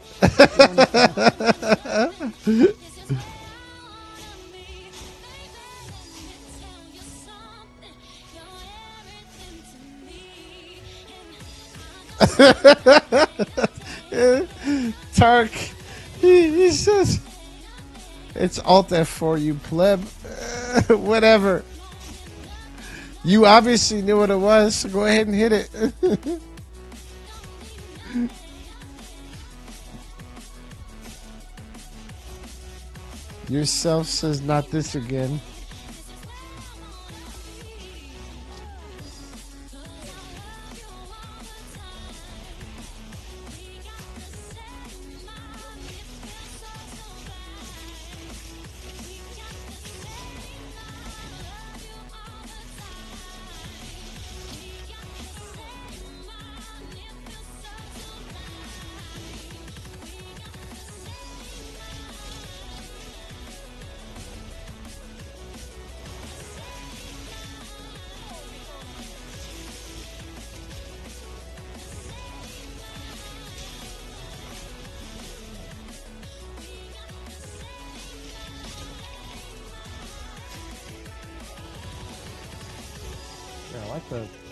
Tark, he says, it's Alt F4, you pleb. Whatever. You obviously knew what it was, so go ahead and hit it. Yourself says not this again.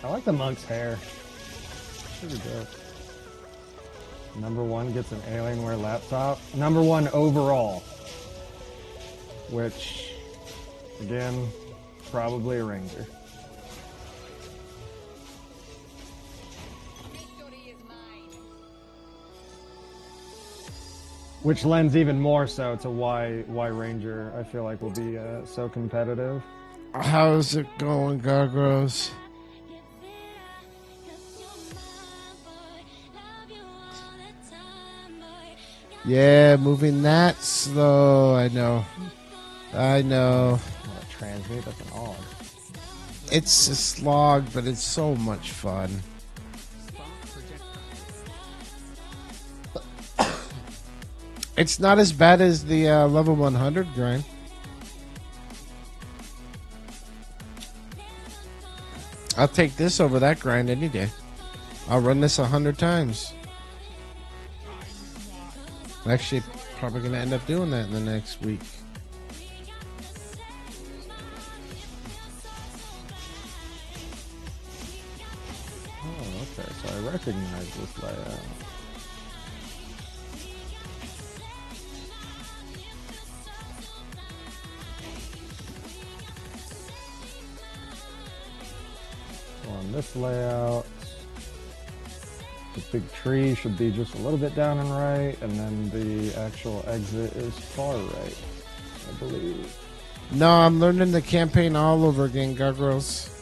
I like the monk's hair. Pretty dope. Number one gets an Alienware laptop. Number one overall. Which, again, probably a Ranger. Which lends even more so to why Ranger I feel like will be so competitive. How's it going, Gargros? Yeah, moving that slow. I know. What, transmute? That's an odd. It's a slog, but it's so much fun. It's not as bad as the level 100 grind. I'll take this over that grind any day. I'll run this 100 times. I'm actually probably going to end up doing that in the next week. Oh, okay. So I recognize this layout. On this layout, the big tree should be just a little bit down and right, and then the actual exit is far right, I believe. No, I'm learning the campaign all over again, Gargoyles.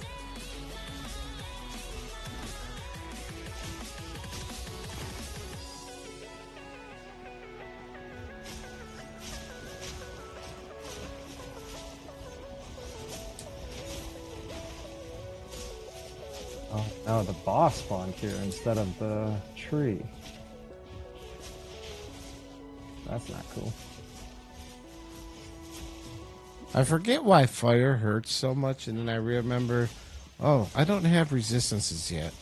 Oh, no, the boss spawned here instead of the tree. That's not cool. I forget why fire hurts so much, and then I remember, oh, I don't have resistances yet.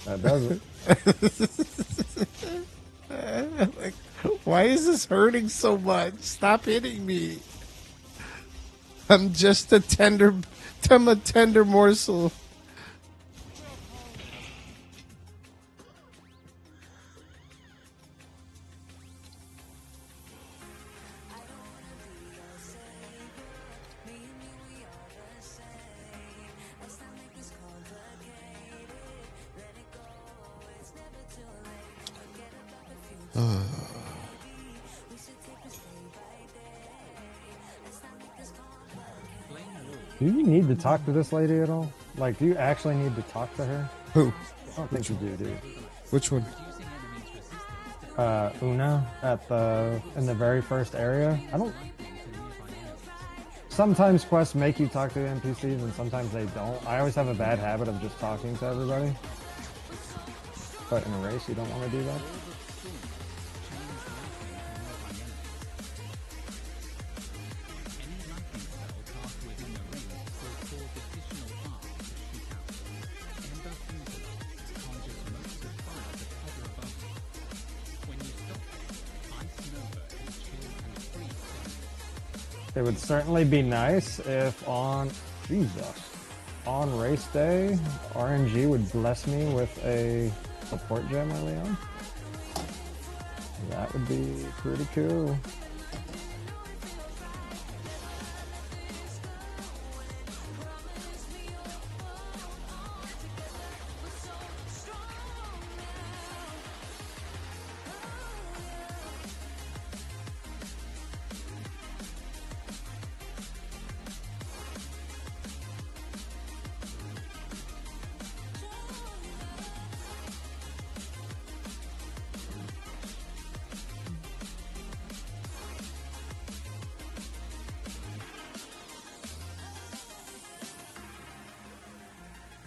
That does it. Like, why is this hurting so much? Stop hitting me. I'm just a tender morsel. Do you need to talk to this lady at all? Like, do you actually need to talk to her? Who? I don't think you do, dude. Which one? Una in the very first area. I don't. Sometimes quests make you talk to the NPCs, and sometimes they don't. I always have a bad habit of just talking to everybody. But in a race, you don't want to do that. It would certainly be nice if on race day, RNG would bless me with a support gem early on. That would be pretty cool.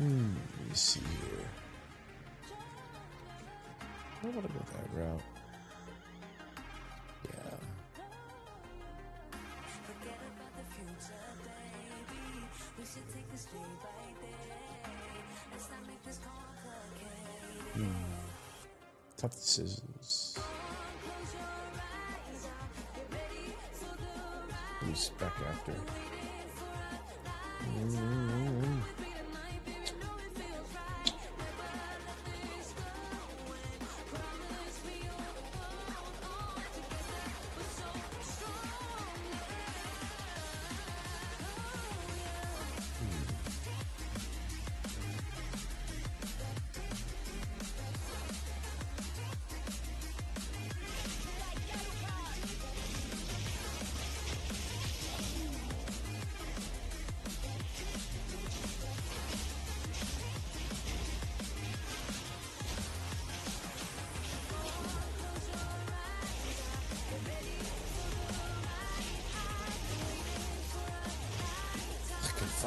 Let me see here. I want to go that route. Yeah. Tough decisions. Who's back after?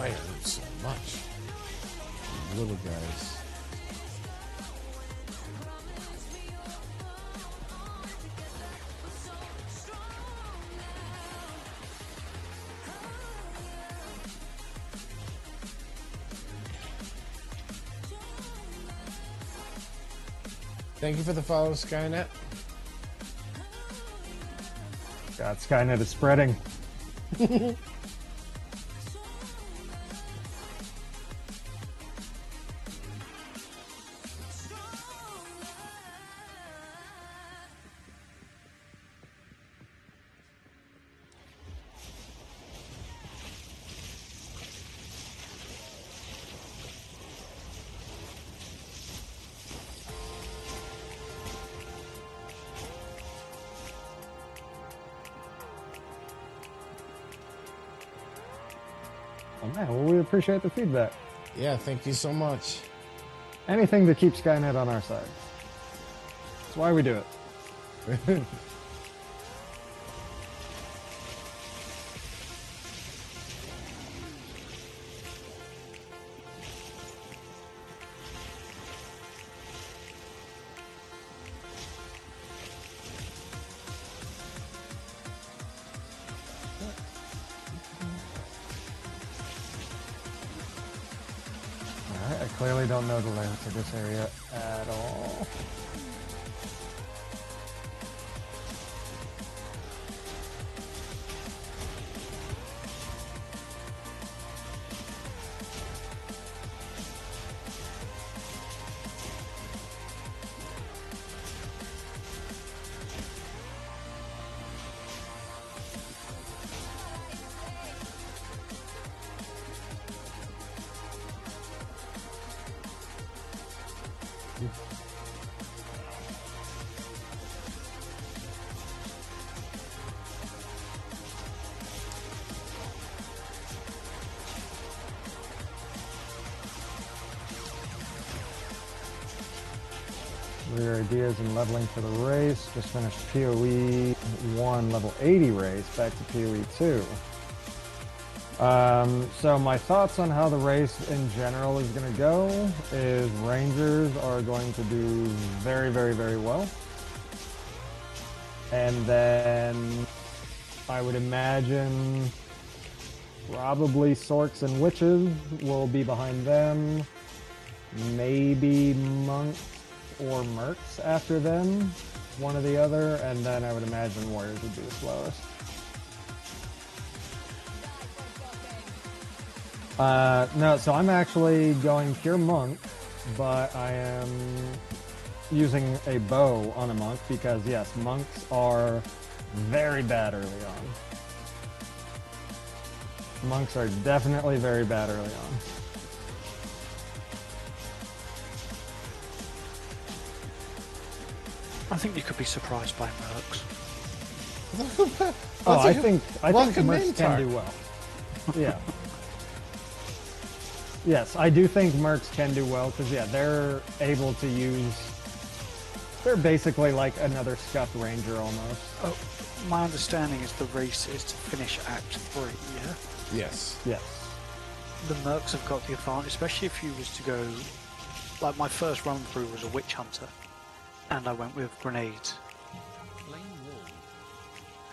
fire hurts so much. Little guys. Thank you for the follow, Skynet. God, Skynet is spreading. Oh man, well, we appreciate the feedback. Yeah, thank you so much. Anything to keep Skynet on our side. That's why we do it. Alright, I clearly don't know the layout of this area at all. What are your ideas in leveling for the race? Just finished PoE 1 level 80 race, back to PoE 2. So my thoughts on how the race in general is going to go is Rangers are going to do very, very, very well. And then I would imagine probably Sorks and Witches will be behind them. Maybe Monks or Mercs after them, one or the other, and then I would imagine Warriors would be the slowest. No, so I'm actually going pure monk, but I am using a bow on a monk because, yes, monks are very bad early on. Monks are definitely very bad early on. I think you could be surprised by Mercs. Oh, I think welcome Mercs in, can Tark. do well. Yeah. Yes, I do think Mercs can do well because, yeah, they're able to use... They're basically like another Scuffed Ranger almost. Oh, my understanding is the race is to finish Act 3, yeah? Yes. Yes. The Mercs have got the advantage, especially if you was to go... Like, my first run through was a Witch Hunter, and I went with grenades.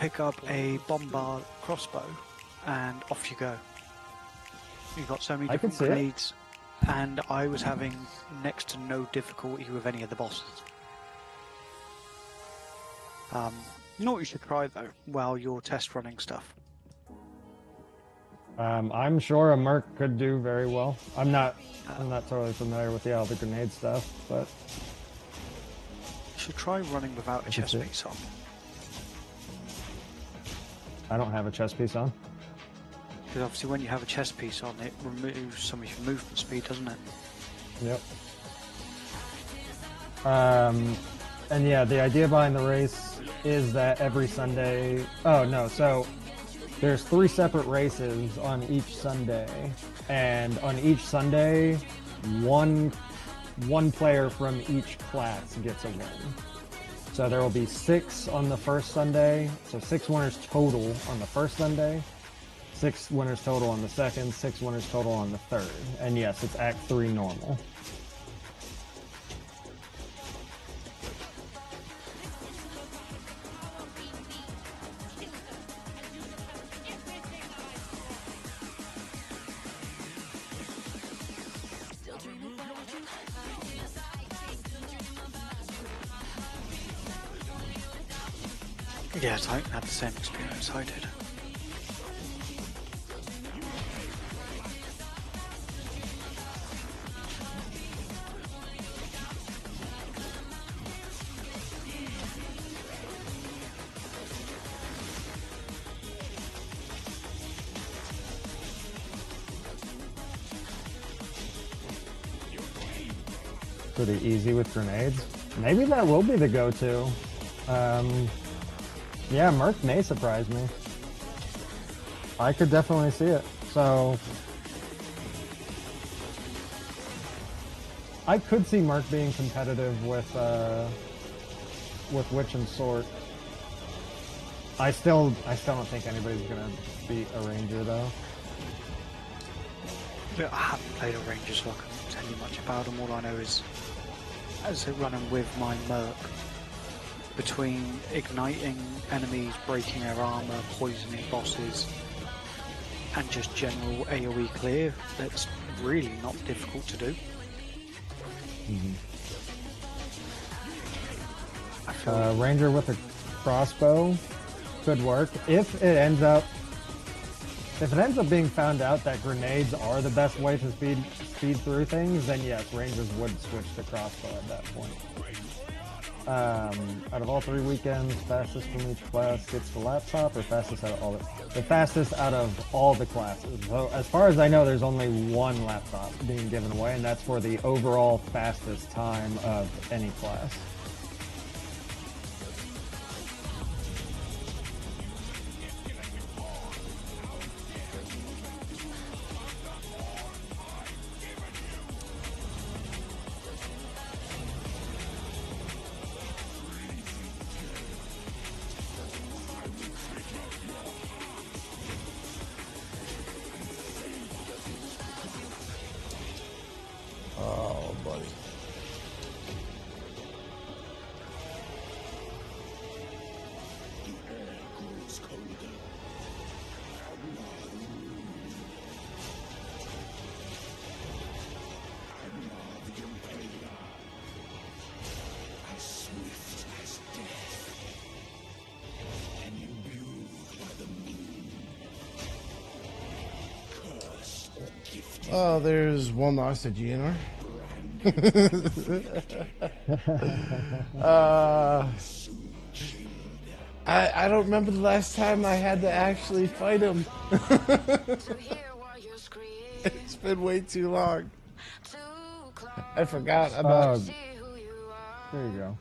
Pick up a bombard crossbow, and off you go. You've got so many I can different see it. grenades, and I was having next to no difficulty with any of the bosses. You know what you should try though, while you're test running stuff? I'm sure a Merc could do very well. I'm not totally familiar with all the grenade stuff, but You should try running without a can chest see it. piece on. I don't have a chest piece on. Because obviously when you have a chest piece on, it removes some of your movement speed, doesn't it? Yep. And yeah, the idea behind the race is that every Sunday... Oh, no, so there's 3 separate races on each Sunday. And on each Sunday, one player from each class gets a win. So there will be 6 on the first Sunday, so 6 winners total on the first Sunday, 6 winners total on the second, 6 winners total on the third. And yes, it's Act 3 normal. Yeah, I don't have the same experience I did. Pretty easy with grenades. Maybe that will be the go-to. Yeah, Merc may surprise me. I could definitely see it. So I could see Merc being competitive with Witch and Sword. I still don't think anybody's gonna beat a Ranger though. I haven't played a Ranger, so I can't tell you much about them. All I know is, as they're running with my Merc, between igniting enemies, breaking their armor, poisoning bosses, and just general AoE clear, that's really not difficult to do. Ranger with a crossbow could work if it ends up being found out that grenades are the best way to speed through things. Then yes, Rangers would switch to crossbow at that point. Out of all 3 weekends, fastest from each class gets the laptop, or fastest out of all the fastest out of all the classes. So as far as I know, there's only 1 laptop being given away, and that's for the overall fastest time of any class. Oh, buddy. Oh, there's one loss to GNR. I don't remember the last time I had to actually fight him. It's been way too long. I forgot about. There you go.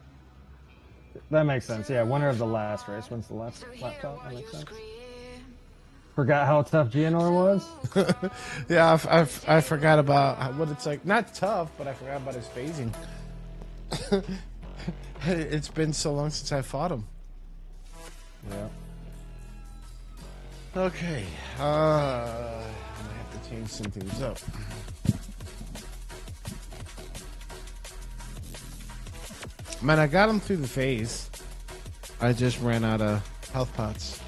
That makes sense. Yeah, winner of the last race wins the last laptop. That makes sense. Forgot how tough GNR was? Yeah, I forgot about what it's like. Not tough, but I forgot about his phasing. It's been so long since I fought him. Yeah. Okay. I have to change some things up. Man, I got him through the phase. I just ran out of health pots.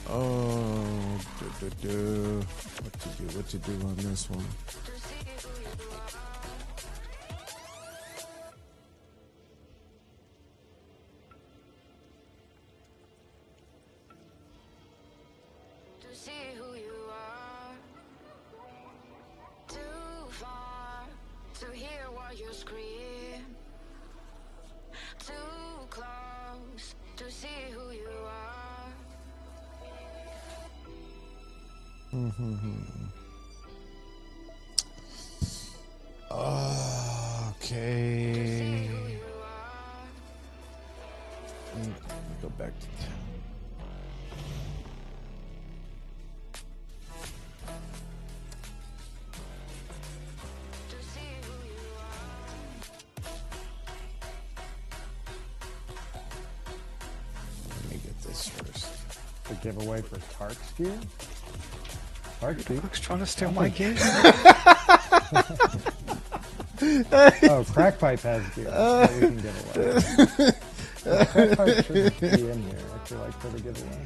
Oh, what to do on this one? Okay. Go back to town. Let me get this first. The giveaway for Tark's gear? Tark's gear? Tark's trying to steal my gear. Oh, Crackpipe has gear. So you can give away. Crackpipe should be in here, I feel like, for the giveaway.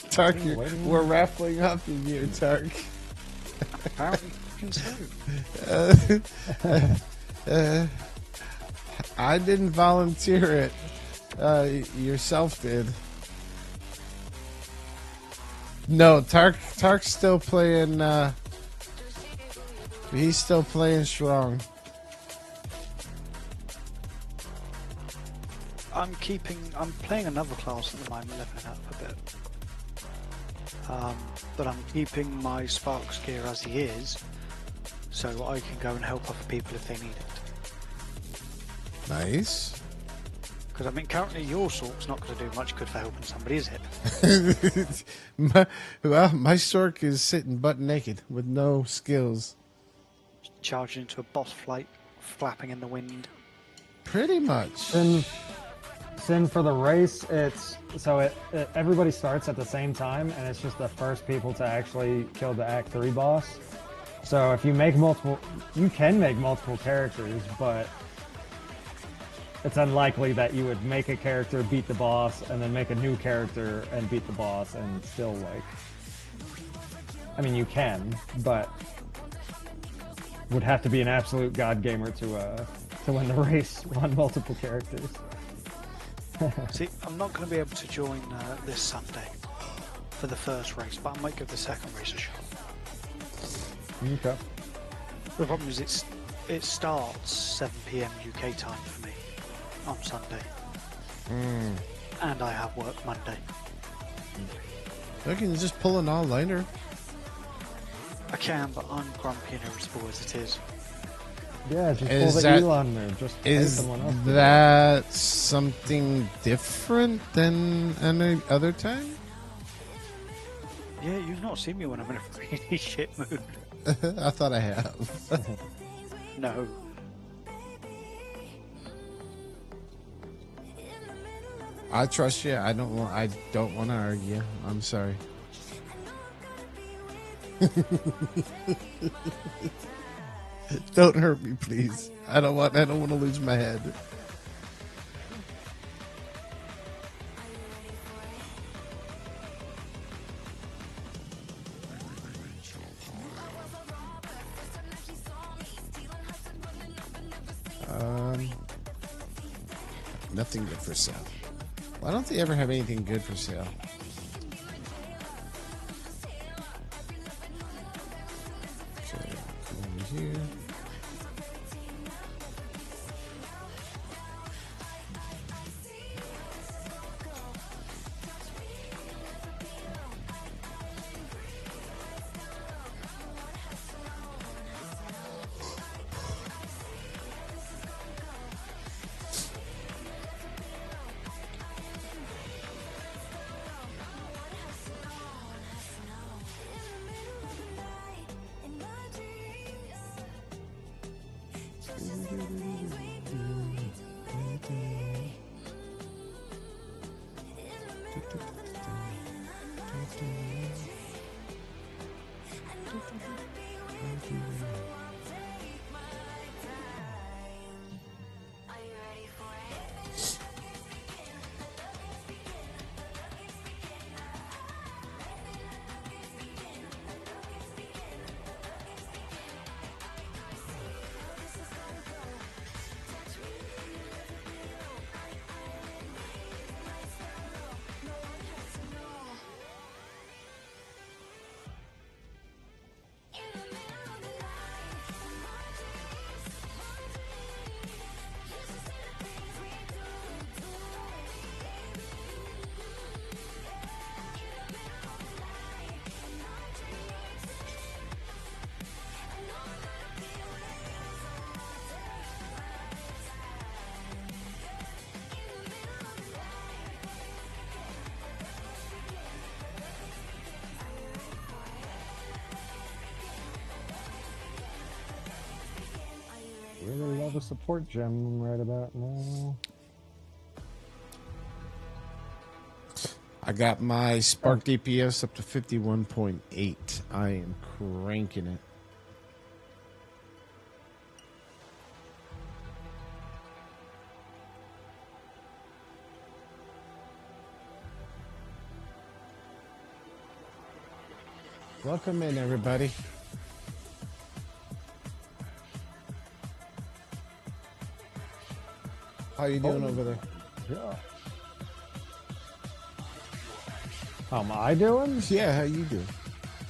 Tark, we're raffling off your gear, Tark. Apparently, fucking so. I didn't volunteer it. Yourself did. No, Tark's still playing. He's still playing strong. I'm playing another class at the moment, leveling up a bit. But I'm keeping my Spark's gear as he is, so I can go and help other people if they need it. Nice. Because I mean, currently your sort's not going to do much good for helping somebody, is it? my Stork is sitting butt naked with no skills. Charging into a boss flight, flapping in the wind. Pretty much. Sin for the race, everybody starts at the same time, and it's just the first people to actually kill the Act 3 boss. So if you make you can make multiple characters, but it's unlikely that you would make a character, beat the boss, and then make a new character and beat the boss, and still, like... I mean, you can, but would have to be an absolute god gamer to win the race on multiple characters. See, I'm not going to be able to join this Sunday for the first race, but I might give the second race a shot. Okay. The problem is it starts 7 PM UK time for me on Sunday. And I have work Monday. I can just pull an all-nighter. I can, but I'm grumpy and irritable as it is. Yeah, just pull the Elon move. Just pay Is someone else. that something different than any other time? Yeah, you've not seen me when I'm in a really shit mood. I thought I have. No. I trust you. I don't want to argue. I'm sorry. Don't hurt me, please. I don't want to lose my head. Nothing good for sale. Why don't they ever have anything good for sale? Okay, come over here. a support gem right about now. I got my Spark DPS up to 51.8. I am cranking it. Welcome in, everybody. How you doing over there? Yeah. How am I doing? Yeah, how you doing?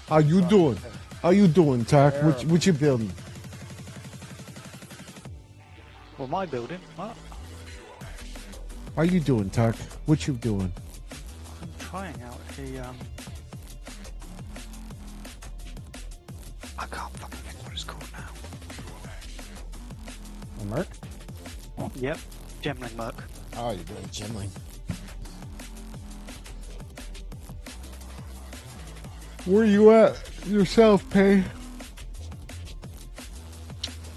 How you doing? How you doing, Tak? What you building? What am I building? What? How you doing, Tak? What you doing? I'm trying out a I can't fucking think what it's called now. A merc? Yep, Gemling Merc. Oh, you're doing Gemling. Where you at yourself, Pay?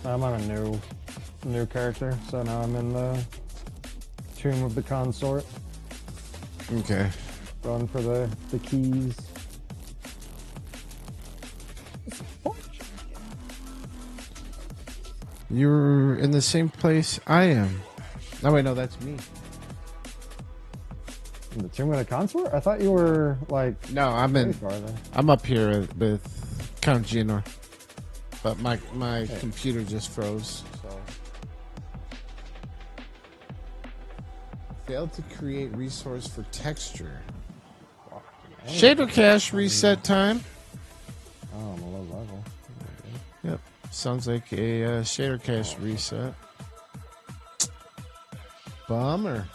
I'm on a new character, so now I'm in the Tomb of the Consort. Okay. Going for the keys. You're in the same place I am. Oh, wait, no, that's me. In the Tomb of the Consort? I thought you were like No, I'm way in. farther. I'm up here with Count Gino, but my computer just froze. So failed to create resource for texture. Shader cache reset time. Oh, I'm a low level. Yep, sounds like a shader cache reset. Bummer.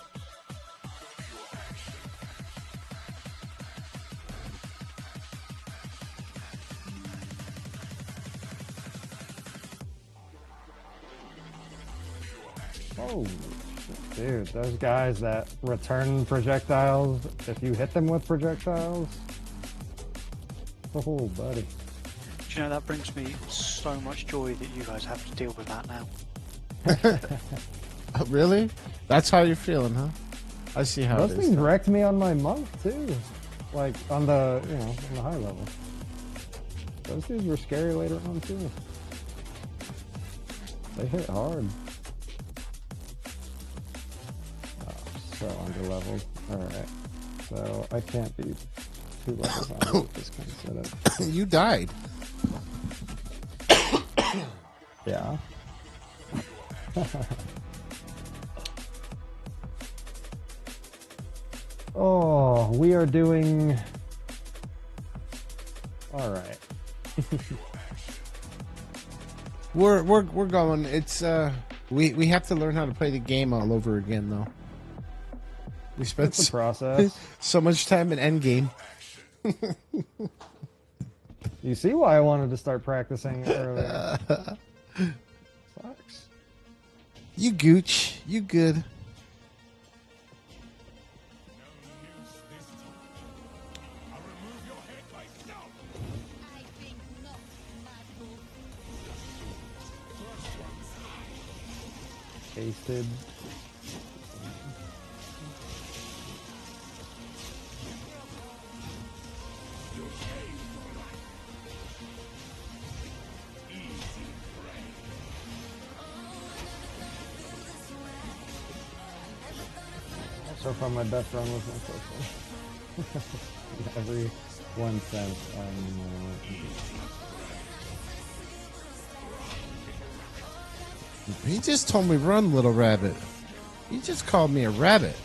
Oh, dude, those guys that return projectiles, if you hit them with projectiles, oh, buddy. Do you know, that brings me so much joy that you guys have to deal with that now. Oh, really? That's how you're feeling, huh? I see how Those it is. things wrecked me on my monk too, like on the on the high level. Those dudes were scary later on too. They hit hard. Oh, so under-leveled. Alright. So I can't be 2 levels on with this kind of setup. You died. Yeah. Oh, we are doing... Alright. We're going. It's we have to learn how to play the game all over again though. We spent It's a process. so much time in Endgame. You see why I wanted to start practicing earlier. Sucks. You gooch. You good. I think not, madball. Tasted. So far, my best run was my first one. Every 1 cent He just told me run, little rabbit. He just called me a rabbit.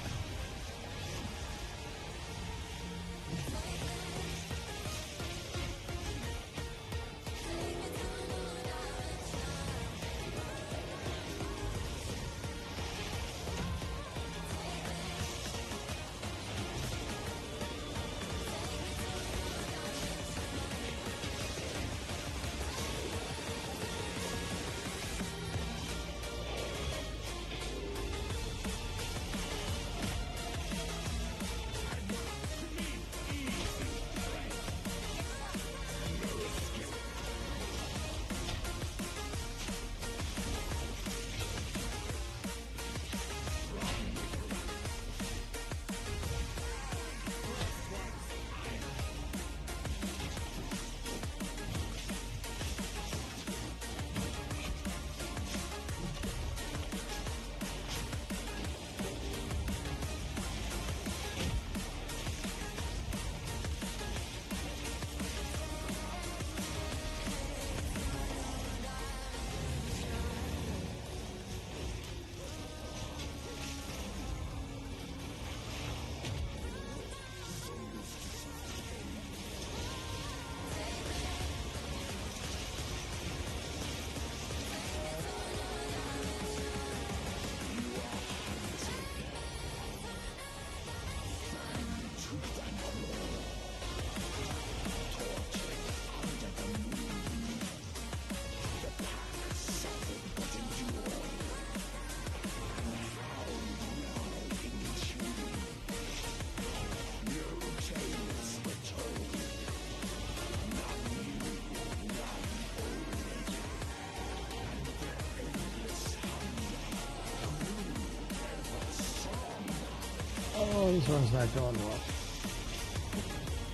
This one's not going well.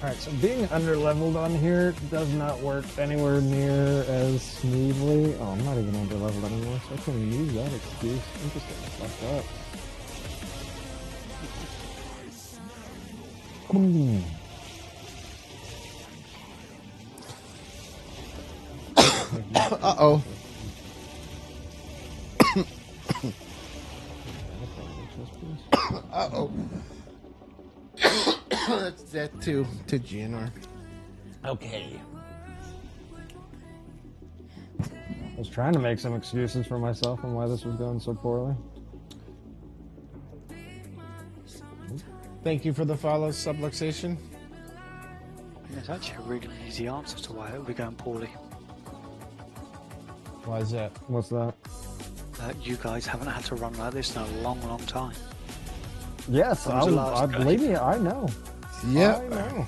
Alright, so being underleveled on here does not work anywhere near as smoothly. Oh, I'm not even underleveled anymore, so I couldn't even use that excuse. I'm just getting fucked up. Uh-oh. Uh-oh. That's that to GNR. Okay. I was trying to make some excuses for myself on why this was going so poorly. Thank you for the follow, Subluxation. There's actually a really easy answer to why it would be going poorly. Why is that? What's that? You guys haven't had to run like this in a long, long time. Yes, When was the I last believe me, I know. Yeah. I know.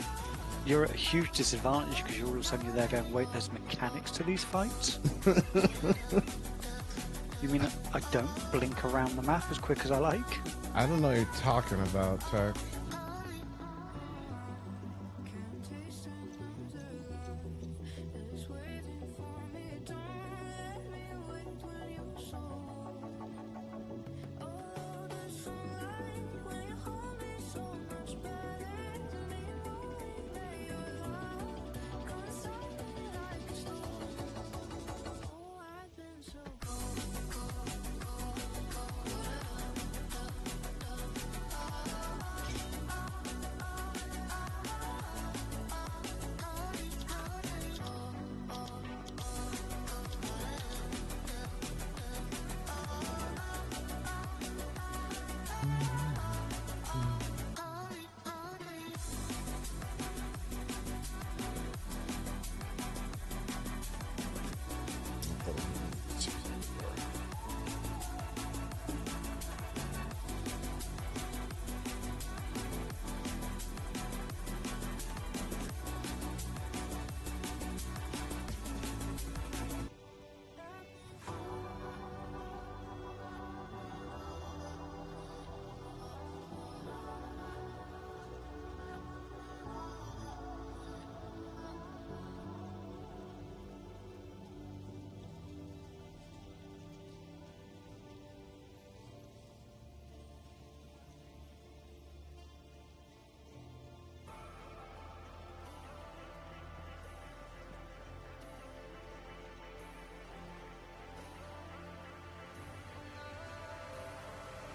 You're at a huge disadvantage because you're all of a sudden you're there going, wait, there's mechanics to these fights? You mean I don't blink around the map as quick as I like? I don't know what you're talking about, Tark.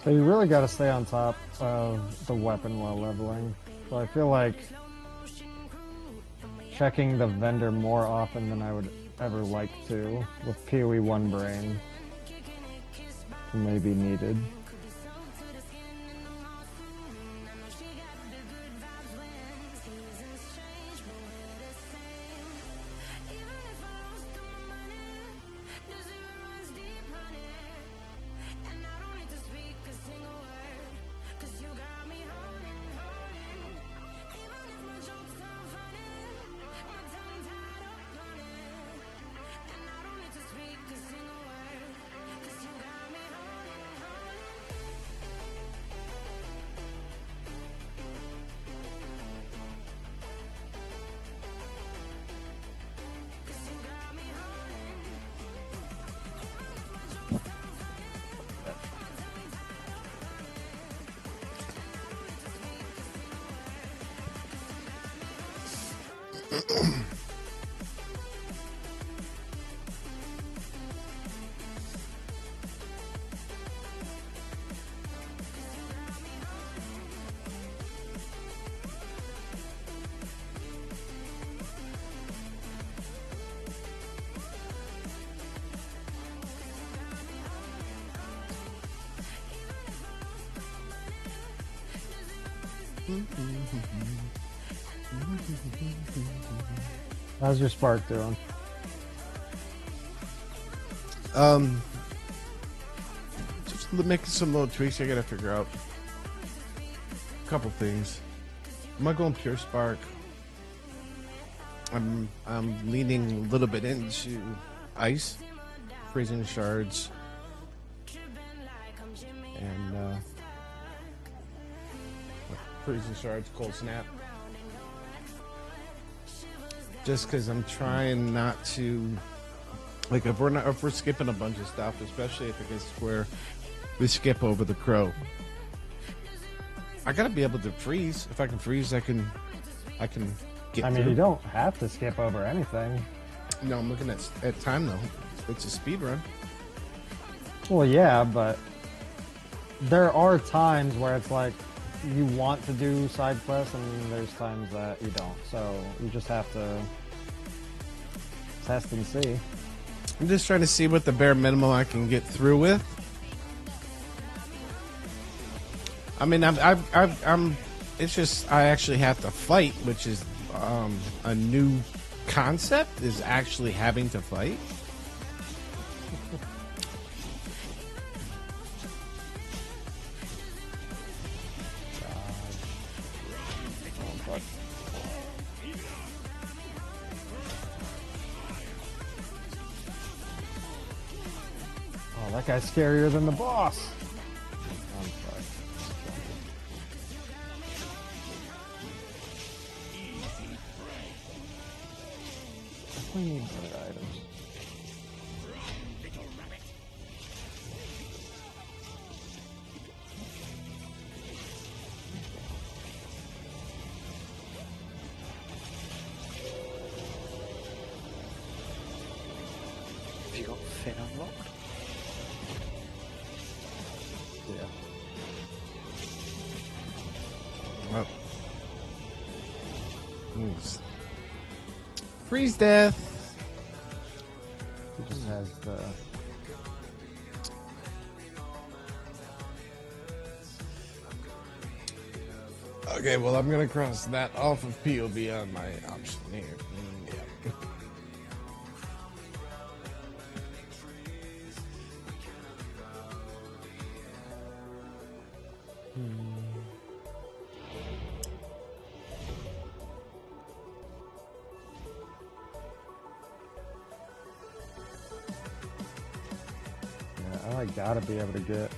So you really got to stay on top of the weapon while leveling. So I feel like checking the vendor more often than I would ever like to with PoE 1 brain may be needed. How's your Spark doing? Just making some little tweaks I gotta figure out. A couple things. Am I going pure Spark? I'm leaning a little bit into ice, freezing shards, and Freezing Shards, Cold Snap. Just because I'm trying not to, like, if we're skipping a bunch of stuff, especially if it gets where we skip over the crow, I gotta be able to freeze. If I can freeze, I can get. I mean, through. you don't have to skip over anything. No, I'm looking at time though. It's a speed run. Well, yeah, but there are times where it's like you want to do side quests, and there's times that you don't. So you just have to test and see. I'm just trying to see what the bare minimum I can get through with. I mean, I'm. It's just I actually have to fight, which is a new concept. Is actually having to fight. Oh, that guy's scarier than the boss. I'm sorry. We need better items. Have you got Finn unlocked? Yeah. Well, freeze death. He just has the. Okay, well, I'm gonna cross that off of POV on my option here. Yeah. I gotta be able to get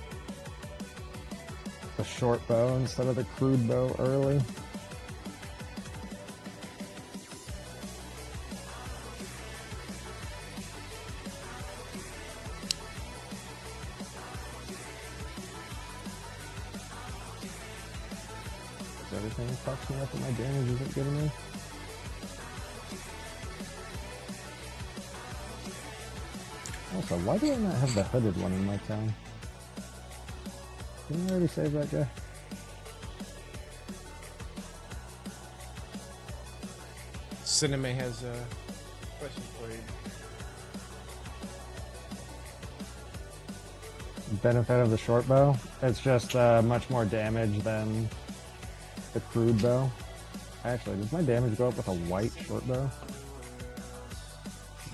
the short bow instead of the crude bow early. Is everything fucking up and my damage isn't good enough? Also, why do I not have the hooded one in my town? Didn't I already save that guy? Cinema has a question for you. Benefit of the short bow? It's just much more damage than the crude bow. Actually, does my damage go up with a white short bow?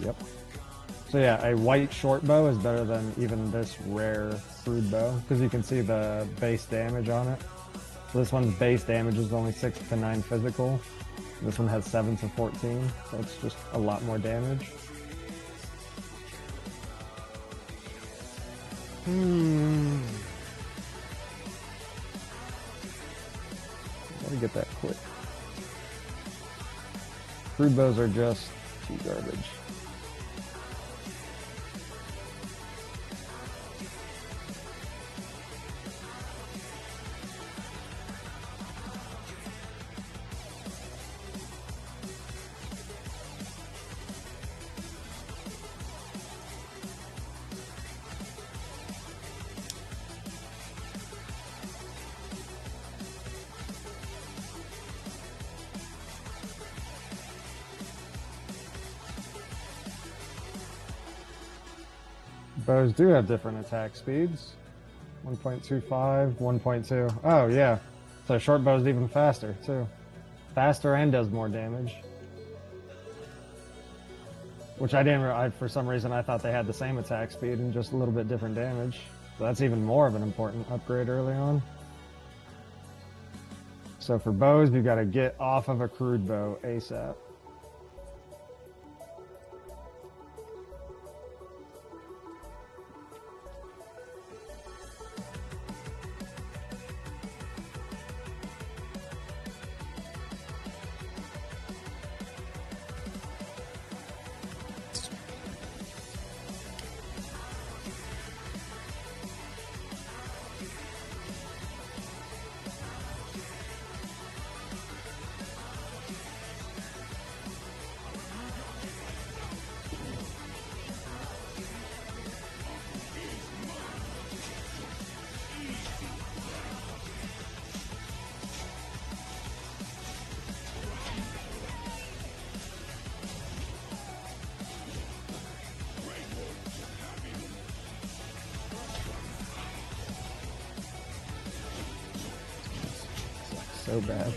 Yep. So yeah, a white short bow is better than even this rare crude bow, because you can see the base damage on it. So this one's base damage is only 6 to 9 physical. This one has 7 to 14, so it's just a lot more damage. Gotta get that quick. Crude bows are just too garbage. Bows do have different attack speeds. 1.25, 1.2. Oh, yeah. So short bow's even faster, too. Faster and does more damage. Which I didn't for some reason I thought they had the same attack speed and just a little bit different damage. So that's even more of an important upgrade early on. So for bows, you gotta get off of a crude bow ASAP. so bad.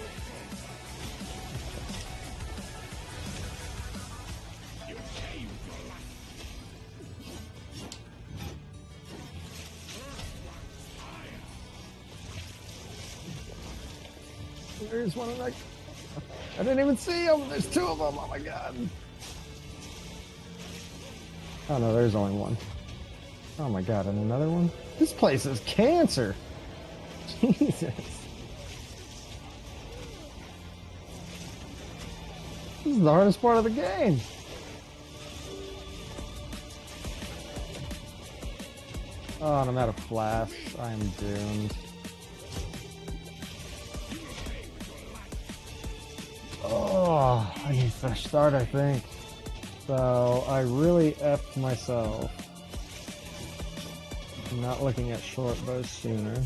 There's one of like, I didn't even see him. There's two of them. Oh my god. Oh no, there's only one. Oh my god, and another one? This place is cancer. Jesus. This is the hardest part of the game. Oh, and I'm out of flash. I am doomed. Oh, I need a fresh start, I think. So, I really effed myself. I'm not looking at short bows sooner.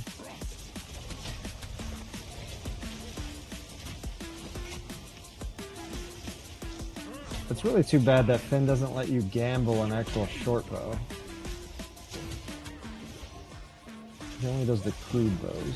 It's really too bad that Finn doesn't let you gamble an actual short bow. He only does the crude bows.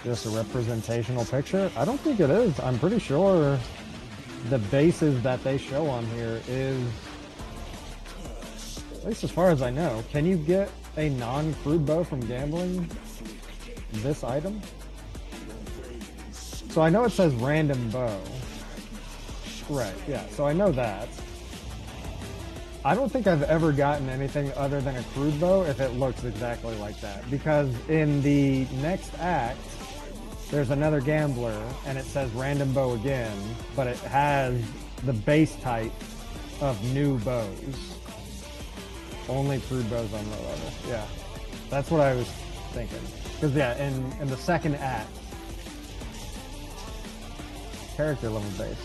Just a representational picture? I don't think it is. I'm pretty sure the bases that they show on here is, at least as far as I know, can you get a non-crude bow from gambling this item? So I know it says random bow. Right, yeah, so I know that. I don't think I've ever gotten anything other than a crude bow if it looks exactly like that. Because in the next act, there's another gambler, and it says random bow again, but it has the base type of new bows. Only crude bows on low level. Yeah, that's what I was thinking. Because yeah, in the second act, character level base.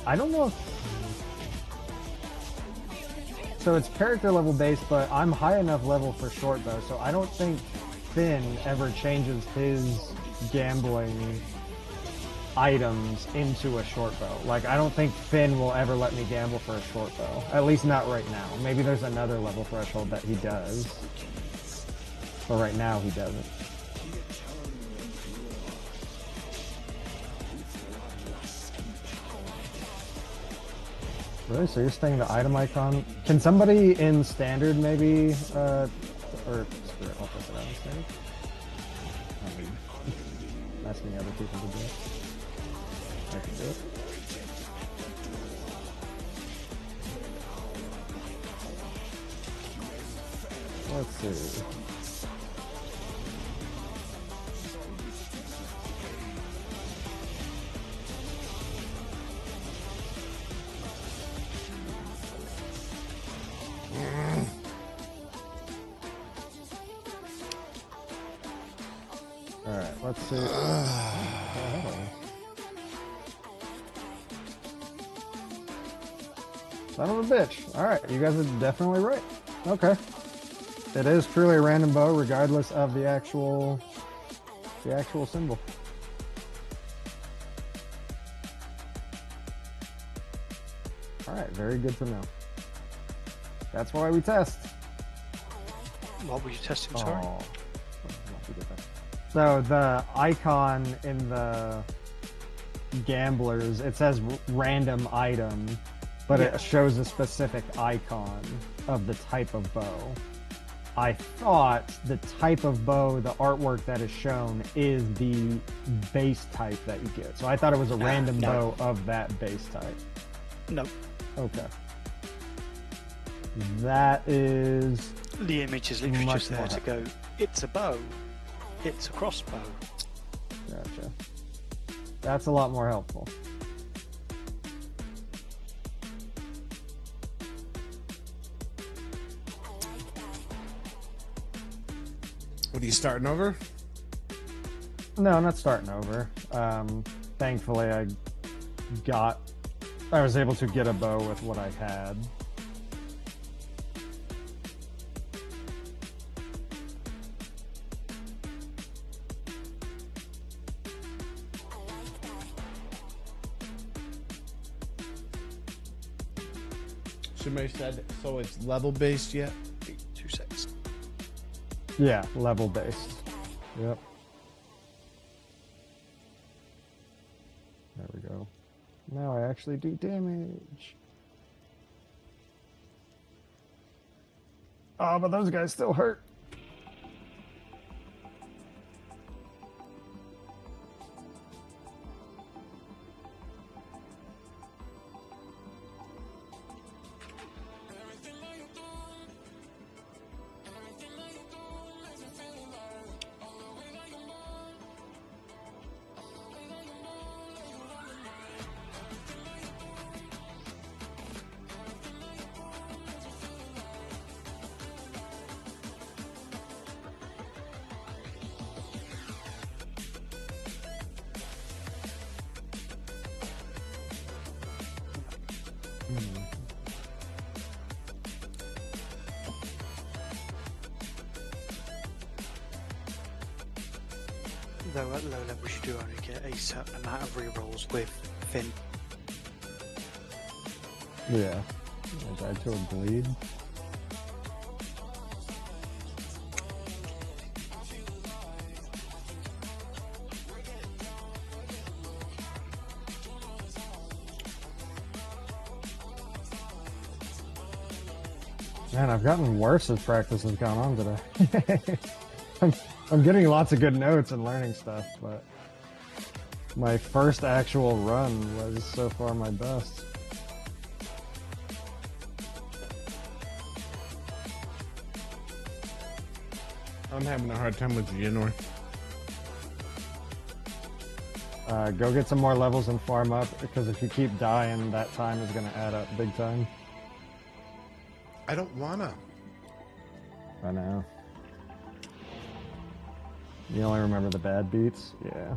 I don't know if... So it's character level based, but I'm high enough level for short bow, so I don't think Finn ever changes his gambling items into a short bow. Like, I don't think Finn will ever let me gamble for a short bow. At least not right now. Maybe there's another level threshold that he does. But right now he doesn't. Really? So you're staying the item icon? Can somebody in standard maybe, or spirit help us out in standard? I'm asking other people to do it. I can do it. Let's see. Alright, let's see. Son of a bitch. Alright, you guys are definitely right. Okay. It is truly a random bow, regardless of the actual symbol. Alright, very good to know. That's why we test. What were you testing, sorry? Oh. So the icon in the gamblers, it says random item, but it shows a specific icon of the type of bow. I thought the type of bow, the artwork that is shown, is the base type that you get. So I thought it was a random bow of that base type. No. Okay. That is... The image is literally just there to go, it's a bow, it's a crossbow. Gotcha. That's a lot more helpful. What are you starting over? No, not starting over. Thankfully, I got I was able to get a bow with what I had. Shimei said, so it's level based yet? 2 sets. Yeah, level based. Yep. There we go. Now I actually do damage. Oh, but those guys still hurt. Though at low levels you do only get a certain amount of rerolls with Finn. Yeah. I died to a bleed. Man, I've gotten worse as practice has gone on today. I'm getting lots of good notes and learning stuff, but my first actual run was so far my best. I'm having a hard time with Gianor. Go get some more levels and farm up, because if you keep dying, that time is going to add up big time. I don't wanna. I know. You only remember the bad beats? Yeah.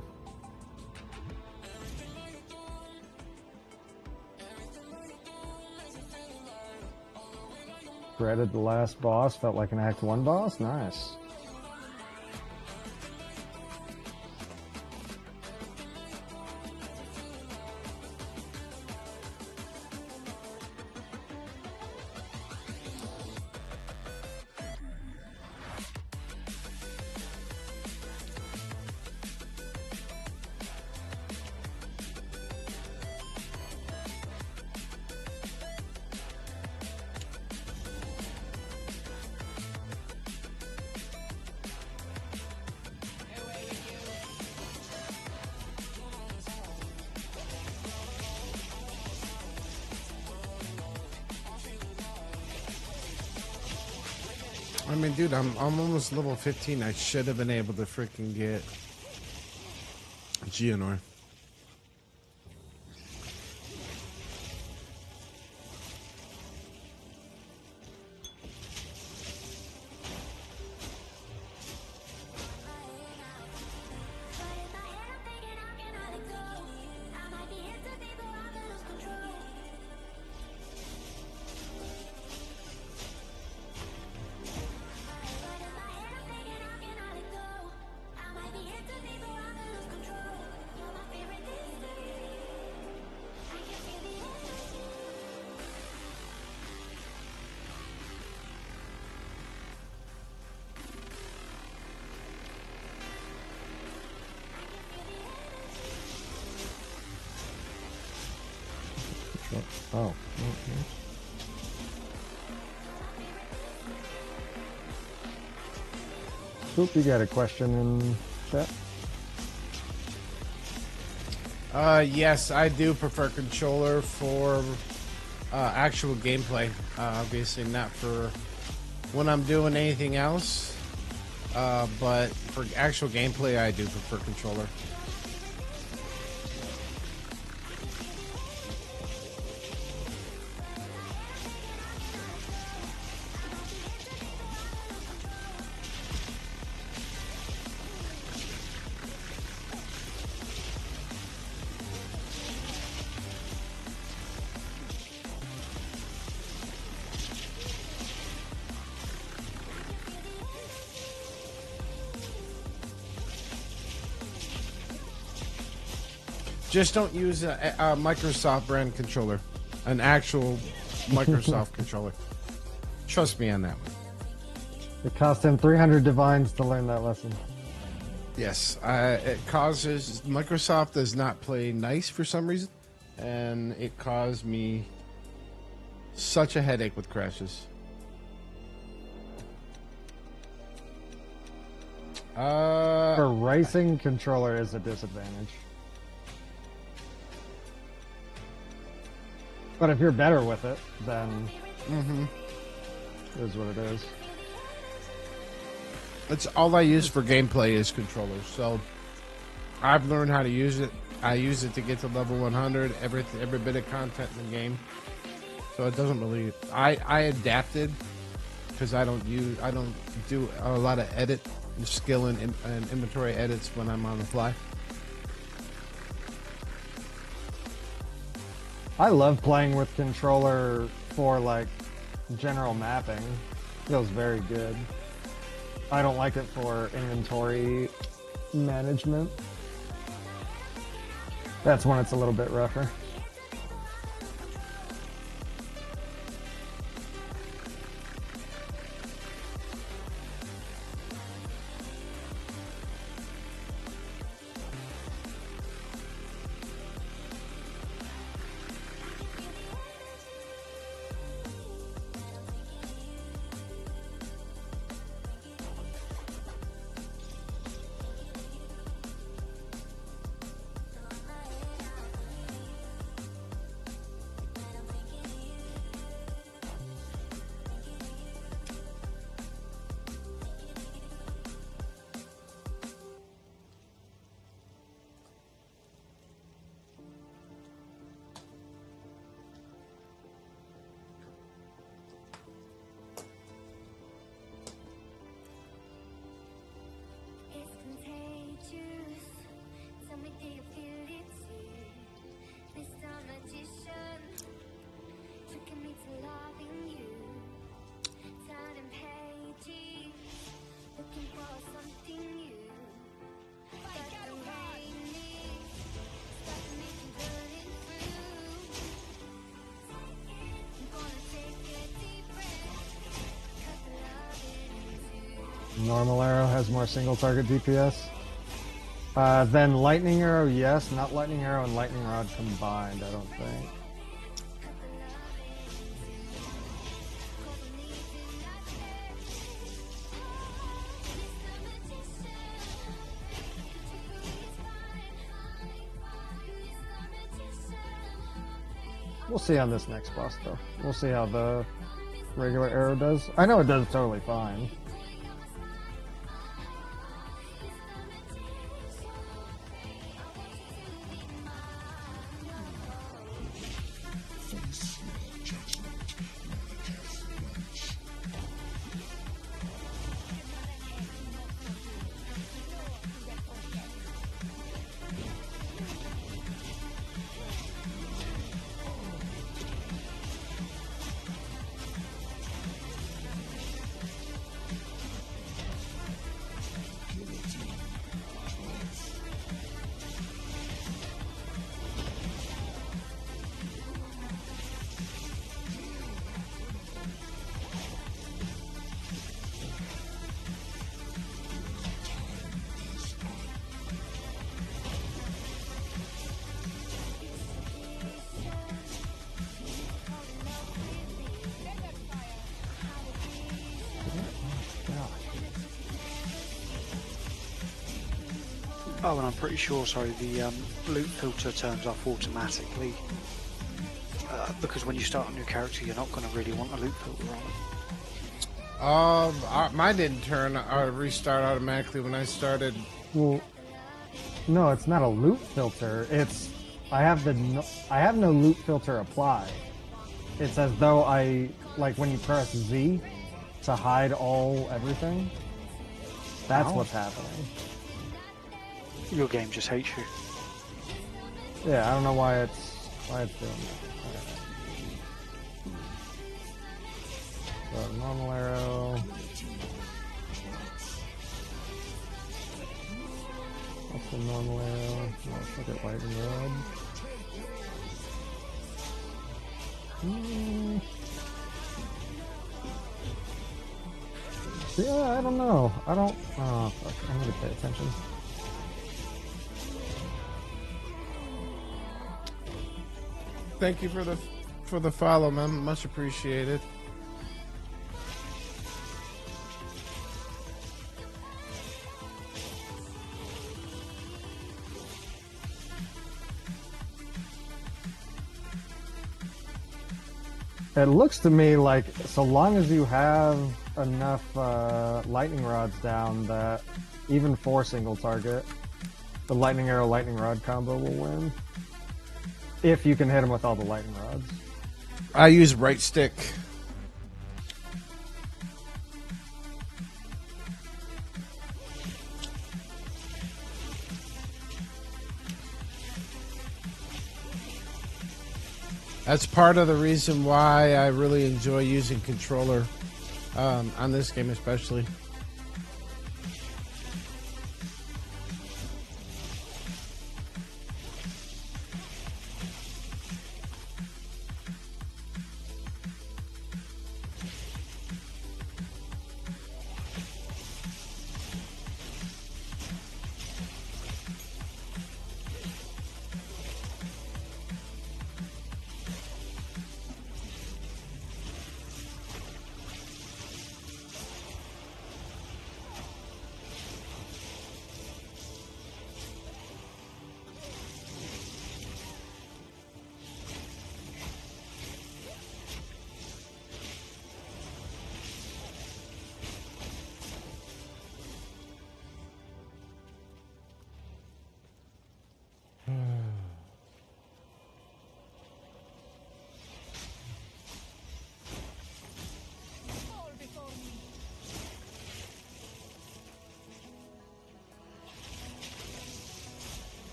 Dreaded the last boss, felt like an Act 1 boss? Nice. I mean, dude, I'm almost level 15. I should have been able to freaking get Gianor. Oh. Okay. Oop, you got a question in chat? Yes, I do prefer controller for actual gameplay. Obviously not for when I'm doing anything else. But for actual gameplay, I do prefer controller. Just don't use a Microsoft brand controller, an actual Microsoft controller. Trust me on that one. It cost him 300 divines to learn that lesson. Yes, it causes Microsoft does not play nice for some reason, and it caused me such a headache with crashes. For racing, controller is a disadvantage. But if you're better with it, then it is what it is. That's all I use for gameplay is controllers. So I've learned how to use it. I use it to get to level 100. Every bit of content in the game. So it doesn't really. I adapted because I don't do a lot of edit skill and inventory edits when I'm on the fly. I love playing with controller for like general mapping. Feels very good. I don't like it for inventory management. That's when it's a little bit rougher. Normal arrow has more single target DPS. Then lightning arrow, yes. Not lightning arrow and lightning rod combined, I don't think. We'll see on this next boss, though. We'll see how the regular arrow does. I know it does totally fine. Oh, and I'm pretty sure, sorry, the loot filter turns off automatically. Because when you start a new character, you're not going to really want a loot filter on. Mine didn't turn or restart automatically when I started. Well, no, it's not a loot filter. It's I have no loot filter applied. It's as though like when you press Z to hide everything. That's what's happening. Your game just hates you. Yeah, I don't know why it's doing that. So normal arrow. That's the normal arrow. Let's look at lightning rod. Yeah, I don't know. I don't. Oh, fuck. I need to pay attention. Thank you for the follow, man. Much appreciated. It looks to me like so long as you have enough lightning rods down that even for single target, the lightning arrow lightning rod combo will win. If you can hit them with all the lightning rods. I use right stick. That's part of the reason why I really enjoy using controller on this game especially.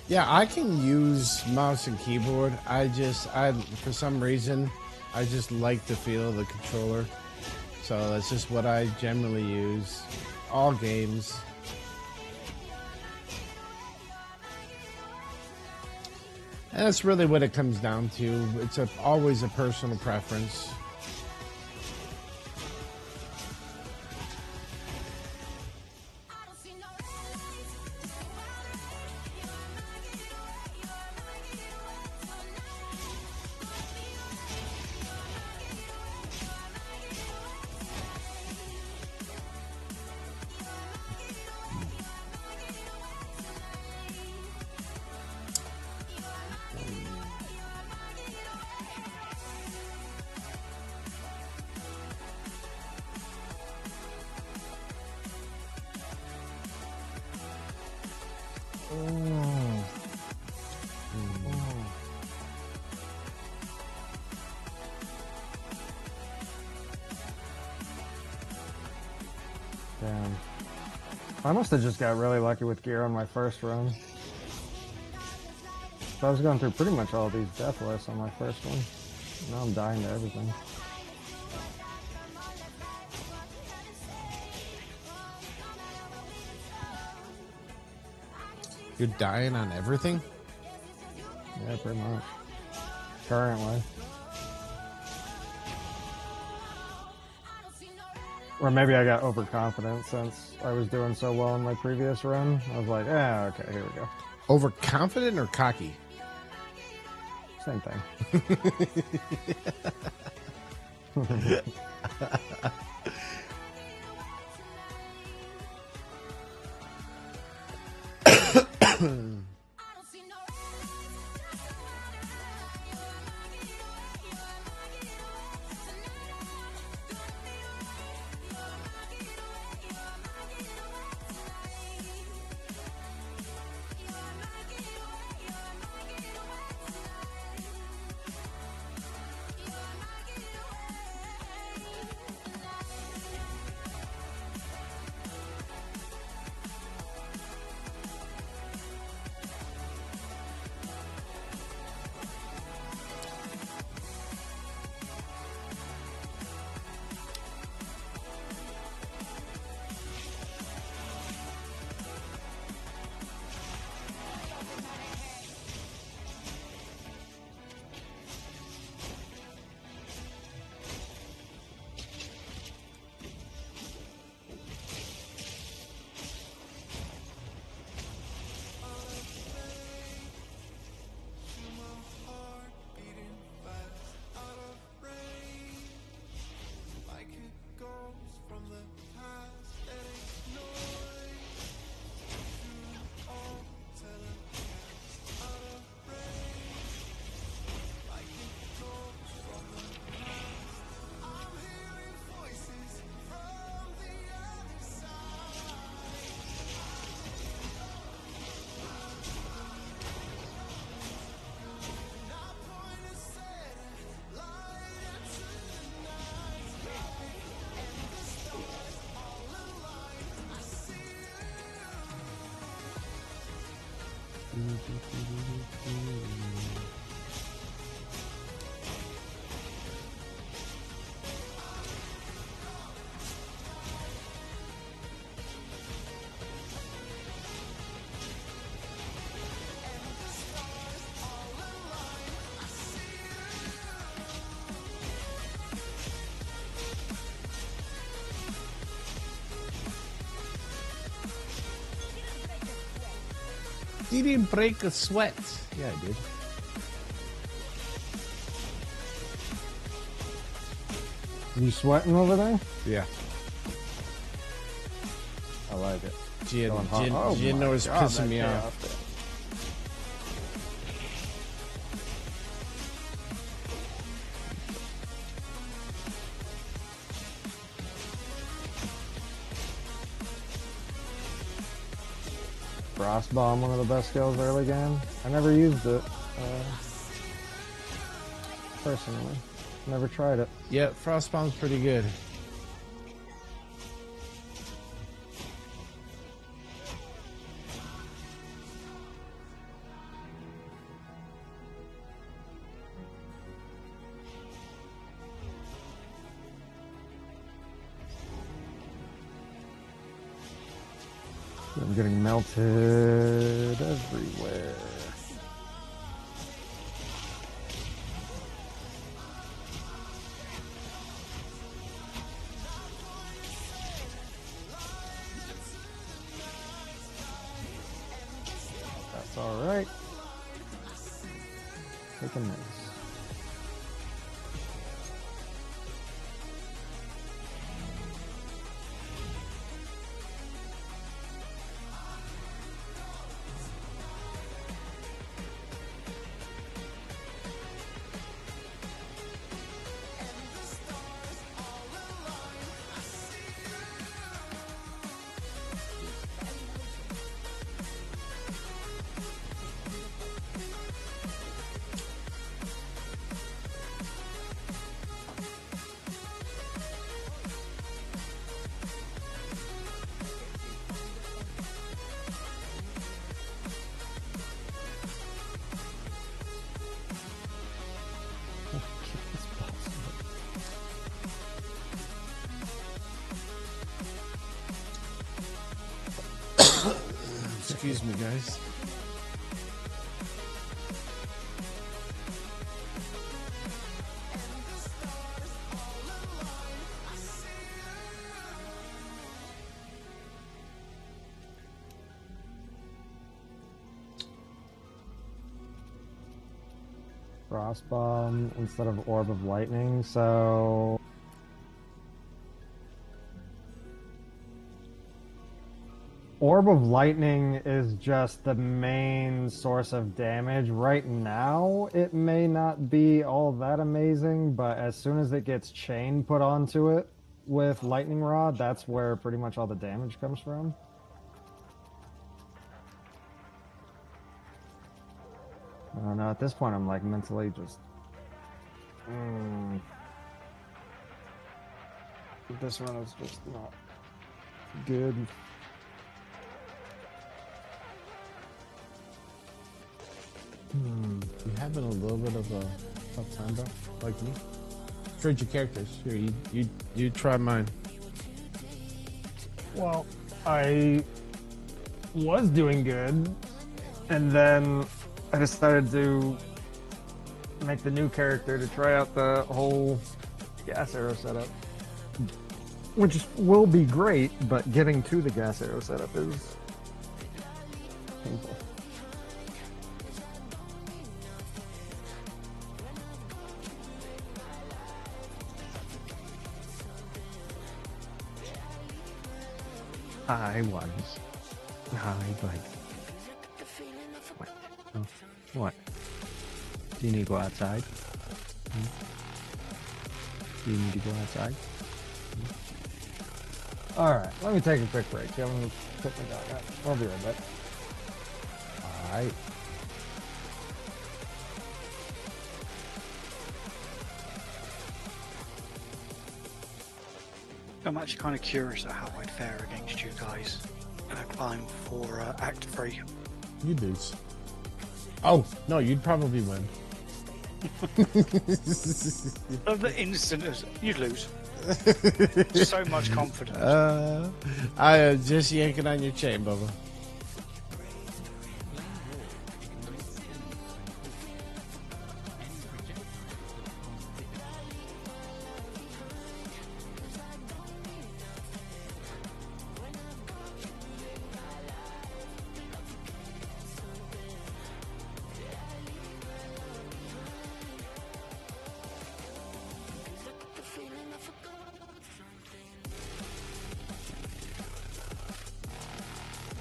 Yeah, I can use mouse and keyboard. I for some reason, I just like the feel of the controller. So that's just what I generally use. All games. And that's really what it comes down to. It's always a personal preference. Damn. I must have just got really lucky with gear on my first run. So I was going through pretty much all these death lists on my first one. Now I'm dying to everything. You're dying on everything? Yeah, pretty much. Currently. Or maybe I got overconfident since I was doing so well in my previous run. I was like, yeah, okay, here we go. Overconfident or cocky? Same thing. You didn't break a sweat. Yeah, I did. You sweating over there? Yeah. I like it. Jin my was God, pissing that me chaos off. there. Frost Bomb, one of the best skills early game. I never used it personally. Never tried it. Yeah, Frost Bomb's pretty good. I'm getting melted everywhere. That's alright. Take a miss. Excuse me, guys. Frost Bomb instead of Orb of Lightning, so... Orb of Lightning is just the main source of damage. Right now, it may not be all that amazing, but as soon as it gets chain put onto it with Lightning Rod, that's where pretty much all the damage comes from. I don't know, at this point I'm like mentally just... This one is just not good. You having a little bit of a tough time, bro? Like me? Trade your characters. Here, you try mine. Well, I was doing good, and then I decided to make the new character to try out the whole gas arrow setup, which will be great, but getting to the gas arrow setup is painful. Hi, ones. Hi, bud. What? Oh, what? Do you need to go outside? Do you need to go outside? Alright, let me take a quick break. I'm gonna put my dog out. I'll be right back. Alright. I'm actually kind of curious at how I'd fare against you guys in a climb for Act 3. You lose. Oh, no, you'd probably win. Of the instant, you'd lose. So much confidence. I just yanking on your chain, Bubba.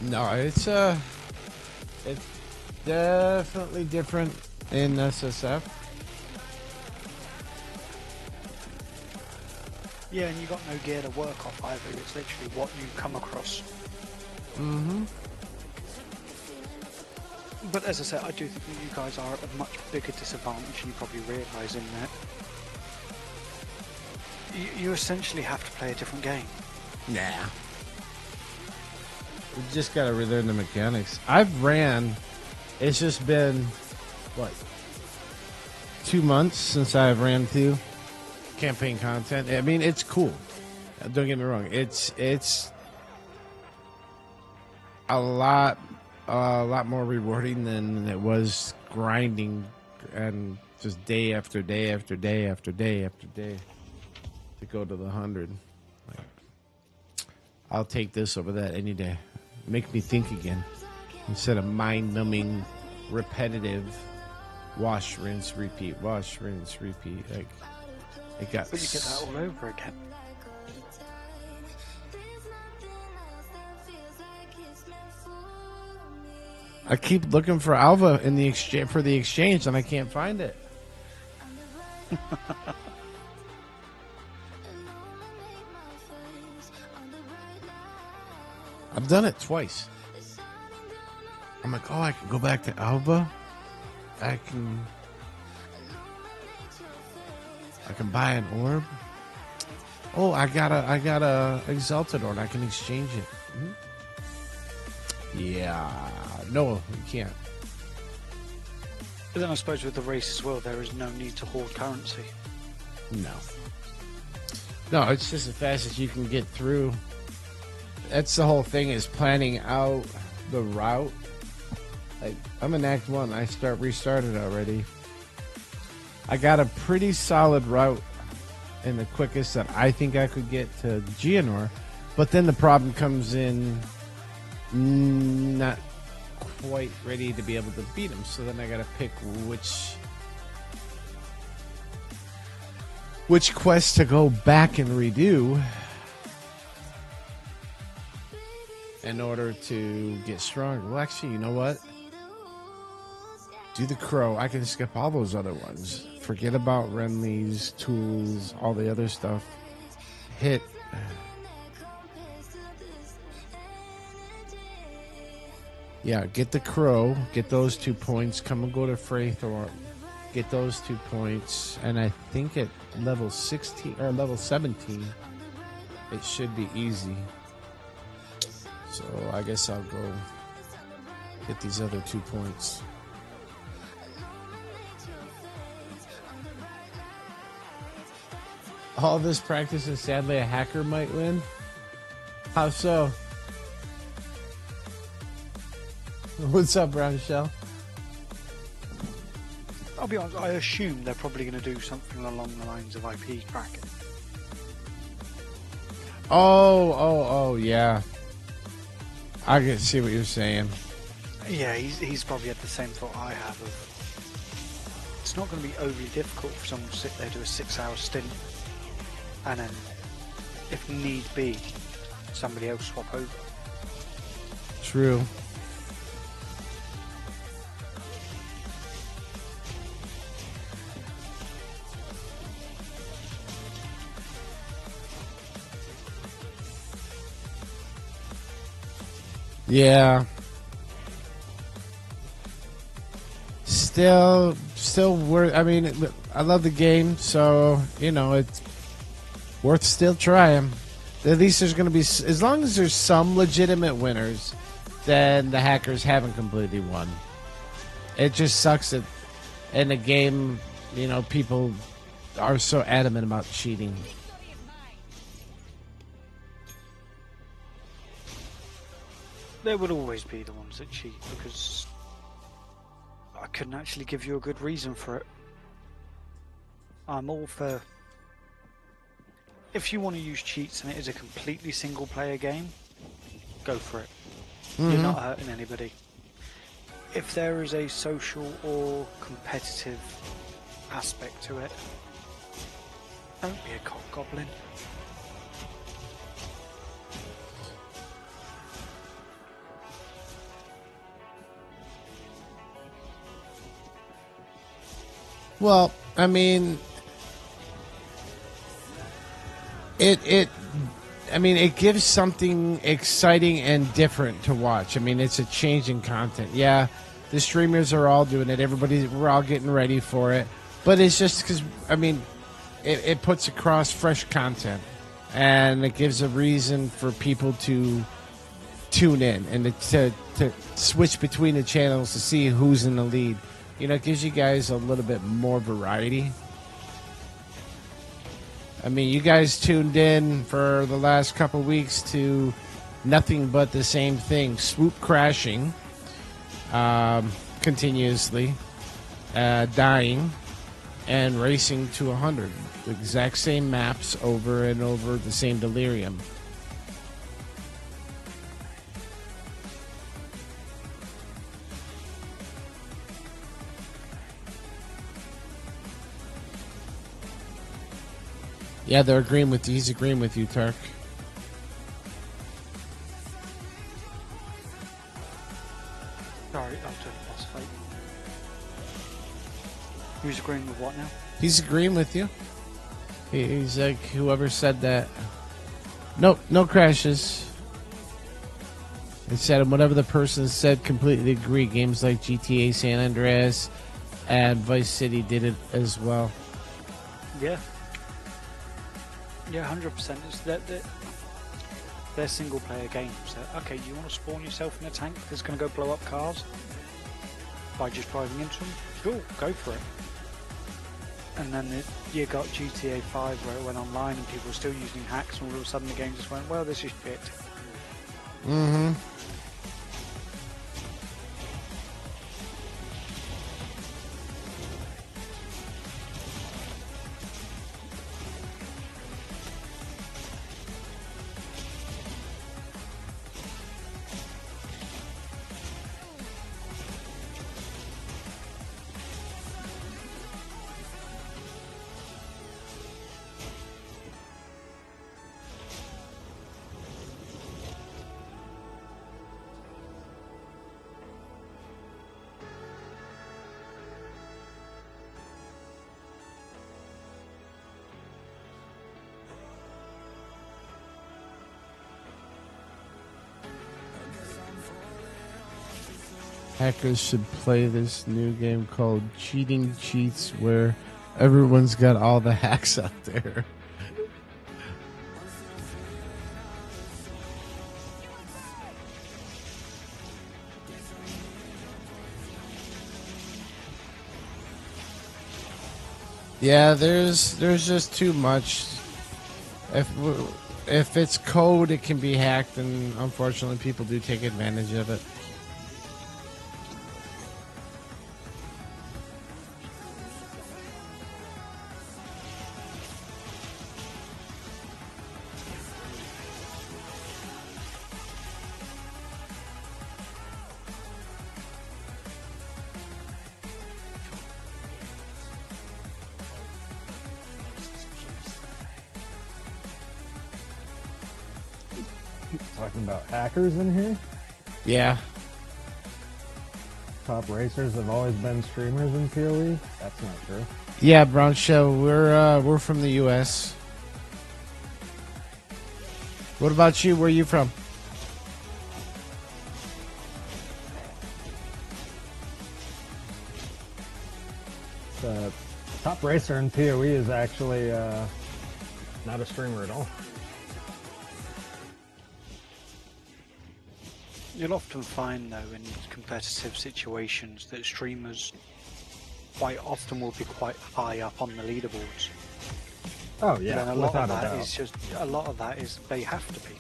No, it's definitely different in SSF. Yeah, and you got no gear to work off either. It's literally what you come across. Mm-hmm. But as I said, I do think that you guys are at a much bigger disadvantage than you probably realise in that you essentially have to play a different game. Nah. We just gotta relearn the mechanics. I've ran. It's just been what 2 months since I've ran through campaign content. I mean, it's cool. Don't get me wrong. It's a lot more rewarding than it was grinding and just day after day after day after day after day to go to the 100. Like, I'll take this over that any day. Make me think again instead of mind-numbing, repetitive wash, rinse, repeat, wash, rinse, repeat. Like it got. But you get that all over again. I keep looking for Alva in the exchange, and I can't find it. I've done it twice. I'm like, oh, I can go back to Alva. I can buy an orb. Oh, I got a Exalted orb. I can exchange it. Mm-hmm. Yeah, no, you can't. But then I suppose with the race as well, there is no need to hoard currency. No, it's just as fast as you can get through. That's the whole thing, is planning out the route. Like, I'm in Act 1. I restarted already. I got a pretty solid route and the quickest that I think I could get to Geonor. But then the problem comes in not quite ready to be able to beat him. So then I got to pick which quest to go back and redo in order to get stronger. Well, actually, you know what? Do the crow. I can skip all those other ones. Forget about Renly's tools, all the other stuff. Hit. Yeah, get the crow. Get those 2 points. Come and go to Freythorn. Get those 2 points. And I think at level 16 or level 17, it should be easy. So I guess I'll go get these other 2 points. All this practice and sadly a hacker might win? How so? What's up, Brown Shell? I'll be honest, I assume they're probably going to do something along the lines of IP cracking. Oh, yeah. I can see what you're saying. Yeah, he's probably had the same thought I have of, it's not going to be overly difficult for someone to sit there, do a 6-hour stint, and then, if need be, somebody else swap over. True. Yeah. Still worth. I mean, I love the game, so you know it's worth still trying. At least there's going to be, as long as there's some legitimate winners, then the hackers haven't completely won. It just sucks that in the game, you know, people are so adamant about cheating. There would always be the ones that cheat, because I couldn't actually give you a good reason for it. I'm all for, if you want to use cheats and it is a completely single player game, go for it. You're not hurting anybody. If there is a social or competitive aspect to it, don't be a cock goblin. Well, I mean, it gives something exciting and different to watch. I mean, it's a change in content. Yeah, the streamers are all doing it. We're all getting ready for it. But it's just because, I mean, it puts across fresh content, and it gives a reason for people to tune in and to switch between the channels to see who's in the lead. You know, it gives you guys a little bit more variety. I mean, you guys tuned in for the last couple weeks to nothing but the same thing. Swoop crashing continuously, dying, and racing to 100. The exact same maps over and over, the same delirium. Yeah, they're agreeing with you. He's agreeing with you, Turk. Sorry, after the boss fight. Who's agreeing with what now? He's agreeing with you. He's like, whoever said that. Nope, no crashes. It said, whatever the person said, completely agree. Games like GTA San Andreas and Vice City did it as well. Yeah. Yeah, 100%. It's they're single player games. Okay, you want to spawn yourself in a tank that's going to go blow up cars by just driving into them? Sure, go for it. And then you got GTA 5 where it went online and people were still using hacks, and all of a sudden the game just went, well, this is shit. Mm-hmm. Hackers should play this new game called Cheating Cheats, where everyone's got all the hacks out there. Yeah, there's just too much. If it's code, it can be hacked, and unfortunately, people do take advantage of it. Talking about hackers in here? Yeah. Top racers have always been streamers in PoE? That's not true. Yeah, Brown Show. We're from the U.S. What about you? Where are you from? The top racer in PoE is actually not a streamer at all. You'll often find, though, in competitive situations that streamers quite often will be quite high up on the leaderboards. Oh yeah, and a lot without of a that doubt. is just they have to be.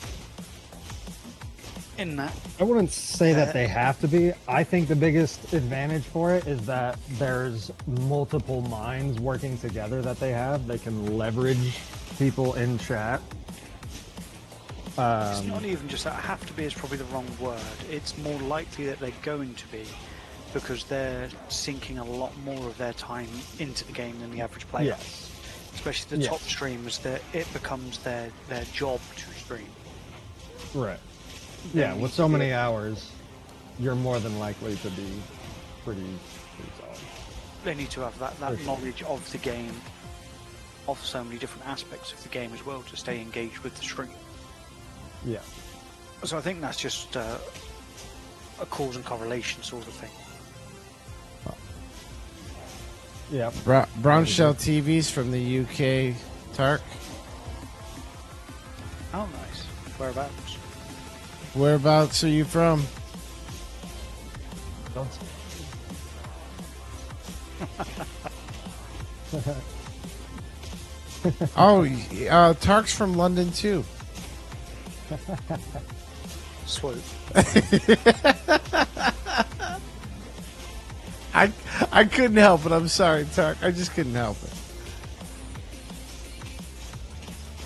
In that, I wouldn't say that they have to be. I think the biggest advantage for it is that there's multiple minds working together that they have. They can leverage people in chat. it's not even just that. Have to be is probably the wrong word. It's more likely that they're going to be, because they're sinking a lot more of their time into the game than the average player. Yes. Especially the top streamers, that it becomes their job to stream. Right. Yeah, with so many hours, you're more than likely to be pretty solid. they need to have that knowledge of the game, of so many different aspects of the game as well, to stay engaged with the stream. Yeah. So I think that's just a cause and correlation sort of thing. Yeah. Brown Shell TV's from the UK, Tark. Oh, nice. Whereabouts? Whereabouts are you from? Don't. Oh, Tark's from London too. Swoop. I couldn't help it. I'm sorry, Tark. I just couldn't help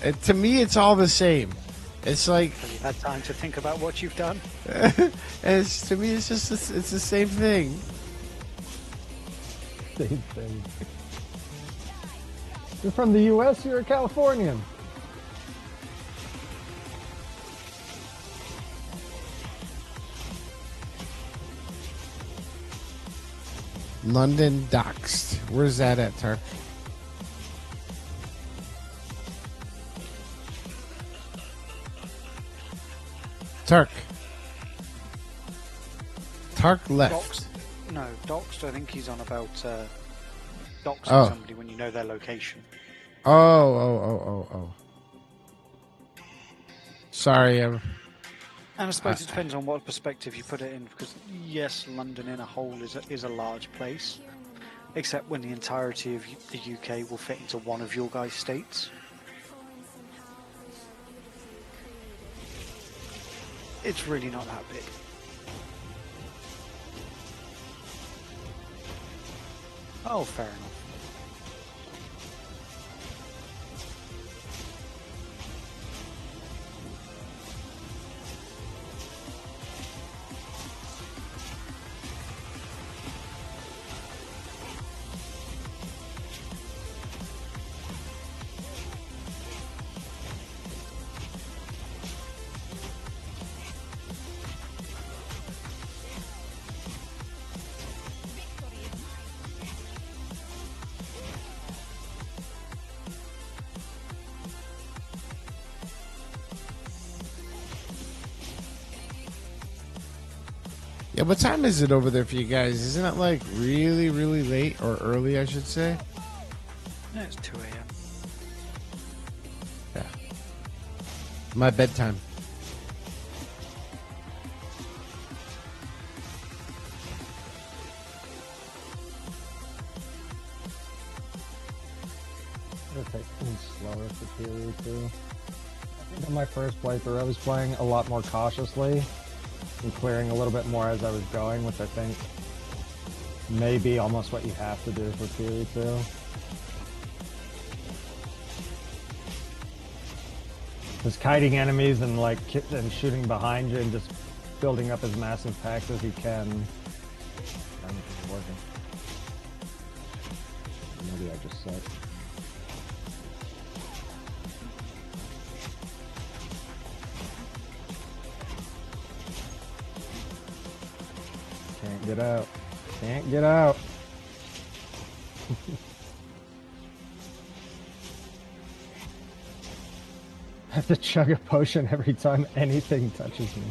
it. To me, it's all the same. It's like Have you had time to think about what you've done? to me, it's just it's the same thing. Same thing. You're from the U.S. You're a Californian. London Doxed. Where's that at, Tark? Tark left. Doxed? No, doxed. I think he's on about doxing somebody when you know their location. Oh. Sorry. And I suppose it depends on what perspective you put it in, because yes, London in a whole is a large place, except when the entirety of the UK will fit into one of your guys' states. It's really not that big. Oh, fair enough. Yeah, what time is it over there for you guys? Isn't it like really, really late or early, I should say? No, it's 2 a.m. Yeah. My bedtime. It'll take things slower for Period too. I think on my first playthrough I was playing a lot more cautiously and clearing a little bit more as I was going, which I think may be almost what you have to do for Period 2. Just kiting enemies and and shooting behind you and just building up as massive packs as you can. I don't think it's working. Maybe I just suck. Can't get out. Can't get out. I have to chug a potion every time anything touches me.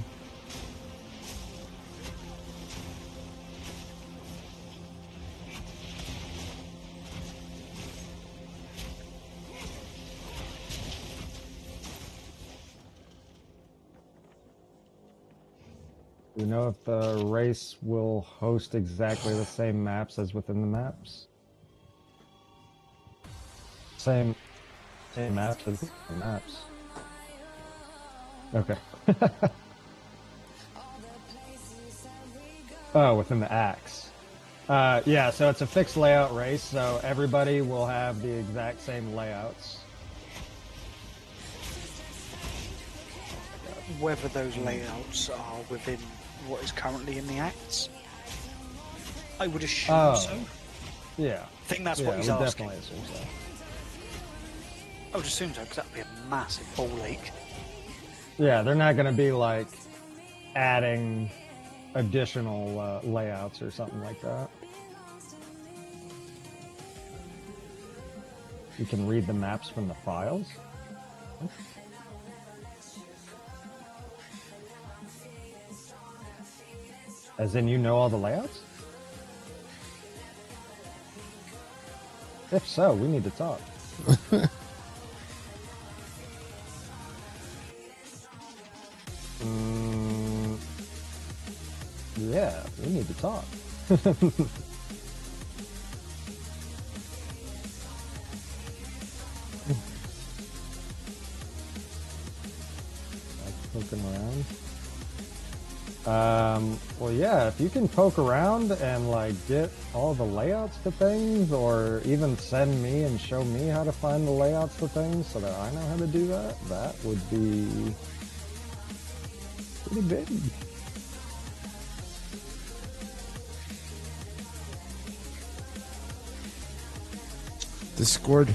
Do you know if the race will host exactly the same maps as within the maps? Same maps as the maps. Okay. Oh, within the axe. Yeah, so it's a fixed layout race, so everybody will have the exact same layouts. Whether those layouts are within what is currently in the acts, I would assume so. Yeah. I think that's what he's asking. Definitely assume so. I would assume so, because that would be a massive ball ache. Yeah, they're not going to be like adding additional layouts or something like that. You can read the maps from the files. As in, you know all the layouts? If so, we need to talk. Yeah, we need to talk. Poking around. Well, yeah, if you can poke around and like get all the layouts to things, or even send me and show me how to find the layouts to things so that I know how to do that, that would be pretty big. Discord.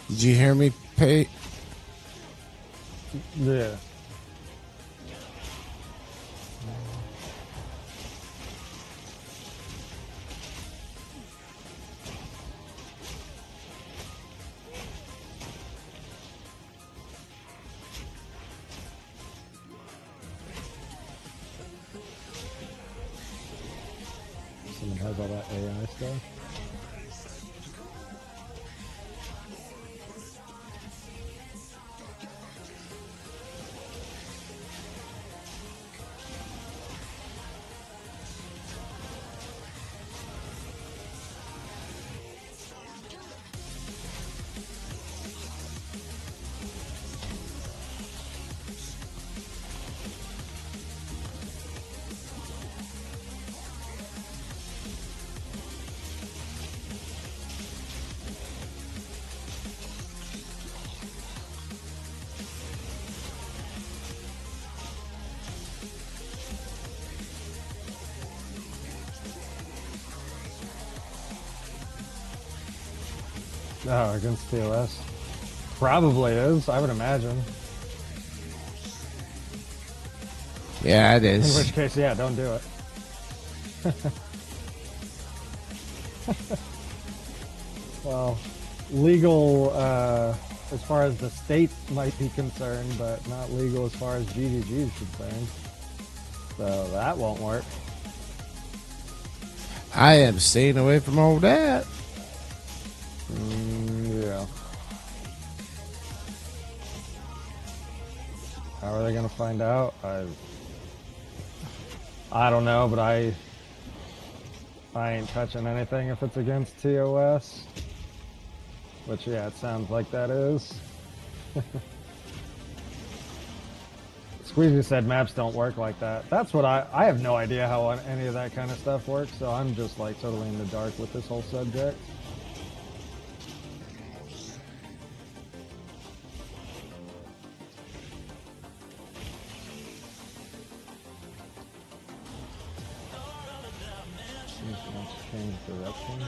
Did you hear me, Pate? Yeah. Someone has all that AI stuff. Oh, against TOS? Probably is, I would imagine. Yeah, it In is. which case, yeah, don't do it. Well, legal as far as the state might be concerned, but not legal as far as GGG is concerned. So that won't work. I am staying away from all that. Yeah. How are they gonna find out? I don't know, but I ain't touching anything if it's against TOS. Which, yeah, it sounds like that is. Squeezy said maps don't work like that. That's what I have no idea how any of that kind of stuff works, so I'm just like totally in the dark with this whole subject. Change direction.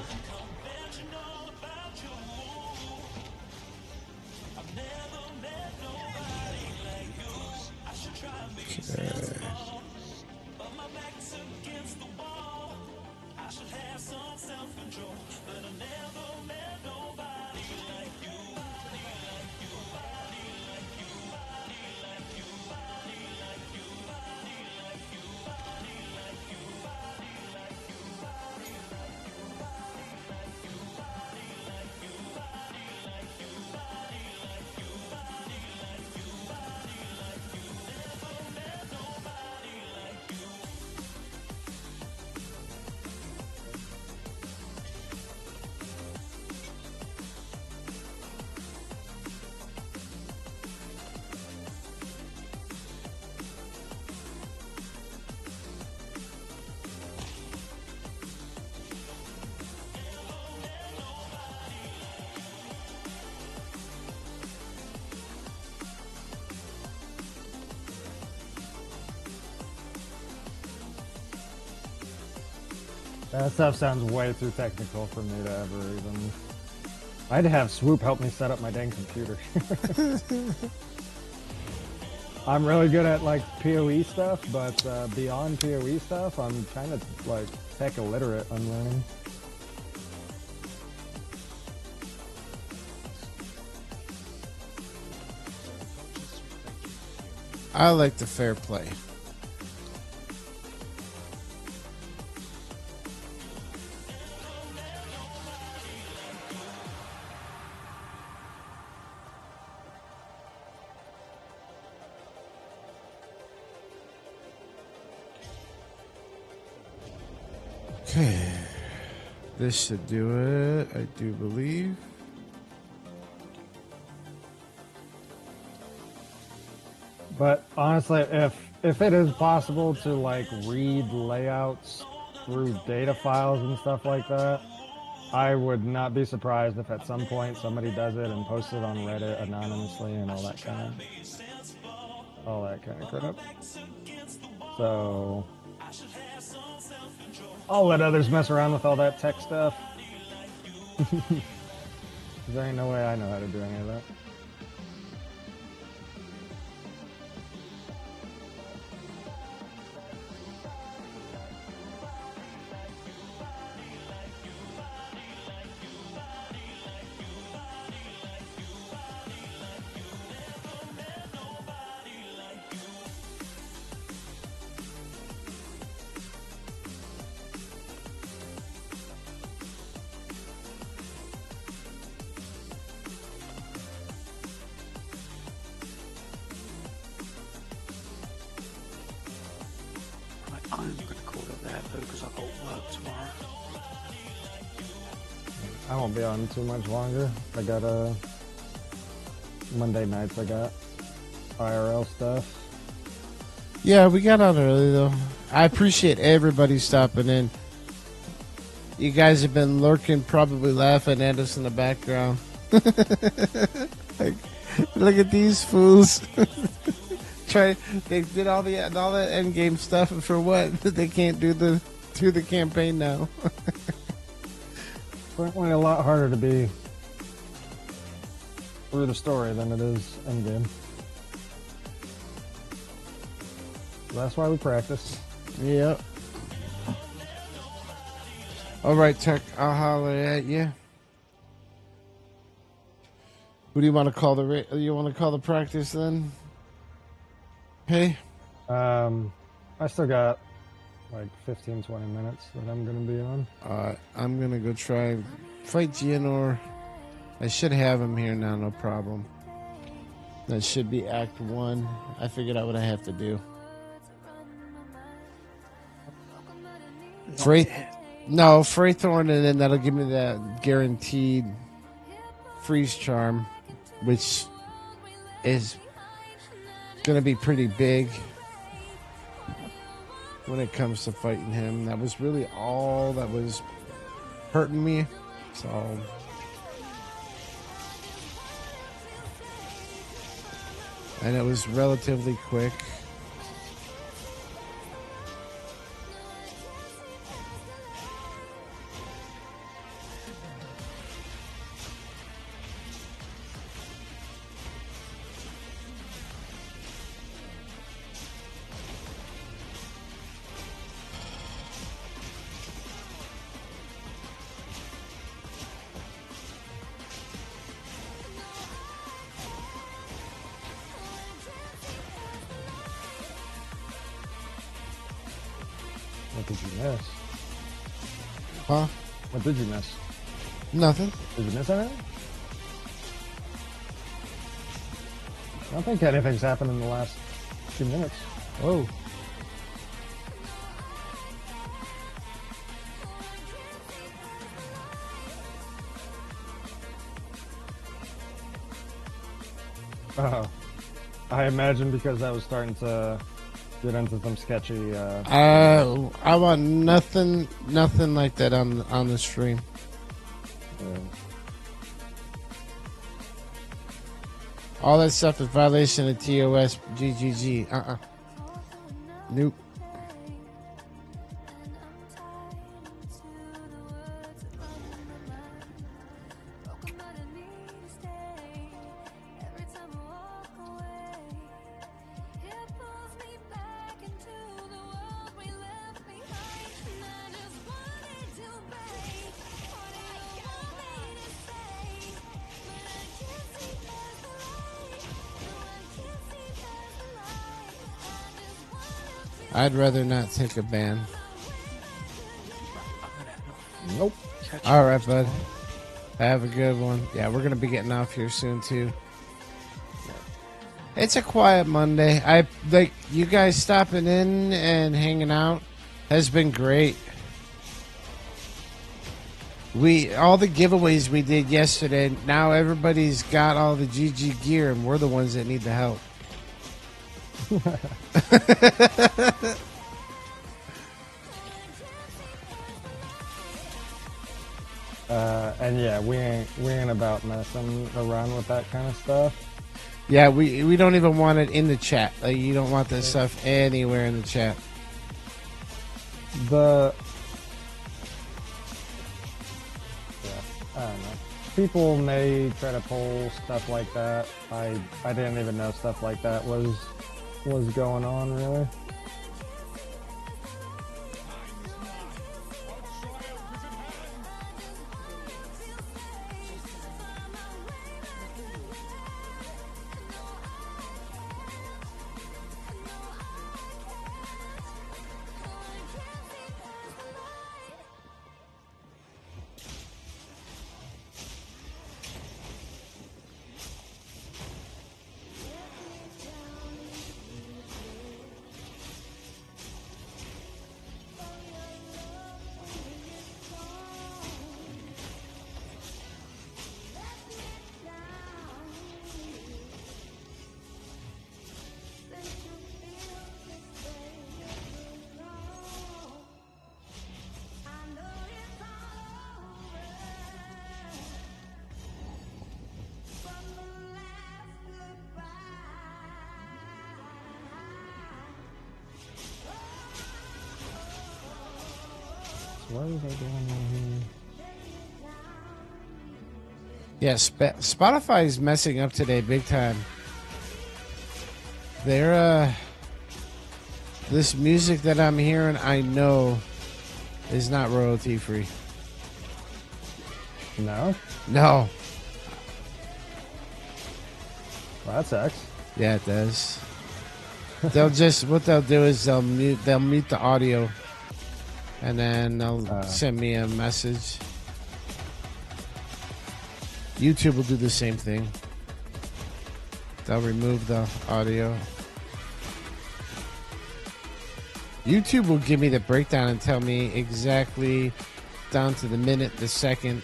That stuff sounds way too technical for me to ever even... I'd have Swoop help me set up my dang computer. I'm really good at, like, PoE stuff, but beyond PoE stuff, I'm kind of, like, tech illiterate on learning. I like the fair play. Okay. This should do it, I do believe. But honestly, if it is possible to like read layouts through data files and stuff like that, I would not be surprised if at some point somebody does it and posts it on Reddit anonymously and all that kind of crap. So I'll let others mess around with all that tech stuff. There ain't no way I know how to do any of that. I'm going to call it there though because I've got work tomorrow. I won't be on too much longer. I got Monday nights. I got IRL stuff. Yeah, we got out early though. I appreciate everybody stopping in. You guys have been lurking, probably laughing at us in the background. Like, look at these fools. They did all the endgame stuff, and for what? They can't do the campaign now. Apparently a lot harder to be through the story than it is endgame. So that's why we practice. Yep. All right, Tech. I'll holler at you. Who do you want to call you want to call the practice then? Hey. I still got like 15-20 minutes that I'm gonna be on. I'm gonna go try fight Gianor. I should have him here now, no problem. That should be Act 1. I figured out what I have to do. Freythorn, and then that'll give me that guaranteed freeze charm, which is gonna be pretty big when it comes to fighting him. That was really all that was hurting me. So and it was relatively quick. What did you miss? Huh? What did you miss? Nothing. Did you miss anything? I don't think anything's happened in the last few minutes. Whoa. Oh. I imagine because I was starting to get into some sketchy I want nothing like that on the stream. Yeah. All that stuff is violation of TOS GGG. Nope. I'd rather not take a ban. Nope. Catch All you right, next bud. time. Have a good one. Yeah, we're gonna be getting off here soon too. It's a quiet Monday. I like you guys stopping in and hanging out has been great. All the giveaways we did yesterday. Now everybody's got all the GG gear, and we're the ones that need the help. And yeah, we ain't about messing around with that kind of stuff. Yeah, we don't even want it in the chat. Like you don't want this stuff anywhere in the chat. I don't know. People may try to pull stuff like that. I didn't even know stuff like that was going on, really. What are they doing in here? Yeah, Spotify is messing up today big time. This music that I'm hearing, I know, is not royalty free. No? No. Well, that sucks. Yeah, it does. What they'll do is they'll mute the audio, and then they'll send me a message. YouTube will do the same thing. They'll remove the audio. YouTube will give me the breakdown and tell me exactly down to the minute, the second,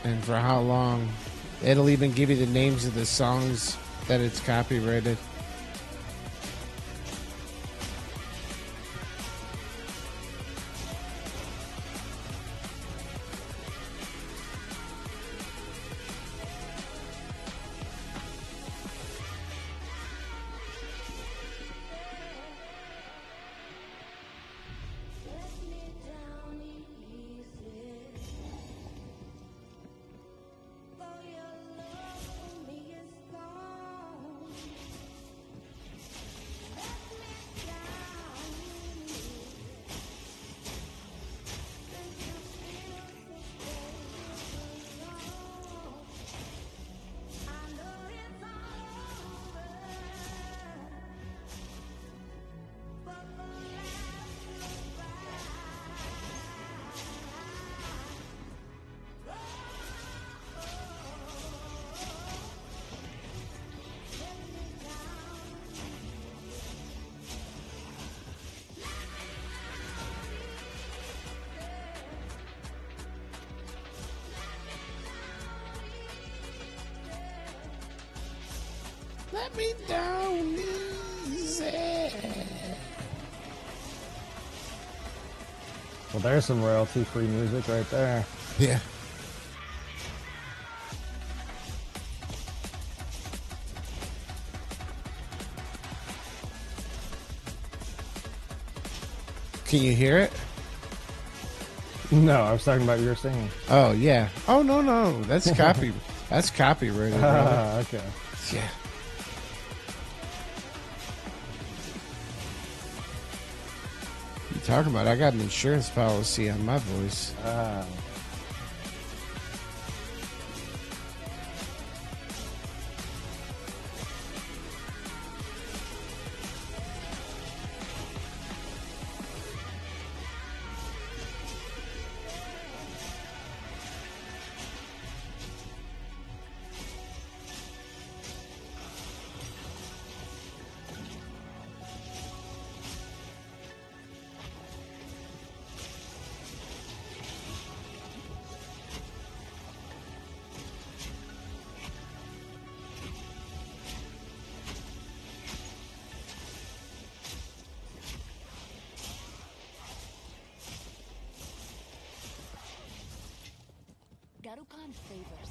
and for how long. It'll even give you the names of the songs that it's copyrighted. Let me down easy. Well, there's some royalty-free music right there. Yeah. Can you hear it? No, I was talking about your singing. Oh yeah. Oh no, that's copy. That's copyrighted. Brother. Okay. Yeah. What are you talking about? I got an insurance policy on my voice. and favors.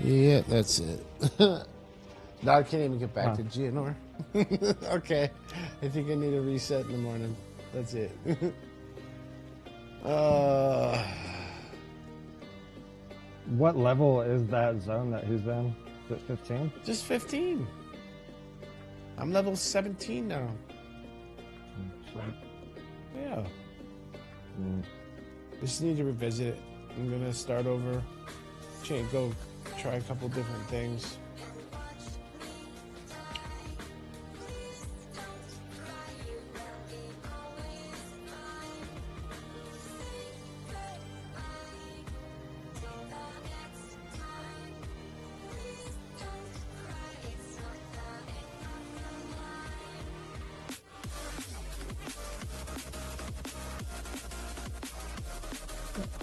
Yeah, that's it. No, I can't even get back Huh. to Geonor. Okay. I think I need a reset in the morning. That's it. uh, What level is that zone that he's in? Is it 15? just 15. I'm level 17 now. Yeah. Just need to revisit it. I'm gonna start over. Go try a couple different things.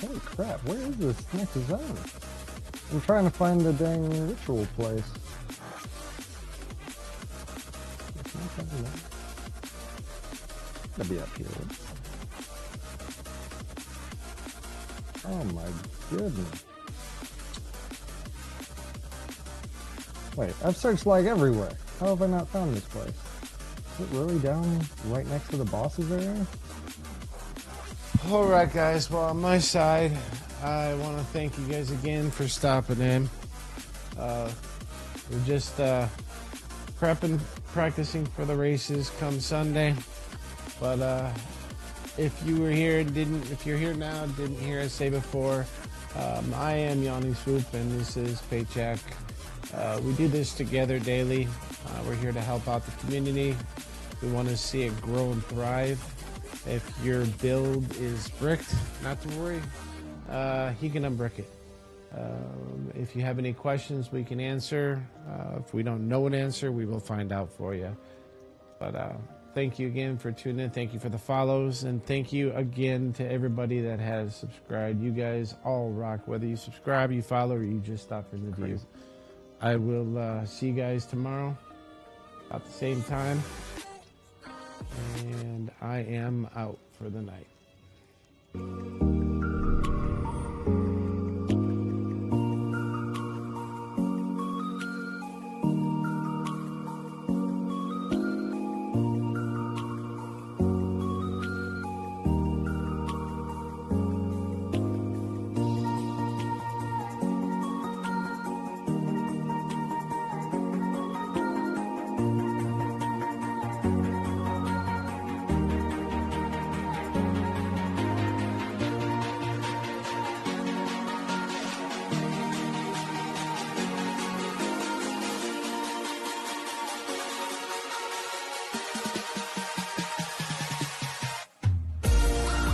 Holy crap, where is this next zone? I'm trying to find the dang ritual place. It's not that low. Gotta be up here. Oh my goodness. Wait, I've searched like everywhere. How have I not found this place? Is it really down right next to the boss's area? Alright guys, well on my side, I want to thank you guys again for stopping in. We're just prepping, practicing for the races come Sunday. But if you were here and if you're here now and didn't hear us say before, I am Yawning Swoop and this is Paycheck. We do this together daily. We're here to help out the community. We want to see it grow and thrive. If your build is bricked, not to worry, he can unbrick it. If you have any questions, we can answer. If we don't know an answer, we will find out for you. But thank you again for tuning in. Thank you for the follows. And thank you again to everybody that has subscribed. You guys all rock, whether you subscribe, you follow, or you just stop in the view. I will see you guys tomorrow about the same time. And I am out for the night.